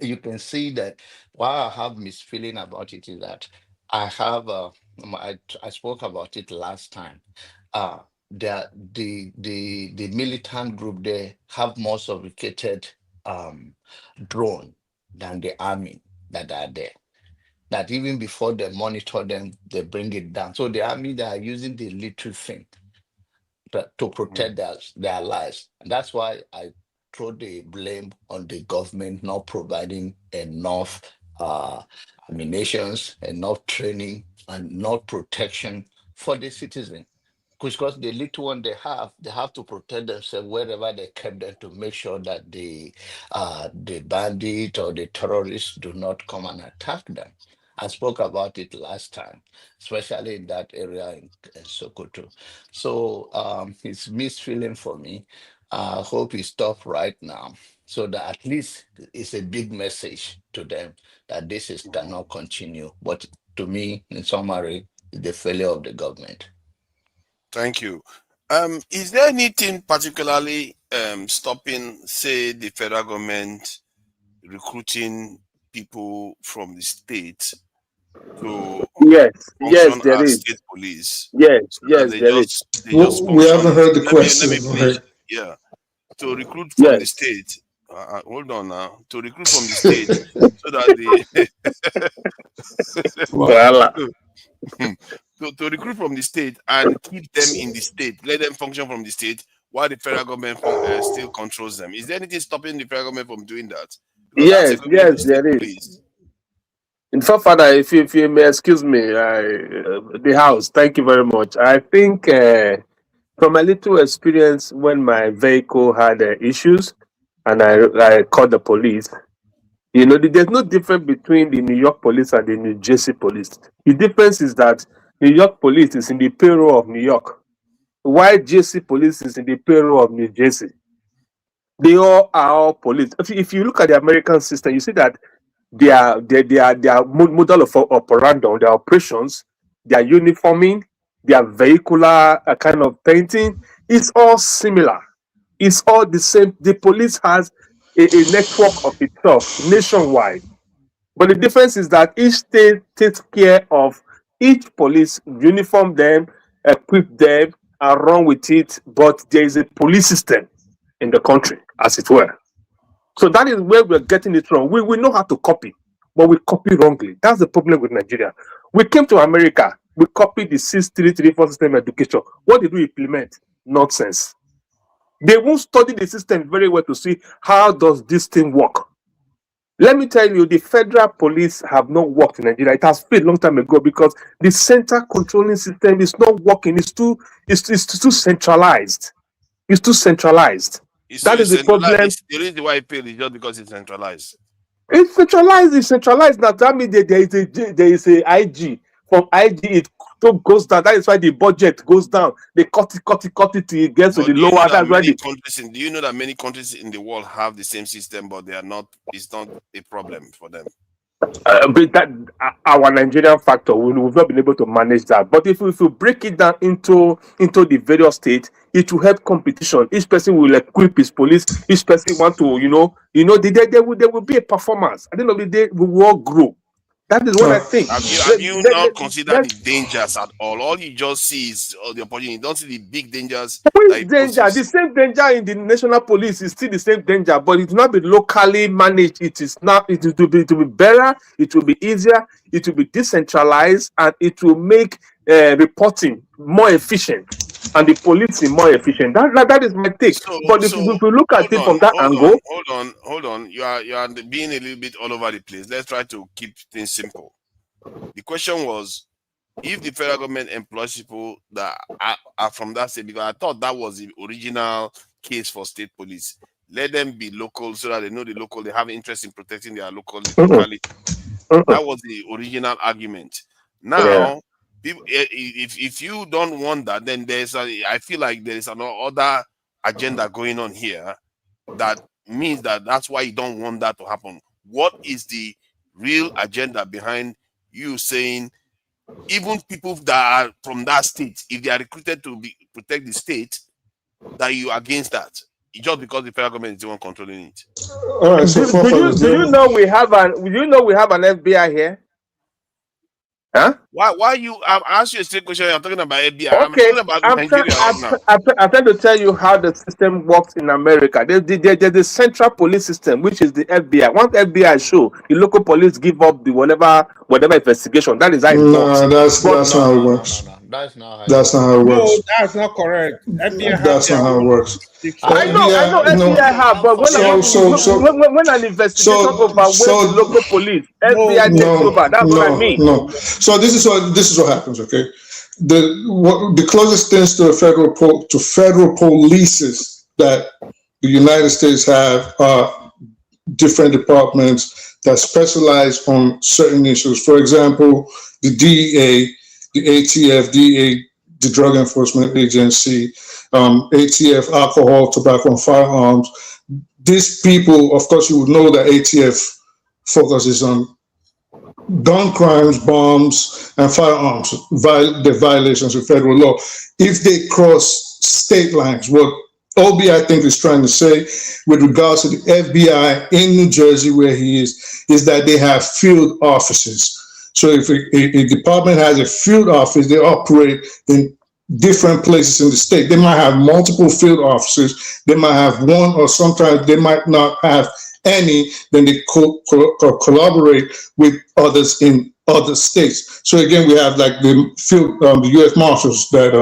you can see that why I have misfeeling about it is that I have I spoke about it last time. The militant group, they have more sophisticated um drone than the army that are there. That even before they monitor them, they bring it down. So the army, they are using the little thing to protect their lives. And that's why I throw the blame on the government not providing enough ammunitions, enough training, and enough protection for the citizen. Because the little one they have to protect themselves wherever they kept them to make sure that the bandit or the terrorists do not come and attack them. I spoke about it last time, especially in that area in Sokoto. So it's mixed feeling for me. I hope it stops right now, so that at least it's a big message to them that this is cannot continue. But to me, in summary, it's the failure of the government. Thank you. Is there anything particularly stopping, say, the federal government recruiting people from the state to Yes, yes, function there as is. state police, Yes, so that yes, there is. they just We haven't function? heard the Let me question. Go finish. ahead. Yeah, to recruit from the Yes. state. Hold on now. To recruit from the state, so that the Voila. to recruit from the state and keep them in the state, let them function from the state while the federal government still controls them. Is there anything stopping the federal government from doing that? Because that's Yes, equivalent yes, to state there is. police. In fact, Father, if you may excuse me, the house, thank you very much. I think from a little experience when my vehicle had issues and I called the police, you know, there's no difference between the New York police and the New Jersey police. The difference is that New York police is in the payroll of New York, while Jersey police is in the payroll of New Jersey. They all are all police. If you look at the American system, you see that their model of operandum, their operations, their uniforming, their vehicular kind of painting is all similar. It's all the same. The police has a network of itself nationwide. But the difference is that each state takes care of each police, uniform them, equip them, and run with it. But there is a police system in the country, as it were. So that is where we're getting it wrong. We know how to copy, but we copy wrongly. That's the problem with Nigeria. We came to America, we copied the 6334 system education. What did we implement? Nonsense. They won't study the system very well to see how does this thing work. Let me tell you, the federal police have not worked in Nigeria. It has failed long time ago because the center controlling system is not working. It's too centralized. It's too centralized. That is the problem. The reason why it failed is just because it's centralized. It's centralized. It's centralized. Now that means there is a IG. From IG it goes down. That is why the budget goes down. They cut it till it gets to the lower. That's why do you know that many countries in the world have the same system, but they are not? It's not a problem for them. But that our Nigerian factor, we've not been able to manage that. But if we break it down into the various states, it will help competition. Each person will equip his police. Each person want to, there will be a performance. At the end of the day, we will all grow. That is what I think. Have you not considered the dangers at all? All you just see is the opportunity. You don't see the big dangers. Which danger? The same danger in the national police is still the same danger, but it will not be locally managed. It is not. It will be better. It will be easier. It will be decentralized, and it will make reporting more efficient and the policing more efficient. That is my take. But if we look at it from that angle, hold on. You are being a little bit all over the place. Let's try to keep things simple. The question was, if the federal government employs people that are from that state, because I thought that was the original case for state police, let them be local so that they know the local, they have interest in protecting their locality. That was the original argument. Yeah. Now, if you don't want that, then I feel like there is another agenda going on here that means that's why you don't want that to happen. What is the real agenda behind you saying even people that are from that state, if they are recruited to protect the state, that you are against that? Just because the federal government is the one controlling it. All right. So do you know we have an FBI here? Huh? Why you? I'm asking you a straight question. I'm talking about FBI. Okay, I'm talking about Nigeria right now. I'm trying to tell you how the system works in America. There's the central police system, which is the FBI. Once FBI show, the local police give up the whatever investigation. That is how it works. No, that's not how it works. That's not how That's not how it No, works. that's not correct. FBI That's not how it works. I know FBI have, but when an investigation overwhelms the local police, FBI takes over. That's what I mean. No. So this is what happens. Okay, the closest things to federal polices that the United States have are different departments that specialize on certain issues. For example, the DEA, the ATF, DEA, the Drug Enforcement Agency, ATF, alcohol, tobacco, and firearms. These people, of course, you would know that ATF focuses on gun crimes, bombs, and firearms, the violations of federal law. If they cross state lines, what Obi, I think, is trying to say with regards to the FBI in New Jersey, where he is that they have field offices. So if a department has a field office, they operate in different places in the state. They might have multiple field officers. They might have one, or sometimes they might not have any. Then they collaborate with others in other states. So again, we have like the field, the U.S. Marshals that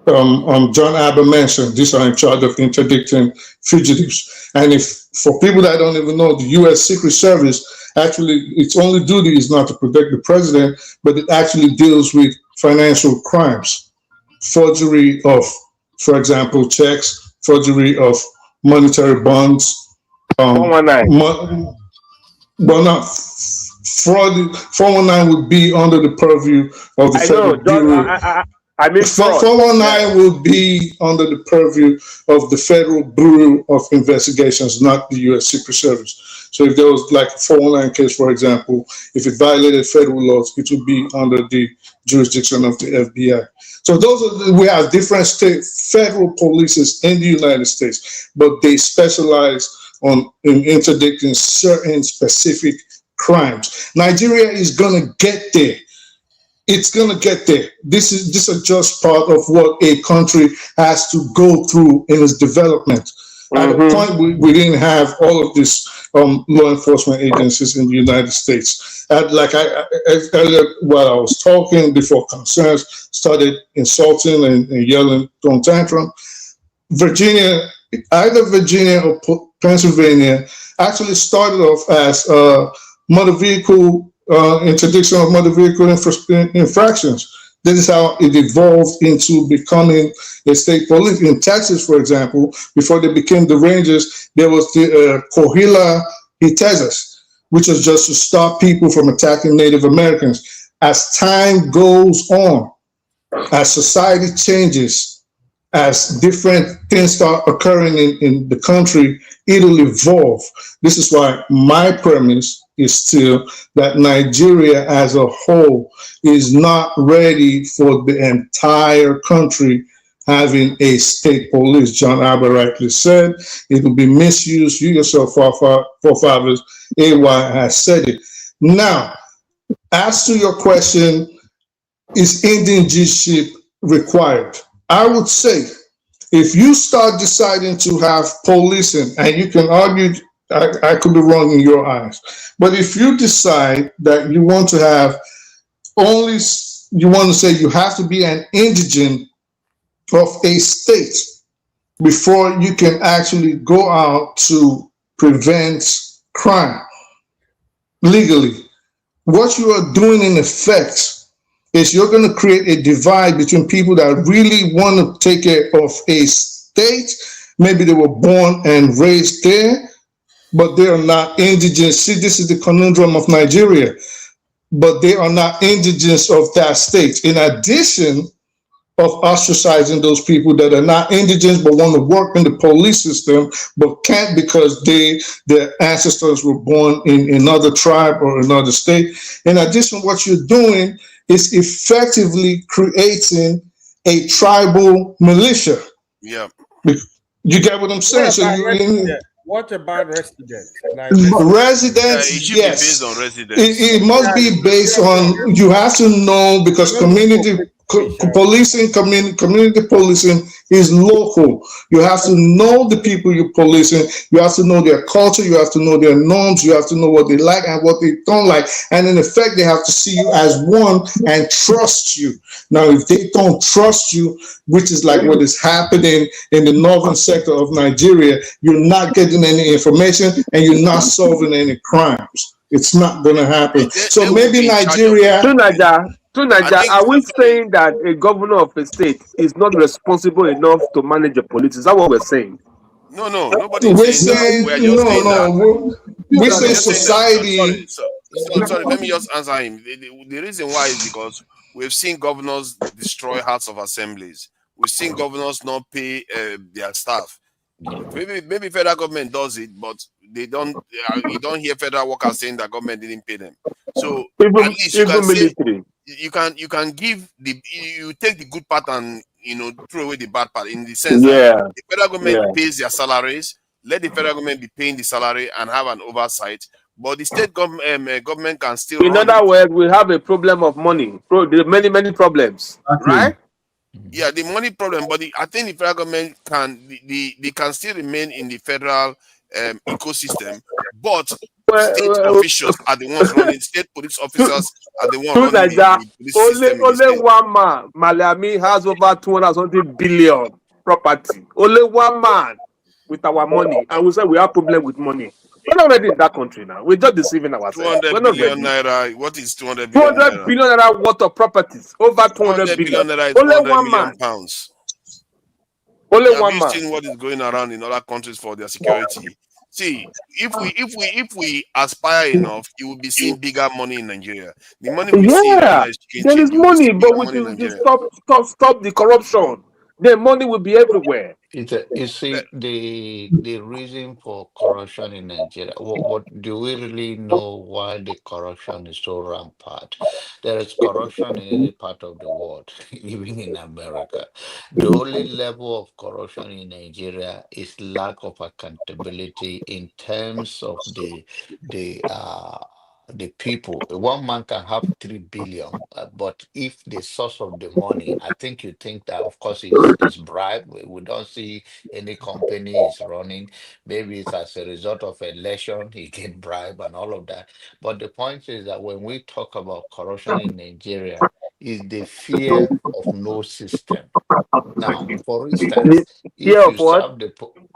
John Aber mentioned. These are in charge of interdicting fugitives. And if for people that don't even know, the U.S. Secret Service, actually, its only duty is not to protect the president, but it actually deals with financial crimes, forgery of, for example, checks, forgery of monetary bonds. 419. Well, not fraud. 419 would be under the purview of the Federal Bureau. I mean, 419 will be under the purview of the Federal Bureau of Investigations, not the U.S. Secret Service. So if there was like a 419 case, for example, if it violated federal laws, it would be under the jurisdiction of the FBI. So we have different state federal polices in the United States, but they specialize in interdicting certain specific crimes. Nigeria is going to get there. It's going to get there. This is just part of what a country has to go through in its development. At the point we didn't have all of these law enforcement agencies in the United States. Earlier, while I was talking, before concerns started insulting and yelling, throwing tantrum, Virginia, either Virginia or Pennsylvania, actually started off as motor vehicle interdiction of motor vehicle infractions. This is how it evolved into becoming a state police. In Texas, for example, before they became the Rangers, there was the Coahuila Hitezas, which was just to stop people from attacking Native Americans. As time goes on, as society changes, as different things start occurring in the country, it'll evolve. This is why my premise is still that Nigeria as a whole is not ready for the entire country having a state police. John Aber rightly said it will be misused. You yourself, forefathers, AY has said it. Now, as to your question, is indigenship required? I would say if you start deciding to have policing, and you can argue, I could be wrong in your eyes, but if you decide that you want to have only, you want to say you have to be an indigent of a state before you can actually go out to prevent crime legally, what you are doing in effect is you're going to create a divide between people that really want to take care of a state. Maybe they were born and raised there, but they are not indigenous. See, this is the conundrum of Nigeria, but they are not indigenous of that state. In addition of ostracizing those people that are not indigenous but want to work in the police system but can't because their ancestors were born in another tribe or another state. In addition, what you're doing is effectively creating a tribal militia. Yeah. You get what I'm saying? So What about residents? Like residents, it should yes. be based on residents. It must be based on, you have to know, because community policing, community policing is local. You have to know the people you're policing. You have to know their culture. You have to know their norms. You have to know what they like and what they don't like. And in effect, they have to see you as one and trust you. Now, if they don't trust you, which is like what is happening in the northern sector of Nigeria, you're not getting any information and you're not solving any crimes. It's not going to happen. So maybe Nigeria. Tunaja, are we saying that a governor of a state is not responsible enough to manage the police? Is that what we're saying? No, nobody is saying that. We're just saying that. We're saying society. Sorry, let me just answer him. The reason why is because we've seen governors destroy hearts of assemblies. We've seen governors not pay their staff. Maybe federal government does it, but they don't. You don't hear federal workers saying that government didn't pay them. So at least you can say you can give you take the good part and throw away the bad part in the sense that the federal government pays their salaries. Let the federal government be paying the salary and have an oversight. But the state government can still. In other words, we have a problem of money. Many problems, right? Yeah, the money problem, but I think the federal government they can still remain in the federal ecosystem, but state officials are the ones running. State police officers are the ones running the police system. Only one man, Malami, has over 200 billion property. Only one man with our money, and we say we have problem with money. We're not ready in that country now. We're just deceiving ourselves. 200 billion naira. What is 200 billion 200 billion naira worth of properties. Over 200 billion. Naira is Only 1 million man. Pounds. Only Have one you man. seen what is going around in other countries for their security? See, if we aspire enough, you will be seeing bigger money in Nigeria. The money we see right now is there is money, but we should stop the corruption. The money will be everywhere. You see, the reason for corruption in Nigeria, what do we really know why the corruption is so rampant? There is corruption in any part of the world, even in America. The only level of corruption in Nigeria is lack of accountability in terms of the people. One man can have 3 billion, but if the source of the money, I think you think that, of course, it's bribe. We don't see any company is running. Maybe it's as a result of election, he get bribe and all of that. But the point is that when we talk about corruption in Nigeria, is the fear of no system. Now, for instance, if you serve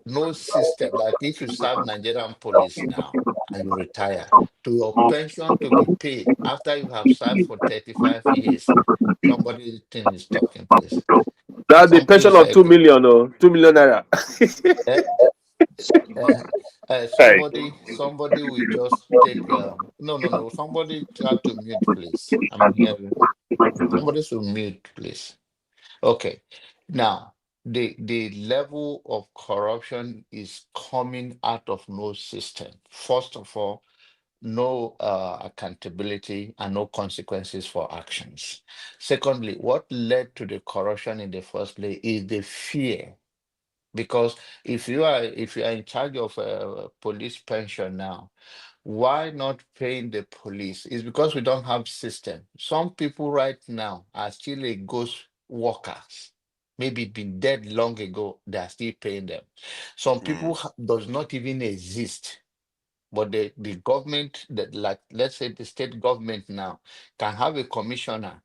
no system, like if you serve Nigerian police now and you retire, to your pension to be paid after you have served for 35 years, somebody is talking, please. That's the pension of 2 million or 2 million naira. Somebody will just take no. Somebody have to mute, please. I'm hearing. Somebody should mute, please. Okay. Now, the level of corruption is coming out of no system. First of all, no accountability and no consequences for actions. Secondly, what led to the corruption in the first place is the fear. Because if you are in charge of a police pension now, why not paying the police? It's because we don't have system. Some people right now are still a ghost workers, maybe been dead long ago. They are still paying them. Some people does not even exist. But the government, that, like, let's say the state government now, can have a commissioner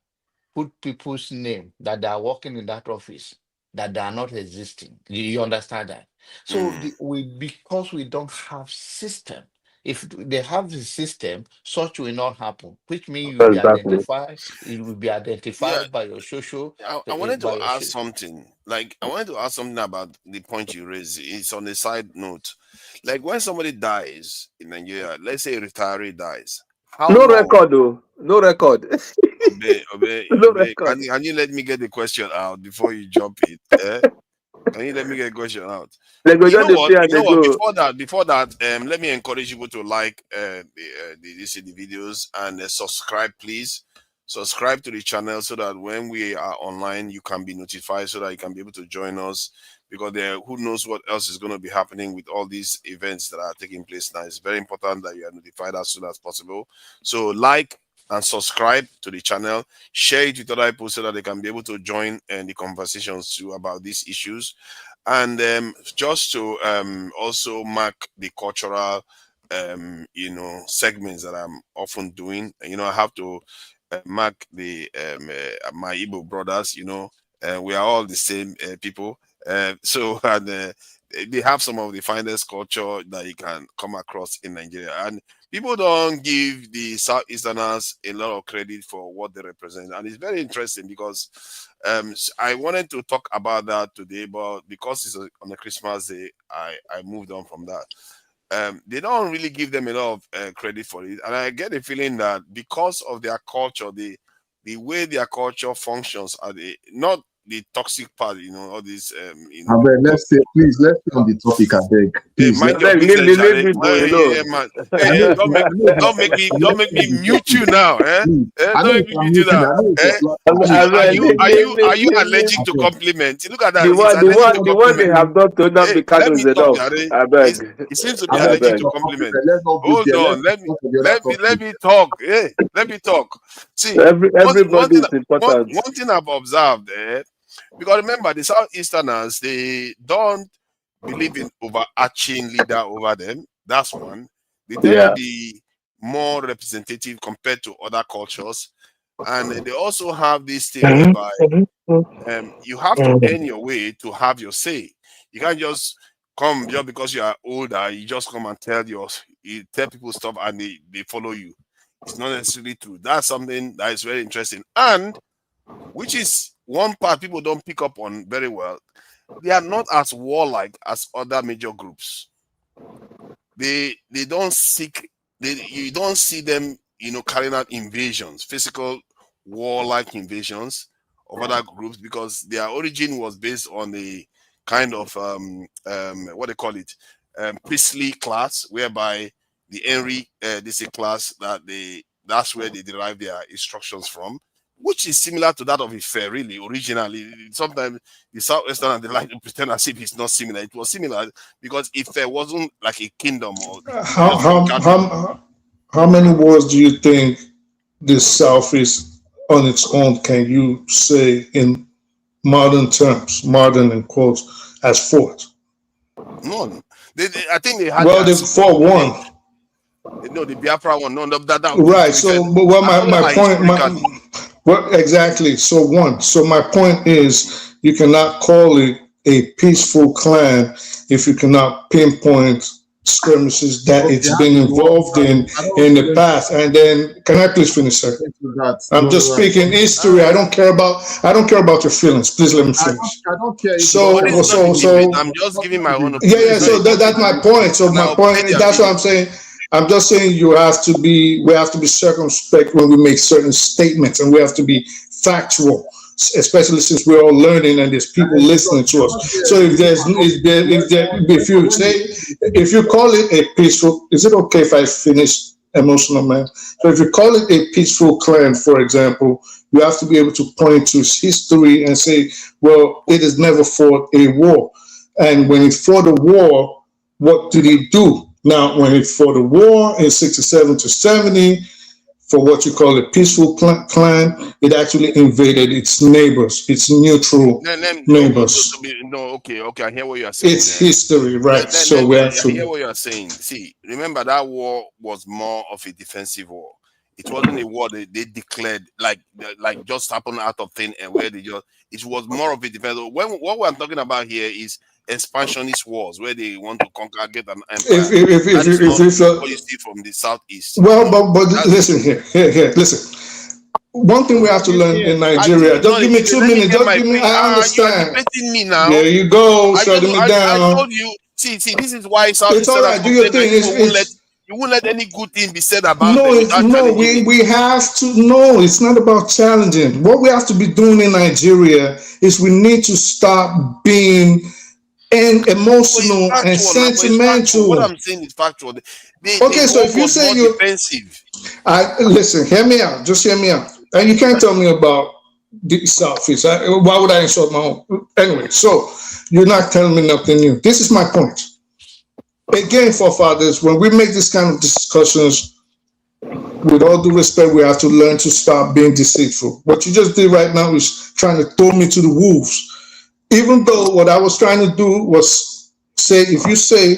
put people's name that they are working in that office, that they are not existing. You understand that? So because we don't have system, If they have the system, such will not happen, which means you'll be Exactly. identified, you will be Yeah, identified by your social, I wanted by to your ask something. Like, I wanted to ask something about the point you raised. It's on a side note. Like, when somebody dies in Nigeria, let's say a retiree dies, how No long? record, though. No record. No record. Can you let me get the question out before you jump it? Can you let me get the question out? They go You just know dey what? play and they go. Before that, let me encourage people to like the videos and subscribe, please. Subscribe to the channel so that when we are online, you can be notified, so that you can be able to join us. Because there, who knows what else is going to be happening with all these events that are taking place now. It's very important that you are notified as soon as possible. So like and subscribe to the channel, share it with other people so that they can be able to join the conversations too about these issues. And just to also mark the cultural segments that I'm often doing. I have to mark the my Igbo brothers. We are all the same people. So and they have some of the finest culture that you can come across in Nigeria, and people don't give the Southeasterners a lot of credit for what they represent, and it's very interesting because I wanted to talk about that today, but because it's on a Christmas day, I moved on from that. They don't really give them a lot of credit for it, and I get the feeling that because of their culture, the way their culture functions, are not the toxic part, all these Abeg, let's stay on the topic, abeg. Hey, Please, mind your Abeg, business, leave Jare. people Yeah, man. Hey, I know it's don't make me mute you now, eh? I know Don't make it's me a mute you meeting. now. I know it's a Eh? platform. Please, Abeg, Are you allergic to abeg. compliments? Look at that. the He's one, the allergic to one, the one they compliments. have done to Hey, Nnamdi let Kanu me is talk, enough. Jare. Abeg, He seems to be I know allergic it's abeg. to a compliments. compliment. Let's not go Hold there. on, Let's talk to the other let topic. me talk. Hey, let me talk. See, Everybody is important. one thing I've observed, because remember the Southeasterners, they don't believe in overarching leader over them. That's one. They tend to Yeah. be more representative compared to other cultures, and they also have this thing whereby you have to earn your way to have your say. You can't just come just because you are older. You just come and you tell people stuff and they follow you. It's not necessarily true. That's something that is very interesting, and which is one part people don't pick up on very well. They are not as warlike as other major groups. They don't seek. You don't see them, carrying out invasions, physical warlike invasions of other groups, because their origin was based on a kind of what they call it, priestly class, whereby the Henry this is a class that's where they derive their instructions from, which is similar to that of Ife, really, originally. Sometimes the Southwestern, they like to pretend as if it's not similar. It was similar because Ife wasn't like a kingdom, or How, just from how, gathering. how many wars do you think the South is on its own, can you say in modern terms, modern in quotes, as fought? None. I think they had Well, their they fought one. no, the Biafra one. No, Right. So, but what my point, historically. well, exactly. So one. So my point is, you cannot call it a peaceful clan if you cannot pinpoint skirmishes that it's been involved in the past. And then, can I please finish, sir? I'm just speaking history. I don't care about your feelings. Please let me finish. I don't care. So I'm just giving my own opinion. yeah. So that's my point. So my point, that's what I'm saying. I'm just saying we have to be circumspect when we make certain statements, and we have to be factual, especially since we're all learning and there's people listening to us. So if you call it a peaceful, is it okay if I finish, emotional man? So if you call it a peaceful clan, for example, you have to be able to point to its history and say, well, it has never fought a war. And when it fought a war, what did it do? Now, when it fought a war in 67 to 70, for what you call a peaceful clan, it actually invaded its neighbors, its neutral neighbors. Okay, I hear what you are saying. It's history, right? So we have to. I hear what you are saying. See, remember that war was more of a defensive war. It wasn't a war they declared like just happened out of thin air, where they just. It was more of a defensive. What we're talking about here is expansionist wars where they want to conquer, get an empire. If it's what you see from the southeast. well, but listen here, listen. One thing we have to learn in Nigeria. Just give me 2 minutes. Just give me. I understand. You are debating me now. There you go, shutting me down. I told you. See, this is why It's all right. Do your thing. You won't let any good thing be said about no, them. No, we have to. No, it's not about challenging. What we have to be doing in Nigeria is we need to stop being emotional and sentimental. What I'm saying is factual. So if you say you're defensive, listen, hear me out. Just hear me out. And you can't tell me about the Southeast. Why would I insult my own? Anyway, so you're not telling me nothing new. This is my point. Again, forefathers, when we make this kind of discussions, with all due respect, we have to learn to stop being deceitful. What you just did right now is trying to throw me to the wolves. Even though what I was trying to do was say, if you say,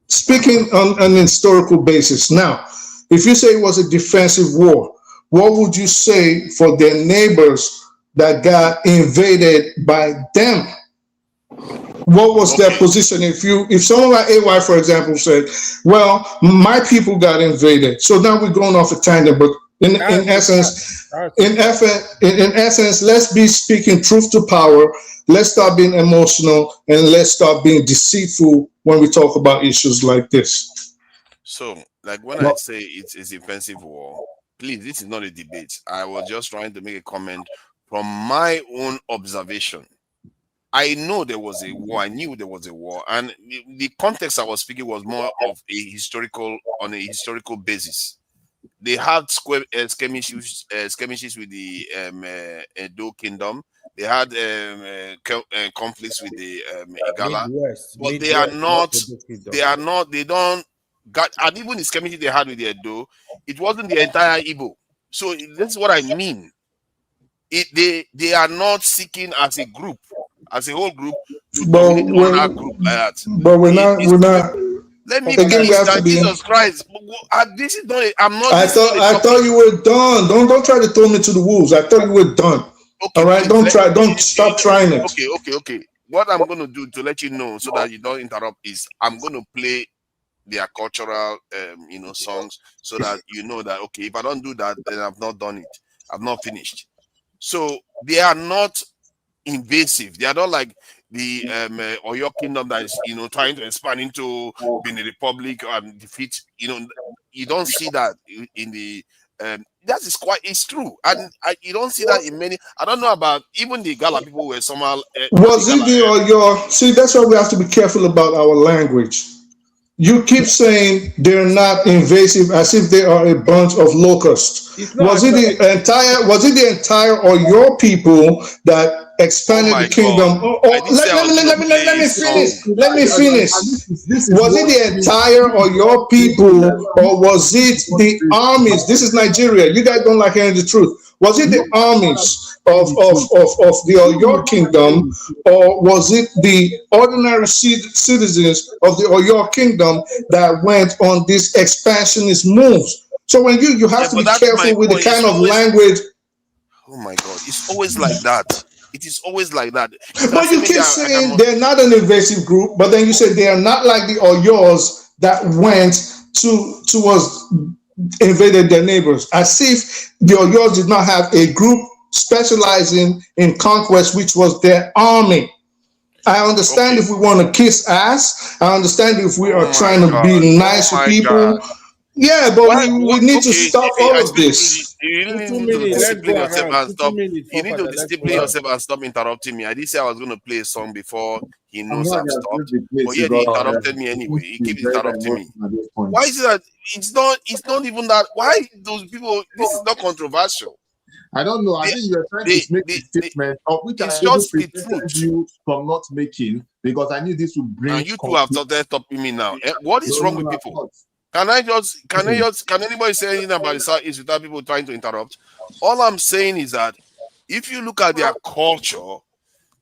speaking on an historical basis, now, if you say it was a defensive war, what would you say for their neighbors that got invaded by them? What was their position? If someone like AY, for example, said, well, my people got invaded. So now we're going off a tangent, but in essence, let's be speaking truth to power. Let's stop being emotional and let's stop being deceitful when we talk about issues like this. So, like when I say it's a defensive war, please, this is not a debate. I was just trying to make a comment from my own observation. I know there was a war. I knew there was a war, and the context I was speaking was more of on a historical basis. They had skirmishes with the Edo Kingdom. They had conflicts with the Igala, but they are not. They don't got. And even the skirmishes they had with the Edo, it wasn't the entire Igbo. So this is what I mean. They are not seeking as a group, as a whole group, to dominate another group like that. But we're not. Let me again, finish that. Jesus Christ. This is not. I'm not. I thought you were done. Don't try to throw me to the wolves. I thought you were done. Okay, all right. Don't stop trying it. Okay. What I'm going to do to let you know so that you don't interrupt is I'm going to play their cultural, songs so that you know that okay, if I don't do that, then I've not done it. I've not finished. So they are not invasive. They are not like the Oyo Kingdom that is trying to expand into being a republic and defeat. You don't see that in the that is it's true, and you don't see that in many. I don't know about even the Gala people were somehow. Was it the Oyo? See, that's why we have to be careful about our language. You keep saying they're not invasive as if they are a bunch of locusts. Was it the entire or your people that expanded the kingdom? Let me finish. Was it the entire or your people, or was it the armies? This is Nigeria. You guys don't like hearing the truth. Was it the armies of the Oyo kingdom, or was it the ordinary citizens of the Oyo kingdom that went on these expansionist moves? So when you have to be careful with the kind of language. Oh my God, it's always like that. It is always like that. But you keep saying they're not an invasive group, but then you say they are not like the Oyos that went towards invaded their neighbors, as if the Oyos did not have a group specializing in conquest, which was their army. I understand if we want to kiss ass. I understand if we are trying to be nice to people. Yeah, but we need to stop all of this. You really need to discipline yourself and stop. You need to discipline yourself and stop interrupting me. I did say I was going to play a song before he knows I've stopped. But yeah, he interrupted me anyway. He keeps interrupting me. Why is it that it's not even that? Why those people? This is not controversial. I don't know. I think you're trying to make a statement of which I just prevented you from not making because I knew this would bring. And you two have started stopping me now. What is wrong with people? Can anybody say anything about the Southeast without people trying to interrupt? All I'm saying is that if you look at their culture,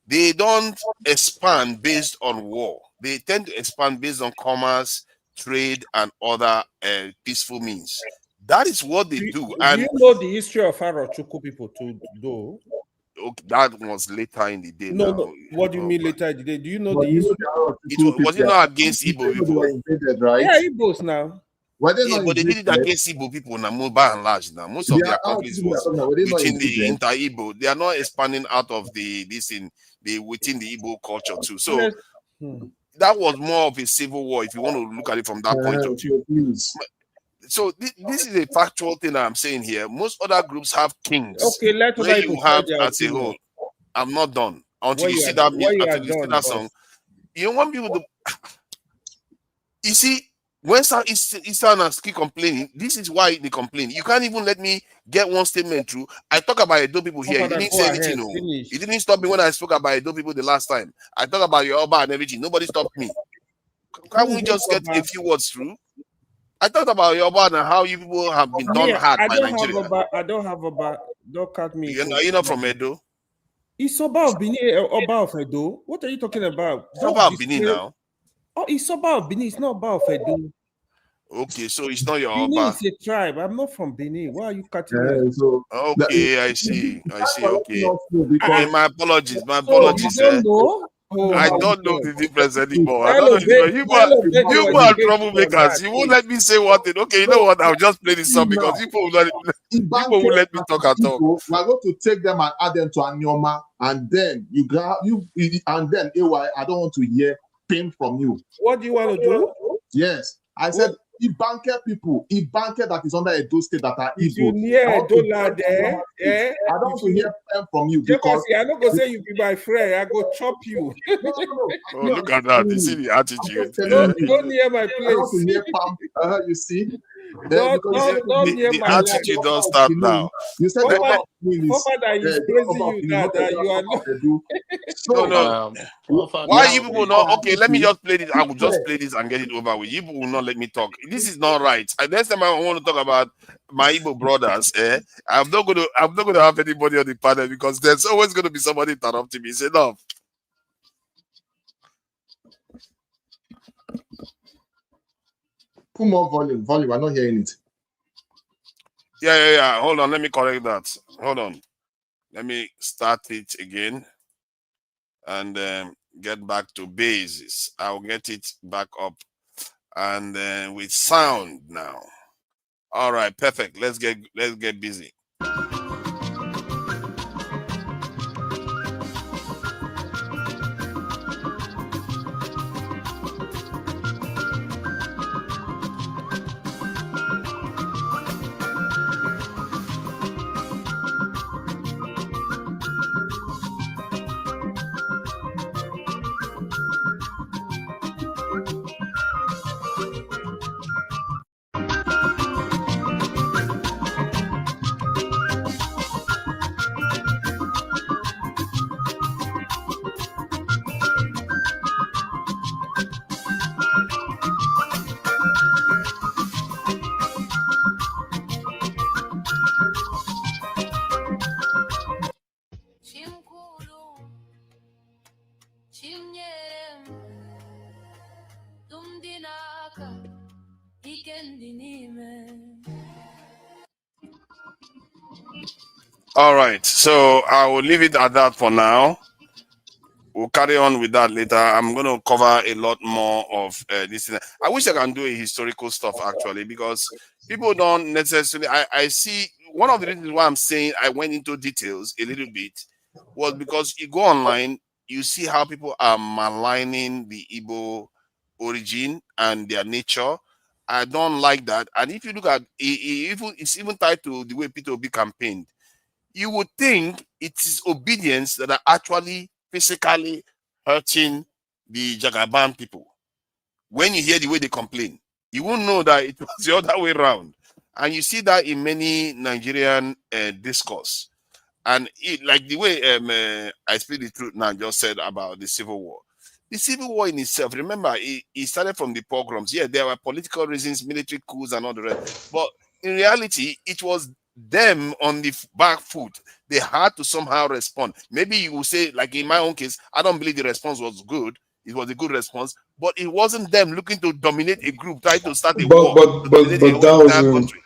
they don't expand based on war. They tend to expand based on commerce, trade, and other peaceful means. That is what they do. And you know the history of Arochukwu people too, though? Okay, that was later in the day. No, Now, no. What do you mean later in the day? Do you know But the you know history? there are other it people was it that not against Igbo you know they people? were invaded, right? Yeah, Igbos now. Were they Yeah, not but they did it invaded? against Igbo people now, by and large. Now, most of There their are other conflicts people that are was talking about, were they not within the invaded? inter-Igbo. They are not expanding out of this in the within the Igbo culture too. So Honest. that was more of a civil war, if you want to look at it from that point of view. So please. So this is a factual thing that I'm saying here. Most other groups have kings Okay, let where other you people say have their as a opinion. whole. I'm not done until When you you see are that when you are until you see done, that boss. song. You want people to you see when Southerners keep complaining, this is why they complain. You can't even let me get one statement through. I talk about Edo people here. He Father, didn't go say ahead. anything. No. Finish. He didn't stop me when I spoke about Edo people the last time. I talked about Yoruba and everything. Nobody stopped me. Can't we just get a few words through? I talked about Yoruba and how you people have been done hard by Nigeria. I don't have a don't cut me. You're not from Edo. It's Oba of Benin, Oba of Edo. What are you talking about? It's Oba of Benin now. Oh, it's Oba of Benin. It's not Oba of Edo. Okay, so it's not your Benin Oba. is a tribe. I'm not from Benin. Why are you cutting me? Okay, I see. Okay. Okay, my apologies. My So apologies. you don't know? Oh, I my don't know God. the difference anymore. I Tell don't know the Obey- difference. tell Obey You to are educate you on troublemakers. that, You won't please. let me say one thing. Okay, you know what? I'll just play this song because people will not let me talk at all. We are going to take them and add them to Anyoma, and then and then AY, I don't want to hear pain from you. What do you want to do? Yes, I said Ibanke people, Ibanke that is under Edo State that are If you Igbo. near Edola there, I don't want to hear pain from you because because I don't go say you be my friend. I go chop you. Oh, look at that. You see the attitude. Don't near my I don't want to place. hear Pam. You see. Don't near The my land. attitude don't start now. You said Former the that is praising you now that you are not. No. Why you people not? Okay, let me just play this. I will just play this and get it over with. You people will not let me talk. This is not right. And next time I want to talk about my Igbo brothers, I'm not going to have anybody on the panel because there's always going to be somebody interrupting me. It's enough. Put more volume. I'm not hearing it. Yeah. Hold on. Let me correct that. Hold on. Let me start it again and get back to basis. I'll get it back up and with sound now. All right, perfect. Let's get busy. All right, so I will leave it at that for now. We'll carry on with that later. I'm going to cover a lot more of this. I wish I can do a historical stuff actually, because people don't necessarily. I see one of the reasons why I'm saying I went into details a little bit was because you go online, you see how people are maligning the Igbo origin and their nature. I don't like that. And if you look at it's even tied to the way Peter Obi campaigned. You would think it is obedience that are actually physically hurting the Jagaban people. When you hear the way they complain, you won't know that it was the other way around. And you see that in many Nigerian discourse. And like the way I speak the truth now just said about the Civil War. The Civil War in itself, remember, it started from the pogroms. Yeah, there were political reasons, military coups and all the rest. But in reality, it was them on the back foot. They had to somehow respond. Maybe you will say, like in my own case, I don't believe the response was good. It was a good response, but it wasn't them looking to dominate a group, trying to start a war. But that was entire in country.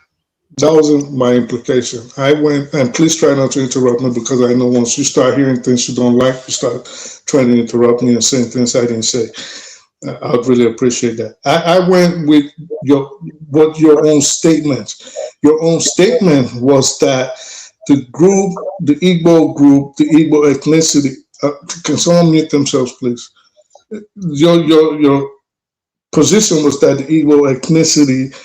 That wasn't my implication. I went, and please try not to interrupt me because I know once you start hearing things you don't like, you start trying to interrupt me and saying things I didn't say. I would really appreciate that. I went with your own statement. Your own statement was that the group, the Igbo ethnicity. Can someone mute themselves, please? Your position was that the Igbo ethnicity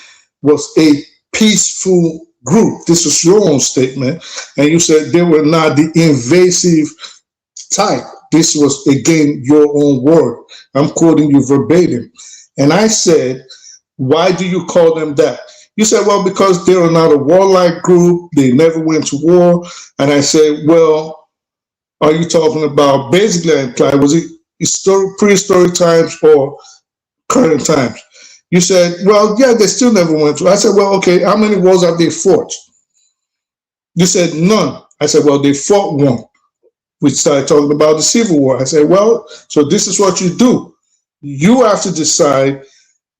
was a peaceful group. This was your own statement, and you said they were not the invasive type. This was again your own word. I'm quoting you verbatim. And I said, why do you call them that? You said, well, because they are not a warlike group. They never went to war. And I said, well, are you talking about basically, was it prehistoric times or current times? You said, well, yeah, they still never went to. I said, well, okay, how many wars have they fought? You said none. I said, well, they fought one. We started talking about the Civil War. I said, well, so this is what you do. You have to decide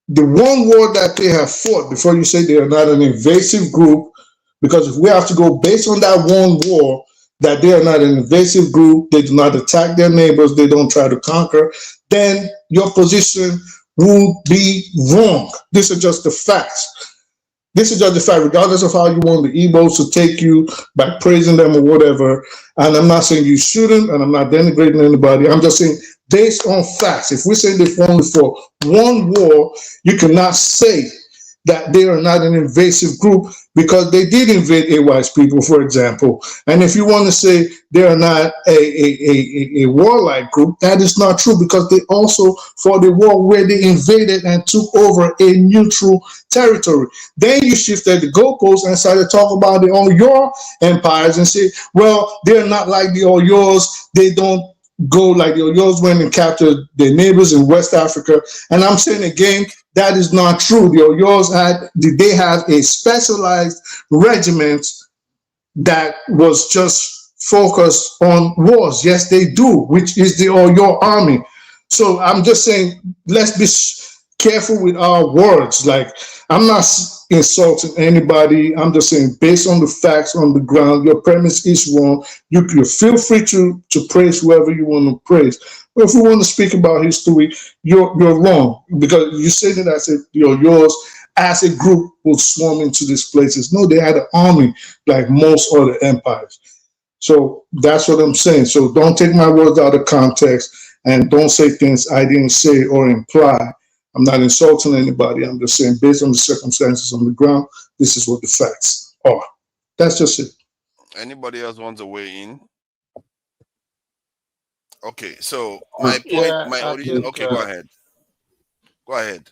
the one war that they have fought before you say they are not an invasive group, because if we have to go based on that one war, that they are not an invasive group, they do not attack their neighbors, they don't try to conquer, then your position will be wrong. These are just the facts. This is just the fact, regardless of how you want the Igbos to take you by praising them or whatever. And I'm not saying you shouldn't, and I'm not denigrating anybody. I'm just saying, based on facts, if we say they've only fought one war, you cannot say that they are not an invasive group, because they did invade AY's people, for example. And if you want to say they are not a warlike group, that is not true, because they also fought a war where they invaded and took over a neutral territory. Then you shifted the goalposts and started talking about the Oyo empires and say, well, they're not like the Oyos. They don't go like the Oyos went and captured their neighbors in West Africa. And I'm saying again, that is not true. The Oyos they have a specialized regiment that was just focused on wars. Yes, they do, which is the Oyo army. So I'm just saying, let's be careful with our words. Like, I'm not insulting anybody. I'm just saying, based on the facts on the ground, your premise is wrong. You feel free to praise whoever you want to praise. But if we want to speak about history, you're wrong, because you say that as if yours as a group will swarm into these places. No, they had an army like most other empires. So that's what I'm saying. So don't take my words out of context and don't say things I didn't say or imply. I'm not insulting anybody. I'm just saying, based on the circumstances on the ground, this is what the facts are. That's just it. Anybody else wants to weigh in? Okay, so my point, my original. Okay, go ahead. Go ahead.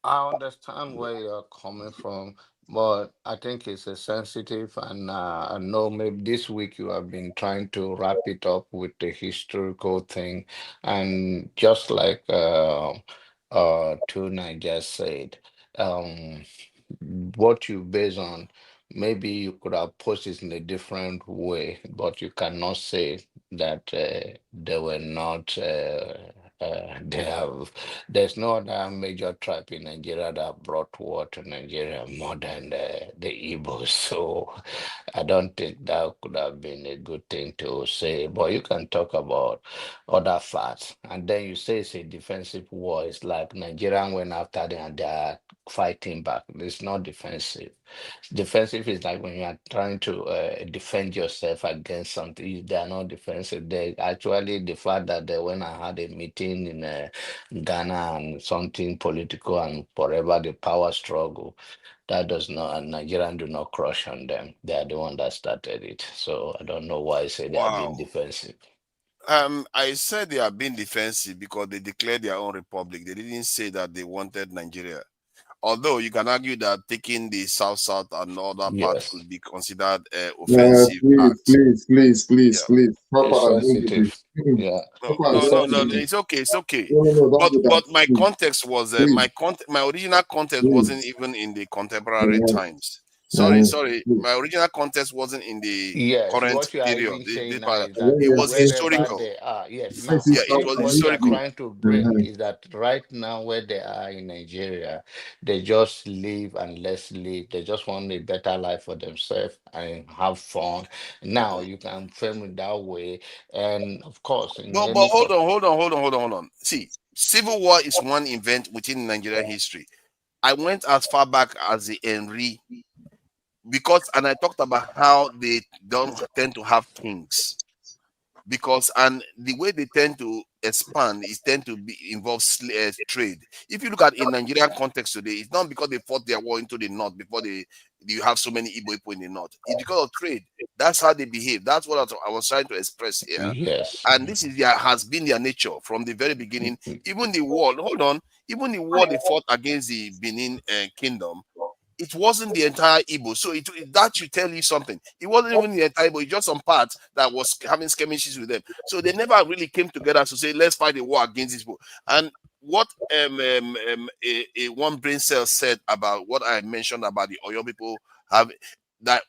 I understand where you're coming from, but I think it's a sensitive, and I know maybe this week you have been trying to wrap it up with the historical thing, and just like Tuna just said, um, what you base on, maybe you could have posted in a different way, but you cannot say that they were not. They have. There's no other major tribe in Nigeria that brought war to Nigeria more than the Igbos. So I don't think that could have been a good thing to say. But you can talk about other facts, and then you say it's a defensive war. It's like Nigerian went after them and they are fighting back. It's not defensive. Defensive is like when you are trying to defend yourself against something. They are not defensive. They actually, the fact that they went and had a meeting in Ghana and something political and forever the power struggle, that does not, and Nigerians do not crush on them. They are the one that started it. So I don't know why I say they are being Wow. defensive. I said they are being defensive because they declared their own republic. They didn't say that they wanted Nigeria. Although you can argue that taking the South and other parts Yes. could be considered Yeah, offensive act. please. Yeah. Papa, It's I beg you, sensitive. please. Yeah. Papa, No, it's no, no, sensitive. it's okay, it's okay. No, don't do that. But my context was Please, my original context please. wasn't even in the contemporary times. Sorry. My original context wasn't in the Yes, current what you are period. even saying now Part. is that It was wherever historical. they are, yes. Now, Since it Yeah, it stopped was what you are historical. trying to bring is that right now, where they are in Nigeria, they just live and let's live. They just want a better life for themselves and have fun. Now, you can frame it that way. And of course, in But any hold on. See, civil war is one event within Nigerian history. I went as far back as the Henry because, and I talked about how they don't tend to have kings because, and the way they tend to expand is tend to be involve trade. If you look at in Nigerian context today, it's not because they fought their war into the north before you have so many Igbo people in the north. It's because of trade. That's how they behave. That's what I was trying to express here. yes. And this is has been their nature from the very beginning. Even the war, hold on, even the war they fought against the Benin kingdom, it wasn't the entire Igbo. So that should tell you something. It wasn't even the entire Igbo, it's just some parts that was having skirmishes with them. So they never really came together to say, let's fight a war against these people. And what one brain cell said about what I mentioned about the Oyo people have that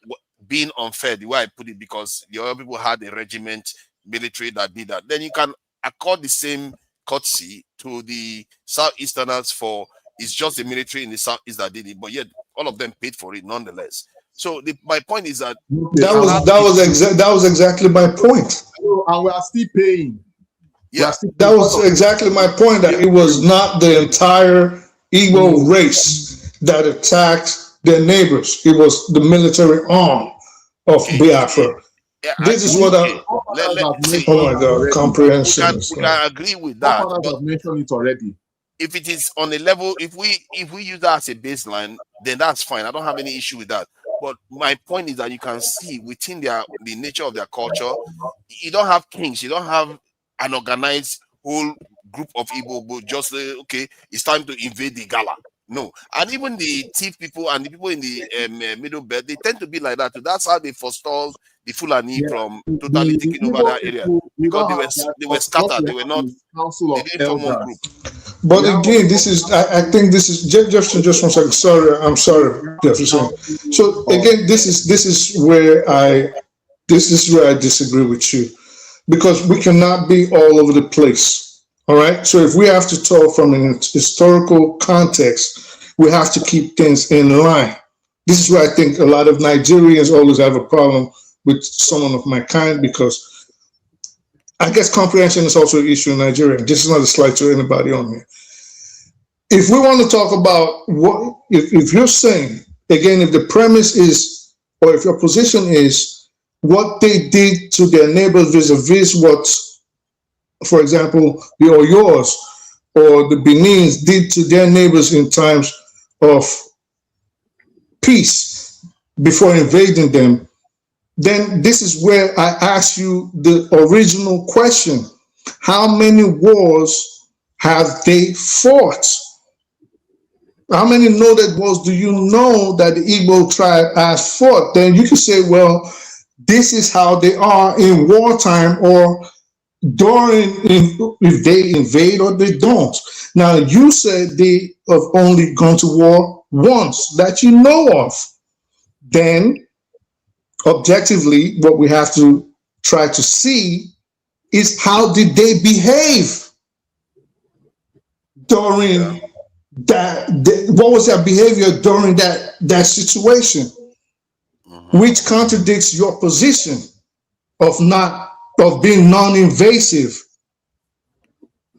being unfair, the way I put it, because the Oyo people had a regiment military that did that. Then you can accord the same courtesy to the Southeasterners for it's just the military in the Southeast that did it, but yet all of them paid for it nonetheless. So my point is that that was exactly my point. And we are still paying. Yeah, that was exactly my point. That it was not the entire Igbo race that attacked their neighbors. It was the military arm of Biafra. This is what I. Oh my God, comprehension. We can agree with that. But mentioned it already. If it is on a level, if we use that as a baseline, then that's fine. I don't have any issue with that. But my point is that you can see within the nature of their culture, you don't have kings, you don't have an organized whole group of Igbo, but just okay, it's time to invade the Gala. No, and even the thief people and the people in the middle belt, they tend to be like that too. That's how they forestalled the Fulani from totally taking over that area because they were scattered. They were not. They didn't form one group. But again, this is I think this is Jefferson. Just one second. Sorry, I'm sorry, Jefferson. So again, this is where I disagree with you, because we cannot be all over the place. All right. So if we have to talk from an historical context, we have to keep things in line. This is where I think a lot of Nigerians always have a problem with someone of my kind, because I guess comprehension is also an issue in Nigeria. This is not a slight to anybody on here. If we want to talk about what, if you're saying, again, if the premise is, or if your position is what they did to their neighbors vis-a-vis what, for example, the Oyos or the Benins did to their neighbors in times of peace before invading them, then this is where I ask you the original question. How many wars have they fought? How many noted wars do you know that the Igbo tribe has fought? Then you can say, well, this is how they are in wartime or during, if they invade or they don't. Now, you said they have only gone to war once that you know of. Then, objectively, what we have to try to see is how did they behave during that, what was their behavior during that situation, which contradicts your position of being non-invasive.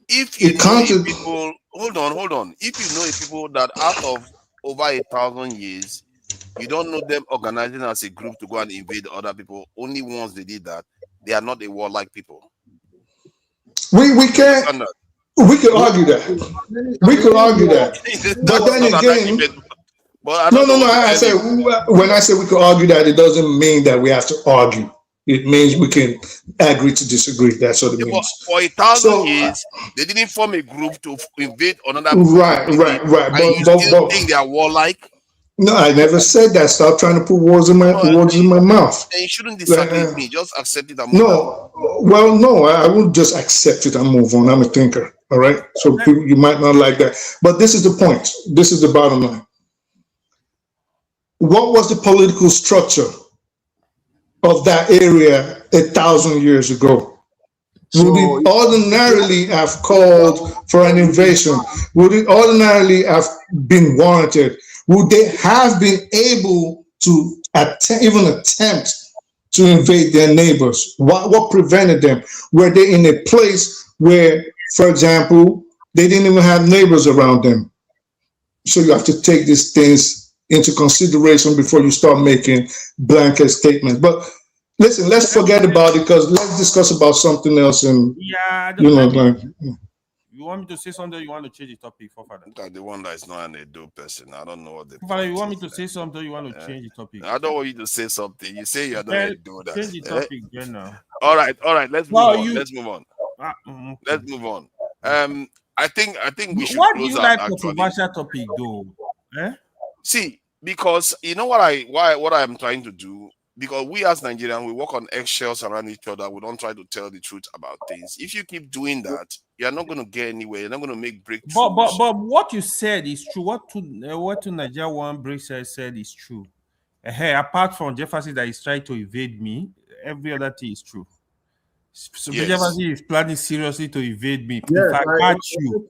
If you know people, hold on. If you know people that out of over 1,000 years, you don't know them organizing as a group to go and invade other people. Only once they did that, they are not a warlike people. We can't. We could argue that. We could argue that. But then again, no. I say when I say we could argue that, it doesn't mean that we have to argue. It means we can agree to disagree. That's what it means. For 1,000 years, they didn't form a group to invade another group. Right. And you still think they are warlike? No, I never said that. Stop trying to put words in my mouth. Then you shouldn't disagree with me. Just accept it and move on. Well, no, I won't just accept it and move on. I'm a thinker. All right. So you might not like that, but this is the point. This is the bottom line. what was the political structure of that area 1,000 years ago? Would it ordinarily have called for an invasion? Would it ordinarily have been warranted? Would they have been able to even attempt to invade their neighbors? What prevented them? Were they in a place where, for example, they didn't even have neighbors around them? So you have to take these things into consideration before you start making blanket statements. But listen, let's forget about it, because let's discuss about something else. And you want me to say something? Or you want to change the topic, for father? Look at the one that is not an Edo person. I don't know what the. Father, you want me to say something? Or you want to change the topic? I don't want you to say something. You say you're not an Edo. Change the topic, now. All right. Let's move on. Let's move on. Let's move on. I think we should. What do you like controversial topic, though? See, because you know what I'm trying to do. Because we as Nigerians, we work on eggshells around each other. We don't try to tell the truth about things. If you keep doing that, you're not going to get anywhere. You're not going to make breakthroughs. But what you said is true. What to Nigeria one break said is true. Hey, apart from Jefferson that is trying to evade me, every other thing is true. So yes. Jefferson is planning seriously to evade me. Yes, if I catch you,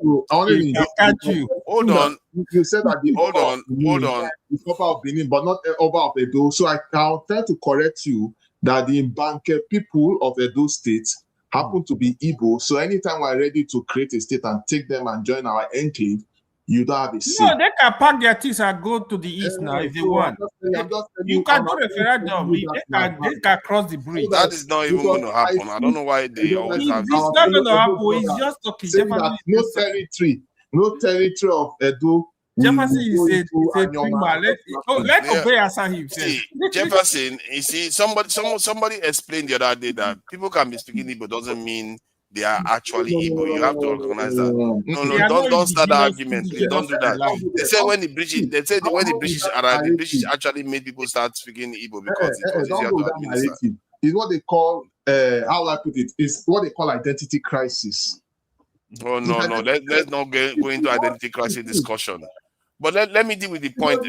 hold on. You said that hold on. It's Oba of Benin, but not Oba of Edo. So I'll try to correct you that the Mbanke people of Edo State happen to be Igbo. So anytime we're ready to create a state and take them and join our enclave, you don't have a say. No, they can pack their things and go to the east now if they want. You can do referendum. They can cross the bridge. That is not even going to happen. I don't know why they always have. It's not going to happen. It's just talking. No territory of Edo. Jefferson is a dreamer. Let Obey answer him. See, Jefferson, you see, somebody explained the other day that people can be speaking Igbo doesn't mean they are actually Igbo. You have to recognize that. No, don't start the argument. Please don't do that. They say when the British arrived, the British actually made people start speaking Igbo because it was easier to administer. It's what they call, how I put it, it's what they call identity crisis. Oh no, let's not go into identity crisis discussion. But let me deal with the point.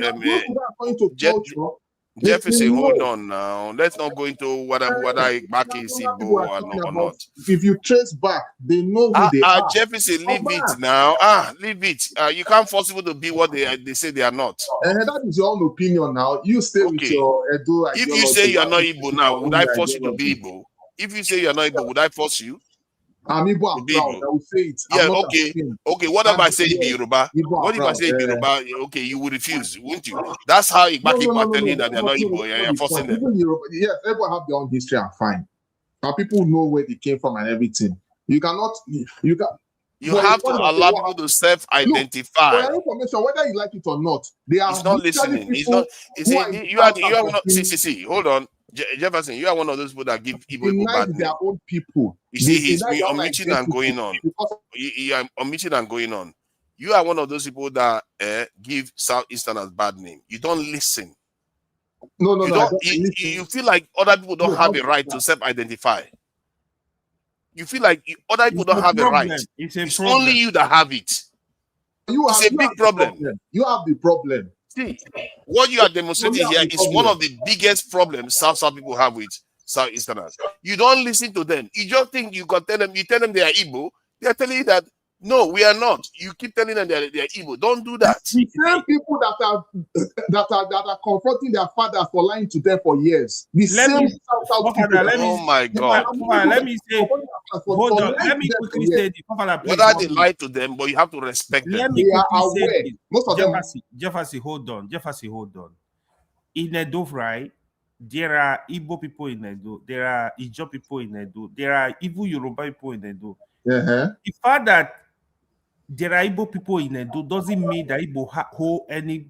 Jefferson, hold on now. Let's not go into whether back is Igbo or not. If you trace back, they know who they are. Jefferson, leave it now. Leave it. You can't force people to be what they say they are not. And that is your own opinion now. You stay with your Edo. If you say you are not Igbo now, would I force you to be Igbo? If you say you are not Igbo, would I force you? I'm Igbo. I will say it. Yeah, okay. What if I say Yoruba? What if I say Yoruba? Okay, you would refuse, wouldn't you? That's how Igbo people are telling you that they're not Igbo. You're forcing them. Yes, everyone have their own history and fine. And people know where they came from and everything. You have to allow people to self-identify. For your information, whether you like it or not, they are. He's not listening. He's not. You are not. See. Hold on. Jefferson, you are one of those people that give Igbo bad name. Their own people. You see, he's omitting and going on. You are omitting and going on. You are one of those people that give Southeasterners bad name. You don't listen. No. You feel like other people don't have a right to self-identify. You feel like other people don't have a right. It's only you that have it. It's a big problem. You have the problem. See, what you are demonstrating here is one of the biggest problems South people have with Southeasterners. You don't listen to them. You just think you can tell them. You tell them they are Igbo. They are telling you that no, we are not. You keep telling them they are Igbo. Don't do that. The same people that are confronting their fathers for lying to them for years. Oh my God! Let me say. Hold on. Let me quickly say this. Whether they lie to them, but you have to respect them. Let me quickly say this. Most of them. Jefferson, hold on. In Edo, right? There are Igbo people in Edo. There are Ijaw people in Edo. There are Igbo Yoruba people in Edo. The fact that there are Igbo people in Edo doesn't mean that Igbo hold any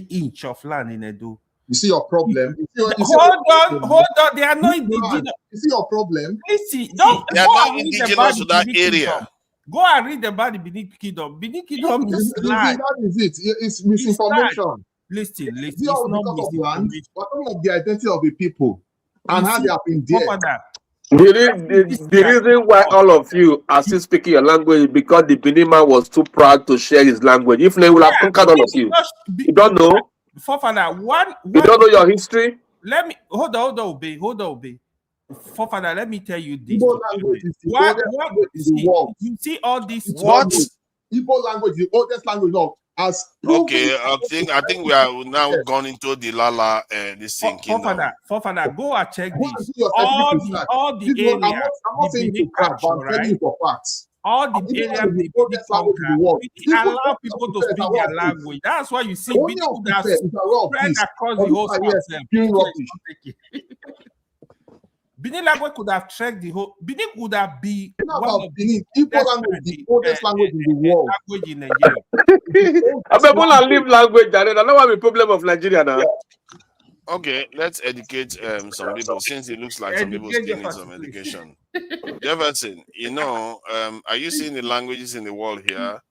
inch of land in Edo. You see your problem. Hold on. They are not indigenous. You see your problem. Listen, they are not indigenous to that area. Go and read about the Benin Kingdom. Benin Kingdom is lie. That is it. It's misinformation. Listen. It's not misinformation. We're talking of the identity of the people and how they have been there. The reason why all of you are still speaking your language is because the Benin man was too proud to share his language. If they would have conquered all of you, you don't know. Forefather, You don't know your history? let me hold on, Obey. Forefather, let me tell you this. Igbo language is the What oldest language in the world. you see all this What? Igbo language is the oldest language of as Okay, I think we are now gone into the Lala this thing. Forefather, go and check Go and this. do your All the This one, area, I'm not saying it to crap, but I'm telling you for facts. all the Igbo area language is they the oldest language in the world. allow people to speak their language. That's why you see Only people of that the is a lot of spread this. across the whole Yes, South. pure rubbish. Benin language could have trekked the whole. Benin would have been It's not one about of Benin. Igbo language is the oldest language in the world. language in Nigeria. I mean, when I leave language, I don't have a problem of Nigeria now. Okay, let's educate some people since it looks like some people Educate still need Jefferson, some please. education. Jefferson, are you seeing the languages in the world here?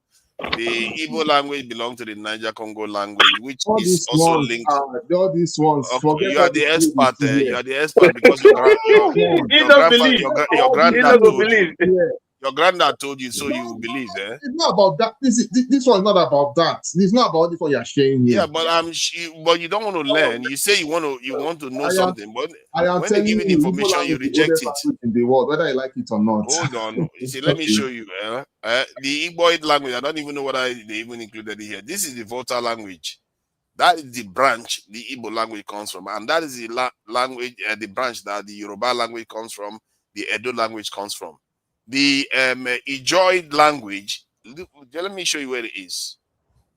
The Igbo language belongs to the Niger Congo language, which All is these also ones, linked. all these ones. Okay, Forget you are all the these expert. things You are the expert because He don't believe. your He granddad doesn't told believe. you. Your granddad told you, so you believe, eh? It's not about that. This one is not about that. It's not about this what you're sharing here. Yeah, but but you don't want to learn. You say you want to know something, but I am when they telling give you, you the Igbo information, you language is the reject oldest it. language in the world, whether you like it or not. Hold on. You see, let me show you. The Igbo language, I don't even know whether they even included it here. This is the Volta language. That is the branch the Igbo language comes from. And that is the language, the branch that the Yoruba language comes from, the Edo language comes from. The Ijoid language, let me show you where it is.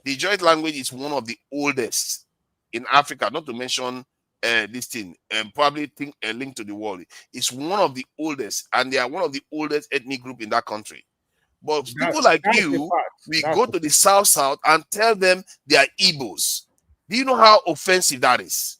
The Ijoid language is one of the oldest in Africa, not to mention this thing, and probably linked to the world. It's one of the oldest, and they are one of the oldest ethnic group in that country. But people like you, we go to the South and tell them they are Igbos. Do you know how offensive that is?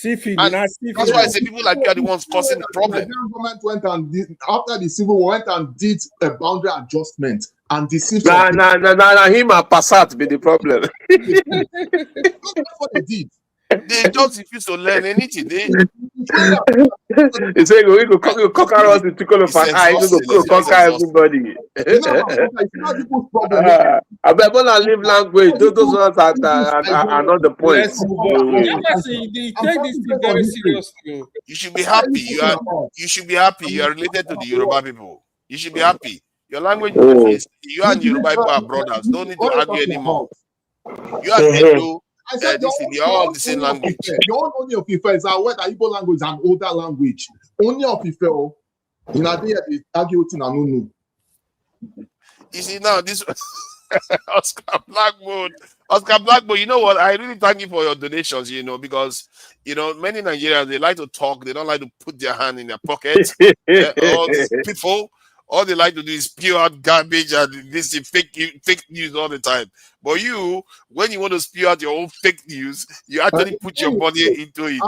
That's why I say people like you are the ones causing the problem. The government went and did, after the civil war, went and did a boundary adjustment and deceived. Him and Passat be the problem. That's what they did. They just refuse to learn anything. He said, "We go conquer us in tickle of an eye. We go conquer everybody." I bet when I leave language, those ones are not the point. Take this thing very seriously. You should be happy. You should be happy. You are related to the Yoruba people. You should be happy. Your language is you and Yoruba people are brothers. Don't need to argue anymore. You are Edo. They are all the same language. The only of Ife is our word Igbo language is an older language. Only of Ife in Ade is arguing Anunu. You see now this Oscar Blackmore, you know what? I really thank you for your donations, because many Nigerians, they like to talk, they don't like to put their hand in their pockets. All these people, all they like to do is spew out garbage and this fake news all the time. But you, when you want to spew out your own fake news, you actually put your body into it.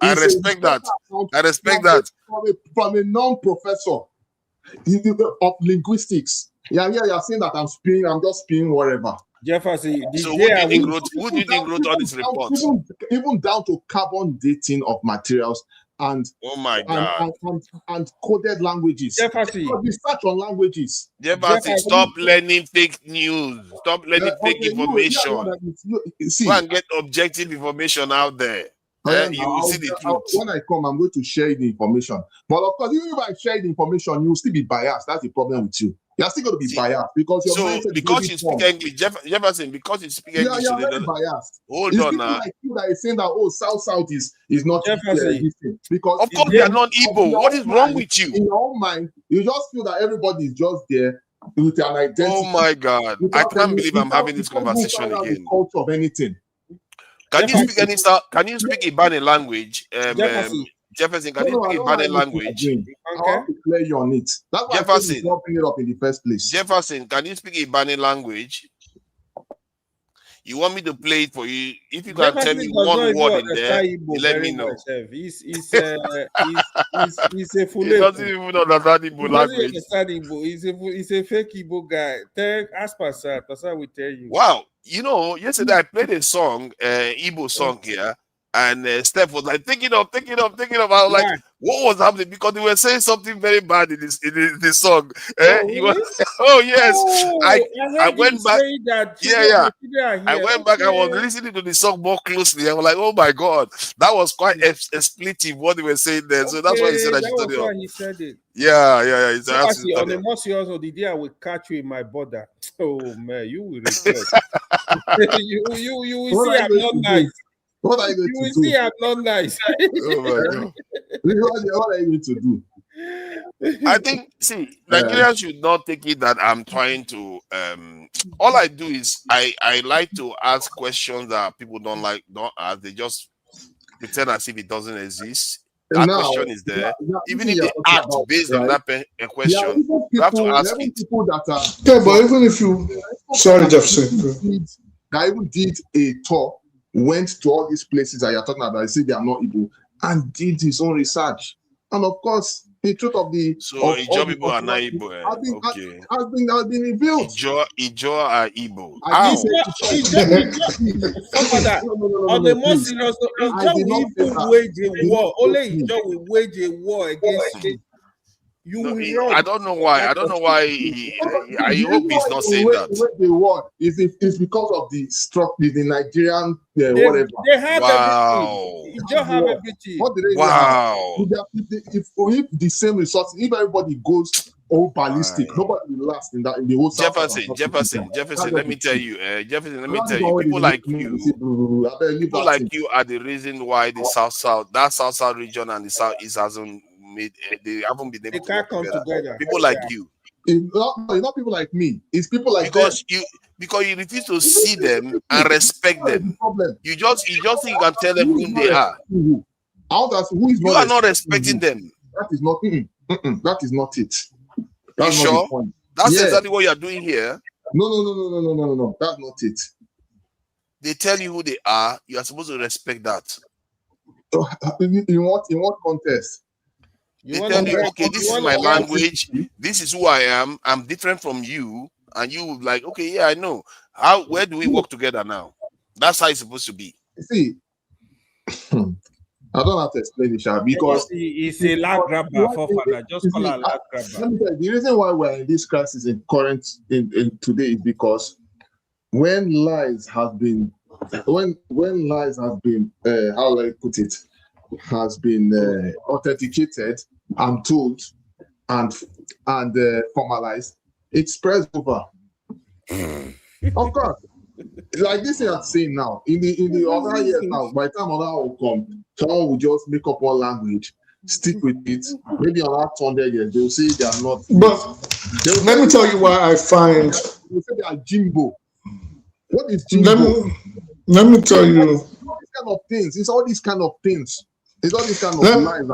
I respect that. From a non-professor of linguistics. Yeah, you're saying that I'm just spewing whatever. Jefferson, so who do you think wrote all these reports? Even down to carbon dating of materials and oh my god and coded languages. Jefferson, research on languages. Jefferson, stop learning fake news. Stop learning fake information. Go and get objective information out there. You will see the truth. When I come, I'm going to share the information. But of course, even if I share the information, you will still be biased. That's the problem with you. You're still going to be biased because because you speak English, Jefferson. Because you speak English, you're very biased. Hold on now. Like you that is saying that South is not Jefferson. because of course they are not Igbo. What is wrong with you? In your own mind, you just feel that everybody is just there with an identity. Oh my God! I can't believe I'm having this conversation again. Culture of anything. Can you speak any style? Can you speak Ibani language? Jefferson, can you speak Ibani language? I want to clear you on it. That's why Jefferson, I bring it up in the first place. Jefferson, can you speak Ibani language? You want me to play it for you? If you can tell me one word in there, let me know. He's a fool. He doesn't even understand Igbo language. He's a fake Igbo guy. Ask Passat. Passat will tell you. Wow. Yesterday I played a song, Igbo song here. And Steph was like, take it off. I was like, Why? what was happening? Because they were saying something very bad in this song. Oh, He was, really? oh yes. Oh, I I heard you went back. saying that Yeah, children, yeah. my children are I here. went back. I was Okay. listening to the song more closely. I was like, oh my god, that was quite expletive what they were saying there. So that's why he said Okay, I that should turn was it off. why he said it. Yeah. He said I Actually, should on turn it a off. more serious note, the day I will catch you in my border. Oh man, you will regret. you will What see are you I'm going not to nice. do? What are you going You to will do? see I'm not nice. Oh my god. What are you going to do? I think, see, Nigerians should not take it that I'm trying to all I do is I like to ask questions that people don't ask. They just pretend as if it doesn't exist. That Now, question is there. this Even thing if you're they talking act about, based on right? that There are question, even you have to ask even it. people that are Yeah, but even if you, sorry, Jefferson. that even did a tour, went to all these places that you're talking about, they say they are not Igbo, and did his own research. And of course, the truth of the So of all Ijo the people are not controversy Igbo. Okay. has been revealed. Ijo are Igbo. I How? didn't say Father, on a more please. serious note, I Ijo did will not say even that. wage a war. Only Please. Ijo will wage a war against you. You No, will run. I don't know why. I don't know why. I The hope reason he's why not they saying that. wage the war is because of the structure, the Nigerian whatever. They have Wow. everything. Ijo have everything. What do they Wow. have? If the same resources, if everybody goes ballistic, nobody will last in the whole South. Jefferson, let me tell you, people like you are the reason why the South region and the Southeast hasn't made, they haven't been able to work together. People like you. It's not people like me. It's people like because you refuse to see them and respect them. You just think you can tell them who they are. You are not respecting them. That is not. That is not it. You sure? That's exactly what you are doing here. No. That's not it. They tell you who they are. You are supposed to respect that. In what context? They tell you, okay, this is my language. This is who I am. I'm different from you. And you like, okay, yeah, I know. Where do we work together now? That's how it's supposed to be. See, I don't have to explain it, because it's a lag grabber, forefather. Just call it a lag grabber. Let me tell you, the reason why we're in this crisis in today is because when lies have been how do I put it, has been authenticated and told and formalized, it spreads over. Of course. Like this thing I'm saying now, in the other years now, by the time other will come, someone will just make up one language, stick with it. Maybe on that 100 years, they'll say they are not. But let me tell you why I find. They say they are Jimbo. What is Jimbo? Let me tell you. It's all these kind of things. It's all these kind of things. It's all these kind of lies.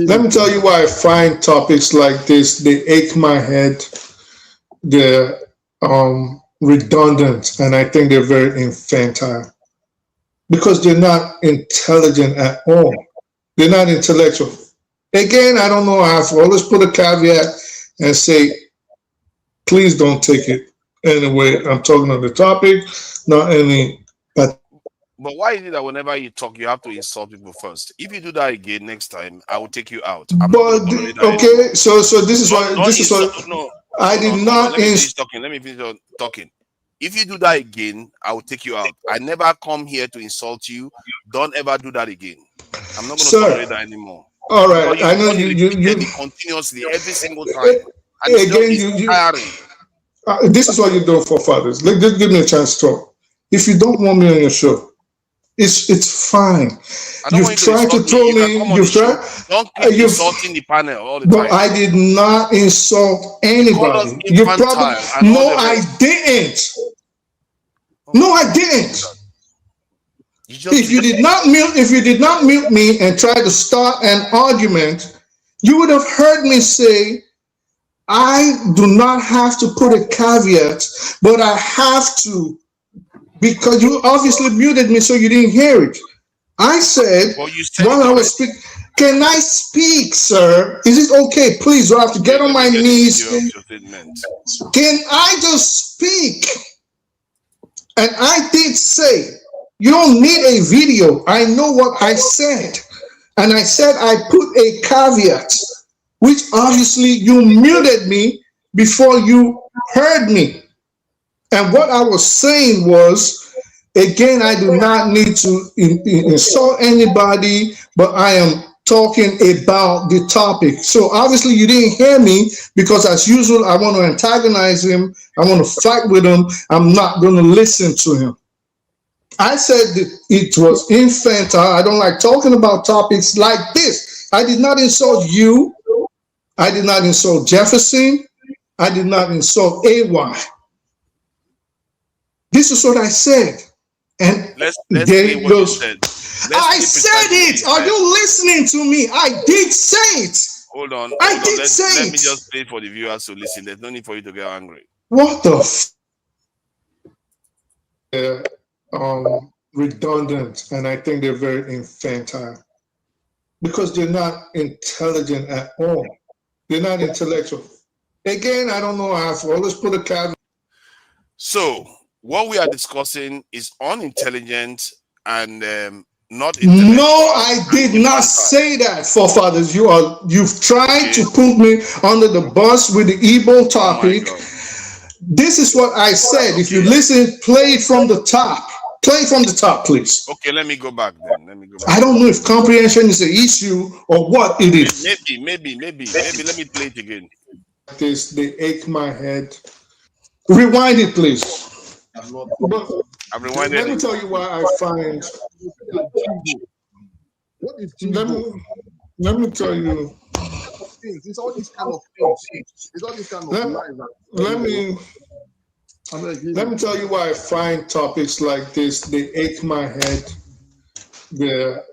Let me tell you why I find topics like this, they ache my head. They're redundant, and I think they're very infantile because they're not intelligent at all. They're not intellectual. Again, I don't know. I've always put a caveat and say, please don't take it anyway. I'm talking on the topic, not any. But why is it that whenever you talk, you have to insult people first? If you do that again next time, I will take you out. Okay, so this is why I did not. Let me finish talking. If you do that again, I will take you out. I never come here to insult you. Don't ever do that again. I'm not going to tolerate that anymore. All right, I know you continuously every single time. And it's tiring. This is what you do for fathers. Just give me a chance to talk. If you don't want me on your show, it's fine. You've tried to throw me. You've tried. Don't keep insulting the panel all the time. But I did not insult anybody. You probably no, I didn't. No, I didn't. If you did not mute me and try to start an argument, you would have heard me say, I do not have to put a caveat, but I have to, because you obviously muted me so you didn't hear it. I said, while I was speaking, can I speak, sir? Is it okay? Please, do I have to get on my knees? Can I just speak? And I did say You don't need a video. I know what I said. And I said I put a caveat, which obviously you muted me before you heard me. And what I was saying was, again, I do not need to insult anybody, but I am talking about the topic. So obviously you didn't hear me because, as usual, I want to antagonize him. I want to fight with him. I'm not going to listen to him. I said that it was infantile. I don't like talking about topics like this. I did not insult you. I did not insult Jefferson. I did not insult AY. This is what I said. And let's there play it what goes. you said. I said it. Are you listening to me? I did say it. Hold on. I did say Let it. me just play for the viewers to listen. There's no need for you to get angry. What the redundant, and I think they're very infantile because they're not intelligent at all. They're not intellectual. Again, I don't know. I've always put a caveat. So what we are discussing is unintelligent and not intellectual. No, I did not say that, forefathers. You've tried to put me under the bus with the Igbo topic. This is what I said. If you listen, play it from the top. Play from the top, please. Okay, let me go back then. I don't know if comprehension is an issue or what it is. Maybe. Let me play it again. They ache my head. Rewind it, please. I've rewinded let me tell you why I find. What is let me tell you. It's all these kind of things. It's all these kind of lies. Let me tell you why I find topics like this, they ache my head. They're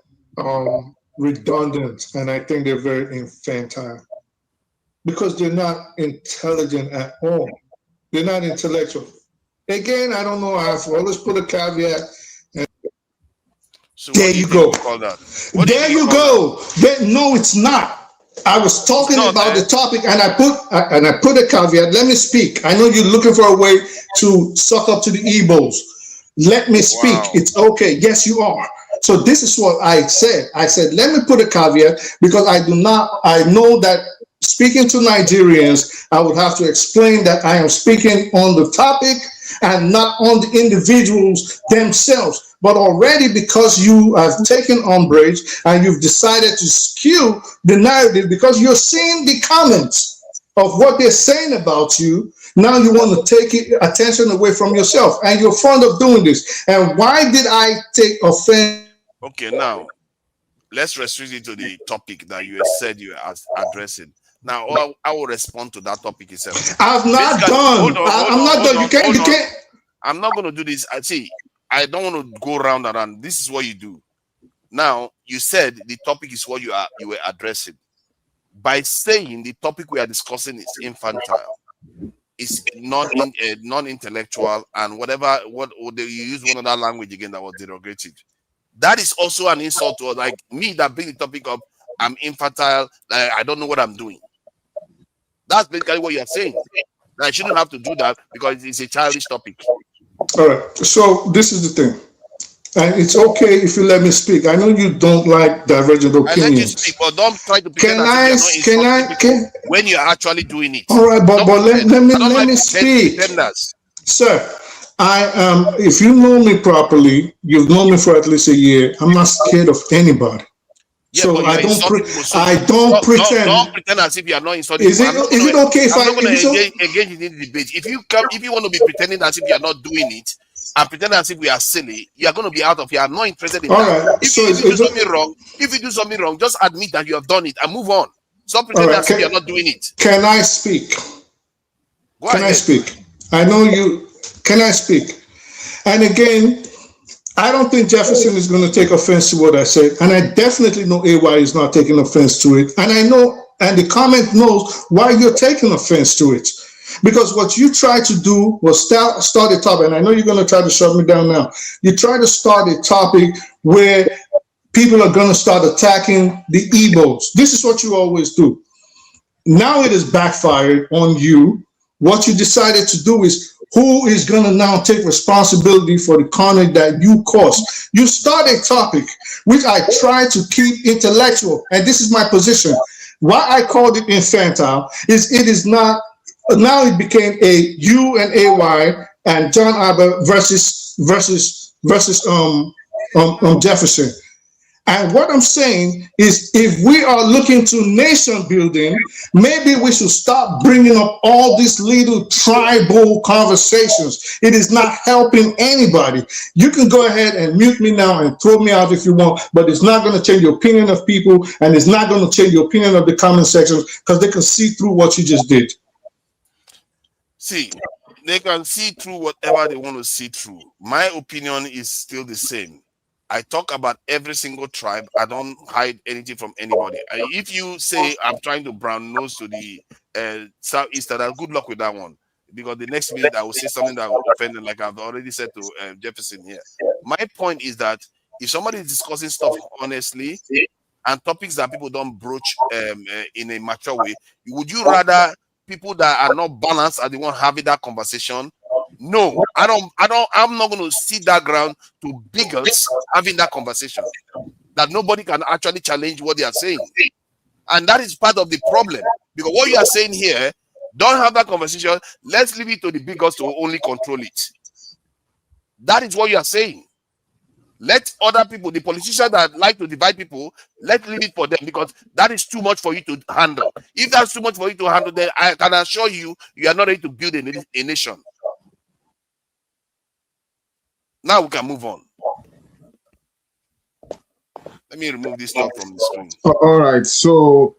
redundant, and I think they're very infantile. Because they're not intelligent at all. They're not intellectual. Again, I don't know. I've always put a caveat. So there you go. There you go. No, it's not. I was talking about the topic, and I put a caveat. Let me speak. I know you're looking for a way to suck up to the Igbos. Let me speak. Wow. It's okay. Yes, you are. So this is what I said. I said, let me put a caveat because I know that speaking to Nigerians, I would have to explain that I am speaking on the topic and not on the individuals themselves. But already, because you have taken umbrage and you've decided to skew the narrative because you're seeing the comments of what they're saying about you, now you want to take attention away from yourself. And you're fond of doing this. And why did I take offense? Okay, now, let's restrict it to the topic that you said you are addressing. Now, I will respond to that topic itself. I've not done. I'm not done. You can't. I'm not going to do this. I don't want to go round and round. This is what you do. Now, you said the topic is what you were addressing. By saying the topic we are discussing is infantile, it's non-intellectual, and whatever, you use one other language again that was derogative. That is also an insult to like me that bring the topic up. I'm infantile. I don't know what I'm doing. That's basically what you are saying. I shouldn't have to do that because it's a childish topic. All right. So this is the thing. And it's okay if you let me speak. I know you don't like divergent opinions. I let you speak, but don't try to pretend when you're actually doing it. All right, but let me speak. Sir, if you know me properly, you've known me for at least a year. I'm not scared of anybody. Yeah, so I don't pretend. Don't pretend as if you are not insulting. Is it okay if I'm not going to engage in the debate? If you want to be pretending as if you are not doing it and pretending as if we are silly, you are going to be out of here. I'm not interested in that. Right. If you do something wrong, just admit that you have done it and move on. Stop pretending as if you are not doing it. Can I speak? I speak? I know you. Can I speak? And again, I don't think Jefferson is going to take offense to what I said. And I definitely know AY is not taking offense to it. And I know, and the comment knows why you're taking offense to it. Because what you tried to do was start a topic, and I know you're going to try to shut me down now. You try to start a topic where people are going to start attacking the Igbos. This is what you always do. Now it has backfired on you. What you decided to do is who is going to now take responsibility for the carnage that you caused? You start a topic which I try to keep intellectual, and this is my position. Why I called it infantile is it is not, now it became a U and AY and John Albert versus Jefferson. And what I'm saying is, if we are looking to nation building, maybe we should stop bringing up all these little tribal conversations. It is not helping anybody. You can go ahead and mute me now and throw me out if you want, but it's not going to change the opinion of people, and it's not going to change the opinion of the comment section, because they can see through what you just did. See, they can see through whatever they want to see through. My opinion is still the same. I talk about every single tribe. I don't hide anything from anybody. If you say I'm trying to brown nose to the Southeastern, good luck with that one. Because the next minute I will say something that will offend them, like I've already said to Jefferson here. My point is that if somebody is discussing stuff honestly and topics that people don't broach in a mature way, would you rather people that are not balanced are the one having that conversation? No, I'm not going to sit that ground to bigots having that conversation that nobody can actually challenge what they are saying. And that is part of the problem, because what you are saying here, don't have that conversation. Let's leave it to the bigots to only control it. That is what you are saying. Let other people, the politicians that like to divide people, let's leave it for them, because that is too much for you to handle. If that's too much for you to handle, then I can assure you, you are not ready to build a nation. Now we can move on. Let me remove this stuff from the screen. All right. So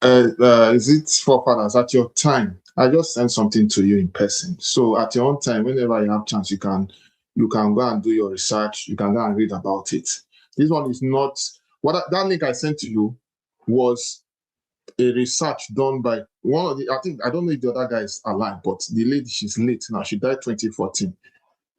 is it forefathers at your time? I just sent something to you in person. So at your own time, whenever you have chance, you can go and do your research. You can go and read about it. This one is not that link I sent to you was a research done by one of the, I don't know if the other guy is alive, but the lady, she's late now. She died 2014.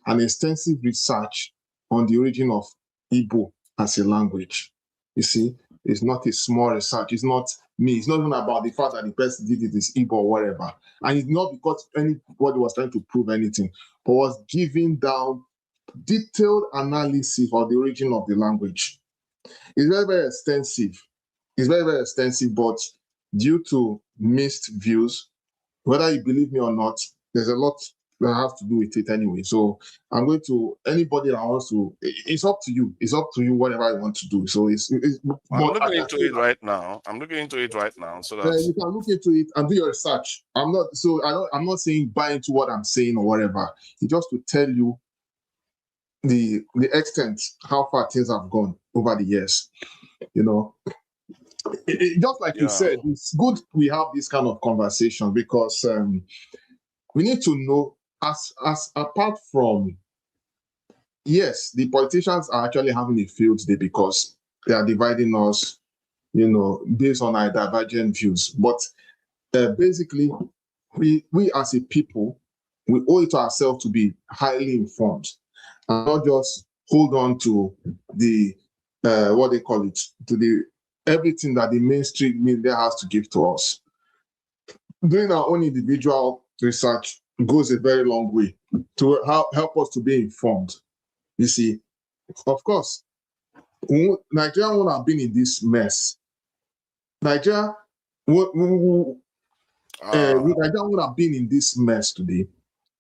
An extensive research on the origin of Igbo as a language. You see, it's not a small research. It's not me. It's not even about the fact that the person did it is Igbo or whatever. And it's not because anybody was trying to prove anything, but was giving down detailed analysis of the origin of the language. It's very, very extensive. It's very, very extensive, but due to mixed views, whether you believe me or not, there's a lot that has to do with it anyway. So I'm going to, anybody that wants to, it's up to you. It's up to you, whatever I want to do. So it's I'm looking into it right now. So that you can look into it and do your research. I'm not saying buy into what I'm saying or whatever. It's just to tell you the extent, how far things have gone over the years. You know, just like you said, it's good we have this kind of conversation, because we need to know, as apart from, yes, the politicians are actually having a field day because they are dividing us, you know, based on our divergent views. But basically, we as a people, we owe it to ourselves to be highly informed and not just hold on to the what they call it, to the everything that the mainstream media has to give to us. Doing our own individual research goes a very long way to help us to be informed. You see, of course, Nigeria would have been in this mess. Nigeria would have been in this mess today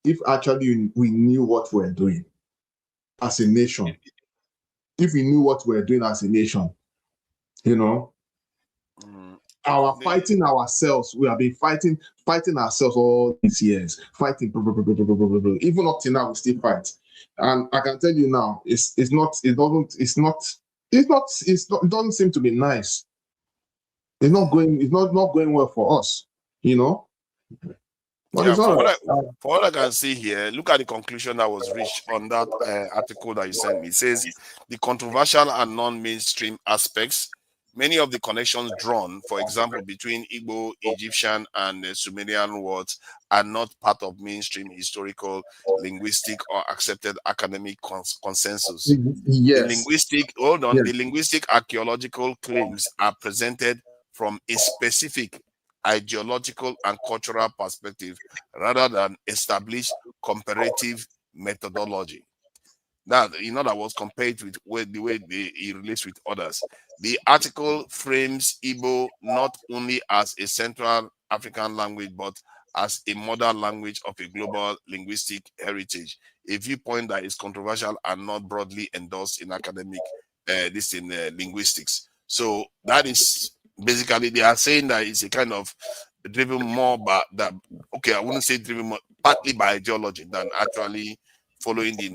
if actually we knew what we're doing as a nation. If we knew what we're doing as a nation, you know, our fighting ourselves, we have been fighting ourselves all these years, fighting, even up to now, we still fight. And I can tell you now, it doesn't seem to be nice. It's not going well for us, you know. But yeah, it's all right. for what I can see here, look at the conclusion that was reached on that article that you sent me. It says the controversial and non-mainstream aspects, many of the connections drawn, for example, between Igbo, Egyptian, and Sumerian words, are not part of mainstream historical, linguistic, or accepted academic consensus. Yes. The linguistic archaeological claims are presented from a specific ideological and cultural perspective rather than establish comparative methodology. That, in other words, compared with the way he relates with others. The article frames Igbo not only as a Central African language, but as a modern language of a global linguistic heritage, a viewpoint that is controversial and not broadly endorsed in academic linguistics. So that is basically, they are saying that it's a kind of driven more by that. Okay, I wouldn't say driven more, partly by ideology than actually following the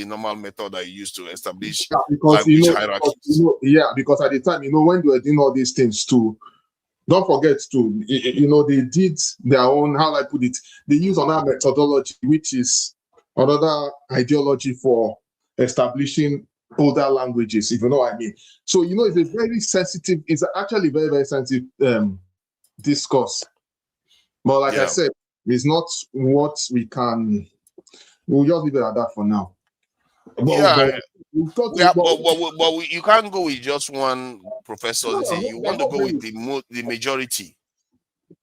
normal method that you use to establish because language hierarchies. because at the time, when they were doing all these things too, don't forget too, they did their own, how I put it, they use another methodology, which is another ideology for establishing older languages, if you know what I mean. So it's a very sensitive, it's actually very, very sensitive discourse. But like I said, it's not what we'll just leave it at that for now. But you can't go with just one professor. You want to go with the majority,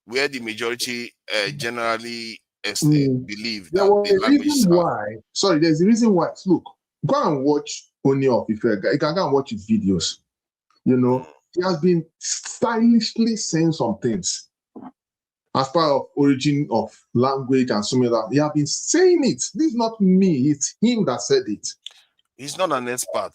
where the majority generally believe that the language is hard. There's a reason why. Look, go and watch Oni of Ife. You can go and watch his videos. He has been stylishly saying some things as part of origin of language and some of that. He has been saying it. This is not me, it's him that said it. He's not an expert.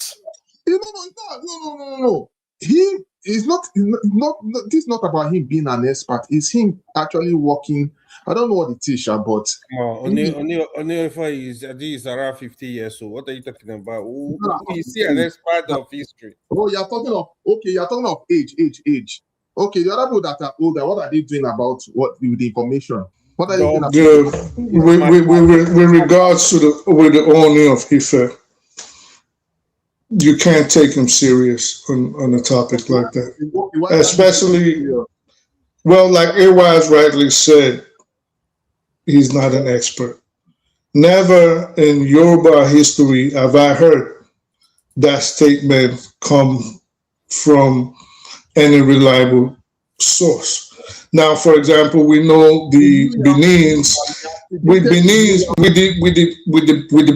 No. He is not. This is not about him being an expert. It's him actually working. I don't know what it is, but Onyefa is, I think he's around 50 years old. What are you talking about? Is he an expert of history? Oh, you're talking of age. Okay, the other people that are older, what are they doing about with the information? What are they doing about? With regards to the owner of Ife, you can't take him serious on a topic like that. Especially, well, like Awaz rightly said, he's not an expert. Never in Yoruba history have I heard that statement come from any reliable source. Now, for example, we know the Benins, with the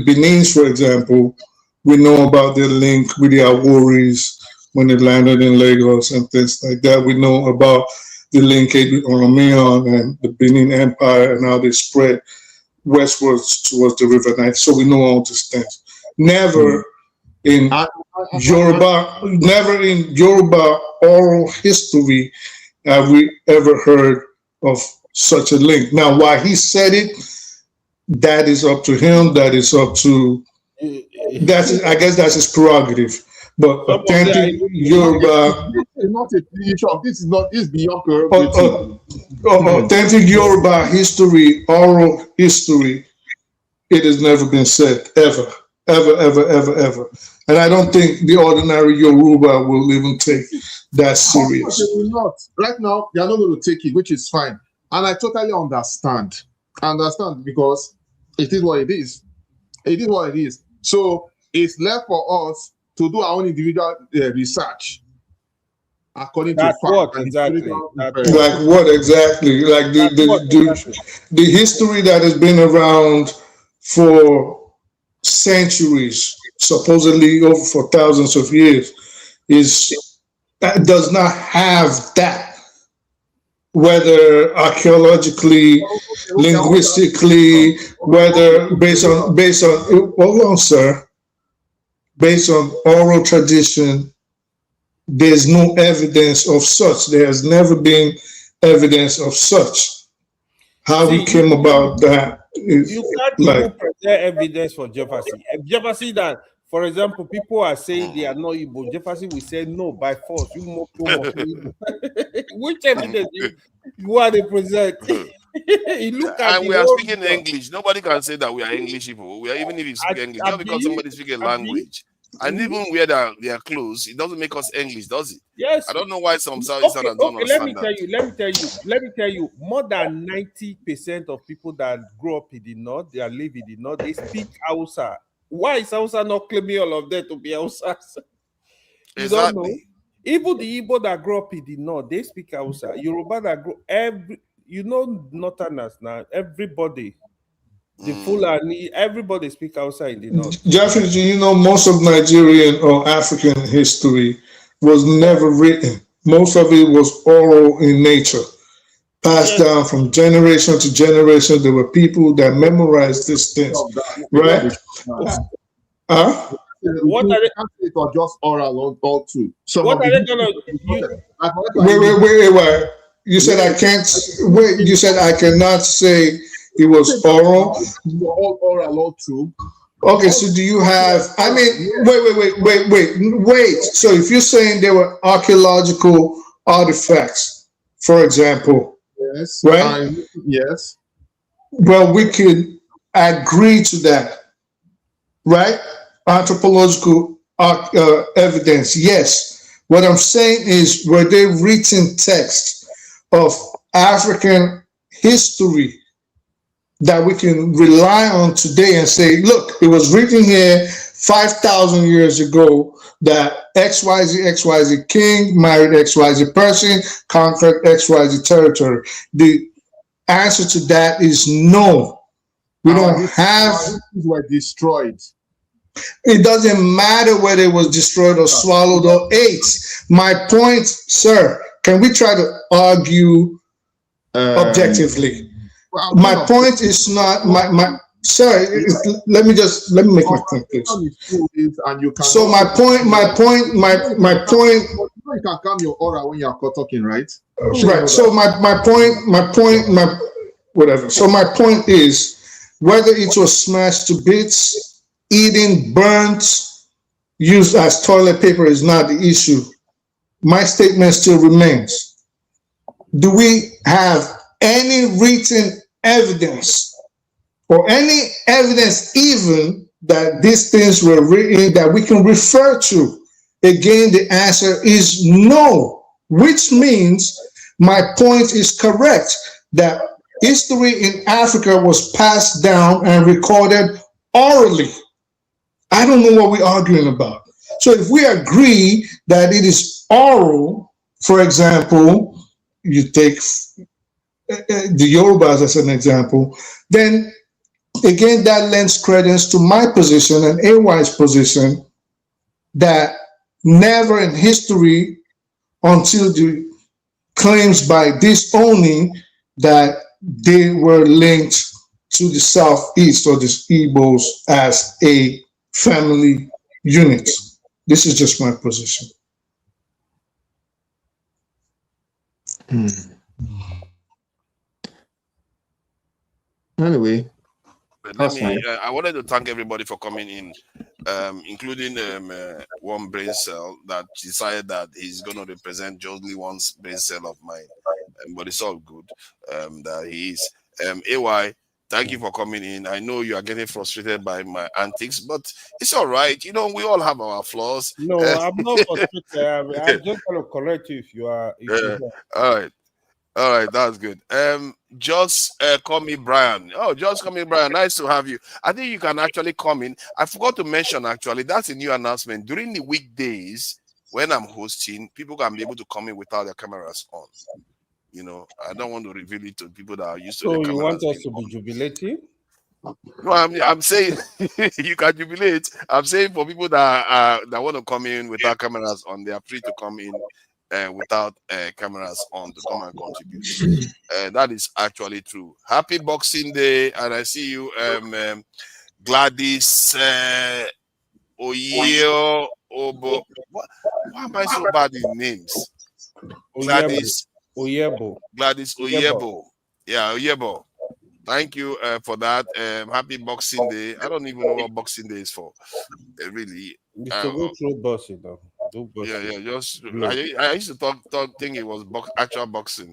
Benins, for example, we know about their link with the Aworis when they landed in Lagos and things like that. We know about the linkage with Oromion and the Benin Empire and how they spread westwards towards the River Nile. So we know all these things. Never in Yoruba oral history have we ever heard of such a link. Now, why he said it, that is up to him. That is up to I guess that's his prerogative. But authentic Yoruba, this is beyond prerogative. Authentic Yoruba history, oral history, it has never been said ever. And I don't think the ordinary Yoruba will even take that serious. They will not. Right now, they are not going to take it, which is fine. And I totally understand. Because it is what it is. It is what it is. So it's left for us to do our own individual research according to what exactly? Like what exactly? Like the history that has been around for centuries, supposedly over for thousands of years, does not have that. Whether archaeologically, linguistically, whether based on hold on, sir. Based on oral tradition, there's no evidence of such. There has never been evidence of such. How we came about that is you can't even present evidence for Jefferson. Jefferson, that, for example, people are saying they are not Igbo. Jefferson will say no by force. You must Igbo. Which evidence you want to present? And we are speaking English. Nobody can say that we are English people. We are, even if you speak English, just because somebody speaks a language, and even where they are close, it doesn't make us English, does it? Yes. I don't know why some Southeasterners don't understand that. Let me tell you. More than 90% of people that grow up in the north, they live in the north, they speak Hausa. Why is Hausa not claiming all of that to be Hausa? You don't know. Even the Igbo that grew up in the north, they speak Hausa. Yoruba that grew northerners now, everybody, the Fulani, everybody speak Hausa in the north. Jeffrey, do you know most of Nigerian or African history was never written? Most of it was oral in nature, passed down from generation to generation. There were people that memorized these things, right? What are they? It was just oral all too. What are they gonna? Wait. You said I can't. Wait. You said I cannot say it was oral. All oral, all true. Okay, so do you have? I mean, wait. So if you're saying there were archaeological artifacts, for example, yes, right? Yes. Well, we could agree to that, right? Anthropological evidence, yes. What I'm saying is, were they written texts of African history that we can rely on today and say, look, it was written here 5,000 years ago that XYZ king married XYZ person, conquered XYZ territory? The answer to that is no. We don't have. These were destroyed. It doesn't matter whether it was destroyed or swallowed or ate. My point, sir, can we try to argue objectively? My point is not sir. Let me make my point, please. So my point. You can calm your aura when you are talking, right? Right. So my point. Whatever. So my point is, whether it was smashed to bits, eaten, burnt, used as toilet paper is not the issue. My statement still remains. Do we have any written evidence or any evidence even that these things were written that we can refer to? Again, the answer is no, which means my point is correct, that history in Africa was passed down and recorded orally. I don't know what we're arguing about. So if we agree that it is oral, for example, you take the Yorubas as an example, then again, that lends credence to my position and AY's position that never in history, until the claims by this owning that they were linked to the Southeast or the Igbos as a family unit. This is just my position. Anyway, I wanted to thank everybody for coming in, including one brain cell that decided that he's going to represent Josely one's brain cell of mine. But it's all good that he is. AY, thank you for coming in. I know you are getting frustrated by my antics, but it's all right. You know, we all have our flaws. No, I'm not frustrated. I'm just going to correct you if you are. All right, that's good. Just call me Brian. Oh, just call me Brian. Nice to have you. I think you can actually come in. I forgot to mention, actually, that's a new announcement. During the weekdays, when I'm hosting, people can be able to come in without their cameras on. You know, I don't want to reveal it to people that are used to. So you want us to be jubilating? No, I'm saying you can jubilate. I'm saying for people that want to come in without cameras on, they are free to come in without cameras on to come and contribute. That is actually true. Happy Boxing Day, and I see you, Gladys Oyeo Obo. Why am I so bad in names? Gladys Oyebo. Gladys Oyebo. Yeah, Oyebo. Thank you for that. Happy Boxing Day. I don't even know what Boxing Day is for. Really. You should go through boxing, though. Yeah. Just I used to think it was actual boxing.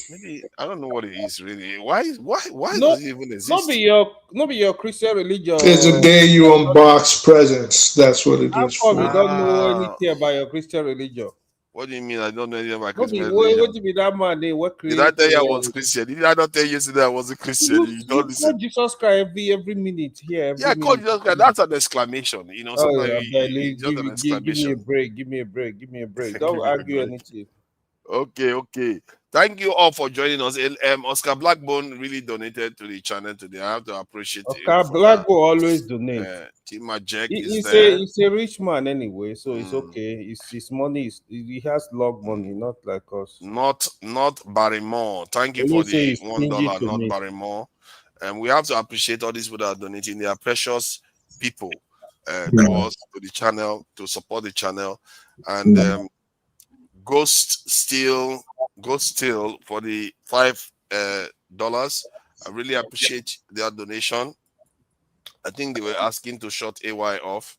Maybe I don't know what it is really. Why does it even exist? Not be your Christian religion. It's the day you unbox presents. That's what it is. How come you don't know anything about your Christian religion? What do you mean? I don't know anything about What Christmas what religion. do you mean that man? They what Did I create? tell you I was Christian? Did I not tell you yesterday I was a Christian? You don't You call listen. Jesus Christ every minute here, Yeah, every I called minute. Jesus Christ. That's an exclamation. You know, Oh sometimes yeah, it's just an give me a exclamation. break. Give me a break. Give me a break. Give Don't me a argue break. anything. Okay. Thank you all for joining us. Oscar Blackbone really donated to the channel today. I have to appreciate him Oscar for Black that. will always donate. Tima Jack is there. He's a rich man anyway, so it's okay. His money he has log money, not like us. Not Barrymore. Thank you When for you say the he's $1, stingy to not me. Barrymore. And we have to appreciate all these people that are donating. They are precious people to us, to the channel, to support the channel. And Ghost Steel for the $5. I really appreciate their donation. I think they were asking to shut AY off.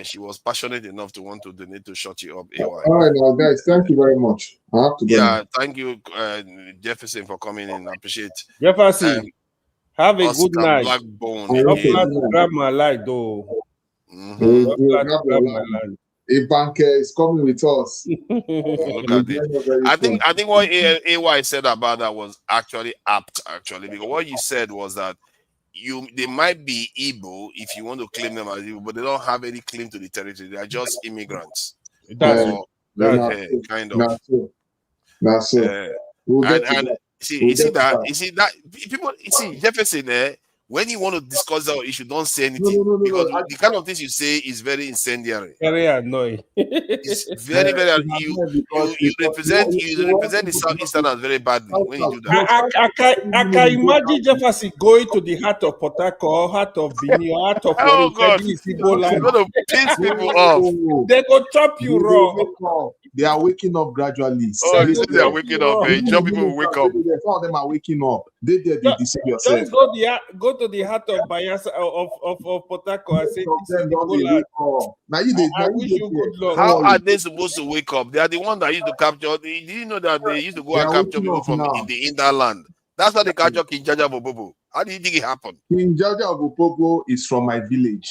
She was passionate enough to want to donate to shut you up, AY. All right, now, guys, thank you very much. I have to go. Yeah, thank you, Jefferson, for coming in. I appreciate. Jefferson, have a good Oscar night. Blackbone Don't again. plan to grab my light though. We'll grab your line. A banker is coming with us. Look at it. I think what AY said about that was actually apt, actually, because what you said was that they might be Igbo if you want to claim them as Igbo, but they don't have any claim to the territory. They are just immigrants. Kind of. That's so. And you see that people Jefferson when you want to discuss that issue, don't say anything because the kind of things you say is very incendiary. Very annoying. It's very you represent the Southeasterners very badly when you do that. I can imagine Jefferson going to the heart of Port Harcourt, heart of Benin, heart of Oh God, Igbo land. you're gonna piss people off. They go chop you raw. They are waking up gradually. Oh, you say they are waking up. Some people will wake up. Some of them are waking up. They deceive yourself. Just go to the heart of Bayelsa of Port Harcourt and say, I wish you good luck. How are they supposed to wake up? They are the ones that used to capture. Did you know that they used to go and capture people from in the hinterland? That's how they capture King Jaja Bobobo. How do you think it happened? King Jaja Bobobo is from my village.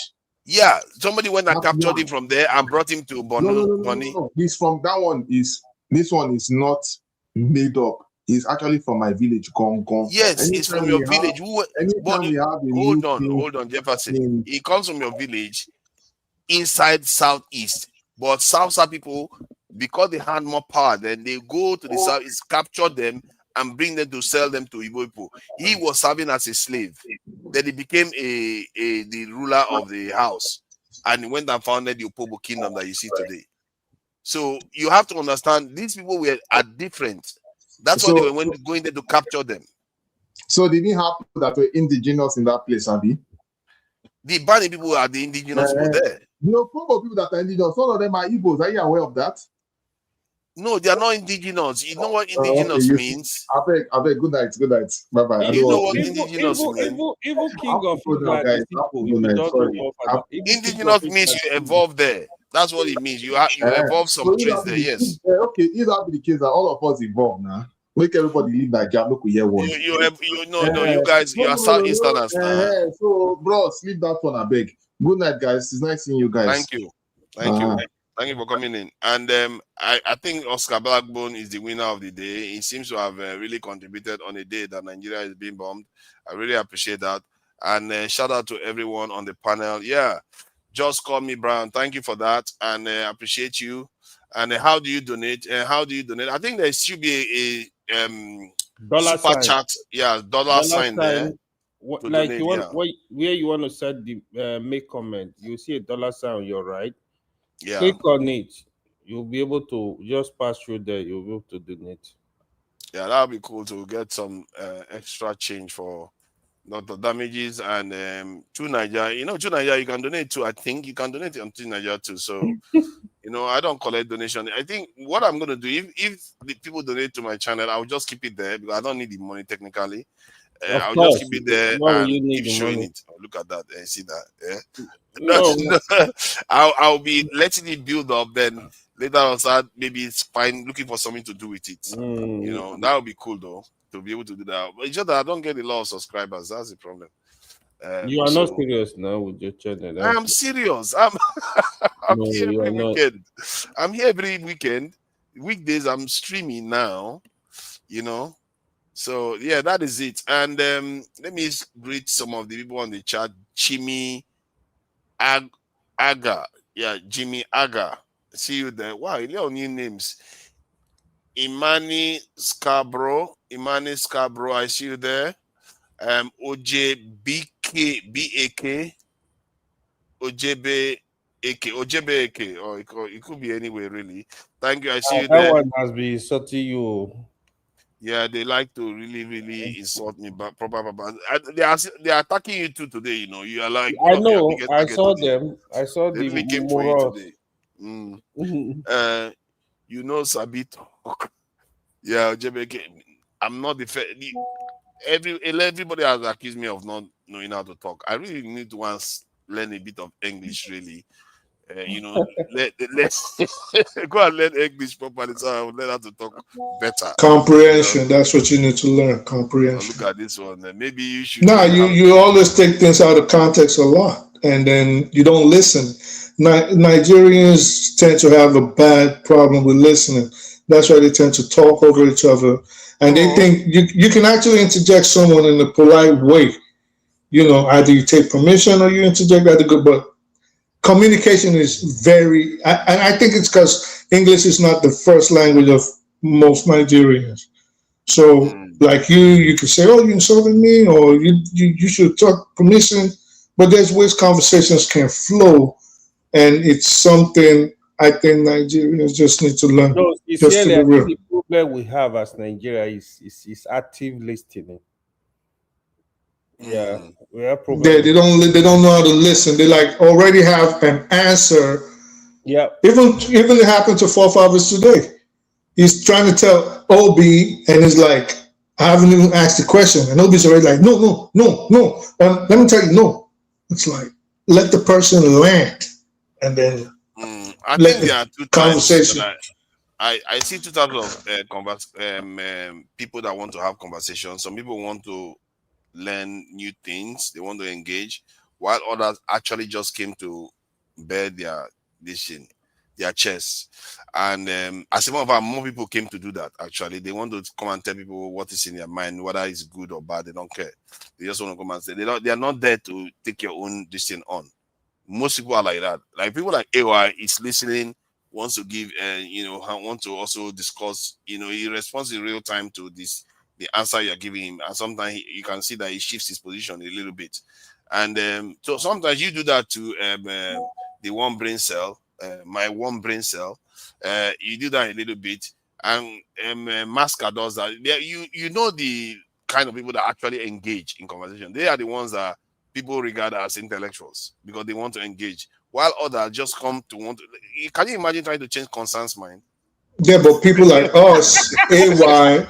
Yeah, somebody went and captured him from there and brought him to Bonu. No. He's from that one. This one is not made up. He's actually from my village, Gong. Yes, he's from your village. Hold on, Jefferson. He comes from your village inside Southeast. But South people, because they had more power, then they go to the Southeast, capture them, and bring them to sell them to Igbo people. He was serving as a slave. Then he became the ruler of the house. And he went and founded the Opobo kingdom that you see today. So you have to understand, these people are different. That's why they were going there to capture them. So they didn't have people that were indigenous in that place, Abi? The Bani people are the indigenous people there. The Opobo people that are indigenous, some of them are Igbos. Are you aware of that? No, they are not indigenous. You know what indigenous means? I beg. Good night. Bye-bye. You know what indigenous means? Evil king of indigenous means you evolve there. That's what it means. You evolve some traits there, yes. Okay, if that be the case, that all of us evolve now. Make everybody live like Jam. Look, we hear one. You guys, you are Southeasterners now. So, bro, sleep that one, I beg. Good night, guys. It's nice seeing you guys. Thank you for coming in. And I think Oscar Blackbone is the winner of the day. He seems to have really contributed on a day that Nigeria is being bombed. I really appreciate that. And shout out to everyone on the panel. Yeah, just call me Brown. Thank you for that. And I appreciate you. And how do you donate? I think there should be a dollar super sign. chat. Yeah, dollar sign there. Like donate, you want, where you want to set the make comment, you see a dollar sign on your right. Yeah. Click on it. You'll be able to just pass through there. You'll be able to donate. Yeah, that would be cool to get some extra change for not the damages and to Nigeria. To Nigeria you can donate to. I think you can donate to Nigeria too. So I don't collect donation. I think what I'm gonna do if the people donate to my channel, I'll just keep it there because I don't need the money technically. I'll just keep it there and keep showing it. Oh, look at that. See that? Yeah. I'll be letting it build up. Then later on, start maybe it's fine looking for something to do with it. That would be cool though to be able to do that. But it's just that I don't get a lot of subscribers. That's the problem. You are not serious now with your channel. I'm serious. I'm here every weekend. I'm here every weekend. weekdays I'm streaming now, you know. So yeah, that is it. And let me greet some of the people on the chat. Jimmy Aga. Yeah, Jimmy Aga. See you there. Wow, you know new names. Imani Scarborough. I see you there. OJBK BAK. OJBAK. Or it could be anywhere really. Thank you. I see you That there. one has been insulting you. Yeah, they like to really insult me, but they are attacking you too today. You know, you are like one I of their know. biggest I target saw today. them. I saw They the really came for you morals. today. You know, Sabito. Yeah, JBK. I'm not everybody has accused me of not knowing how to talk. I really need to once learn a bit of English, really. You know, let's go and learn English properly so I will learn how to talk better. Comprehension. That's what you need to learn. Oh, Comprehension. look at this one. Maybe you should No, learn how. you always take things out of context a lot, and then you don't listen. Nigerians tend to have a bad problem with listening. That's why they tend to talk over each other, and they think you can actually interject someone in a polite way. You know, either you take permission or you interject at a good. But communication is very, and I think it's because English is not the first language of most Nigerians. So, like you can say, "Oh, you insulted me," or you should talk permission. But there's ways conversations can flow, and it's something I think Nigerians just need to learn. No, Just to sincerely, be I think real. the problem we have as Nigeria is active listening. Yeah, we have problem with. They don't know how to listen. They like already have an answer. Yeah. Even it happened to forefathers today. He's trying to tell Obi, and he's like, I haven't even asked the question, and Obi's already like, no, no, no, no. Let me tell you, no. It's like let the person land, and then I let think the there are two types conversation. that I see two types of people that want to have conversations. Some people want to learn new things, they want to engage, while others actually just came to bear their this thing, their chest. And as a matter of fact, more people came to do that. Actually, they want to come and tell people what is in their mind, whether it's good or bad. They don't care. They just want to come and say they are not there to take your own this thing on. Most people are like that. Like people like AY is listening, wants to give, want to also discuss. You know, he responds in real time to the answer you're giving him, and sometimes you can see that he shifts his position a little bit. And so sometimes you do that to the one brain cell, my one brain cell. You do that a little bit, and Masca does that. You know the kind of people that actually engage in conversation. They are the ones that people regard as intellectuals because they want to engage, while others just come to want to. Can you imagine trying to change Constance's mind? Yeah, but people like us, AY,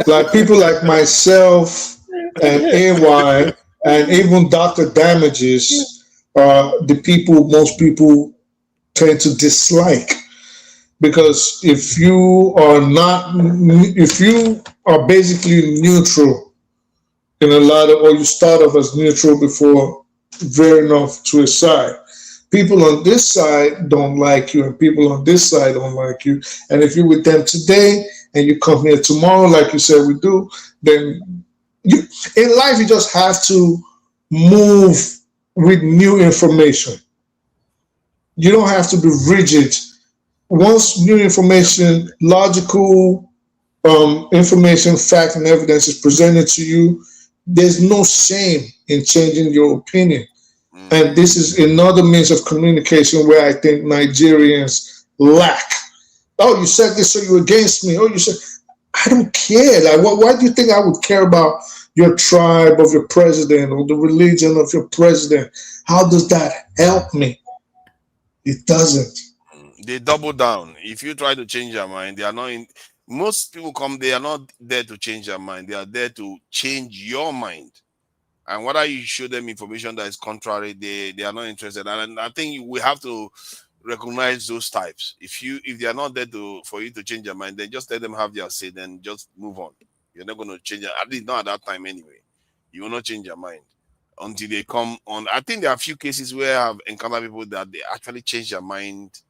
like people like myself and AY, and even Dr. Damages are the people most people tend to dislike. Because if you are basically neutral in a lot of, or you start off as neutral before veering off to a side, people on this side don't like you, and people on this side don't like you. And if you're with them today and you come here tomorrow, like you said we do, then in life you just have to move with new information. You don't have to be rigid. Once new information, logical information, fact, and evidence is presented to you, there's no shame in changing your opinion. And this is another means of communication where I think Nigerians lack. Oh, you said this, so you're against me. Oh, you said, I don't care. Like, why do you think I would care about your tribe of your president or the religion of your president? How does that help me? It doesn't. They double down. If you try to change your mind, they are not in. Most people come, they are not there to change their mind. They are there to change your mind. And whether you show them information that is contrary, they are not interested. And I think we have to recognize those types. If they are not there for you to change your mind, then just let them have their say, then just move on. You're not going to change it, at least not at that time anyway. You will not change your mind until they come on. I think there are a few cases where I've encountered people that they actually change their mind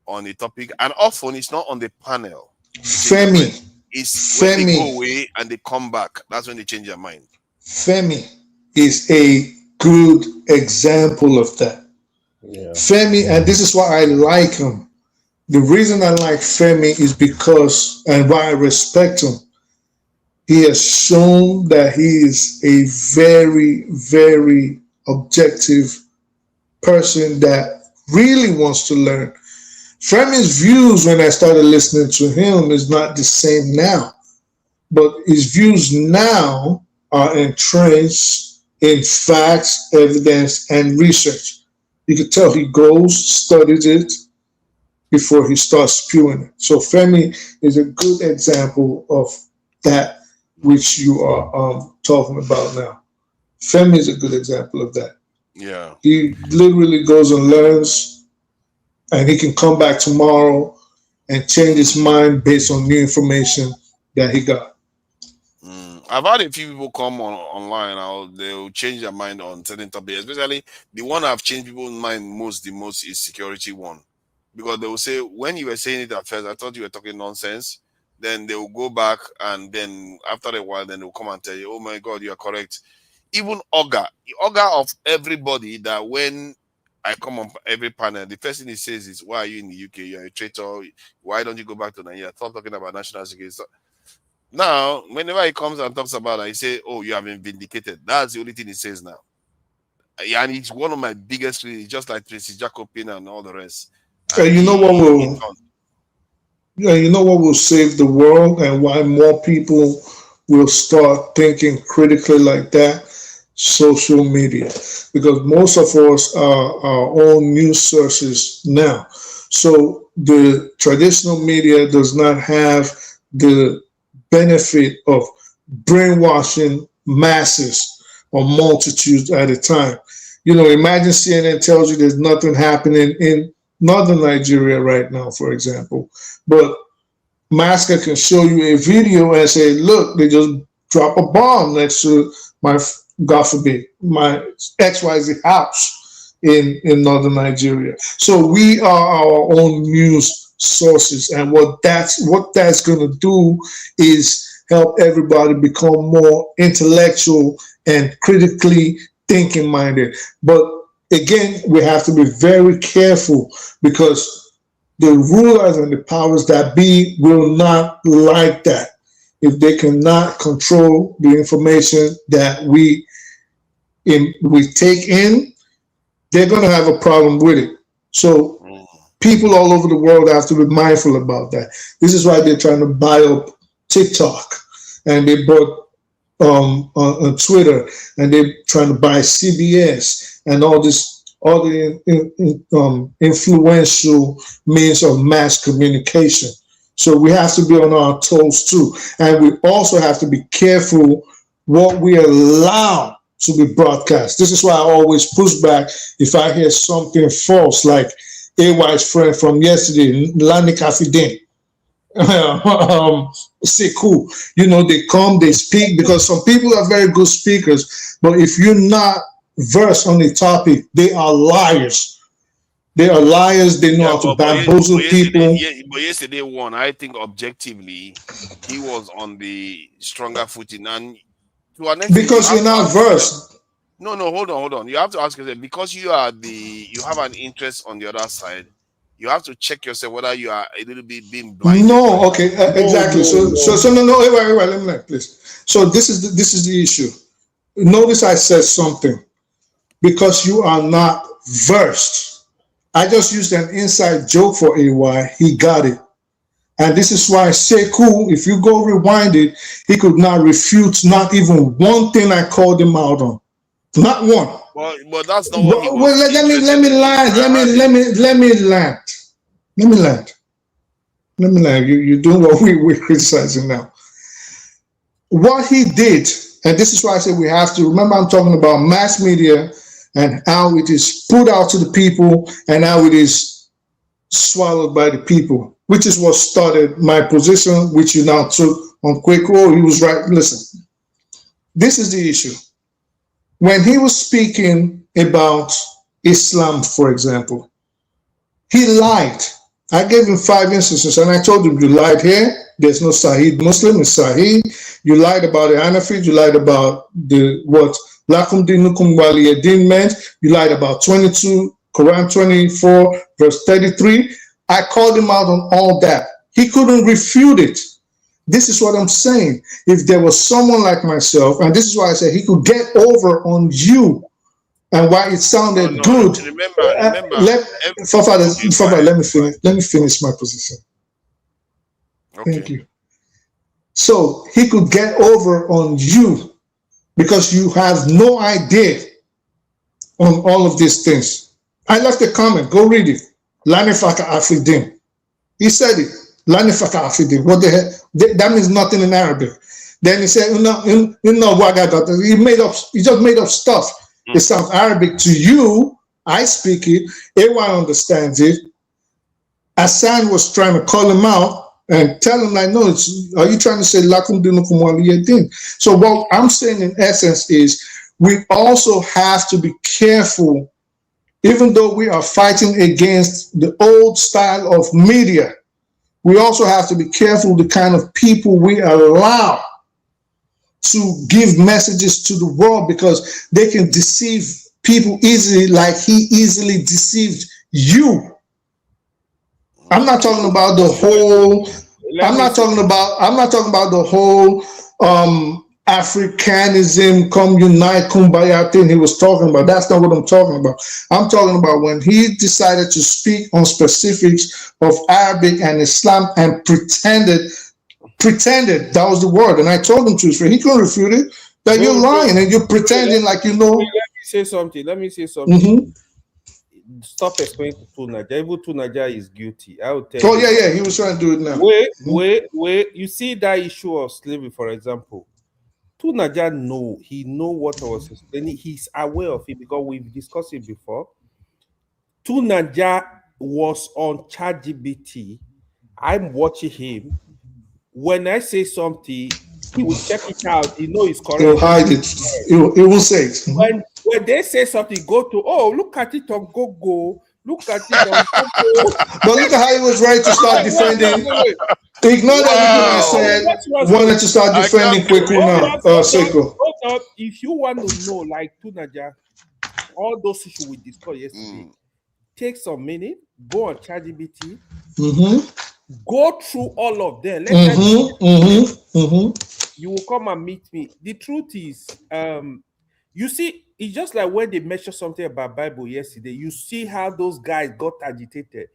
on a topic, and often it's not on the panel. Femi. It's when they Femi. go away and they come back. That's when they change their mind. Femi is a good example of that. Yeah. Femi, and this is why I like him. The reason I like Femi is because, and why I respect him, he has shown that he is a very, very objective person that really wants to learn. Femi's views when I started listening to him is not the same now, but his views now are entrenched in facts, evidence, and research. You can tell he goes, studies it before he starts spewing it. So Femi is a good example of that which you are talking about now. Femi is a good example of that. Yeah. He literally goes and learns, and he can come back tomorrow and change his mind based on new information that he got. I've had a few people come online. They'll change their mind on certain topics, especially the one I've changed people's mind the most is security one. Because they will say, when you were saying it at first, I thought you were talking nonsense. Then they will go back, and then after a while, then they'll come and tell you, oh my God, you are correct. Even Oga of everybody, that when I come on every panel, the first thing he says is, why are you in the UK? You're a traitor. Why don't you go back to Nigeria? Stop talking about national security. So now, whenever he comes and talks about it, he say, oh, you have been vindicated. That's the only thing he says now. And it's one of my biggest reasons, just like Tracy Jacobin and all the rest. You know what will save the world and why more people will start thinking critically like that? Social media. Because most of us are our own news sources now. So the traditional media does not have the benefit of brainwashing masses or multitudes at a time. You know, imagine CNN tells you there's nothing happening in northern Nigeria right now, for example, but Masker can show you a video and say, look, they just drop a bomb next to my, God forbid, my XYZ house in northern Nigeria. So we are our own news sources, and what that's going to do is help everybody become more intellectual and critically thinking minded. But again, we have to be very careful, because the rulers and the powers that be will not like that. If they cannot control the information that we take in, they're going to have a problem with it. So people all over the world have to be mindful about that. This is why they're trying to buy up TikTok, and they bought on Twitter, and they're trying to buy CBS and all the influential means of mass communication. So we have to be on our toes too, and we also have to be careful what we allow to be broadcast. This is why I always push back if I hear something false, like AY's friend from yesterday, Lani Kafidin. Sekou, you know, they come, they speak, because some people are very good speakers, but if you're not versed on the topic, they are liars. They are liars. They know how to bamboozle people. But yesterday one, I think objectively, he was on the stronger footing, and to an extent, because you're not versed. No, hold on. You have to ask yourself, because you have an interest on the other side. You have to check yourself whether you are a little bit being blinded. No, okay, exactly. So no, wait, let me learn, please. So this is the issue. Notice I said something, because you are not versed. I just used an inside joke for AY. He got it. And this is why Sekou, if you go rewind it, he could not refute not even one thing I called him out on. Not one. Well, that's not what he was. Well, let me land. You're doing what we're criticizing now. What he did, and this is why I say we have to remember, I'm talking about mass media and how it is put out to the people and how it is swallowed by the people, which is what started my position, which you now took on Quaker. He was right. Listen, this is the issue. When he was speaking about Islam, for example, he lied. I gave him 5 instances, and I told him, you lied here. There's no Sahid Muslim, it's Sahid. You lied about the Hanafi. You lied about the what Lakum dinukum waliyadin meant. You lied about 22, Quran 24, verse 33. I called him out on all that. He couldn't refute it. This is what I'm saying. If there was someone like myself, and this is why I said he could get over on you, and why it sounded good. Remember, Father, let me finish my position. Okay. Thank you. So he could get over on you because you have no idea on all of these things. I left a comment. Go read it. Lanifaka Afidin. He said it. Lanifaka Afidin. What the hell? That means nothing in Arabic. Then he said, he just made up stuff. It sounds Arabic to you. I speak it. Everyone understands it. Hassan was trying to call him out and tell him, like, no, are you trying to say lakum dinukum waliyadin? So what I'm saying in essence is we also have to be careful, even though we are fighting against the old style of media, we also have to be careful the kind of people we allow to give messages to the world, because they can deceive people easily, like he easily deceived you. I'm not talking about the whole. I'm not talking about the whole Africanism, come unite, kumbaya thing he was talking about. That's not what I'm talking about. I'm talking about when he decided to speak on specifics of Arabic and Islam and pretended that was the word. And I told him truthfully, he couldn't refute it, that you're lying and you're pretending like you know. Let me say something. Stop explaining to Tunaja. Even Tunaja is guilty. I will tell you. Oh, yeah, he was trying to do it now. Wait. You see that issue of slavery, for example. Tunaja he know what I was explaining. He's aware of it because we've discussed it before. Tunaja was on ChatGPT. I'm watching him. When I say something, he will check it out. He know it's correct. He'll hide it. He will say it. When they say something, go to, look at it on Google. Look at it on Google. But look at how he was ready to start defending. Ignore everything I said. Wanted to start defending Kweku now. Seiko. Hold on. If you want to know, like Tunaja, all those issues we discussed yesterday, take some minute, go on ChatGPT, go through all of them. You will come and meet me. The truth is, you see, it's just like when they mentioned something about Bible yesterday. You see how those guys got agitated.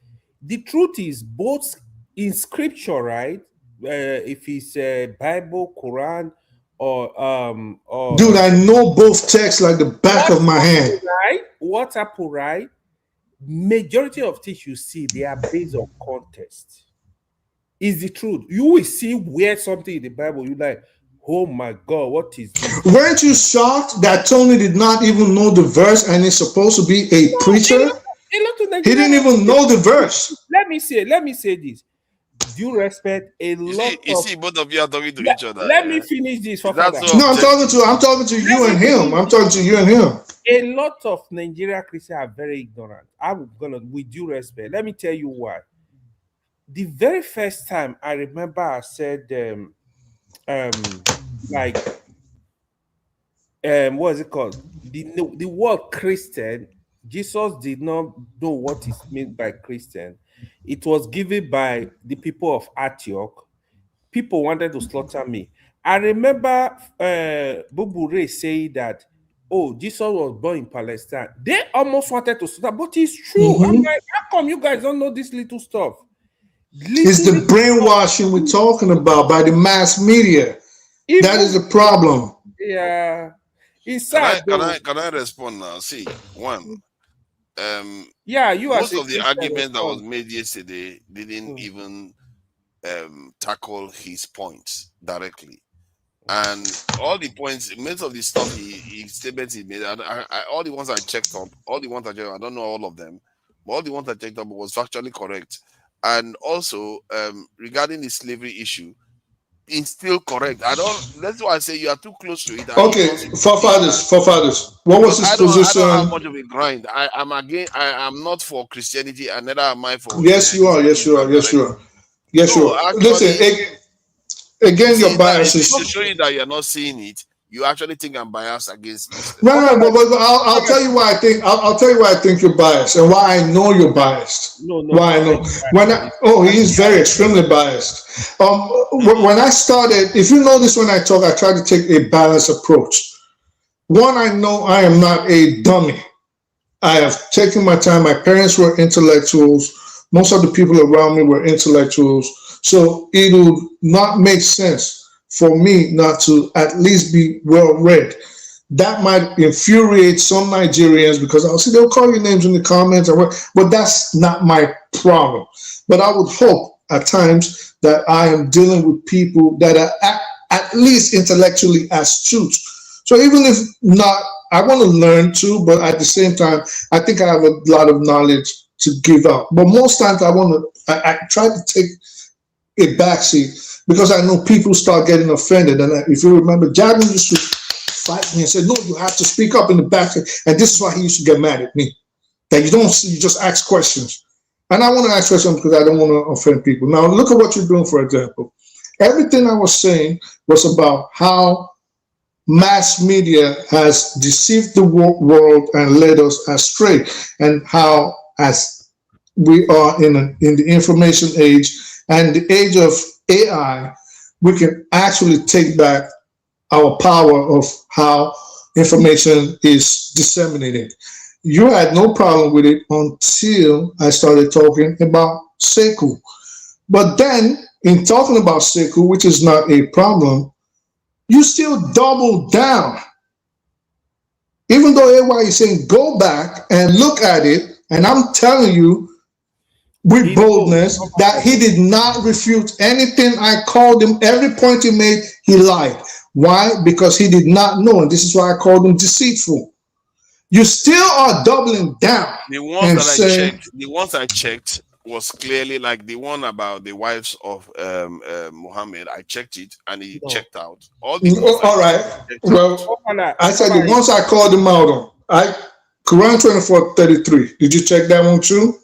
The truth is, both in scripture, right? If it's Bible, Quran, or dude, I know both texts like the back of my hand. Right? What's Apple, right? Majority of things you see, they are based on context. Is the truth. You will see where something in the Bible, you're like, oh my God, what is this? Weren't you shocked that Tony did not even know the verse and is supposed to be a preacher? He didn't even know the verse. Let me say this. Due respect, You see, both of you are talking to each other. Let me finish this. No, I'm talking to you and him. I'm talking to you and him. A lot of Nigeria Christians are very ignorant. With due respect, let me tell you why. The very first time I remember I said, what is it called? The word Christian, Jesus did not know what is meant by Christian. It was given by the people of Antioch. People wanted to slaughter me. I remember Bubure saying that, Jesus was born in Palestine. They almost wanted to slaughter, but it's true. I'm like, how come you guys don't know this little stuff? It's the brainwashing we're talking about by the mass media. That is the problem. Yeah. It's sad. Can I respond now? See, one. Most of the argument that was made yesterday didn't even tackle his points directly, and all the points, most of the stuff statements he made, all the ones I checked up, I don't know all of them, but all the ones I checked up was factually correct. And also regarding the slavery issue, is still correct. I don't. That's why I say you are too close to it. And you Okay, don't seem to see forefathers, that. forefathers. What was Because his I don't have position? much of a grind. I am not for Christianity, and neither am I for Yes, you are. Yes, you are. Islam Yes, you directly. are. Yes, you No, are. Listen, actually, you again, your see that biases. to show you that you're not seeing it, you actually think I'm biased against Muslims. No, but I'll tell you why I think I'll tell you why I think you're biased and why I know you're biased. No, Why I know he is very extremely biased. When I started, if you notice when I talk, I try to take a balanced approach. One, I know I am not a dummy. I have taken my time. My parents were intellectuals. Most of the people around me were intellectuals. So it would not make sense for me not to at least be well read. That might infuriate some Nigerians because I'll see they'll call your names in the comments, but that's not my problem. But I would hope at times that I am dealing with people that are at least intellectually astute. So even if not, I want to learn too, but at the same time, I think I have a lot of knowledge to give out. But most times I try to take a backseat because I know people start getting offended. And if you remember, Jadwin used to fight me and said, no, you have to speak up in the back. And this is why he used to get mad at me. That you just ask questions. And I want to ask questions because I don't want to offend people. Now, look at what you're doing, for example. Everything I was saying was about how mass media has deceived the world and led us astray, and how, as we are in the information age and the age of AI, we can actually take back our power of how information is disseminated. You had no problem with it until I started talking about Sekou. But then, in talking about Sekou, which is not a problem, you still double down. Even though everybody is saying, go back and look at it, and I'm telling you with boldness that he did not refute anything I called him. Every point he made, he lied. Why? Because he did not know, and this is why I called him deceitful. You still are doubling down. The ones I checked was clearly like the one about the wives of Muhammad. I checked it and he checked out. All right. Well, I said the ones I called him out on. Quran 24:33. Did you check that one too?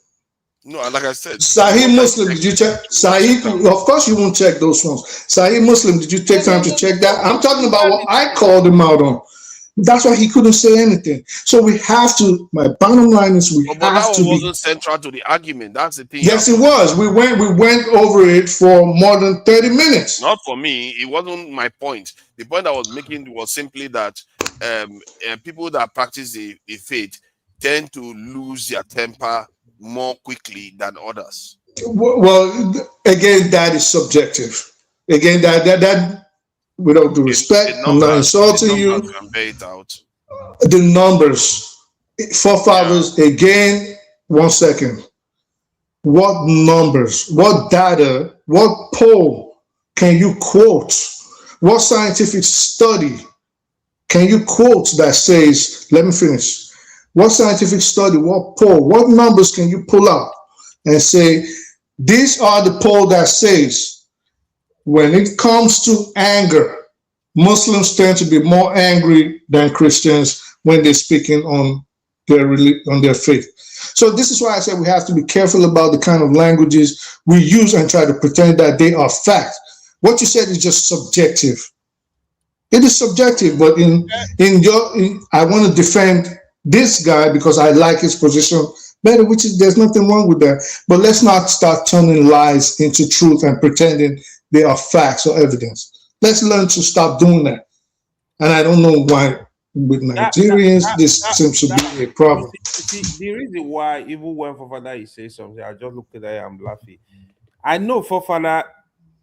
No, like I said, Sahih Muslim, did you check? Sahih, of course you won't check those ones. Sahih Muslim, did you take time to check that? I'm talking about what I called him out on. That's why he couldn't say anything. So we have to. My bottom line is we but have that to wasn't be. central to the argument. That's the thing. Yes, it was. We went over it for more than 30 minutes. Not for me. It wasn't my point. The point I was making was simply that people that practice the faith tend to lose their temper more quickly than others. Well, again, that is subjective. Again, that with all due respect, I'm not insulting you. Can bear it out. The numbers, forefathers, again, 1 second. What numbers, what data, what poll can you quote? What scientific study can you quote that says, let me finish. What scientific study, what poll, what numbers can you pull out and say, these are the poll that says, when it comes to anger, Muslims tend to be more angry than Christians when they're speaking on their faith. So this is why I said we have to be careful about the kind of languages we use and try to pretend that they are fact. What you said is just subjective. It is subjective, but I want to defend this guy because I like his position better, which is there's nothing wrong with that. But let's not start turning lies into truth and pretending they are facts or evidence. Let's learn to stop doing that. And I don't know why with Nigerians this seems to be a problem. See, the reason why even when Fofana is saying something, I just look at that and I'm laughing. I know Fofana,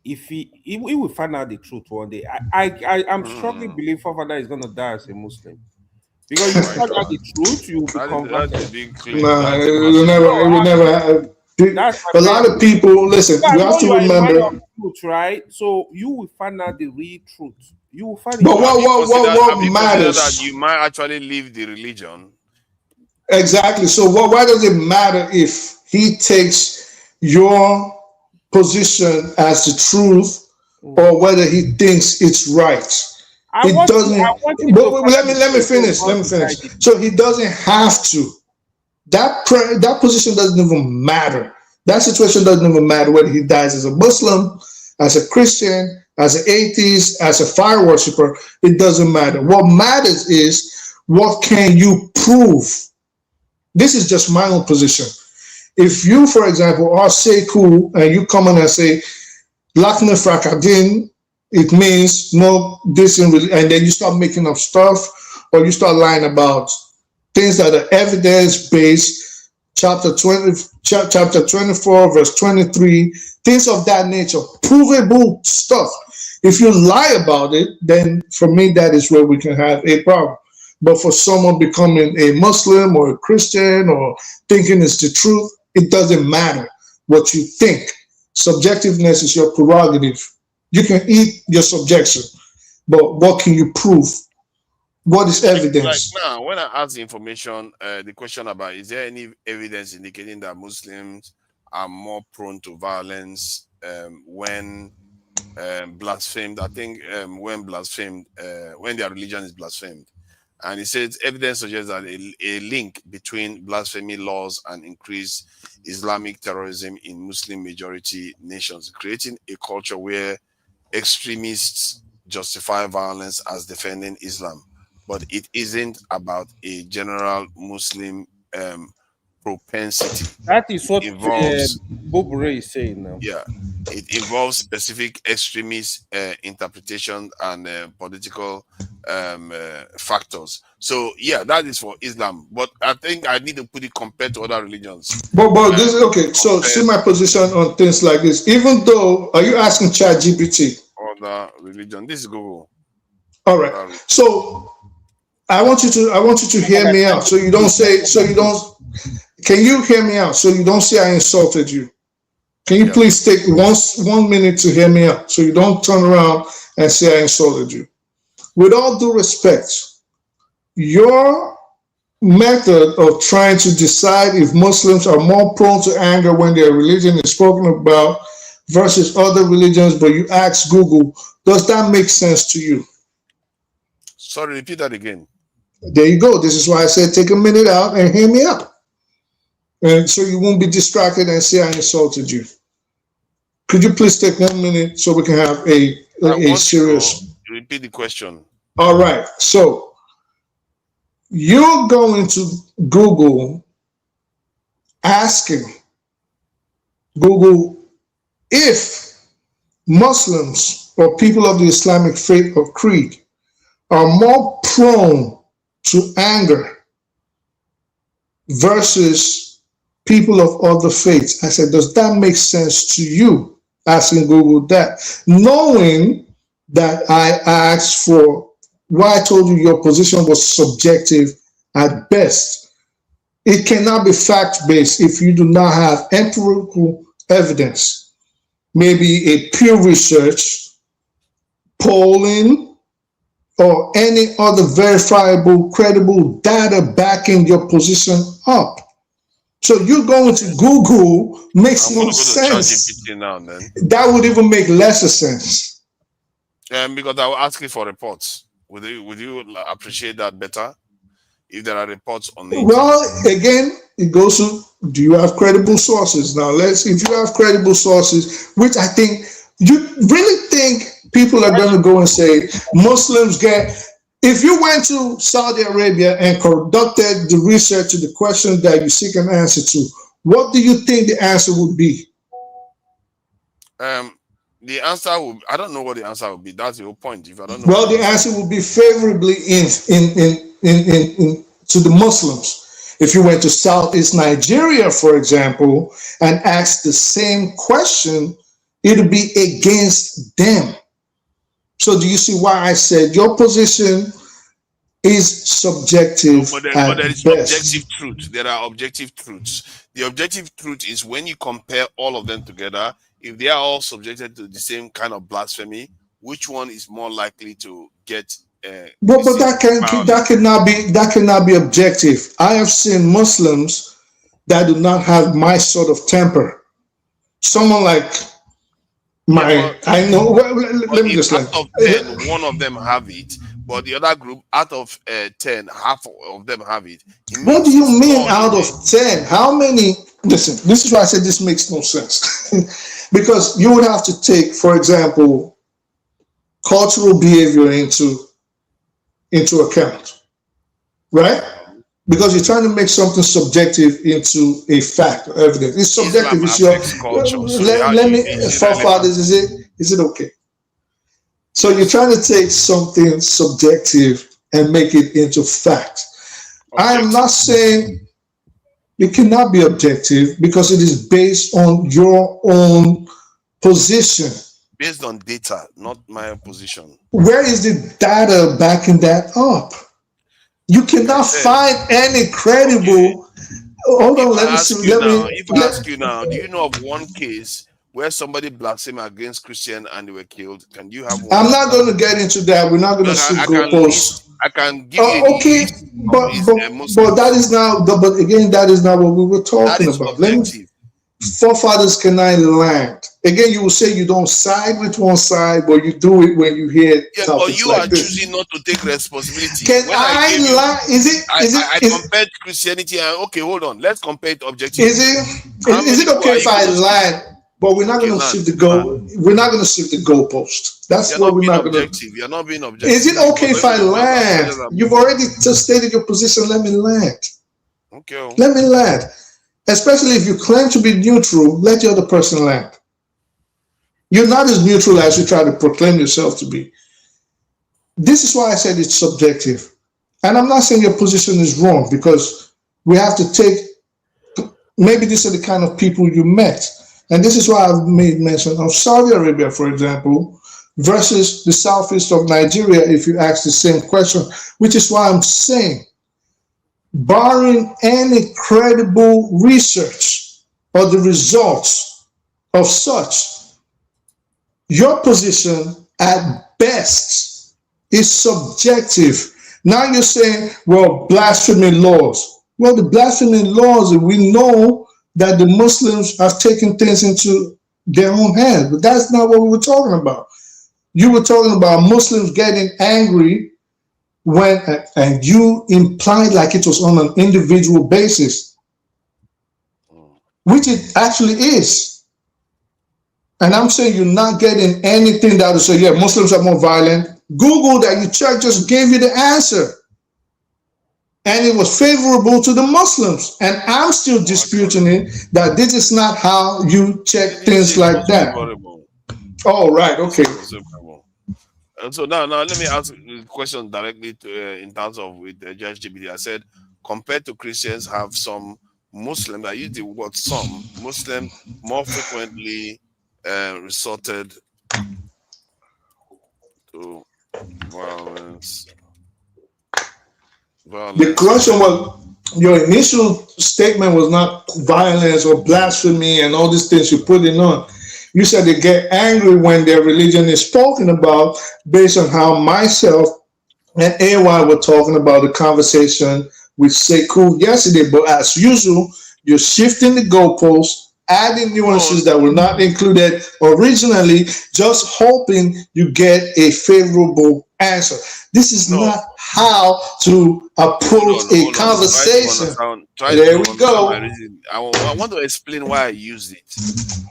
if he will find out the truth one day, I'm strongly believe Fofana is gonna die as a Muslim. Because you find out the truth, you will be converted. It will never. A lot of people listen. You have to remember, truth, right? So you will find out the real truth. You will find. But what matters? That you might actually leave the religion. Exactly. So why does it matter if he takes your position as the truth or whether he thinks it's right. I It want to, doesn't. I want you But to let me follow the finish. protocol Let me to finish. guide it. So he doesn't have to. That position doesn't even matter. That situation doesn't even matter whether he dies as a Muslim, as a Christian, as an atheist, as a fire worshiper. It doesn't matter. What matters is what can you prove. This is just my own position. If you, for example, are Sekou and you come in and say Lakne Frakadin, it means no this and then you start making up stuff or you start lying about things that are evidence based, chapter 24, verse 23, things of that nature, provable stuff. If you lie about it, then for me that is where we can have a problem. But for someone becoming a Muslim or a Christian or thinking it's the truth, it doesn't matter what you think. Subjectiveness is your prerogative. You can eat your subjection, but what can you prove? What is evidence? Like now, when I ask the information, the question about is there any evidence indicating that Muslims are more prone to violence when blasphemed? I think when blasphemed, when their religion is blasphemed. And he says evidence suggests that a link between blasphemy laws and increased Islamic terrorism in Muslim majority nations, creating a culture where extremists justify violence as defending Islam. But it isn't about a general Muslim propensity. That is what involves Bob Ray is saying now. Yeah, it involves specific extremist interpretation and political factors. So yeah, that is for Islam. But I think I need to put it compared to other religions. But this is okay. So see my position on things like this. Even though, are you asking ChatGPT? Other religion. This is Google. All right. So I want you to hear me out. So you don't say. Can you hear me out? So you don't say I insulted you. Can you please take 1 minute to hear me out? So you don't turn around and say I insulted you. With all due respect, your method of trying to decide if Muslims are more prone to anger when their religion is spoken about versus other religions, but you ask Google, does that make sense to you? Sorry, repeat that again. There you go. This is why I said take a minute out and hear me out. And so you won't be distracted and say I insulted you. Could you please take 1 minute so we can have a serious... Repeat the question. All right. So you're going to Google asking Google if Muslims or people of the Islamic faith or creed are more prone to anger versus people of other faiths. I said, does that make sense to you? Asking Google that, knowing that I asked for why I told you your position was subjective at best. It cannot be fact-based if you do not have empirical evidence, maybe a peer research, polling, or any other verifiable, credible data backing your position up. So you going to Google makes no sense. Now, then. That would even make lesser sense. Because I will ask you for reports. Would you appreciate that better if there are reports on it? Well, again, it goes to, do you have credible sources? Now, if you have credible sources, which I think, you really think people are going to go and say Muslims get... If you went to Saudi Arabia and conducted the research to the question that you seek an answer to, what do you think the answer would be? The answer will, I don't know what the answer will be. That's the whole point. If I don't know. Well, the answer would be favorably to the Muslims. If you went to Southeast Nigeria, for example, and asked the same question, it would be against them. So do you see why I said your position is subjective? But there is objective truth. There are objective truths. The objective truth is when you compare all of them together, if they are all subjected to the same kind of blasphemy, which one is more likely to get? But that cannot be objective. I have seen Muslims that do not have my sort of temper. Someone like I know. Well, let me if just out of 10, one of them have it, but the other group, out of 10, half of them have it. What do you mean out of 10? How many? Listen, this is why I said this makes no sense. Because you would have to take, for example, cultural behavior into account, right? Because you're trying to make something subjective into a fact or evidence. It's subjective. It's your culture. let me forefathers. Is it okay? So you're trying to take something subjective and make it into fact. I am not saying it cannot be objective because it is based on your own position. Based on data, not my position. Where is the data backing that up? You cannot find any credible. Hold on, let me see. If I ask you now, do you know of one case where somebody blasphemed against Christian and they were killed? Can you have one? I'm not going to get into that. We're not going to see goalposts. I can give you okay, but that is now. But again, that is not what we were talking about. Forefathers cannot land. Again, you will say you don't side with one side, but you do it when you hear but you are choosing not to take responsibility. I compared Christianity and okay, hold on. Let's compare it objectively. Is it okay if I lie? But we're not going to shift the goal. We're not going to shift the goalpost. That's what we're not going to. You're not being objective. Is it okay if I land? You've already stated your position. Let me land. Okay. Let me land. Especially if you claim to be neutral, let the other person land. You're not as neutral as you try to proclaim yourself to be. This is why I said it's subjective. And I'm not saying your position is wrong because we have to take, maybe these are the kind of people you met. And this is why I've made mention of Saudi Arabia, for example, versus the southeast of Nigeria, if you ask the same question, which is why I'm saying, barring any credible research or the results of such, your position at best is subjective. Now you're saying, well, blasphemy laws. Well, the blasphemy laws, we know that the Muslims have taken things into their own hands, but that's not what we were talking about. You were talking about Muslims getting angry when, and you implied like it was on an individual basis, which it actually is. And I'm saying you're not getting anything that will say, yeah, Muslims are more violent. Google that, you check, just gave you the answer. And it was favorable to the Muslims. And I'm still disputing it, that this is not how you check things like that. Oh, right, okay. And so now let me ask the question directly to, in terms of with Judge GBD. I said, compared to Christians, have some Muslims, I use the word some, Muslims more frequently resorted to violence. The question was, your initial statement was not violence or blasphemy and all these things you're putting on. You said they get angry when their religion is spoken about, based on how myself and AY were talking about the conversation with Sekou yesterday. But as usual, you're shifting the goalposts, adding nuances that were not included originally, just hoping you get a favorable answer. This is not how to approach a conversation. There we go. I want to explain why I use it,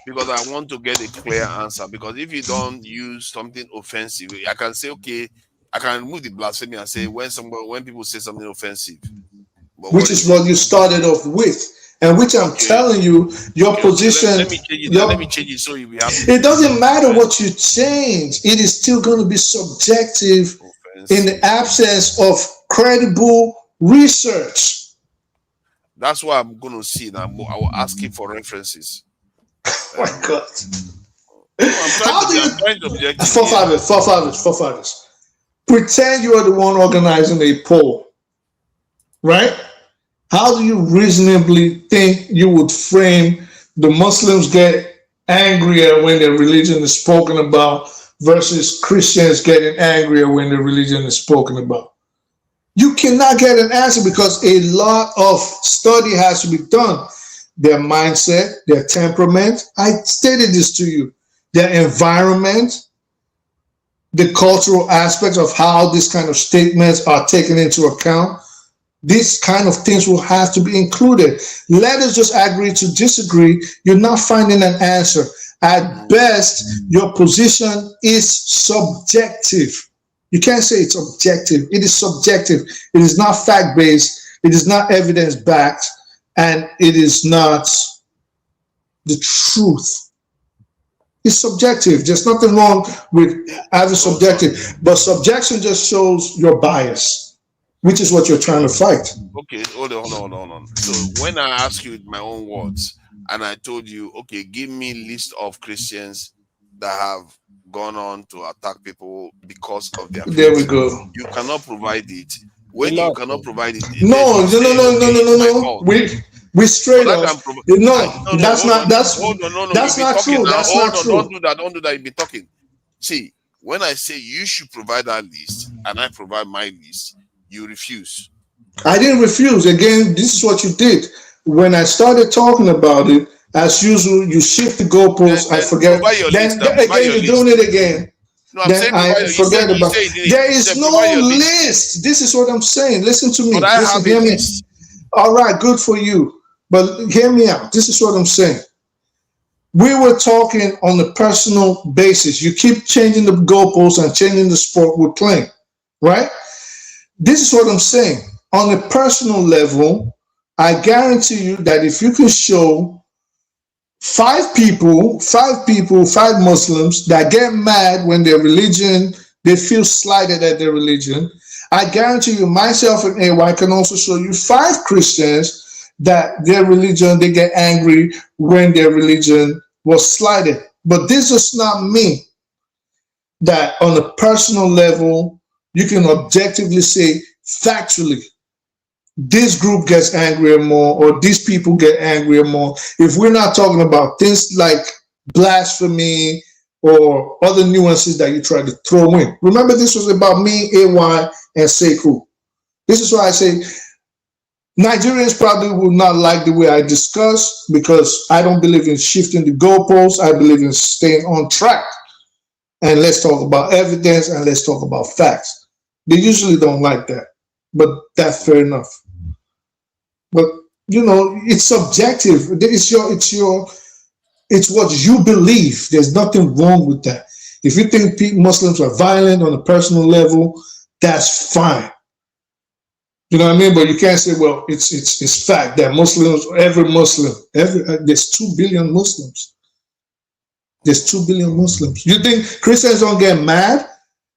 because I want to get a clear answer. Because if you don't use something offensive, I can say, okay, I can remove the blasphemy and say when people say something offensive. But which is what you started off with. And which I'm telling you, your position. Let me change it. Let me change it so you'll be happy. It doesn't matter what you change. It is still going to be subjective in the absence of credible research. That's why I'm going to see that. I will ask you for references. Oh my God. How do you? Forefathers. Pretend you are the one organizing a poll, right? How do you reasonably think you would frame the Muslims get angrier when their religion is spoken about versus Christians getting angrier when their religion is spoken about? You cannot get an answer because a lot of study has to be done. Their mindset, their temperament. I stated this to you. their environment, the cultural aspects of how these kind of statements are taken into account. These kind of things will have to be included. Let us just agree to disagree. You're not finding an answer. At best, your position is subjective. You can't say it's objective. It is subjective. It is not fact-based. It is not evidence-backed. And it is not the truth. It's subjective. There's nothing wrong with having subjective. But subjection just shows your bias, which is what you're trying to fight. Okay, hold on. So when I ask you with my own words, and I told you, okay, give me a list of Christians that have gone on to attack people because of their faith. There we go. You cannot provide it. When you cannot provide it, No. We straight up. That's not true. That's not true. Don't do that. You'll be talking. See, when I say you should provide that list and I provide my list, you refuse. I didn't refuse. Again, this is what you did. When I started talking about it, as usual, you shift the goalposts. I forget. Then again, you're doing it again. No, then I forget about. There is no list. This is what I'm saying. Listen to me. Listen, hear me. All right, good for you. But hear me out. This is what I'm saying. We were talking on a personal basis. You keep changing the goalposts and changing the sport we're playing, right? This is what I'm saying. On a personal level, I guarantee you that if you can show five Muslims that get mad when their religion, they feel slighted at their religion, I guarantee you, myself and AY can also show you 5 Christians that their religion, they get angry when their religion was slighted. But this does not mean that on a personal level, you can objectively say factually, this group gets angrier more or these people get angrier more. If we're not talking about things like blasphemy or other nuances that you try to throw in. Remember, this was about me, AY, and Sekou. This is why I say Nigerians probably will not like the way I discuss, because I don't believe in shifting the goalposts. I believe in staying on track. And let's talk about evidence and let's talk about facts. They usually don't like that, but that's fair enough. But you know, it's subjective. It's what you believe. There's nothing wrong with that. If you think Muslims are violent on a personal level, that's fine. You know what I mean? But you can't say, well, it's fact that Muslims, there's 2 billion Muslims. There's 2 billion Muslims. You think Christians don't get mad?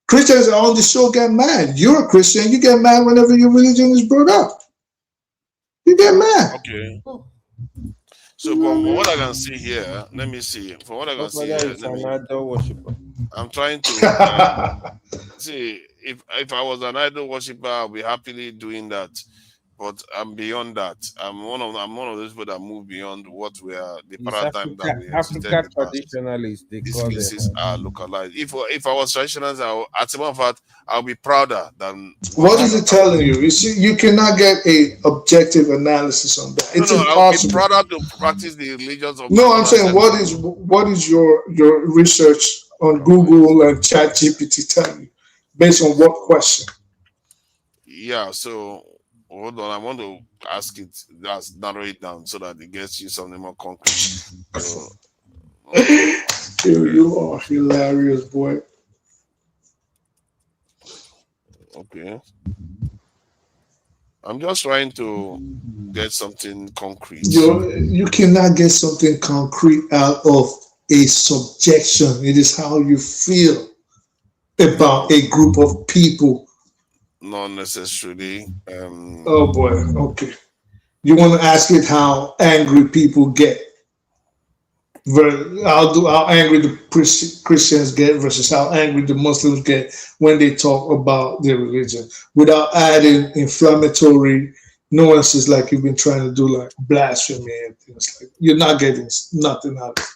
Christians on the show get mad. You're a Christian, you get mad whenever your religion is brought up. You get mad. Okay. So from what I can see here, let me see. From what I can see here, I'm trying to see if I was an idol worshiper, I'll be happily doing that. But I'm beyond that. I'm one of those people that move beyond what we are, the paradigm that we African traditionalists. These places are localized. If I was traditionalist, as a matter of fact, I'll be prouder than. What is it telling you? You see, you cannot get a objective analysis on that. It's impossible. I'll be prouder to practice the religions of. No, I'm saying, what is your research on Google and ChatGPT telling you, based on what question? Yeah. So. Hold on, I want to ask it, just narrow it down so that it gets you something more concrete. So, you are hilarious, boy. Okay. I'm just trying to get something concrete. You cannot get something concrete out of a subjection. It is how you feel about a group of people. Not necessarily. Oh boy, okay. You want to ask it how angry people get? How angry the Christians get versus how angry the Muslims get when they talk about their religion, without adding inflammatory nuances like you've been trying to do, like blasphemy and things like. You're not getting nothing out of it.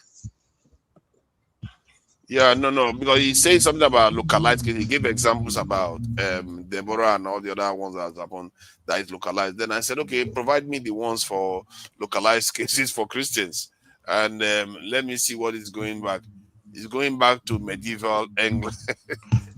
Yeah, no, because he said something about localized cases. He gave examples about Deborah and all the other ones that happened that is localized. Then I said, okay, provide me the ones for localized cases for Christians, and let me see what is going back. It's going back to medieval England.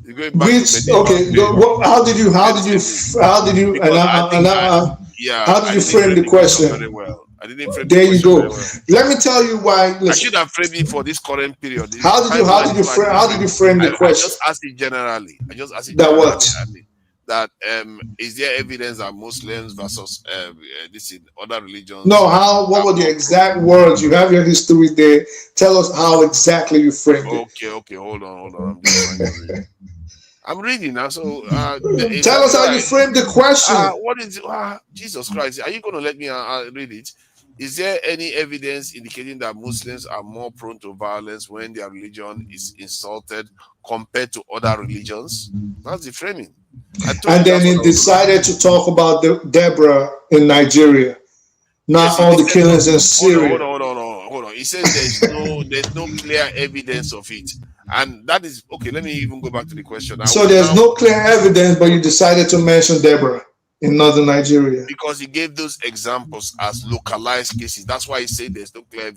It's going back Which to medieval okay? period. How did you Because I think how did I you didn't frame frame the the question question? very well. I didn't frame the There you question very go. well. Let me tell you why. I Listen, should have framed it for this current period. The how did timeline is why I didn't how did you frame the I just question? asked it generally. I just asked it That generally. what? That is there evidence that Muslims versus this in other religions? No, how? What were the exact words? You have your history there. Tell us how exactly you framed it. Okay. Hold on. I'm just trying to read. I'm reading now. So Tell us how you framed the question. what is Jesus Christ? Are you going to let me read it? Is there any evidence indicating that Muslims are more prone to violence when their religion is insulted compared to other religions? That's the framing. And then he decided to talk about Deborah in Nigeria, not all the killings in Syria. Hold on. He says there's no clear evidence of it. And that is okay. Let me even go back to the question. So there's no clear evidence, but you decided to mention Deborah in northern Nigeria because he gave those examples as localized cases. That's why he said there's no clear.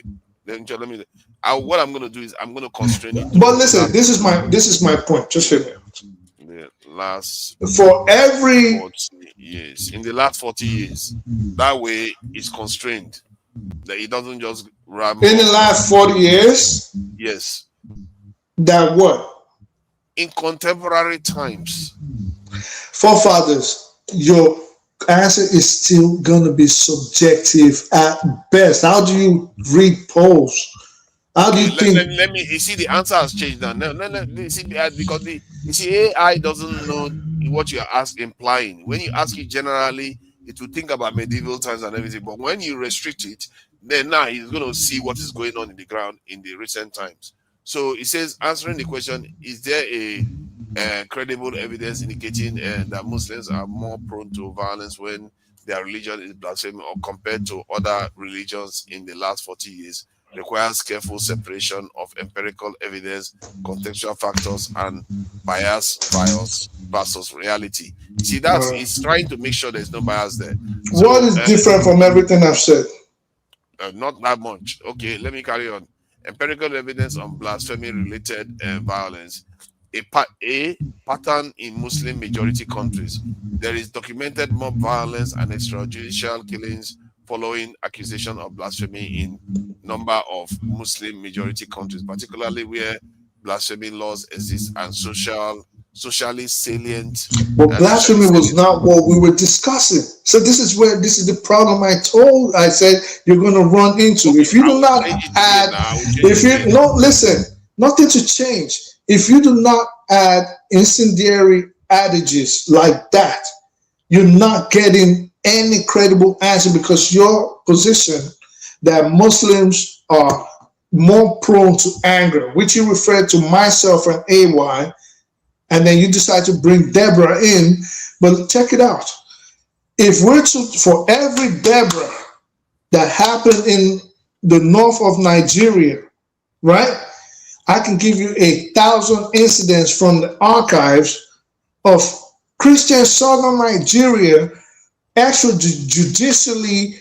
What I'm going to do is I'm going to constrain it. But listen, this is my point. Just hear me out. The last for every 40 years, in the last 40 years, that way it's constrained. That it doesn't just ramble. In the last 40 years, yes. That what? In contemporary times. Forefathers, your answer is still going to be subjective at best. How do you read polls? How do you think? Let me. You see, the answer has changed now. No. See, because AI doesn't know what you are implying. When you ask it generally, it will think about medieval times and everything. But when you restrict it, then now he's going to see what is going on in the ground in the recent times. So it says, answering the question, is there a credible evidence indicating that Muslims are more prone to violence when their religion is blasphemy or compared to other religions in the last 40 years? Requires careful separation of empirical evidence, contextual factors, and bias versus reality. See, it's trying to make sure there's no bias there. What is different from everything I've said? Not that much. Okay, let me carry on. Empirical evidence on blasphemy-related violence. A pattern in Muslim majority countries. There is documented mob violence and extrajudicial killings following accusation of blasphemy in number of Muslim majority countries, particularly where blasphemy laws exist and socially salient. But blasphemy was not what we were discussing. So this is the problem I said you're going to run into. If you do not add, listen, nothing to change. If you do not add incendiary adages like that, you're not getting any credible answer, because your position that Muslims are more prone to anger, which you referred to myself and AY, and then you decide to bring Deborah in. But check it out. If we're for every Deborah that happened in the north of Nigeria, right? I can give you 1,000 incidents from the archives of Christian southern Nigeria extrajudicially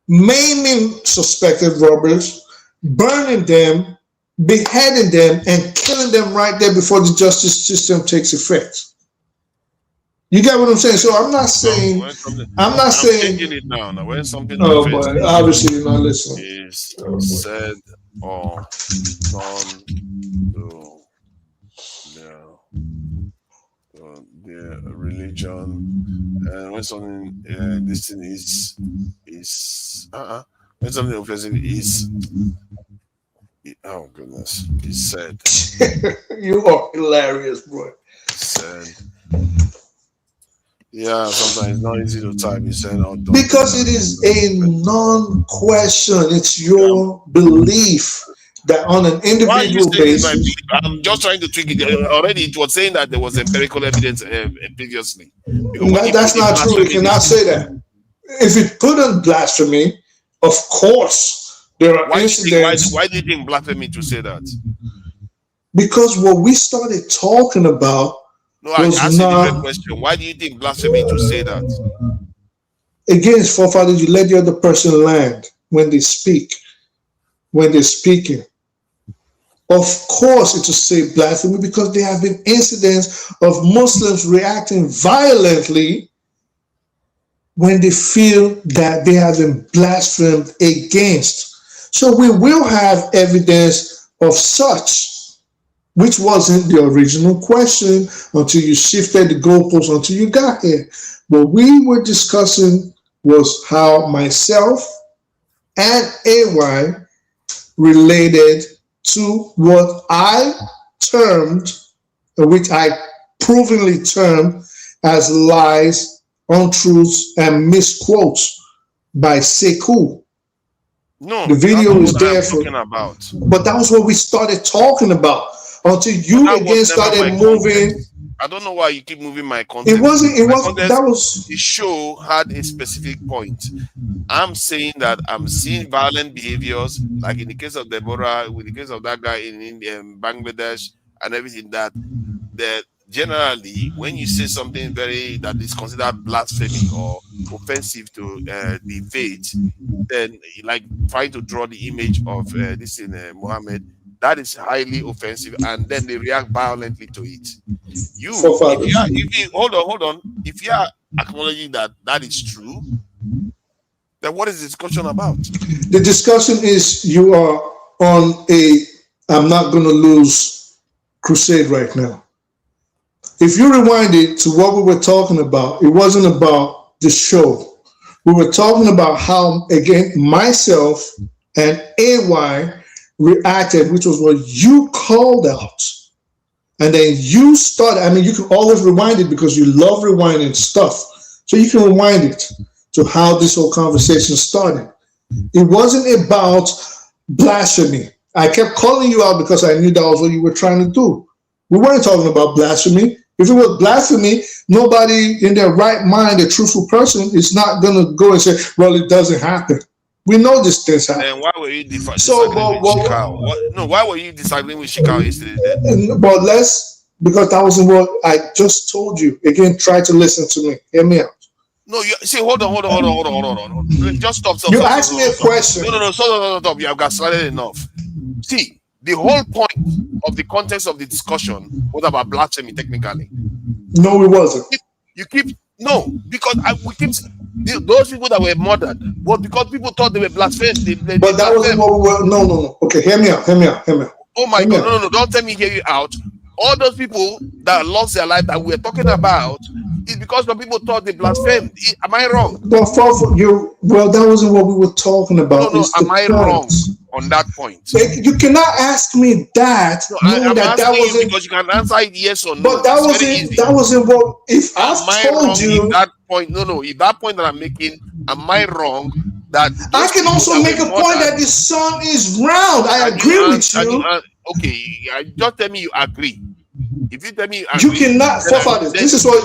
maiming suspected robbers, burning them, beheading them, and killing them right there before the justice system takes effect. You get what I'm saying? So I'm not saying. I'm changing it now. Now, when something but obviously you're not listening. Is said or done to their religion, and when something this thing is when something offensive is. Oh goodness, he said. You are hilarious, bro. Said. Yeah, sometimes it's not easy to type. He said, because it is a non-question. It's your belief that on an individual basis. I'm just trying to tweak it. Already, it was saying that there was empirical evidence previously. That's not true. It cannot say that. If it put on blasphemy, of course. There are incidents. Why do you think blasphemy to say that? Because what we started talking about. No, I asked you a different question. Why do you think blasphemy to say that? Again, forefathers, you let the other person land when they speak, when they're speaking. Of course, it will say blasphemy because there have been incidents of Muslims reacting violently when they feel that they have been blasphemed against. So we will have evidence of such, which wasn't the original question until you shifted the goalposts until you got here. What we were discussing was how myself and AY related to what I termed, which I provenly termed as lies, untruths, and misquotes by Sekou. No, the video is what there I'm for, talking about. but that was what we started talking about until you That again was never started my moving. context. I don't know why you keep moving my context. It wasn't. It My wasn't. context, That was. the show had a specific point. I'm saying that I'm seeing violent behaviors, like in the case of Deborah, with the case of that guy in India, Bangladesh, and everything. That generally, when you say something that is considered blasphemy or offensive to the faith, then like trying to draw the image of this in Muhammad, that is highly offensive, and then they react violently to it. Hold on. If you are acknowledging that that is true, then what is the discussion about? The discussion is you are on a I'm not going to lose crusade right now. If you rewind it to what we were talking about, it wasn't about the show. We were talking about how, again, myself and AY reacted, which was what you called out. And then you started, I mean, you can always rewind it because you love rewinding stuff. So you can rewind it to how this whole conversation started. It wasn't about blasphemy. I kept calling you out because I knew that was what you were trying to do. We weren't talking about blasphemy. If it was blasphemy, nobody in their right mind, a truthful person, is not going to go and say, well, it doesn't happen. We know these things happen. Then why were you disagreeing with Shikau? No, why were you disagreeing with Shikau yesterday then? But because that wasn't what I just told you. Again, try to listen to me. Hear me out. No, you see, hold on. Just stop. You asked me a question. No, stop. You have got started enough. See, the whole point of the context of the discussion was about blasphemy, technically. No, it wasn't. Because we keep those people that were murdered was because people thought they were blasphemed. But that wasn't what we were. No. Okay, hear me out. Oh my God, no, don't tell me hear you out. All those people that lost their life that we're talking about is because the people thought they blasphemed. Am I wrong? Well, that wasn't what we were talking about. No, am I wrong on that point? You cannot ask me that. No, I'm asking you because you can answer it yes or no. But that wasn't what. If I told you that point, if that point that I'm making, am I wrong? That I can also make a point that the sun is round. I agree with you. Okay, just tell me you agree. If you tell me you agree, you cannot forefathers. This is what.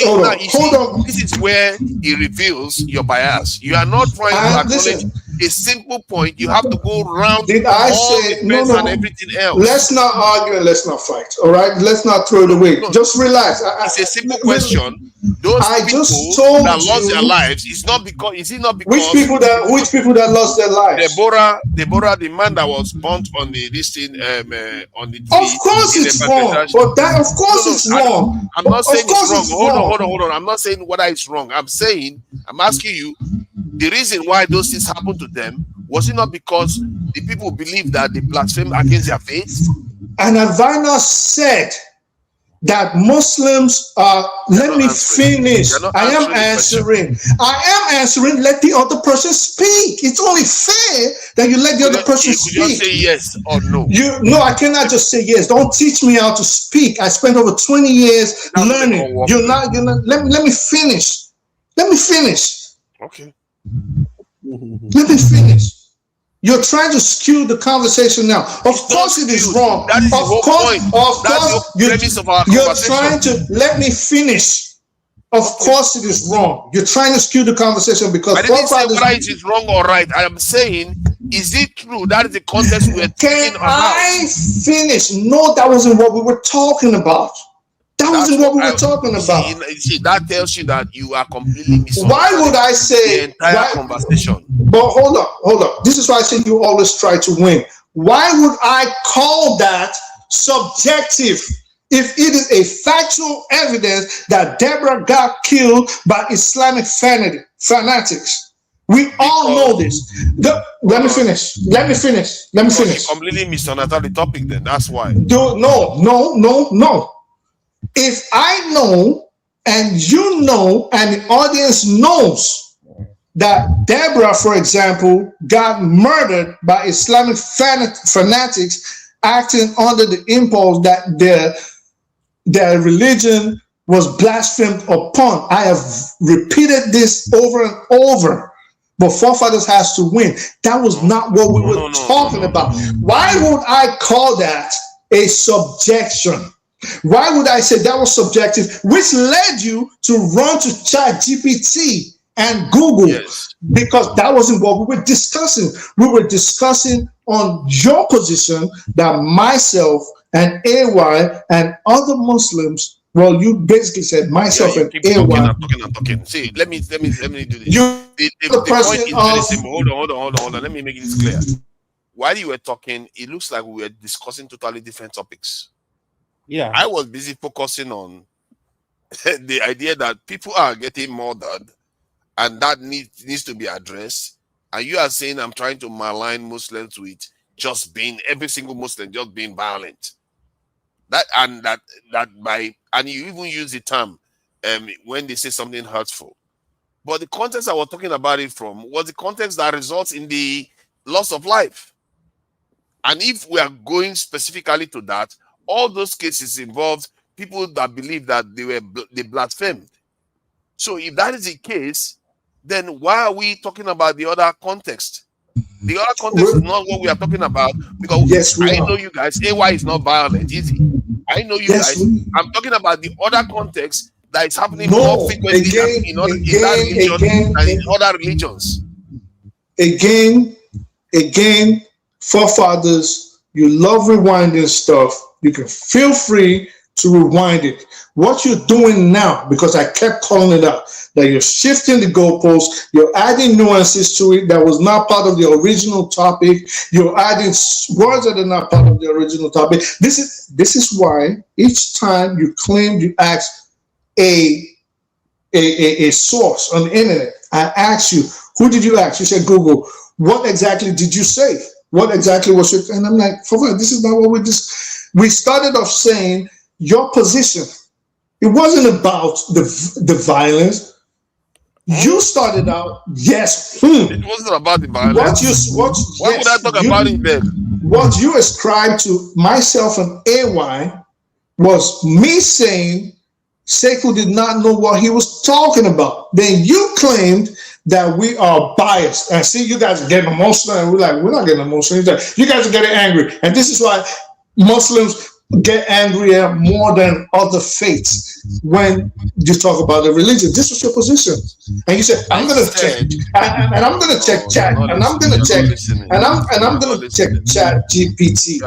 Hold on. This is where it reveals your bias. You are not trying to acknowledge a simple point. You have to go around and everything else. Let's not argue and let's not fight. All right, let's not throw it away. Just relax. It's a simple question. Those people that lost their lives, is it not because which people that lost their lives? Deborah, the man that was burnt on the on the tree. Of course it's wrong. But that, of course, it's wrong. I'm not saying it's wrong. Hold on. I'm not saying whether it's wrong. I'm asking you, the reason why those things happened to them, was it not because the people believe that they blasphemed against their faith? And have I not said that Muslims are? Let me finish. I am answering. Let the other person speak. It's only fair that you let the other person speak. You just say yes or no. No, I cannot just say yes. Don't teach me how to speak. I spent over 20 years learning. You're not. Let me finish. Okay. Let me finish. You're trying to skew the conversation now. Of course it is wrong. That is the whole point. That's the premise of our you're conversation. Trying to let me finish. Of course it is wrong. You're trying to skew the conversation because I didn't say whether it is wrong or right. I am saying, is it true? That is the context we're talking about. Can I finish? No, that wasn't what we were talking about. That wasn't what we were talking about. See, that tells you that you are completely misunderstanding. Why would I say the entire conversation? But hold on. This is why I say you always try to win. Why would I call that subjective if it is a factual evidence that Deborah got killed by Islamic fanatics? We all know this. Let me finish. Let me finish. Let me finish. You completely misunderstood the topic then. That's why. No. If I know and you know and the audience knows that Deborah, for example, got murdered by Islamic fanatics acting under the impulse that their religion was blasphemed upon. I have repeated this over and over. But forefathers has to win. That was not what we were talking about. Why would I call that a subjection? Why would I say that was subjective? Which led you to run to ChatGPT and Google, because that wasn't what we were discussing. We were discussing on your position that myself and AY and other Muslims, well, you basically said myself and AY. Talking. See, let me do this. The point is very simple. Hold on. Let me make this clear. While you were talking, it looks like we were discussing totally different topics. Yeah. I was busy focusing on the idea that people are getting murdered and that needs to be addressed. And you are saying I'm trying to malign Muslims with just being every single Muslim just being violent. And you even use the term when they say something hurtful. But the context I was talking about it from was the context that results in the loss of life. And if we are going specifically to that, all those cases involved people that believe that they blasphemed. So if that is the case, then why are we talking about the other context? The other context is not what we are talking about, because I know you guys, AY is not violent, is he? I know you guys. I'm talking about the other context that is happening more frequently in that religion and in other religions. Again, forefathers, you love rewinding stuff. You can feel free to rewind it. What you're doing now, because I kept calling it out, that you're shifting the goalposts, you're adding nuances to it that was not part of the original topic. You're adding words that are not part of the original topic. This is why each time you claim you ask a source on the internet, I ask you, who did you ask? You said Google. What exactly did you say? What exactly was it? And I'm like, for what? This is not what we started off saying. Your position, it wasn't about the violence. You started out, It wasn't about the violence. Why would I talk about it then? What you ascribed to myself and AY was me saying Sekou did not know what he was talking about. Then you claimed that we are biased. And see, you guys are getting emotional, and we're not getting emotional. You guys are getting angry. And this is why Muslims get angrier more than other faiths when you talk about the religion. This was your position, and you said, "I'm going to check, and I'm going to check chat, and I'm going to check, and I'm going to check Chat GPT."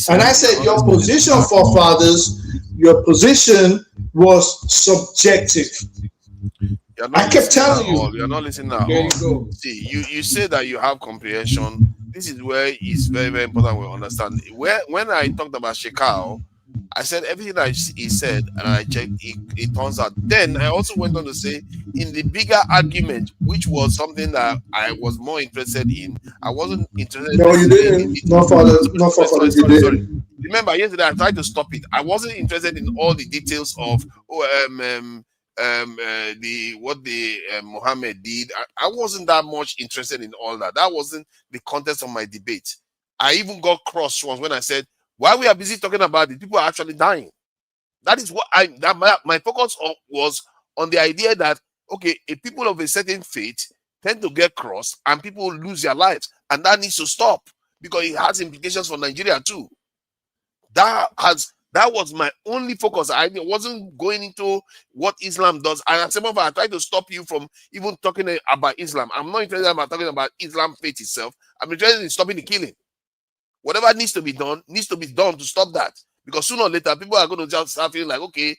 And I said, "Your position, forefathers, your position was subjective." I kept telling you. You're not listening at all. See, you say that you have comprehension. This is where it's very, very important we understand. When I talked about Shekau, I said everything that he said, and I checked, it turns out. Then I also went on to say, in the bigger argument, which was something that I was more interested in, I wasn't interested. No, you didn't. No, father, you didn't. Remember, yesterday I tried to stop it. I wasn't interested in all the details of what Muhammad did. I wasn't that much interested in all that. That wasn't the context of my debate. I even got cross once when I said, while we are busy talking about it, people are actually dying. That is what my focus was on, the idea that, okay, if people of a certain faith tend to get cross and people lose their lives, and that needs to stop because it has implications for Nigeria too. That was my only focus. I wasn't going into what Islam does. And as a I tried to stop you from even talking about Islam. I'm not interested about talking about Islam faith itself. I'm interested in stopping the killing. Whatever needs to be done to stop that. Because sooner or later, people are going to just start feeling like, okay,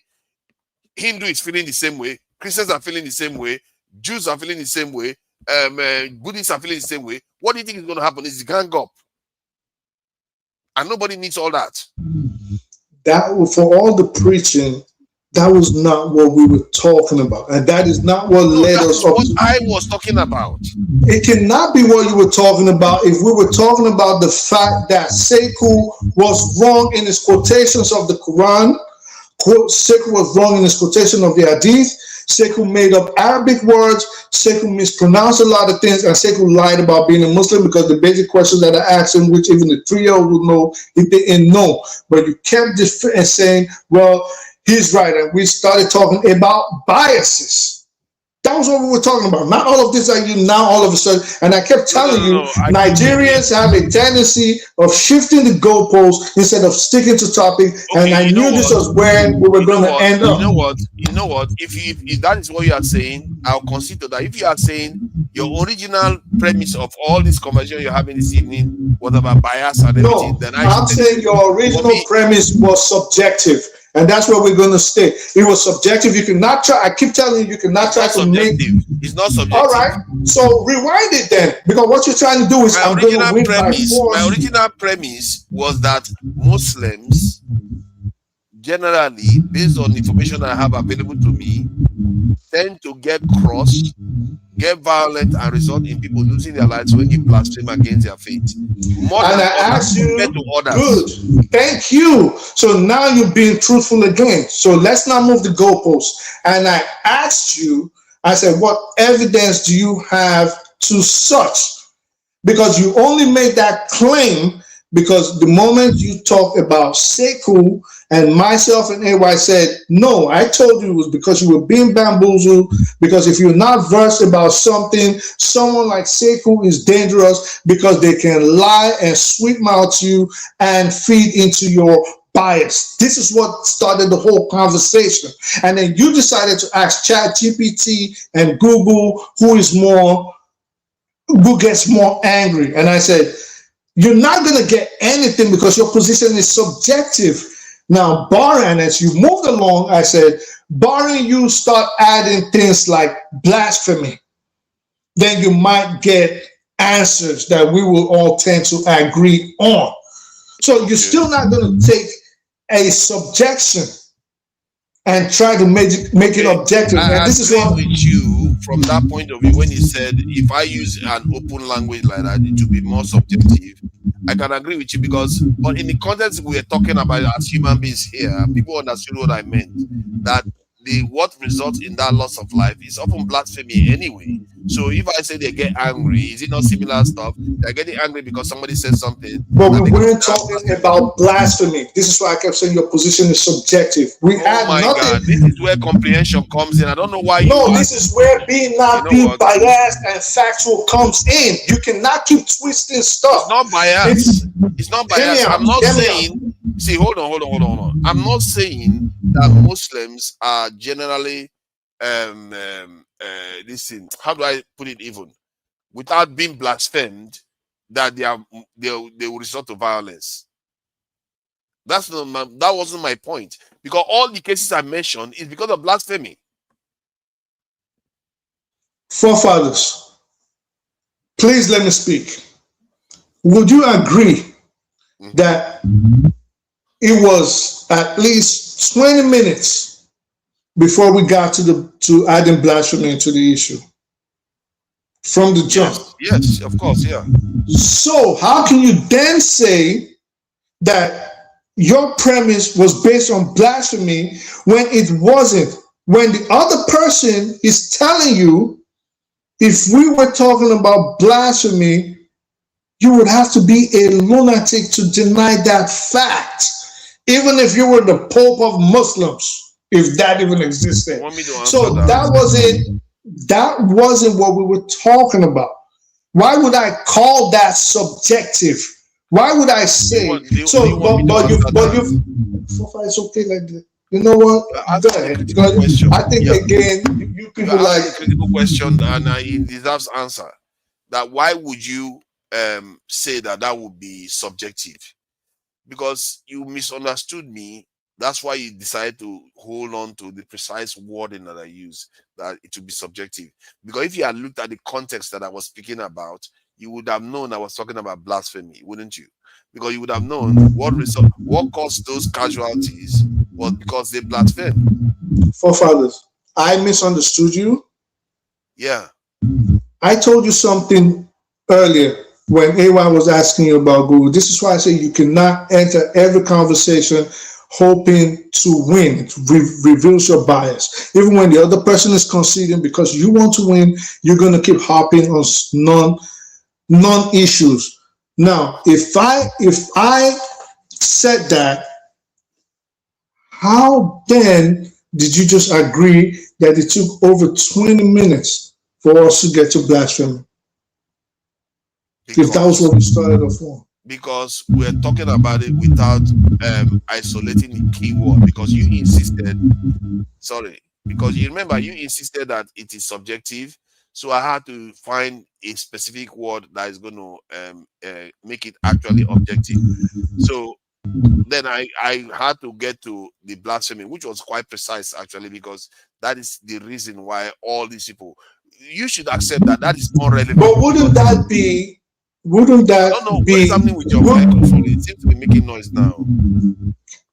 Hindu is feeling the same way, Christians are feeling the same way, Jews are feeling the same way, Buddhists are feeling the same way. What do you think is going to happen? Is gang up. And nobody needs all that. That for all the preaching, that was not what we were talking about, and that is not what led That us is up. what I was talking about. It cannot be what you were talking about if we were talking about the fact that Sekou was wrong in his quotations of the Quran. Sekou was wrong in his quotation of the Hadith. Sekou made up Arabic words. Sekou mispronounced a lot of things, and Sekou lied about being a Muslim because the basic question that I asked him, which even the 3-year-old would know, he didn't know. But you kept saying, well, he's right. And we started talking about biases. That was what we were talking about. Not all of this are you now all of a sudden. And I kept telling you, Nigerians have a tendency of shifting the goalposts instead of sticking to topic. Okay, and I knew this was where we were going to end up. You know what? If that is what you are saying, I'll concede to that. If you are saying your original premise of all this conversation you're having this evening was about bias and everything, then I'm saying your original premise was subjective. And that's where we're going to stay. It was subjective. You cannot try. I keep telling you, you cannot try to make. It's not subjective. All right. So rewind it then, because what you're trying to do is my original premise was that Muslims, generally, based on information I have available to me, tend to get crossed, get violent, and result in people losing their lives when you blaspheme against their faith. More and than I asked you, to others. Good, thank you. So now you're being truthful again. So let's not move the goalposts. And I asked you, I said, what evidence do you have to such? Because you only made that claim because the moment you talk about Sekou and myself and AY said, no, I told you it was because you were being bamboozled, because if you're not versed about something, someone like Sekou is dangerous because they can lie and sweet mouth you and feed into your bias. This is what started the whole conversation. And then you decided to ask ChatGPT and Google who gets more angry. And I said, you're not going to get anything because your position is subjective. Now, barring, as you moved along, I said, barring you start adding things like blasphemy, then you might get answers that we will all tend to agree on. So you're still not going to take a subjection and try to make it objective. And this is what with you from that point of view when you said if I use an open language like that, it will be more subjective. I can agree with you because, but in the context we are talking about as human beings here, people understood what I meant. That what results in that loss of life is often blasphemy anyway. So if I say they get angry, is it not similar stuff? They're getting angry because somebody says something. But we weren't talking about blasphemy. This is why I kept saying your position is subjective. We had nothing. God, this is where comprehension comes in. I don't know why you. No, this is where being biased and factual comes in. You cannot keep twisting stuff. It's not biased. It's not biased. I'm not saying. See, hold on. I'm not saying that Muslims are generally listen, how do I put it even? Without being blasphemed, that they will resort to violence. That wasn't my point. Because all the cases I mentioned is because of blasphemy. Forefathers, please let me speak. Would you agree that it was at least 20 minutes before we got to adding blasphemy into the issue? From the jump. Yes, of course, yeah. So how can you then say that your premise was based on blasphemy when it wasn't? When the other person is telling you, if we were talking about blasphemy, you would have to be a lunatic to deny that fact, even if you were the Pope of Muslims, if that even existed. So that wasn't what we were talking about. Why would I call that subjective? Why would I say so? But it's okay like that. You know what? Go ahead. I think again, you people like a critical question, and it deserves answer. That why would you say that would be subjective? Because you misunderstood me. That's why you decided to hold on to the precise wording that I use, that it will be subjective. Because if you had looked at the context that I was speaking about, you would have known I was talking about blasphemy, wouldn't you? Because you would have known what caused those casualties was because they blasphemed. Forefathers, I misunderstood you. Yeah. I told you something earlier when AY was asking you about Google. This is why I say you cannot enter every conversation hoping to win. It reveals your bias. Even when the other person is conceding because you want to win, you're going to keep harping on non-issues. Now, if I said that, how then did you just agree that it took over 20 minutes for us to get to blasphemy? If that was what we started off on. Because we're talking about it without isolating the key word, because you insisted, because you remember you insisted that it is subjective, so I had to find a specific word that is going to make it actually objective. So then I had to get to the blasphemy, which was quite precise actually, because that is the reason why all these people, you should accept that is more relevant. But wouldn't that be? Wouldn't that I don't know be? what is happening with your microphone. It seems to be making noise now.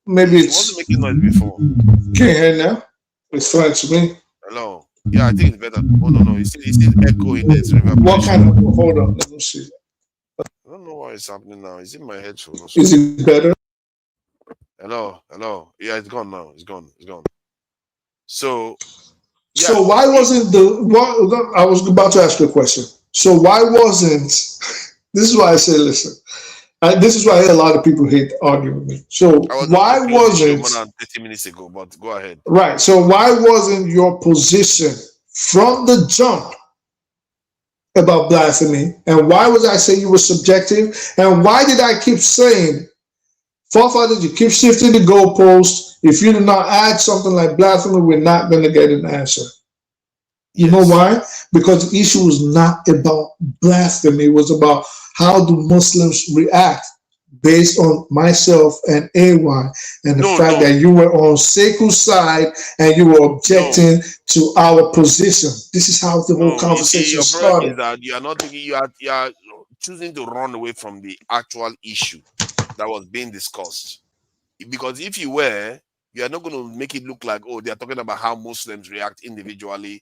Maybe It wasn't making noise before. Can't hear now. It's fine to me. Hello. Yeah, I think it's better. Oh no, it's still echoing. There's reverberation. What kind of? Hold on, let me see. I don't know what is happening now. Is it my headphone or Is something? it better? Hello. Yeah, it's gone now. It's gone. So yeah. So why wasn't I was about to ask you a question. So why wasn't? This is why I say, listen. This is why a lot of people hate arguing with me. So why wasn't? More than 30 minutes ago, but go ahead. Right. So why wasn't your position from the jump about blasphemy? And why was I saying you were subjective? And why did I keep saying, forefathers, you keep shifting the goalposts. If you do not add something like blasphemy, we're not going to get an answer. You know why? Because the issue was not about blasphemy. It was about how do Muslims react based on myself and AY and the fact that you were on Seku's side and you were objecting to our position. This is how the whole conversation your problem started. is that you are not thinking, you are choosing to run away from the actual issue that was being discussed. Because if you were, you are not going to make it look like, oh, they are talking about how Muslims react individually,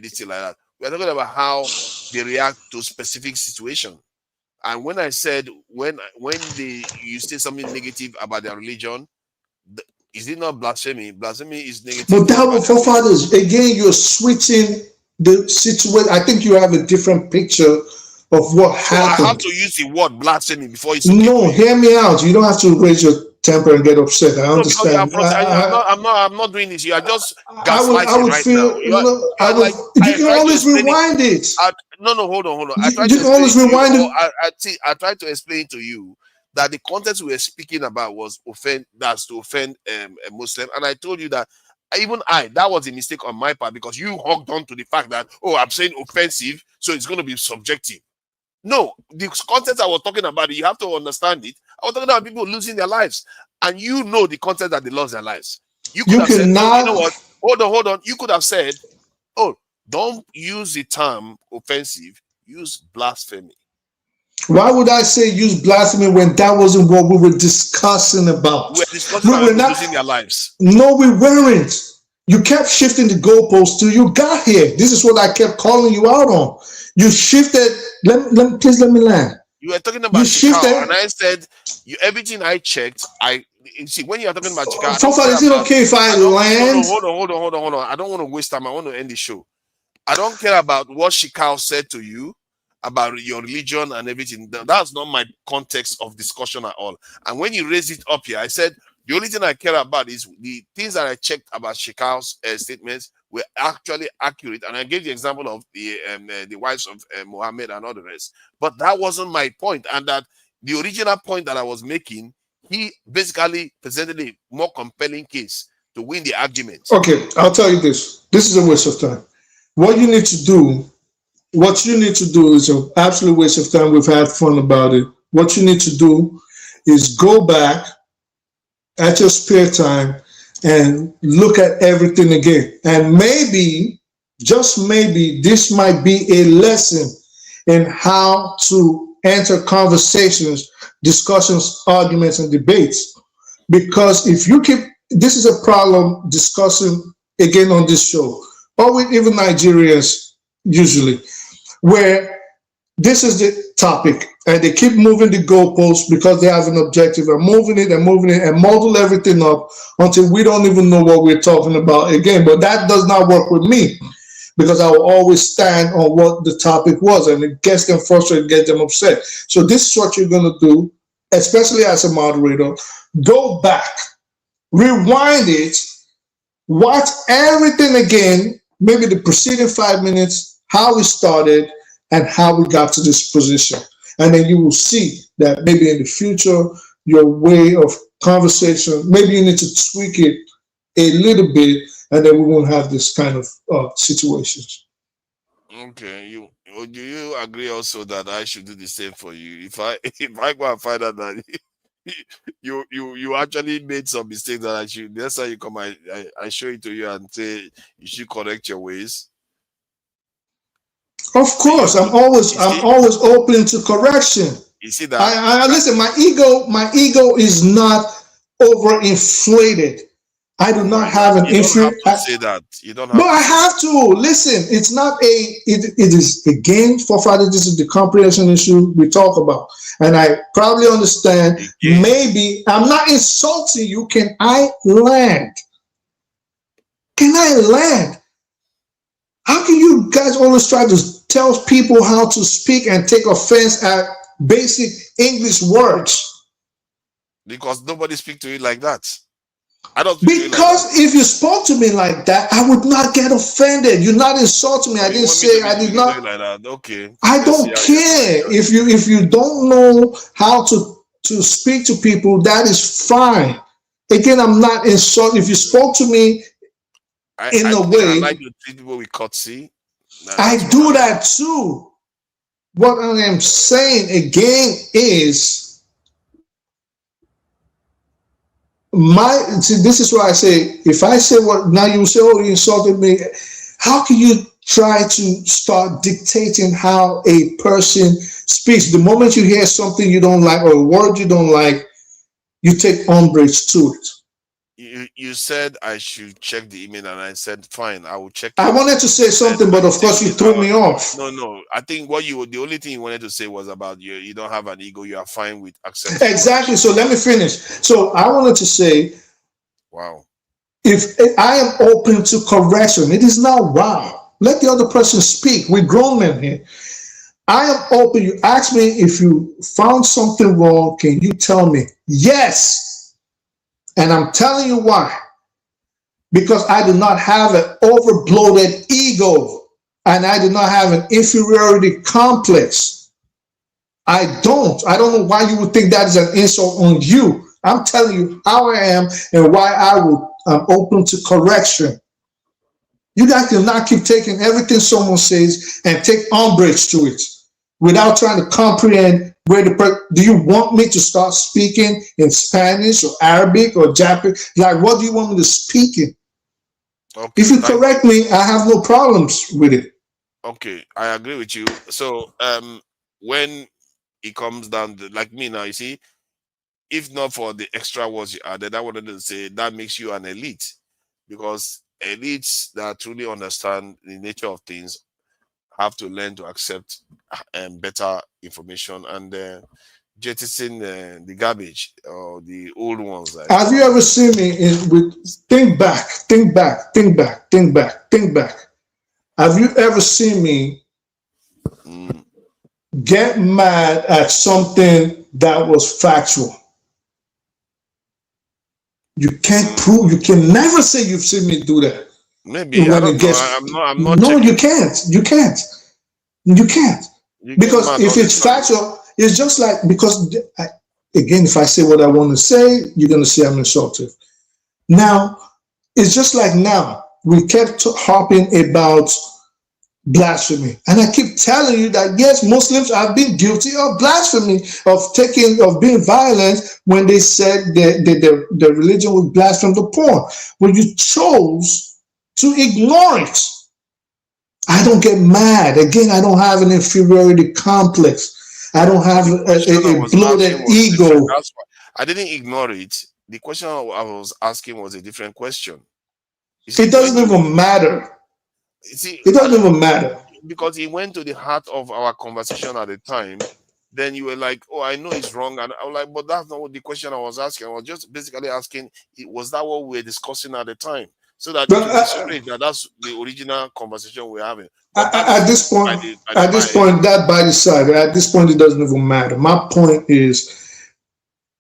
this thing like that. We are talking about how they react to specific situation. And when I said when you say something negative about their religion, is it not blasphemy? Blasphemy is negative. But that was forefathers. Again, you're switching the situation. I think you have a different picture of what happened. I have to use the word blasphemy before it's No, hear me out. You don't have to raise your temper and get upset. I understand. I'm not doing this. You are just gaslighting right now. You can always rewind it. No, hold on. You can always rewind it. I tried to explain to you that the context we were speaking about was to offend a Muslim, and I told you that that was a mistake on my part, because you hogged on to the fact that, oh, I'm saying offensive, so it's going to be subjective. No, the context I was talking about, you have to understand it. I was talking about people losing their lives, and you know the context that they lost their lives. You could have said, oh, you know what? Hold on. You could have said, oh, don't use the term offensive, use blasphemy. Why would I say use blasphemy when that wasn't what we were discussing about? We were discussing about losing their lives. No, we weren't. You kept shifting the goalposts till you got here. This is what I kept calling you out on. You shifted. Please let me land. You were talking about Chicago, and I said, everything I checked, see, when you are talking about Chicago. So far, is it okay if I land? Hold on. I don't want to waste time. I want to end the show. I don't care about what Chicago said to you about your religion and everything. That's not my context of discussion at all. And when you raise it up here, I said the only thing I care about is the things that I checked about Chicago's statements were actually accurate. And I gave the example of the wives of Muhammad and all the rest. But that wasn't my point. And that the original point that I was making, he basically presented a more compelling case to win the argument. Okay, I'll tell you this. This is a waste of time. What you need to do is an absolute waste of time. We've had fun about it. What you need to do is go back at your spare time and look at everything again. And maybe, just maybe, this might be a lesson in how to enter conversations, discussions, arguments, and debates. Because if you keep, this is a problem discussing again on this show, or with even Nigerians usually, where this is the topic and they keep moving the goalposts because they have an objective and moving it and model everything up until we don't even know what we're talking about again. But that does not work with me, because I will always stand on what the topic was, and it gets them frustrated, gets them upset. So this is what you're going to do, especially as a moderator. Go back, rewind it, watch everything again, maybe the preceding 5 minutes, how we started and how we got to this position. And then you will see that maybe in the future, your way of conversation, maybe you need to tweak it a little bit, and then we won't have this kind of situations. Okay, do you agree also that I should do the same for you? If I go and find out that you actually made some mistakes that I should, next time you come, I show it to you and say you should correct your ways. Of course, I'm always open to correction. You see that? I listen. My ego is not overinflated. I do not have an issue. You don't have to say that. You don't have. No, I have to listen. It's not it is again, forefather. This is the comprehension issue we talk about, and I probably understand. Maybe I'm not insulting you. Can I land? Can I land? How can you guys always try to tell people how to speak and take offense at basic English words? Because nobody speaks to you like that. I don't. Because if you spoke to me like that, I would not get offended. You're not insulting me. I didn't say I did not. Like that. Okay. I don't care if you don't know how to speak to people. That is fine. Again, I'm not insulting. If you spoke to me in a way, I like to treat people with courtesy. I do that too. What I am saying again is, this is why I say, if I say what now, you say, oh, you insulted me. How can you try to start dictating how a person speaks? The moment you hear something you don't like or a word you don't like, you take umbrage to it. You said I should check the email, and I said fine, I will check. I wanted to say something, but of course you threw me off. No. I think the only thing you wanted to say was about you don't have an ego. You are fine with accepting. Exactly. So let me finish. So I wanted to say, wow. If I am open to correction, it is not wow. Let the other person speak. We're grown men here. I am open. You ask me if you found something wrong. Can you tell me? Yes. And I'm telling you why. Because I do not have an overbloated ego, and I do not have an inferiority complex. I don't know why you would think that is an insult on you. I'm telling you how I am and why I'm open to correction. You guys cannot keep taking everything someone says and take umbrage to it without trying to comprehend where do you want me to start speaking in Spanish or Arabic or Japanese? Like, what do you want me to speak in? Okay, if you correct me, I have no problems with it. Okay, I agree with you. So when it comes down to, like me now, you see, if not for the extra words you added, I wanted to say that makes you an elite, because elites that truly understand the nature of things have to learn to accept better information and jettison the garbage or the old ones. Have you ever seen me think back? Have you ever seen me get mad at something that was factual? You can't prove. You can never say you've seen me do that. Maybe I don't know. I'm not. No, you can't. You can't. Because if it's factual, it's just like, because again, if I say what I want to say, you're going to say I'm insultive. Now, it's just like now we kept harping about blasphemy, and I keep telling you that yes, Muslims have been guilty of blasphemy, of being violent when they said their religion would blaspheme the poor. But you chose to ignore it. I don't get mad. Again, I don't have an inferiority complex. I don't have The question I a was bloated asking was different. ego. That's why I didn't ignore it. The question I was asking was a different question. You see, It doesn't even matter. you see, It doesn't even matter. because he went to the heart of our conversation at the time. Then you were like, "Oh, I know it's wrong," and I was like, "But that's not what the question I was asking. I was just basically asking, was that what we were discussing at the time, so that it But will be straight that that's the original conversation we're having." But that at is this point, by the at this by. point, that by the side. At this point, it doesn't even matter. My point is,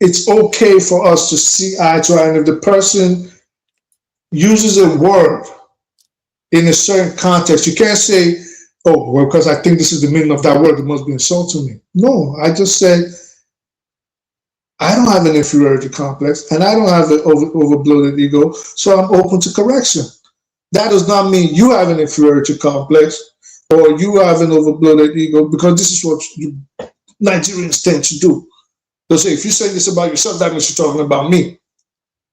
it's okay for us to see eye to eye, and if the person uses a word in a certain context, you can't say, "Oh, well, because I think this is the meaning of that word, it must be insulting me." No, I just said I don't have an inferiority complex, and I don't have an overbloated ego, so I'm open to correction. That does not mean you have an inferiority complex or you have an overbloated ego, because this is what Nigerians tend to do. They'll say, if you say this about yourself, that means you're talking about me.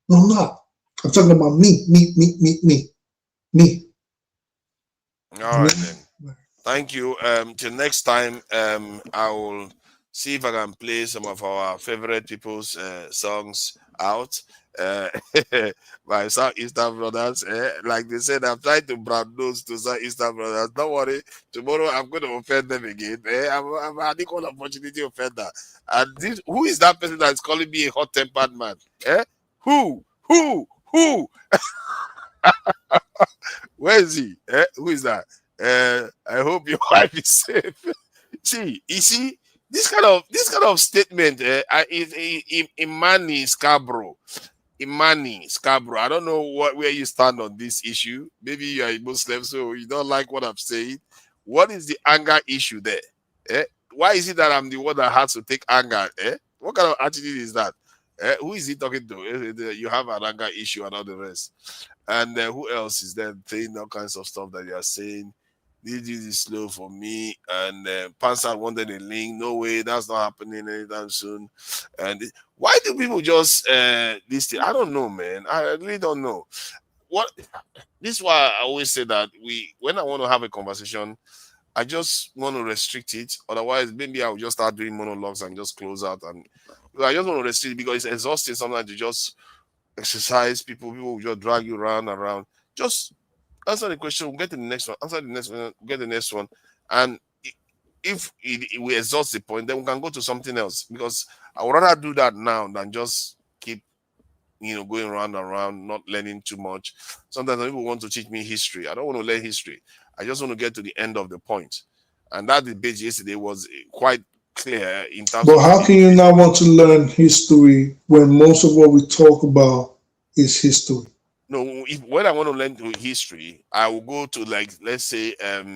No, I'm not. I'm talking about me. All right then. Thank you. Till next time, I will see if I can play some of our favorite people's songs out. My Southeastern brothers, like they said, I'm trying to brand those to Southeastern brothers. Don't worry, tomorrow I'm going to offend them again. I'm an equal opportunity offender. And this, who is that person that's calling me a hot-tempered man? Who? Where is he? Who is that? I hope your wife is safe. You see, this kind of statement, is Imani Scarborough. Imani Scarborough. I don't know where you stand on this issue. Maybe you are a Muslim, so you don't like what I'm saying. What is the anger issue there? Why is it that I'm the one that has to take anger? What kind of attitude is that? Who is he talking to? You have an anger issue and all the rest. And who else is there saying all kinds of stuff that you are saying? This is slow for me. And Pansa wanted a link. No way, that's not happening anytime soon. And why do people just this thing? I don't know, man. I really don't know. This is why I always say that when I want to have a conversation, I just want to restrict it. Otherwise, maybe I'll just start doing monologues and just close out. And I just want to restrict it because it's exhausting sometimes to just exercise. People will just drag you around. Just answer the question, we'll get to the next one. Answer the next one, we'll get the next one. And if we exhaust the point, then we can go to something else. Because I would rather do that now than just keep, going round and round, not learning too much. Sometimes people want to teach me history. I don't want to learn history. I just want to get to the end of the point. And that debate yesterday was quite clear in terms But of. how can you not want to learn history when most of what we talk about is history? No, when I want to learn history, I will go to, like, let's say, have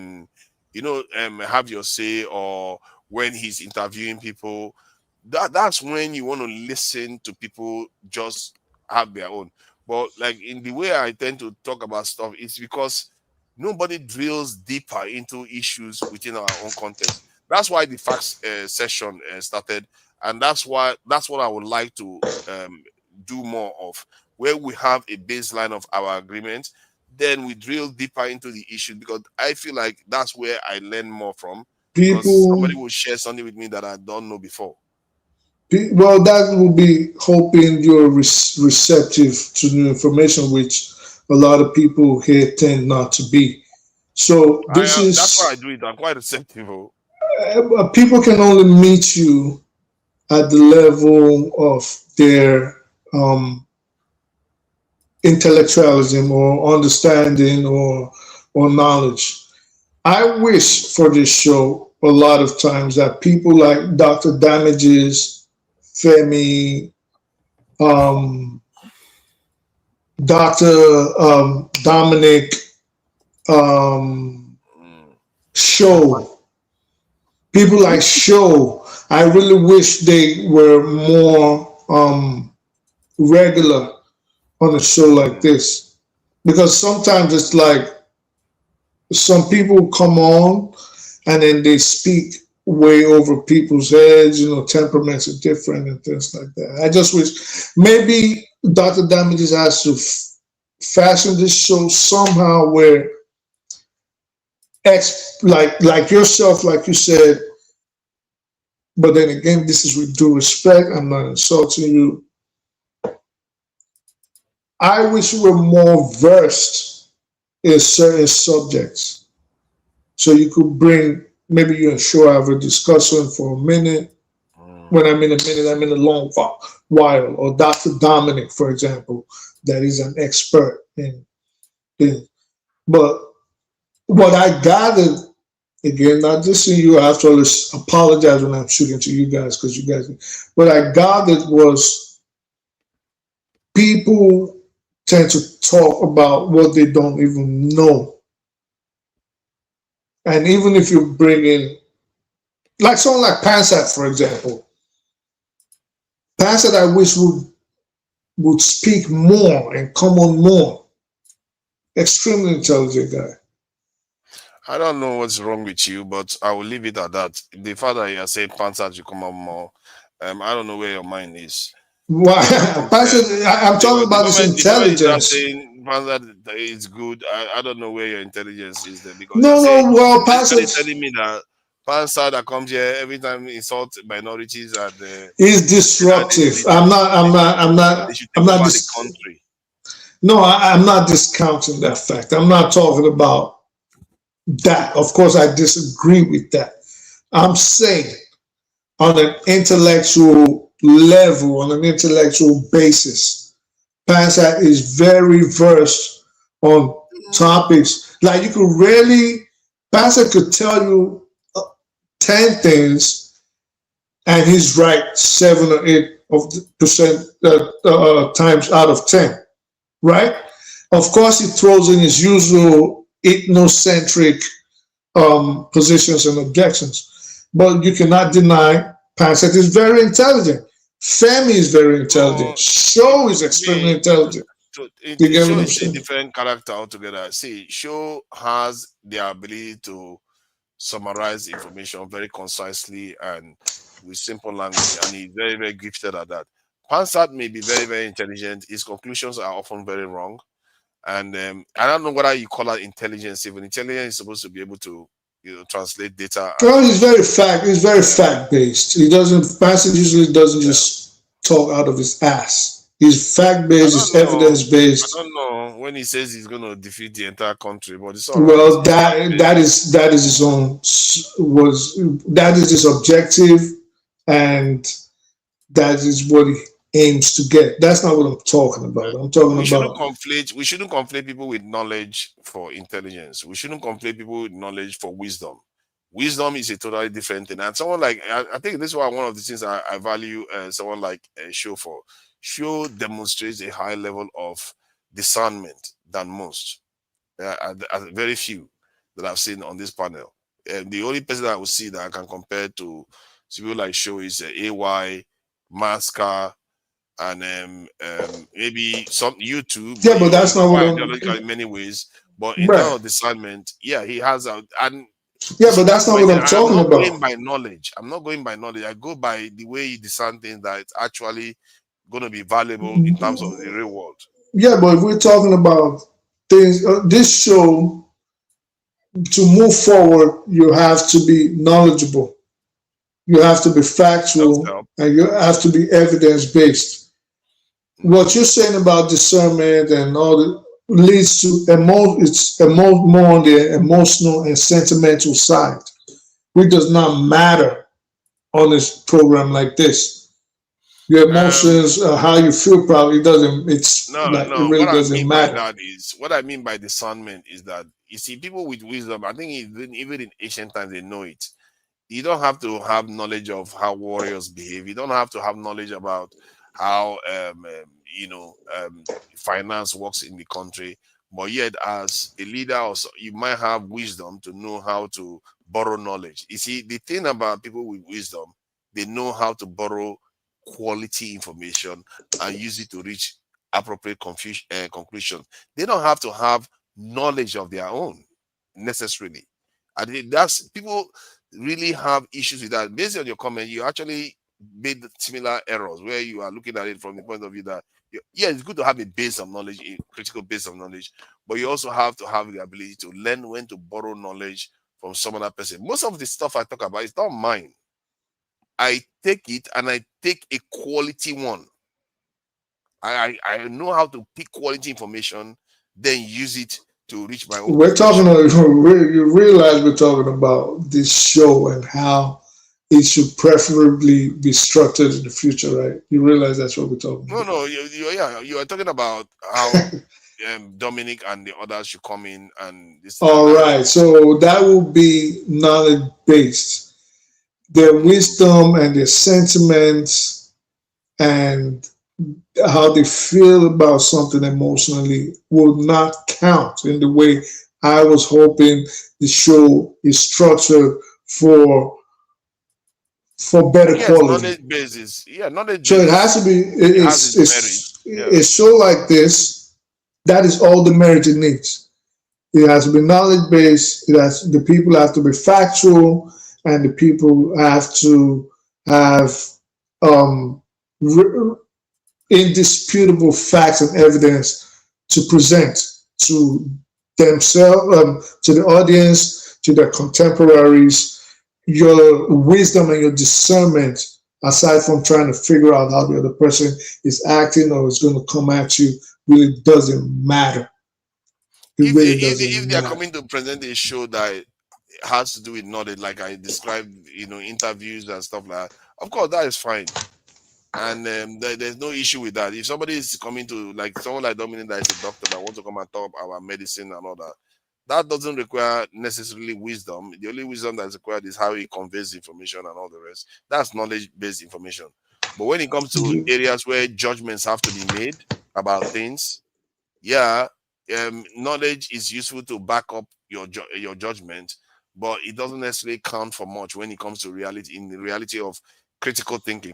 your say, or when he's interviewing people. That's when you want to listen to people just have their own. But like in the way I tend to talk about stuff, it's because nobody drills deeper into issues within our own context. That's why the facts session started, and that's what I would like to do more of, where we have a baseline of our agreement, then we drill deeper into the issue, because I feel like that's where I learn more from. Because somebody will share something with me that I don't know before. Well, that will be hoping you're receptive to new information, which a lot of people here tend not to be. So that's why I do it. I'm quite receptive. People can only meet you at the level of their intellectualism or understanding or knowledge. I wish for this show a lot of times that people like Dr. Damages, Femi, Dr. Dominic, Show, people like Show, I really wish they were more regular on a show like this, because sometimes it's like some people come on and then they speak way over people's heads, temperaments are different and things like that. I just wish maybe Dr. Damages has to fashion this show somehow where like yourself, like you said. But then again, this is with due respect. I'm not insulting you. I wish you were more versed in certain subjects, so you could bring, maybe you and Sure have a discussion for a minute. When I mean a minute, I mean a long while. Or Dr. Dominic, for example, that is an expert in things. But what I gathered, again, not just seeing you, I have to always apologize when I'm shooting to you guys, because you guys, what I gathered was people tend to talk about what they don't even know. And even if you bring in, like someone like Pansat, for example, Pansat, I wish would speak more and come on more. Extremely intelligent guy. I don't know what's wrong with you, but I will leave it at that. The fact that you are saying Panzer should come up more, I don't know where your mind is. Why? I'm talking about his intelligence. The moment saying Panzer is good, I don't know where your intelligence is there, because Panzer telling me that Panzer that comes here every time insults minorities and is disruptive. I'm not the country. No, I'm not discounting that fact. I'm not talking about that. Of course, I disagree with that. I'm saying on an intellectual level, on an intellectual basis, Pansat is very versed on topics. Like you could really, Pansat could tell you 10 things, and he's right 7 or 8% times out of 10, right? Of course, he throws in his usual ethnocentric positions and objections, but you cannot deny Pansat is very intelligent. Femi is very intelligent. Show is extremely intelligent. So Show is a different character altogether. See, Show has the ability to summarize information very concisely and with simple language, and he's very, very gifted at that. Pansat may be very, very intelligent. His conclusions are often very wrong. And I don't know whether you call that intelligence. Even intelligence is supposed to be able to, translate data. Well, he's very fact based. He doesn't. Pansat usually doesn't just talk out of his ass. He's fact based. He's evidence based. I don't know when he says he's going to defeat the entire country, but it's all well, right. that is his own that is his objective, and that is what he aims to get. That's not what I'm talking about. I'm talking we shouldn't conflate people with knowledge for intelligence. We shouldn't conflate people with knowledge for wisdom. Wisdom is a totally different thing. And someone like, I think this is one of the things I value someone like Show for. Show demonstrates a high level of discernment than most. Very few that I've seen on this panel. The only person that I would see that I can compare to people like Show is AY, Masca, and maybe some YouTube. Yeah, but that's not what in many ways. But in terms of discernment, yeah, he has but that's not what I'm talking about. I'm not going by knowledge. I'm not going by knowledge. I go by the way you discern things that it's actually going to be valuable in terms of the real world. Yeah, but if we're talking about things, this show, to move forward, you have to be knowledgeable. You have to be factual, and you have to be evidence-based. What you're saying about discernment and all that leads to more on the emotional and sentimental side, which does not matter on this program like this. Your emotions, how you feel, probably doesn't. It really doesn't matter. What I mean by discernment is that, you see, people with wisdom, I think even in ancient times they know it. You don't have to have knowledge of how warriors behave. You don't have to have knowledge about how finance works in the country, but yet as a leader also, you might have wisdom to know how to borrow knowledge. You see, the thing about people with wisdom, they know how to borrow quality information and use it to reach appropriate conclusions. They don't have to have knowledge of their own necessarily. I think that's, people really have issues with that. Based on your comment, you actually made similar errors where you are looking at it from the point of view that Yeah, it's good to have a base of knowledge, a critical base of knowledge, but you also have to have the ability to learn when to borrow knowledge from some other person. Most of the stuff I talk about is not mine. I take it and I take a quality one. I know how to pick quality information, then use it to reach my own We're talking. conclusion. You realize we're talking about this show and how it should preferably be structured in the future, right? You realize that's what we're talking about. No, you are talking about how Dominic and the others should come in and this and All that. right, so that will be knowledge based. Their wisdom and their sentiments and how they feel about something emotionally will not count in the way I was hoping the show is structured for better Yes, quality. knowledge basis. Yeah, knowledge So it basis. has to be It has its merit. Yeah. a show like this. That is all the merit it needs. It has to be knowledge based. The people have to be factual, and the people have to have um, indisputable facts and evidence to present to themselves, to the audience, to their contemporaries. Your wisdom and your discernment, aside from trying to figure out how the other person is acting or is going to come at you, really doesn't matter. It really If they are doesn't coming to present a show that has to do with knowledge, like I described, interviews and stuff like that, of course that is fine. And there's no issue with that. If somebody is coming to, like someone like Dominic that is a doctor that wants to come and talk about medicine and all that, that doesn't require necessarily wisdom. The only wisdom that's required is how he conveys information and all the rest. That's knowledge-based information. But when it comes to areas where judgments have to be made about things, yeah, knowledge is useful to back up your judgment, but it doesn't necessarily count for much when it comes to reality. In the reality of critical thinking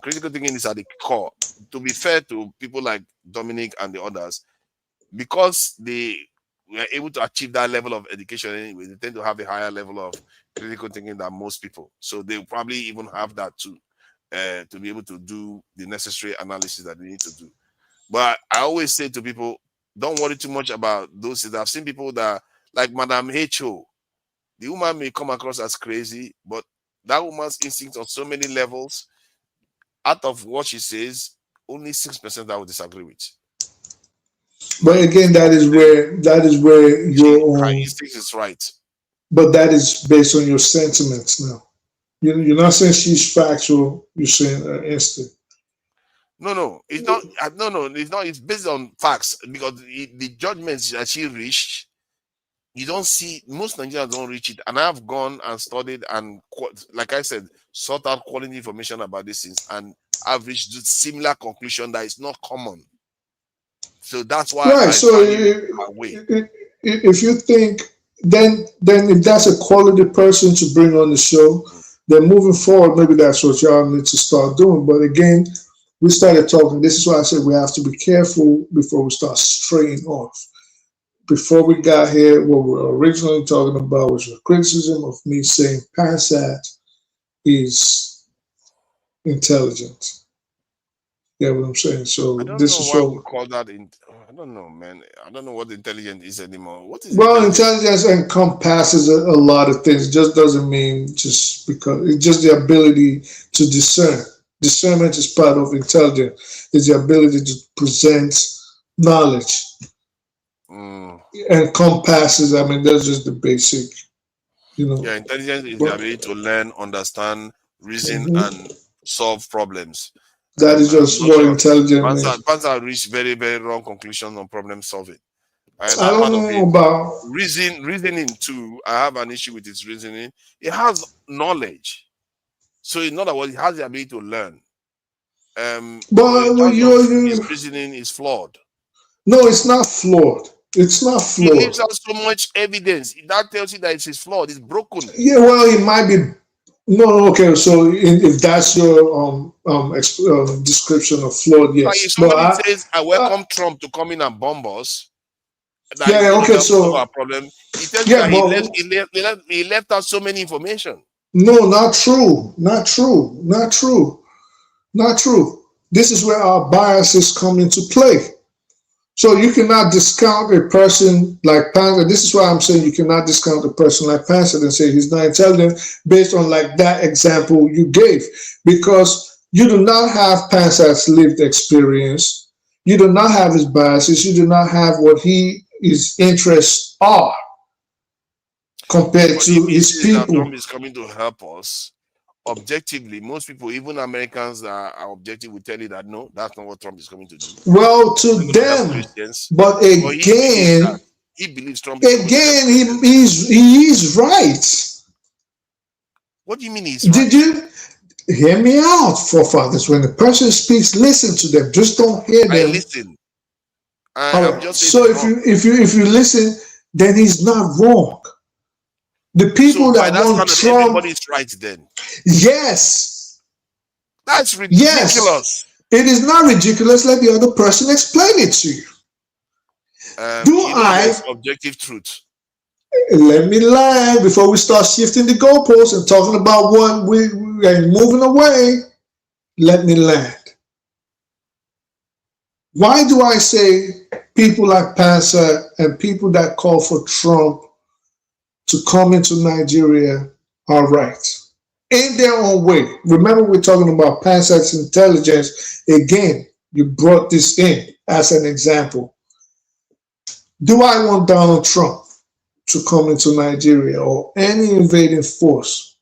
is at the core. To be fair to people like Dominic and the others, because they were able to achieve that level of education anyway, they tend to have a higher level of critical thinking than most people. So they probably even have that too, to be able to do the necessary analysis that they need to do. But I always say to people, don't worry too much about those things. I've seen people that, like Madame H.O., the woman may come across as crazy, but that woman's instinct on so many levels, out of what she says, only 6% I would disagree with. But again, that is where your Her own instinct is right. but that is based on your sentiments now. You're not saying she's factual, you're saying instinct. No, it's not. No, it's not. It's based on facts, because the judgments that she reached, you don't see, most Nigerians don't reach it. And I've gone and studied and, like I said, sought out quality information about these things, and I've reached similar conclusion that it's not common. So that's why Right. So if you think, then if that's a quality person to bring on the show, then moving forward, maybe that's what y'all need to start doing. But again, we started talking. This is why I said we have to be careful before we start straying off. Before we got here, what we were originally talking about was a criticism of me saying Passat is intelligent. Yeah, what I'm saying. So I don't this know is why what we call that. I don't know, man. I don't know what intelligent is anymore. What is well, intelligence encompasses a lot of things. It just doesn't mean just because it's just the ability to discern. Discernment is part of intelligence. It's the ability to present knowledge. Encompasses. I mean, that's just the basic. Yeah, intelligence is the ability to learn, understand, reason, and solve problems. That is just what intelligent means. Panzer reached very, very wrong conclusions on problem solving. I don't know about reasoning too. I have an issue with its reasoning. It has knowledge, so in other words, it has the ability to learn. But his reasoning is flawed. No, it's not flawed. It's not flawed. He leaves out so much evidence that tells you that it's flawed. It's broken. Yeah, well, it might be. No, okay. So if that's your description of flawed, yes. Like if somebody says, "I welcome Trump to come in and bomb us," yeah, okay. So our problem. He tells you that he left out so many information. No, not true. Not true. Not true. Not true. This is where our biases come into play. So you cannot discount a person like Panther. This is why I'm saying you cannot discount a person like Panther and say he's not intelligent based on like that example you gave, because you do not have Panther's lived experience. You do not have his biases. You do not have what his interests are compared But to if he his says that people. Trump is coming to help us, objectively, most people, even Americans that are objective, will tell you that no, that's not what Trump is coming to do. Well, He's to not going to help them, Christians. but But he believes again, that. He believes Trump is coming to help again, Christians. he is right. What do you mean he's right? Did you hear me out, forefathers? When the person speaks, listen to them. Just don't hear I them. listen. All I'm right. just saying So he's wrong. if you listen, then he's not wrong. The people So by that that want standard, Trump, everybody's right then. yes, That's yes, ridiculous. it is not ridiculous. Let the other person explain it to you. Do You know there's objective truth. let me land before we start shifting the goalposts and talking about what we are moving away. Let me land. Why do I say people like Pansa and people that call for Trump to come into Nigeria are right in their own way? Remember, we're talking about Pansa's intelligence. Again, you brought this in as an example. Do I want Donald Trump to come into Nigeria or any invading force?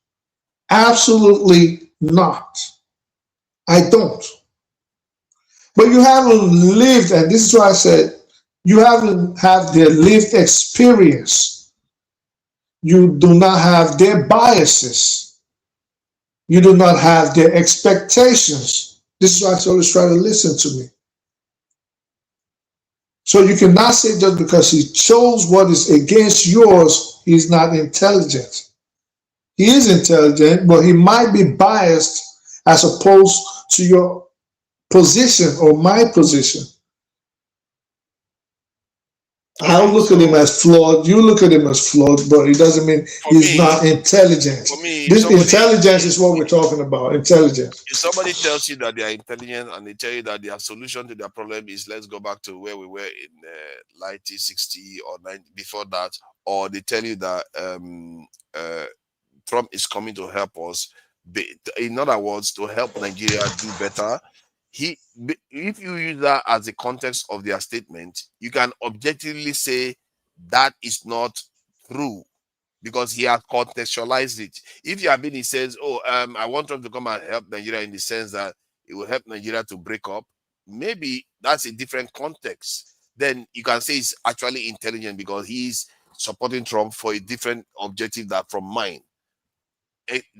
Absolutely not. I don't. But you haven't lived, and this is why I said you haven't had their lived experience. You do not have their biases. You do not have their expectations. This is why I always try to listen to me. So you cannot say just because he chose what is against yours, he's not intelligent. He is intelligent, but he might be biased as opposed to your position or my position. I look at him as flawed. You look at him as flawed, but it doesn't mean he's not intelligent. This intelligence is what we're talking about. Intelligence. If somebody tells you that they are intelligent and they tell you that their solution to their problem is let's go back to where we were in 1960 or 90 before that, or they tell you that Trump is coming to help us, in other words, to help Nigeria do better. If you use that as the context of their statement, you can objectively say that is not true because he has contextualized it. If Yabini says, "Oh, I want Trump to come and help Nigeria in the sense that it will help Nigeria to break up," maybe that's a different context. Then you can say it's actually intelligent because he's supporting Trump for a different objective that from mine.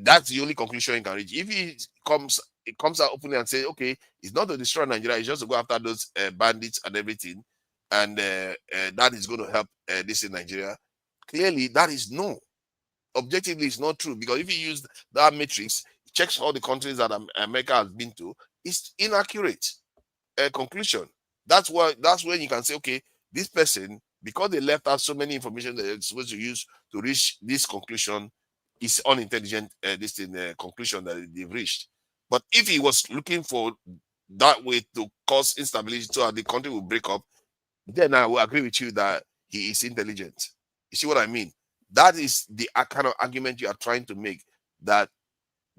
That's the only conclusion you can reach. If it comes out openly and say, okay, it's not to destroy Nigeria, it's just to go after those bandits and everything, and that is going to help this in Nigeria. Clearly, that is no. Objectively, it's not true because if you use that matrix, checks all the countries that America has been to, it's inaccurate conclusion. That's when you can say, okay, this person, because they left out so many information that they're supposed to use to reach this conclusion, is unintelligent. This in the conclusion that they've reached. But if he was looking for that way to cause instability so that the country will break up, then I will agree with you that he is intelligent. You see what I mean? That is the kind of argument you are trying to make, that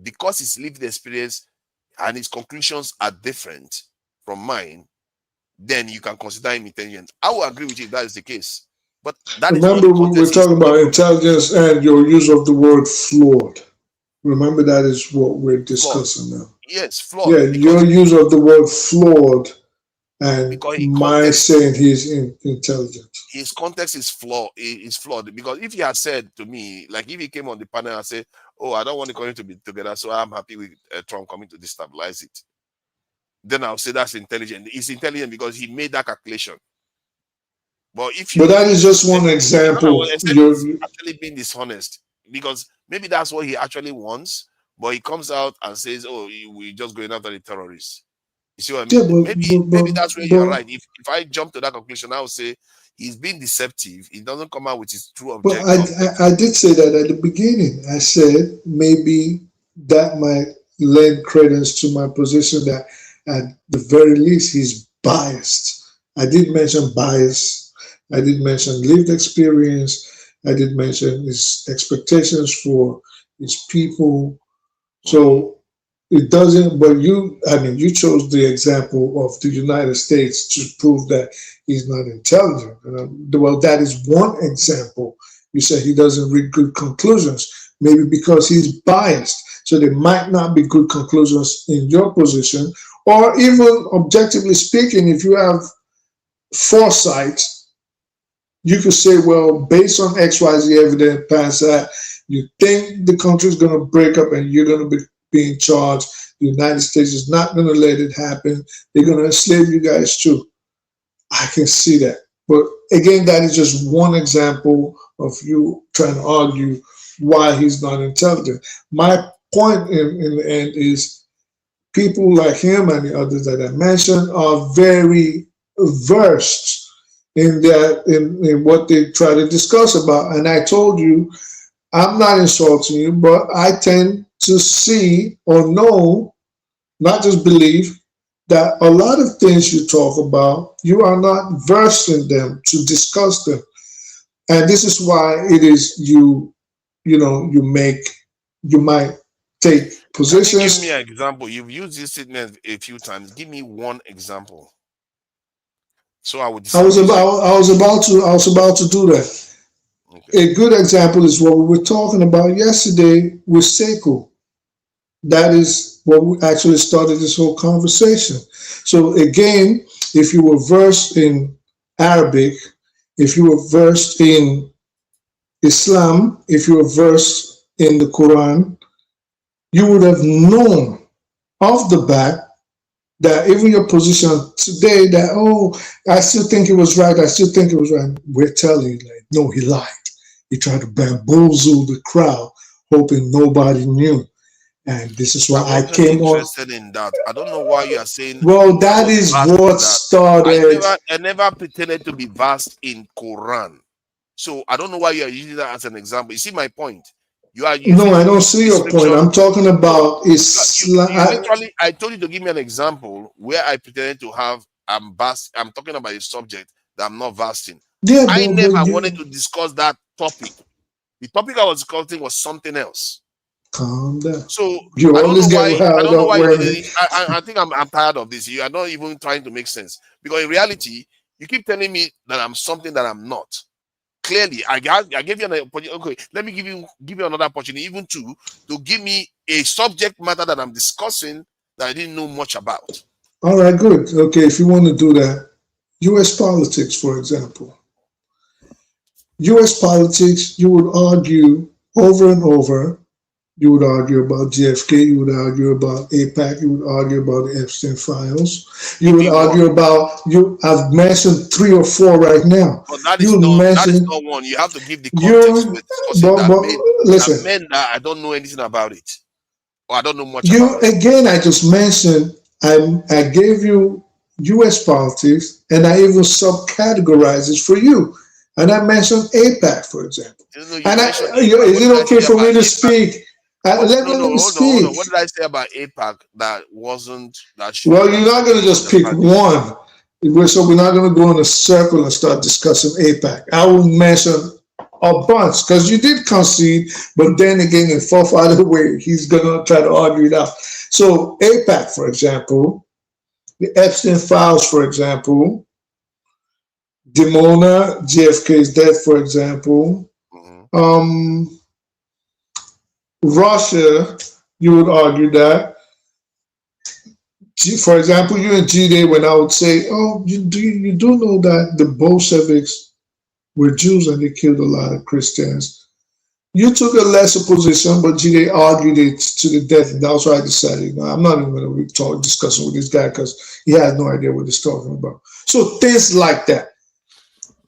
because his lived experience and his conclusions are different from mine, then you can consider him intelligent. I will agree with you if that is the case. But that remember, we're talking about intelligence and your use of the word flawed. Remember, that is what we're discussing now. Yes, flawed. Yeah, your use of the word flawed and my saying he's intelligent. His context is flawed. Because if he had said to me, like if he came on the panel and said, "Oh, I don't want the country to be together, so I'm happy with Trump coming to destabilize it," then I'll say that's intelligent. He's intelligent because he made that calculation. But that is just one example. He's actually being dishonest because maybe that's what he actually wants, but he comes out and says, "Oh, we're just going after the terrorists." You see what I mean? Yeah, maybe that's where you're right. If I jump to that conclusion, I would say he's being deceptive. He doesn't come out with his true objective. But I did say that at the beginning. I said maybe that might lend credence to my position that At the very least, he's biased. I did mention bias. I did mention lived experience. I did mention his expectations for his people. So it doesn't, but you chose the example of the United States to prove that he's not intelligent. Well, that is one example. You said he doesn't reach good conclusions, maybe because he's biased. So there might not be good conclusions in your position, or even objectively speaking, if you have foresight, you could say, well, based on XYZ evidence past that, you think the country is going to break up and you're going to be in charge. The United States is not going to let it happen. They're going to enslave you guys too. I can see that. But again, that is just one example of you trying to argue why he's not intelligent. My point in the end is people like him and the others that I mentioned are very versed in what they try to discuss about. And I told you, I'm not insulting you, but I tend to see or know, not just believe, that a lot of things you talk about, you are not versed in them to discuss them. And this is why it is you might take Can you positions. give me an example? You've used this statement a few times. Give me one example. So I would. I was about to do that. A good example is what we were talking about yesterday with Sekou. That is what we actually started this whole conversation. So again, if you were versed in Arabic, if you were versed in Islam, if you were versed in the Quran, you would have known off the bat that even your position today that, oh, I still think it was right, we're telling you, like, no, he lied. He tried to bamboozle the crowd, hoping nobody knew. And this is why I came on. Interested in that. I don't know why you are saying. Well, that is what started. I never pretended to be vast in Quran, so I don't know why you are using that as an example. You see my point? You are using. No, I don't see your point. I'm talking about Islam. I told you to give me an example where I pretended to have. I'm talking about a subject that I'm not vast in. Yeah, I never wanted to discuss that topic. The topic I was discussing was something else. Calm down. So you I don't always know get why. I don't know why. when I think I'm tired of this. You are not even trying to make sense, because in reality, you keep telling me that I'm something that I'm not. Clearly, I gave you an opportunity. Okay, let me give you another opportunity, even to give me a subject matter that I'm discussing that I didn't know much about. All right, good. Okay, if you want to do that, U.S. politics, for example. U.S. politics, you would argue over and over. You would argue about JFK. You would argue about AIPAC. You would argue about the Epstein files. You would argue about I've mentioned 3 or 4 right now. But that is not one. You have to give the context we're discussing that meant that I don't know anything about it, or I don't know much about it. Again, I just mentioned I gave you U.S. politics, and I even subcategorized it for you. And I mentioned AIPAC, for example. Is it okay for me to speak? Let me speak. Hold on. What did I say about AIPAC that wasn't that? Well, you're not going to just pick one. So we're not going to go in a circle and start discussing AIPAC. I will mention a bunch because you did concede, but then again, in fourth out of the way, he's going to try to argue it out. So AIPAC, for example, the Epstein files, for example, Dimona, JFK's death, for example, Russia, you would argue that. For example, you and G-Day, when I would say, oh, you do know that the Bolsheviks were Jews and they killed a lot of Christians. You took a lesser position, but G-Day argued it to the death, and that's why I decided, I'm not even going to be discussing with this guy because he has no idea what he's talking about. So things like that.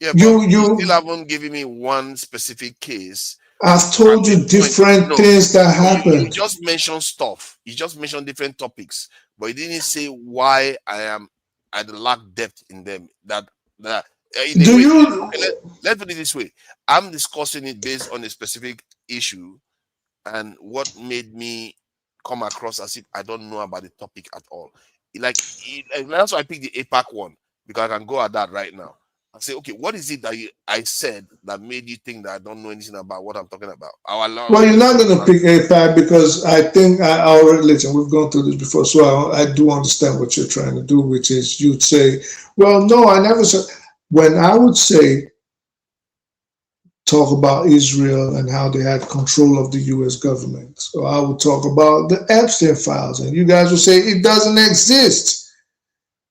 Yeah, but you still haven't given me one specific case. I've told you different things that happened. You just mentioned stuff. You just mentioned different topics, but you didn't say why I lack depth in them. Let's put it this way. I'm discussing it based on a specific issue, and what made me come across as if I don't know about the topic at all. that's why I picked the APAC one, because I can go at that right now. I say, okay, what is it that I said that made you think that I don't know anything about what I'm talking about? Well, you're not going to pick APAC because I think I already, listen, we've gone through this before, so I do understand what you're trying to do, which is you'd say, well, no, I never said, when I would say, talk about Israel and how they had control of the US government. So I would talk about the Epstein files, and you guys would say it doesn't exist.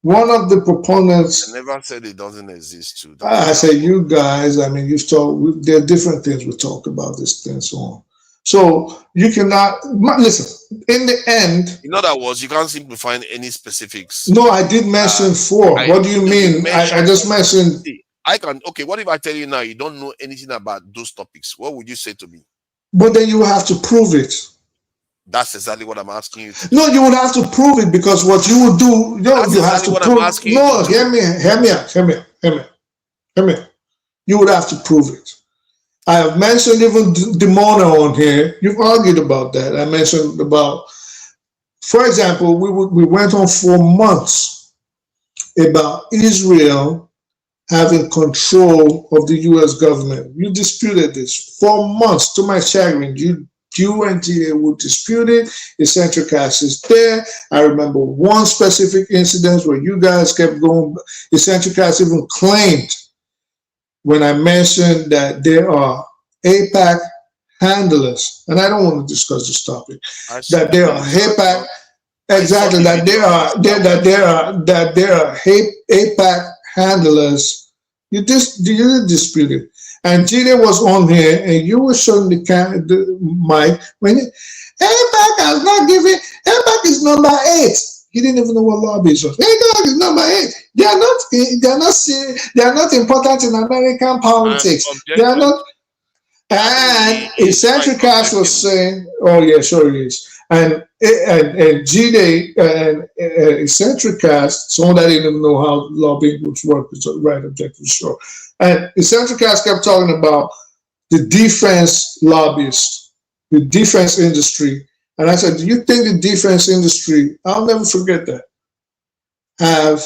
One of the proponents. I never said it doesn't exist too. I say you guys, I mean, you've talked, there are different things we talked about this thing and so on. So you cannot, listen, in the end. In other words, you can't seem to find any specifics. No, I did mention four. What do you mean? I just mentioned. I can, okay, what if I tell you now you don't know anything about those topics? What would you say to me? But then you have to prove it. That's exactly what I'm asking you. No, you would have to prove it, because what you would do, you have to prove. No, hear me out. You would have to prove it. I have mentioned even Dimona on here. You've argued about that. I mentioned about, for example, we went on for months about Israel having control of the U.S. government. You disputed this for months, to my chagrin. You and GA would dispute it. Eccentric Cast is there. I remember one specific incident where you guys kept going. Eccentric Cast even claimed, when I mentioned that there are APAC handlers, and I don't want to discuss this topic, that there are APAC, exactly, that there are APAC handlers. You didn't dispute it. And Gina was on here, and you were showing the mic when APAC has not given. APAC is number 8. He didn't even know what lobby is. APAC is number 8. They are not important in American politics. They are not. And Eccentric Cast was saying, "Oh yeah, sure it is." And G-Day and Eccentric Cast, someone that didn't even know how lobbying would work, is right, objective, sure. And Eccentric Cast kept talking about the defense lobbyists, the defense industry. And I said, do you think the defense industry, I'll never forget that, have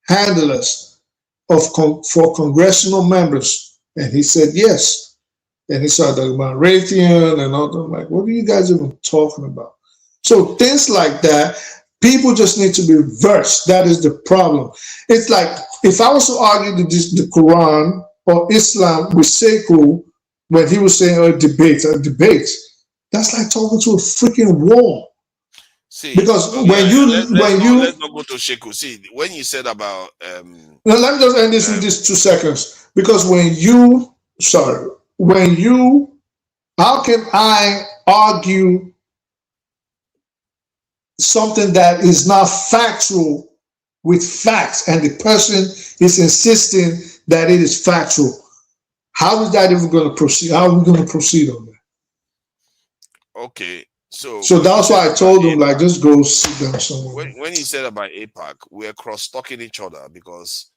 handlers for congressional members? And he said, yes. And he started talking about Raytheon and all that. I'm like, what are you guys even talking about? So things like that, people just need to be versed. That is the problem. It's like, if I was to argue the Quran or Islam with Sekou, when he was saying a debate, that's like talking to a freaking wall. See, because let's not go to Sekou. See, when you said about now let me just end this with these 2 seconds. Because how can I argue something that is not factual with facts, and the person is insisting that it is factual? How is that even going to proceed? How are we going to proceed on that? Okay, so that's why I told him, like, just go sit down somewhere. When you said about APAC, we're cross-talking each other, because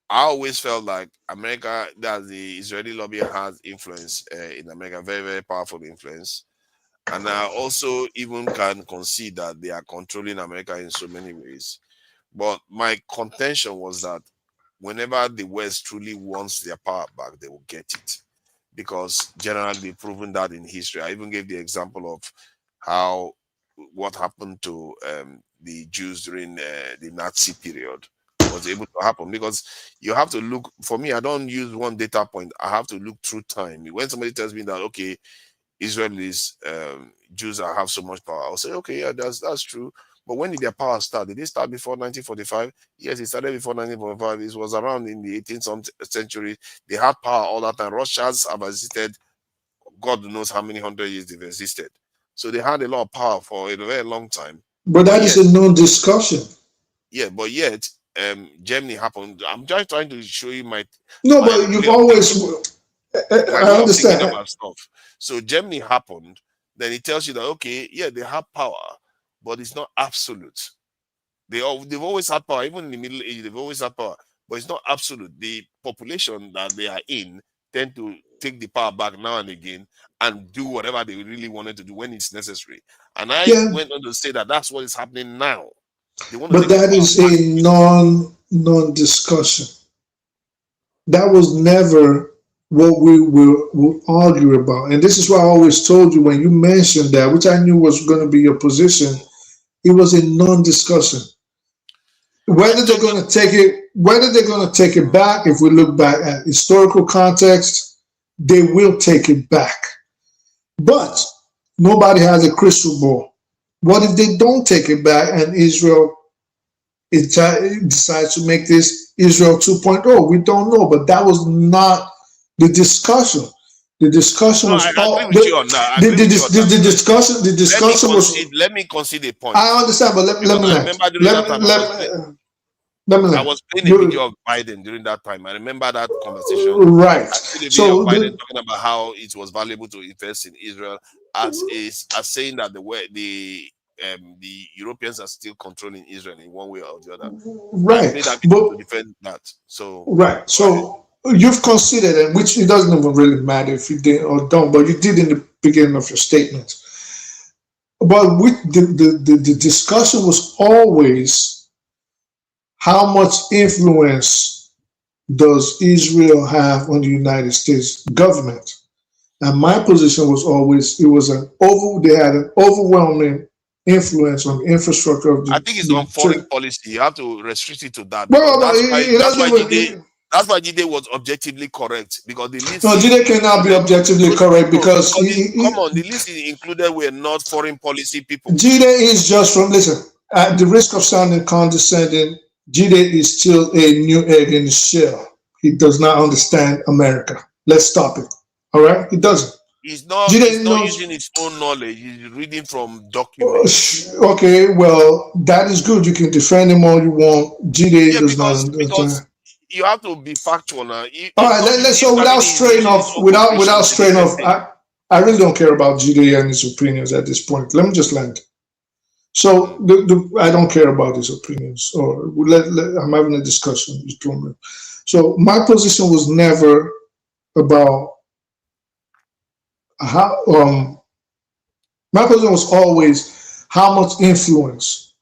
I always felt like America, that the Israeli lobby has influence in America, very, very powerful influence. And I also even can concede that they are controlling America in so many ways. But my contention was that whenever the West truly wants their power back, they will get it. Because generally they've proven that in history. I even gave the example of what happened to the Jews during the Nazi period was able to happen. Because you have to look, for me, I don't use one data point. I have to look through time. When somebody tells me that, okay, Israelis, Jews have so much power, I'll say, okay, yeah, that's true. But when did their power start? Did it start before 1945? Yes, it started before 1945. It was around in the 18th century. They had power all that time. Russians have existed, God knows how many 100 years they've existed. So they had a lot of power for a very long time. But that is a non-discussion. Yeah, but yet, Germany happened. I'm just trying to show you my... No, but you've always... I understand. About stuff. So Germany happened, then it tells you that, okay, yeah, they have power, but it's not absolute. They've always had power, even in the Middle Ages, they've always had power, but it's not absolute. The population that they are in tend to take the power back now and again and do whatever they really wanted to do when it's necessary. And I went on to say that that's what is happening now. They want to But take that is a non-discussion. That was never what we will argue about. And this is why I always told you when you mentioned that, which I knew was going to be your position, it was a non-discussion. Whether they're going to take it back, if we look back at historical context, they will take it back. But nobody has a crystal ball. What if they don't take it back and Israel decides to make this Israel 2.0? We don't know, but that was not the discussion. The discussion was I agree with you on that. The discussion was. Let me concede a point. I understand, but let me I was playing a video of Biden during that time. I remember that conversation. Right. So Biden talking about how it was valuable to invest in Israel as saying that the Europeans are still controlling Israel in one way or the other. Right. To defend that. So right. So you've considered it, which it doesn't even really matter if you did or don't, but you did in the beginning of your statement. But with the discussion was always how much influence does Israel have on the United States government? And my position was always they had an overwhelming influence on the infrastructure of the. I think it's on foreign policy. You have to restrict it to that. Well, that's why Jide was objectively correct, because the list. No, Jide cannot be objectively correct because the list included were not foreign policy people. Jide is just from at the risk of sounding condescending. Jide is still a new egg in the shell. He does not understand America. Let's stop it. All right? He doesn't. He's not using his own knowledge. He's reading from documents. Okay, well, that is good. You can defend him all you want. Jide does not understand. You have to be factual now. All right, so without straying off, I really don't care about Jide and his opinions at this point. Let me just land. So I don't care about his opinions, or I'm having a discussion with him. So my position was never about how. My position was always how much influence,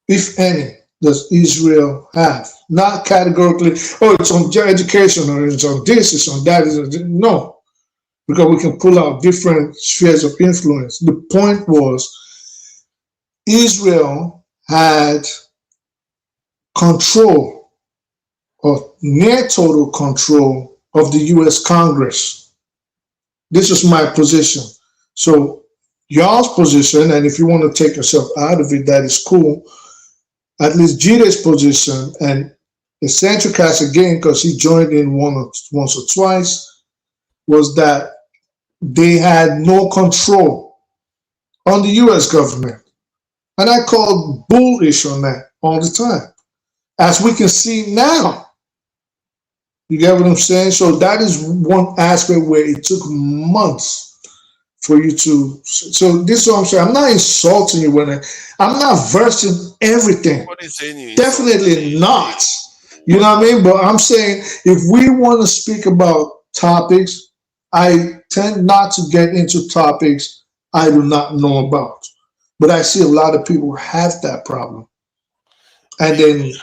if any, does Israel have? Not categorically. Oh, it's on education, or it's on this, it's on that. No, because we can pull out different spheres of influence. The point was, Israel had control, or near total control, of the U.S. Congress. This was my position. So y'all's position, and if you want to take yourself out of it, that is cool. At least Jide's position, and Eccentric Cast again, because he joined in once or twice, was that they had no control on the U.S. government. And I called bullish on that all the time, as we can see now. You get what I'm saying? So that is one aspect where it took months for you to. So this is what I'm saying. I'm not insulting you I'm not versed in everything. Definitely not. You know what I mean? But I'm saying, if we want to speak about topics, I tend not to get into topics I do not know about. But I see a lot of people have that problem. And then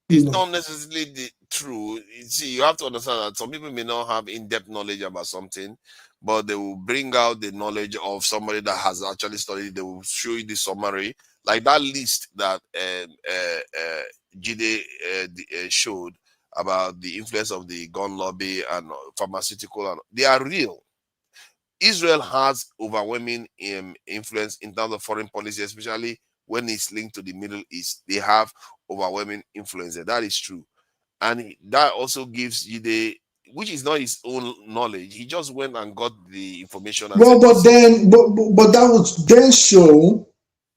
it's not necessarily true. You see, you have to understand that some people may not have in-depth knowledge about something, but they will bring out the knowledge of somebody that has actually studied. They will show you the summary, like that list that Jide showed about the influence of the gun lobby and pharmaceutical, and they are real. Israel has overwhelming influence in terms of foreign policy, especially when it's linked to the Middle East. They have overwhelming influence there. That is true. And that also gives Jide, which is not his own knowledge. He just went and got the information. And but that would then show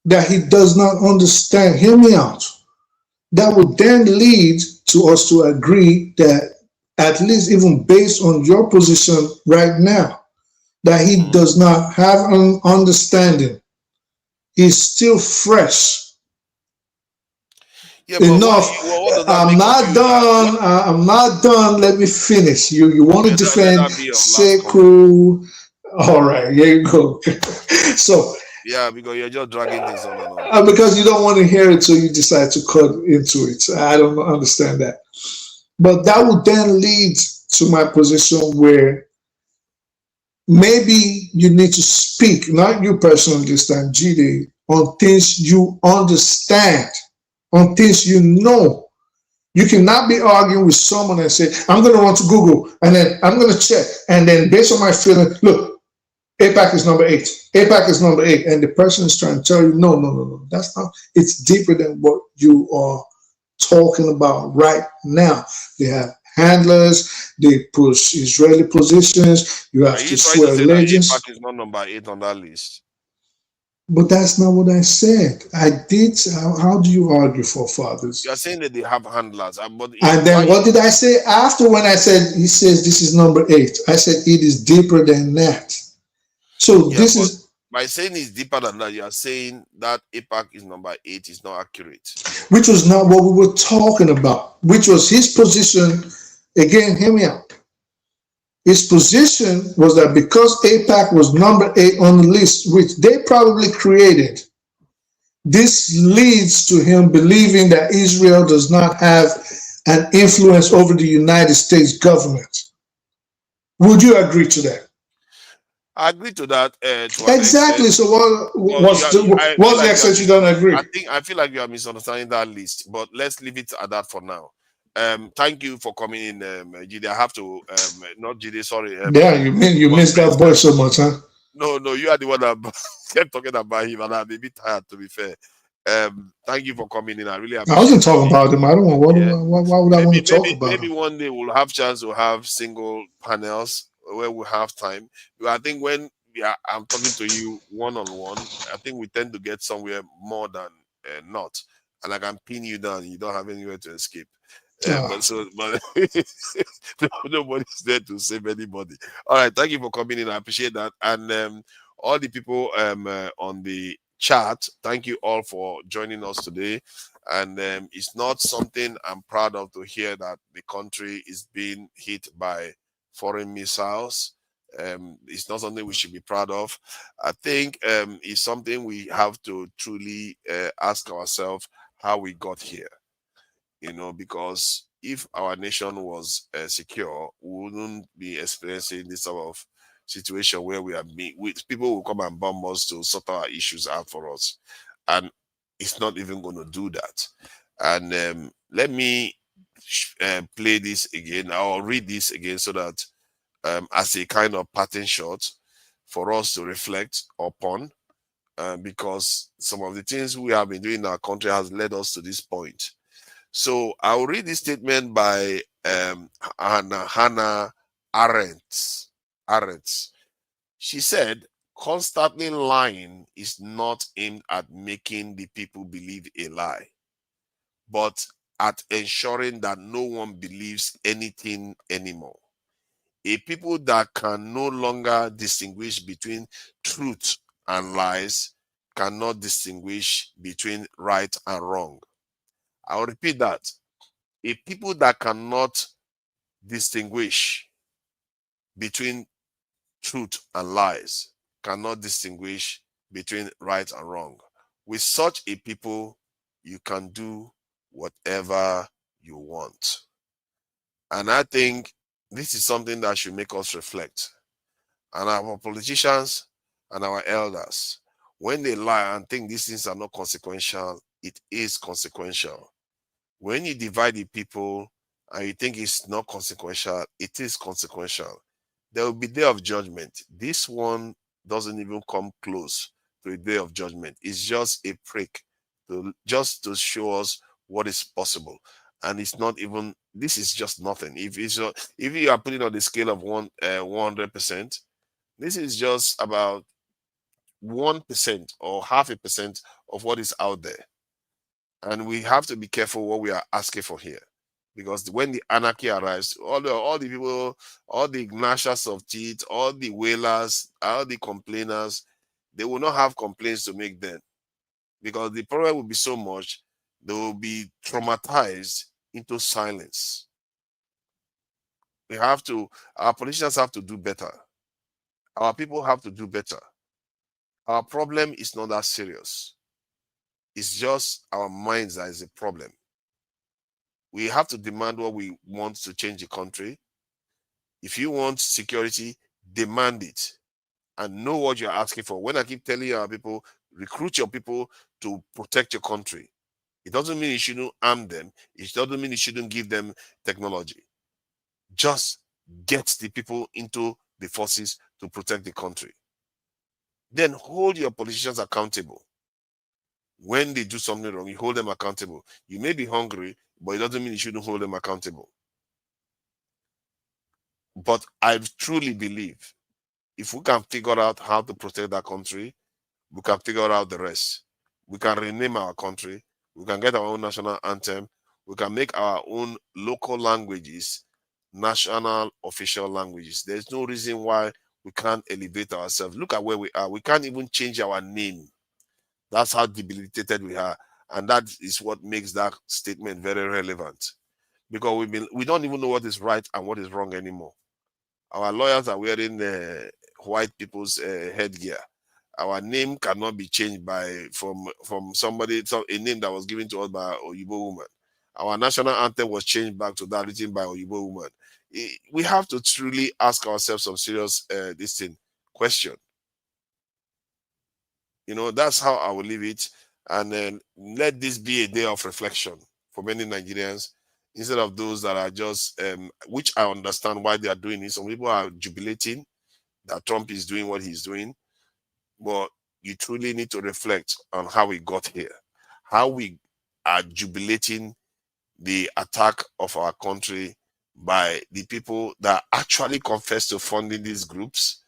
that he does not understand. Hear me out. That would then lead to us to agree that, at least even based on your position right now, that he does not have an understanding. He's still fresh. Yeah, enough. I'm not done. I'm not done. Let me finish. You want to defend? Say cool. All right, here you go. So Yeah, because you're just dragging things on and on. Because you don't want to hear it, so you decide to cut into it. I don't understand that. But that would then lead to my position where maybe you need to speak, not you personally this time, GD, on things you understand, on things you know. You cannot be arguing with someone and say, I'm going to run to Google and then I'm going to check. And then based on my feeling, look, APAC is number 8. APAC is number 8. And the person is trying to tell you, no, no, no, no. That's not, it's deeper than what you are talking about right now. They have handlers, they push Israeli positions, you Are have you to trying to swear say that allegiance. APAC is not number 8 on that list? But that's not what I said. I did. How do you argue for fathers? You're saying that they have handlers, but And then what did I say after when I said, he says this is number 8? I said it is deeper than that. So yeah, this but is, by saying it's deeper than that, you are saying that APAC is number 8 is not accurate. which was not what we were talking about, which was his position. Again, hear me out. His position was that because APAC was number 8 on the list, which they probably created, this leads to him believing that Israel does not have an influence over the United States government. Would you agree to that? I agree to that to an Exactly. extent. So Well, what's I feel the like extent you don't agree? I feel like you are misunderstanding that list, but let's leave it at that for now. Thank you for coming in, Jide. I have to not Jide, sorry. Yeah, you missed that boy so much, huh? No, you are the one that kept talking about him, and I'm a bit tired, to be fair. Thank you for coming in. I really I appreciate wasn't it. talking about him. I don't want. Yeah. Why would I want to talk about Maybe him? one day we'll have chance to have single panels where we have time. But I think when I'm talking to you one on one, I think we tend to get somewhere more than not, and I can pin you down. You don't have anywhere to escape. But nobody's there to save anybody. All right, thank you for coming in. I appreciate that, and all the people on the chat, thank you all for joining us today. And it's not something I'm proud of to hear that the country is being hit by foreign missiles. It's not something we should be proud of. I think it's something we have to truly ask ourselves how we got here. Because if our nation was secure, we wouldn't be experiencing this sort of situation where we are with people who come and bomb us to sort our issues out for us. And it's not even going to do that. And let me play this again. I'll read this again so that as a kind of pattern shot for us to reflect upon, because some of the things we have been doing in our country has led us to this point. So I'll read this statement by Hannah Arendt. She said, constantly lying is not aimed at making the people believe a lie, but at ensuring that no one believes anything anymore. A people that can no longer distinguish between truth and lies cannot distinguish between right and wrong. I'll repeat that. A people that cannot distinguish between truth and lies cannot distinguish between right and wrong. With such a people, you can do whatever you want. And I think this is something that should make us reflect. And our politicians and our elders, when they lie and think these things are not consequential, it is consequential. When you divide the people and you think it's not consequential, it is consequential. There will be day of judgment. This one doesn't even come close to a day of judgment. It's just a prick just to show us what is possible. And it's not even, this is just nothing. If you are putting on the scale of 100%, this is just about 1% or 0.5% of what is out there. And we have to be careful what we are asking for here, because when the anarchy arrives, all the people, all the gnashers of teeth, all the wailers, all the complainers, they will not have complaints to make then, because the problem will be so much, they will be traumatized into silence. Our politicians have to do better. Our people have to do better. Our problem is not that serious. It's just our minds that is a problem. We have to demand what we want to change the country. If you want security, demand it and know what you're asking for. When I keep telling our people, recruit your people to protect your country, it doesn't mean you shouldn't arm them. It doesn't mean you shouldn't give them technology. Just get the people into the forces to protect the country. Then hold your politicians accountable. When they do something wrong, you hold them accountable. You may be hungry, but it doesn't mean you shouldn't hold them accountable. But I truly believe if we can figure out how to protect that country, we can figure out the rest. We can rename our country. We can get our own national anthem. We can make our own local languages national official languages. There's no reason why we can't elevate ourselves. Look at where we are. We can't even change our name. That's how debilitated we are. And that is what makes that statement very relevant. Because we don't even know what is right and what is wrong anymore. Our lawyers are wearing white people's headgear. Our name cannot be changed from somebody, a name that was given to us by an Oyibo woman. Our national anthem was changed back to that written by Oyibo woman. We have to truly ask ourselves some serious question. You know, that's how I will leave it. And then let this be a day of reflection for many Nigerians, instead of those that are just, which I understand why they are doing it. Some people are jubilating that Trump is doing what he's doing. But you truly need to reflect on how we got here, how we are jubilating the attack of our country by the people that actually confess to funding these groups,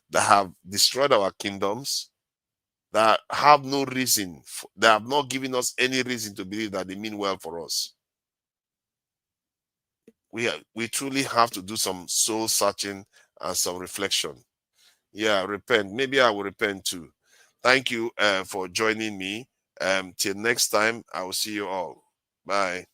that have destroyed our kingdoms, that have no reason, they have not given us any reason to believe that they mean well for us. We truly have to do some soul searching and some reflection. Yeah, repent. Maybe I will repent too. Thank you for joining me. Till next time, I will see you all. Bye.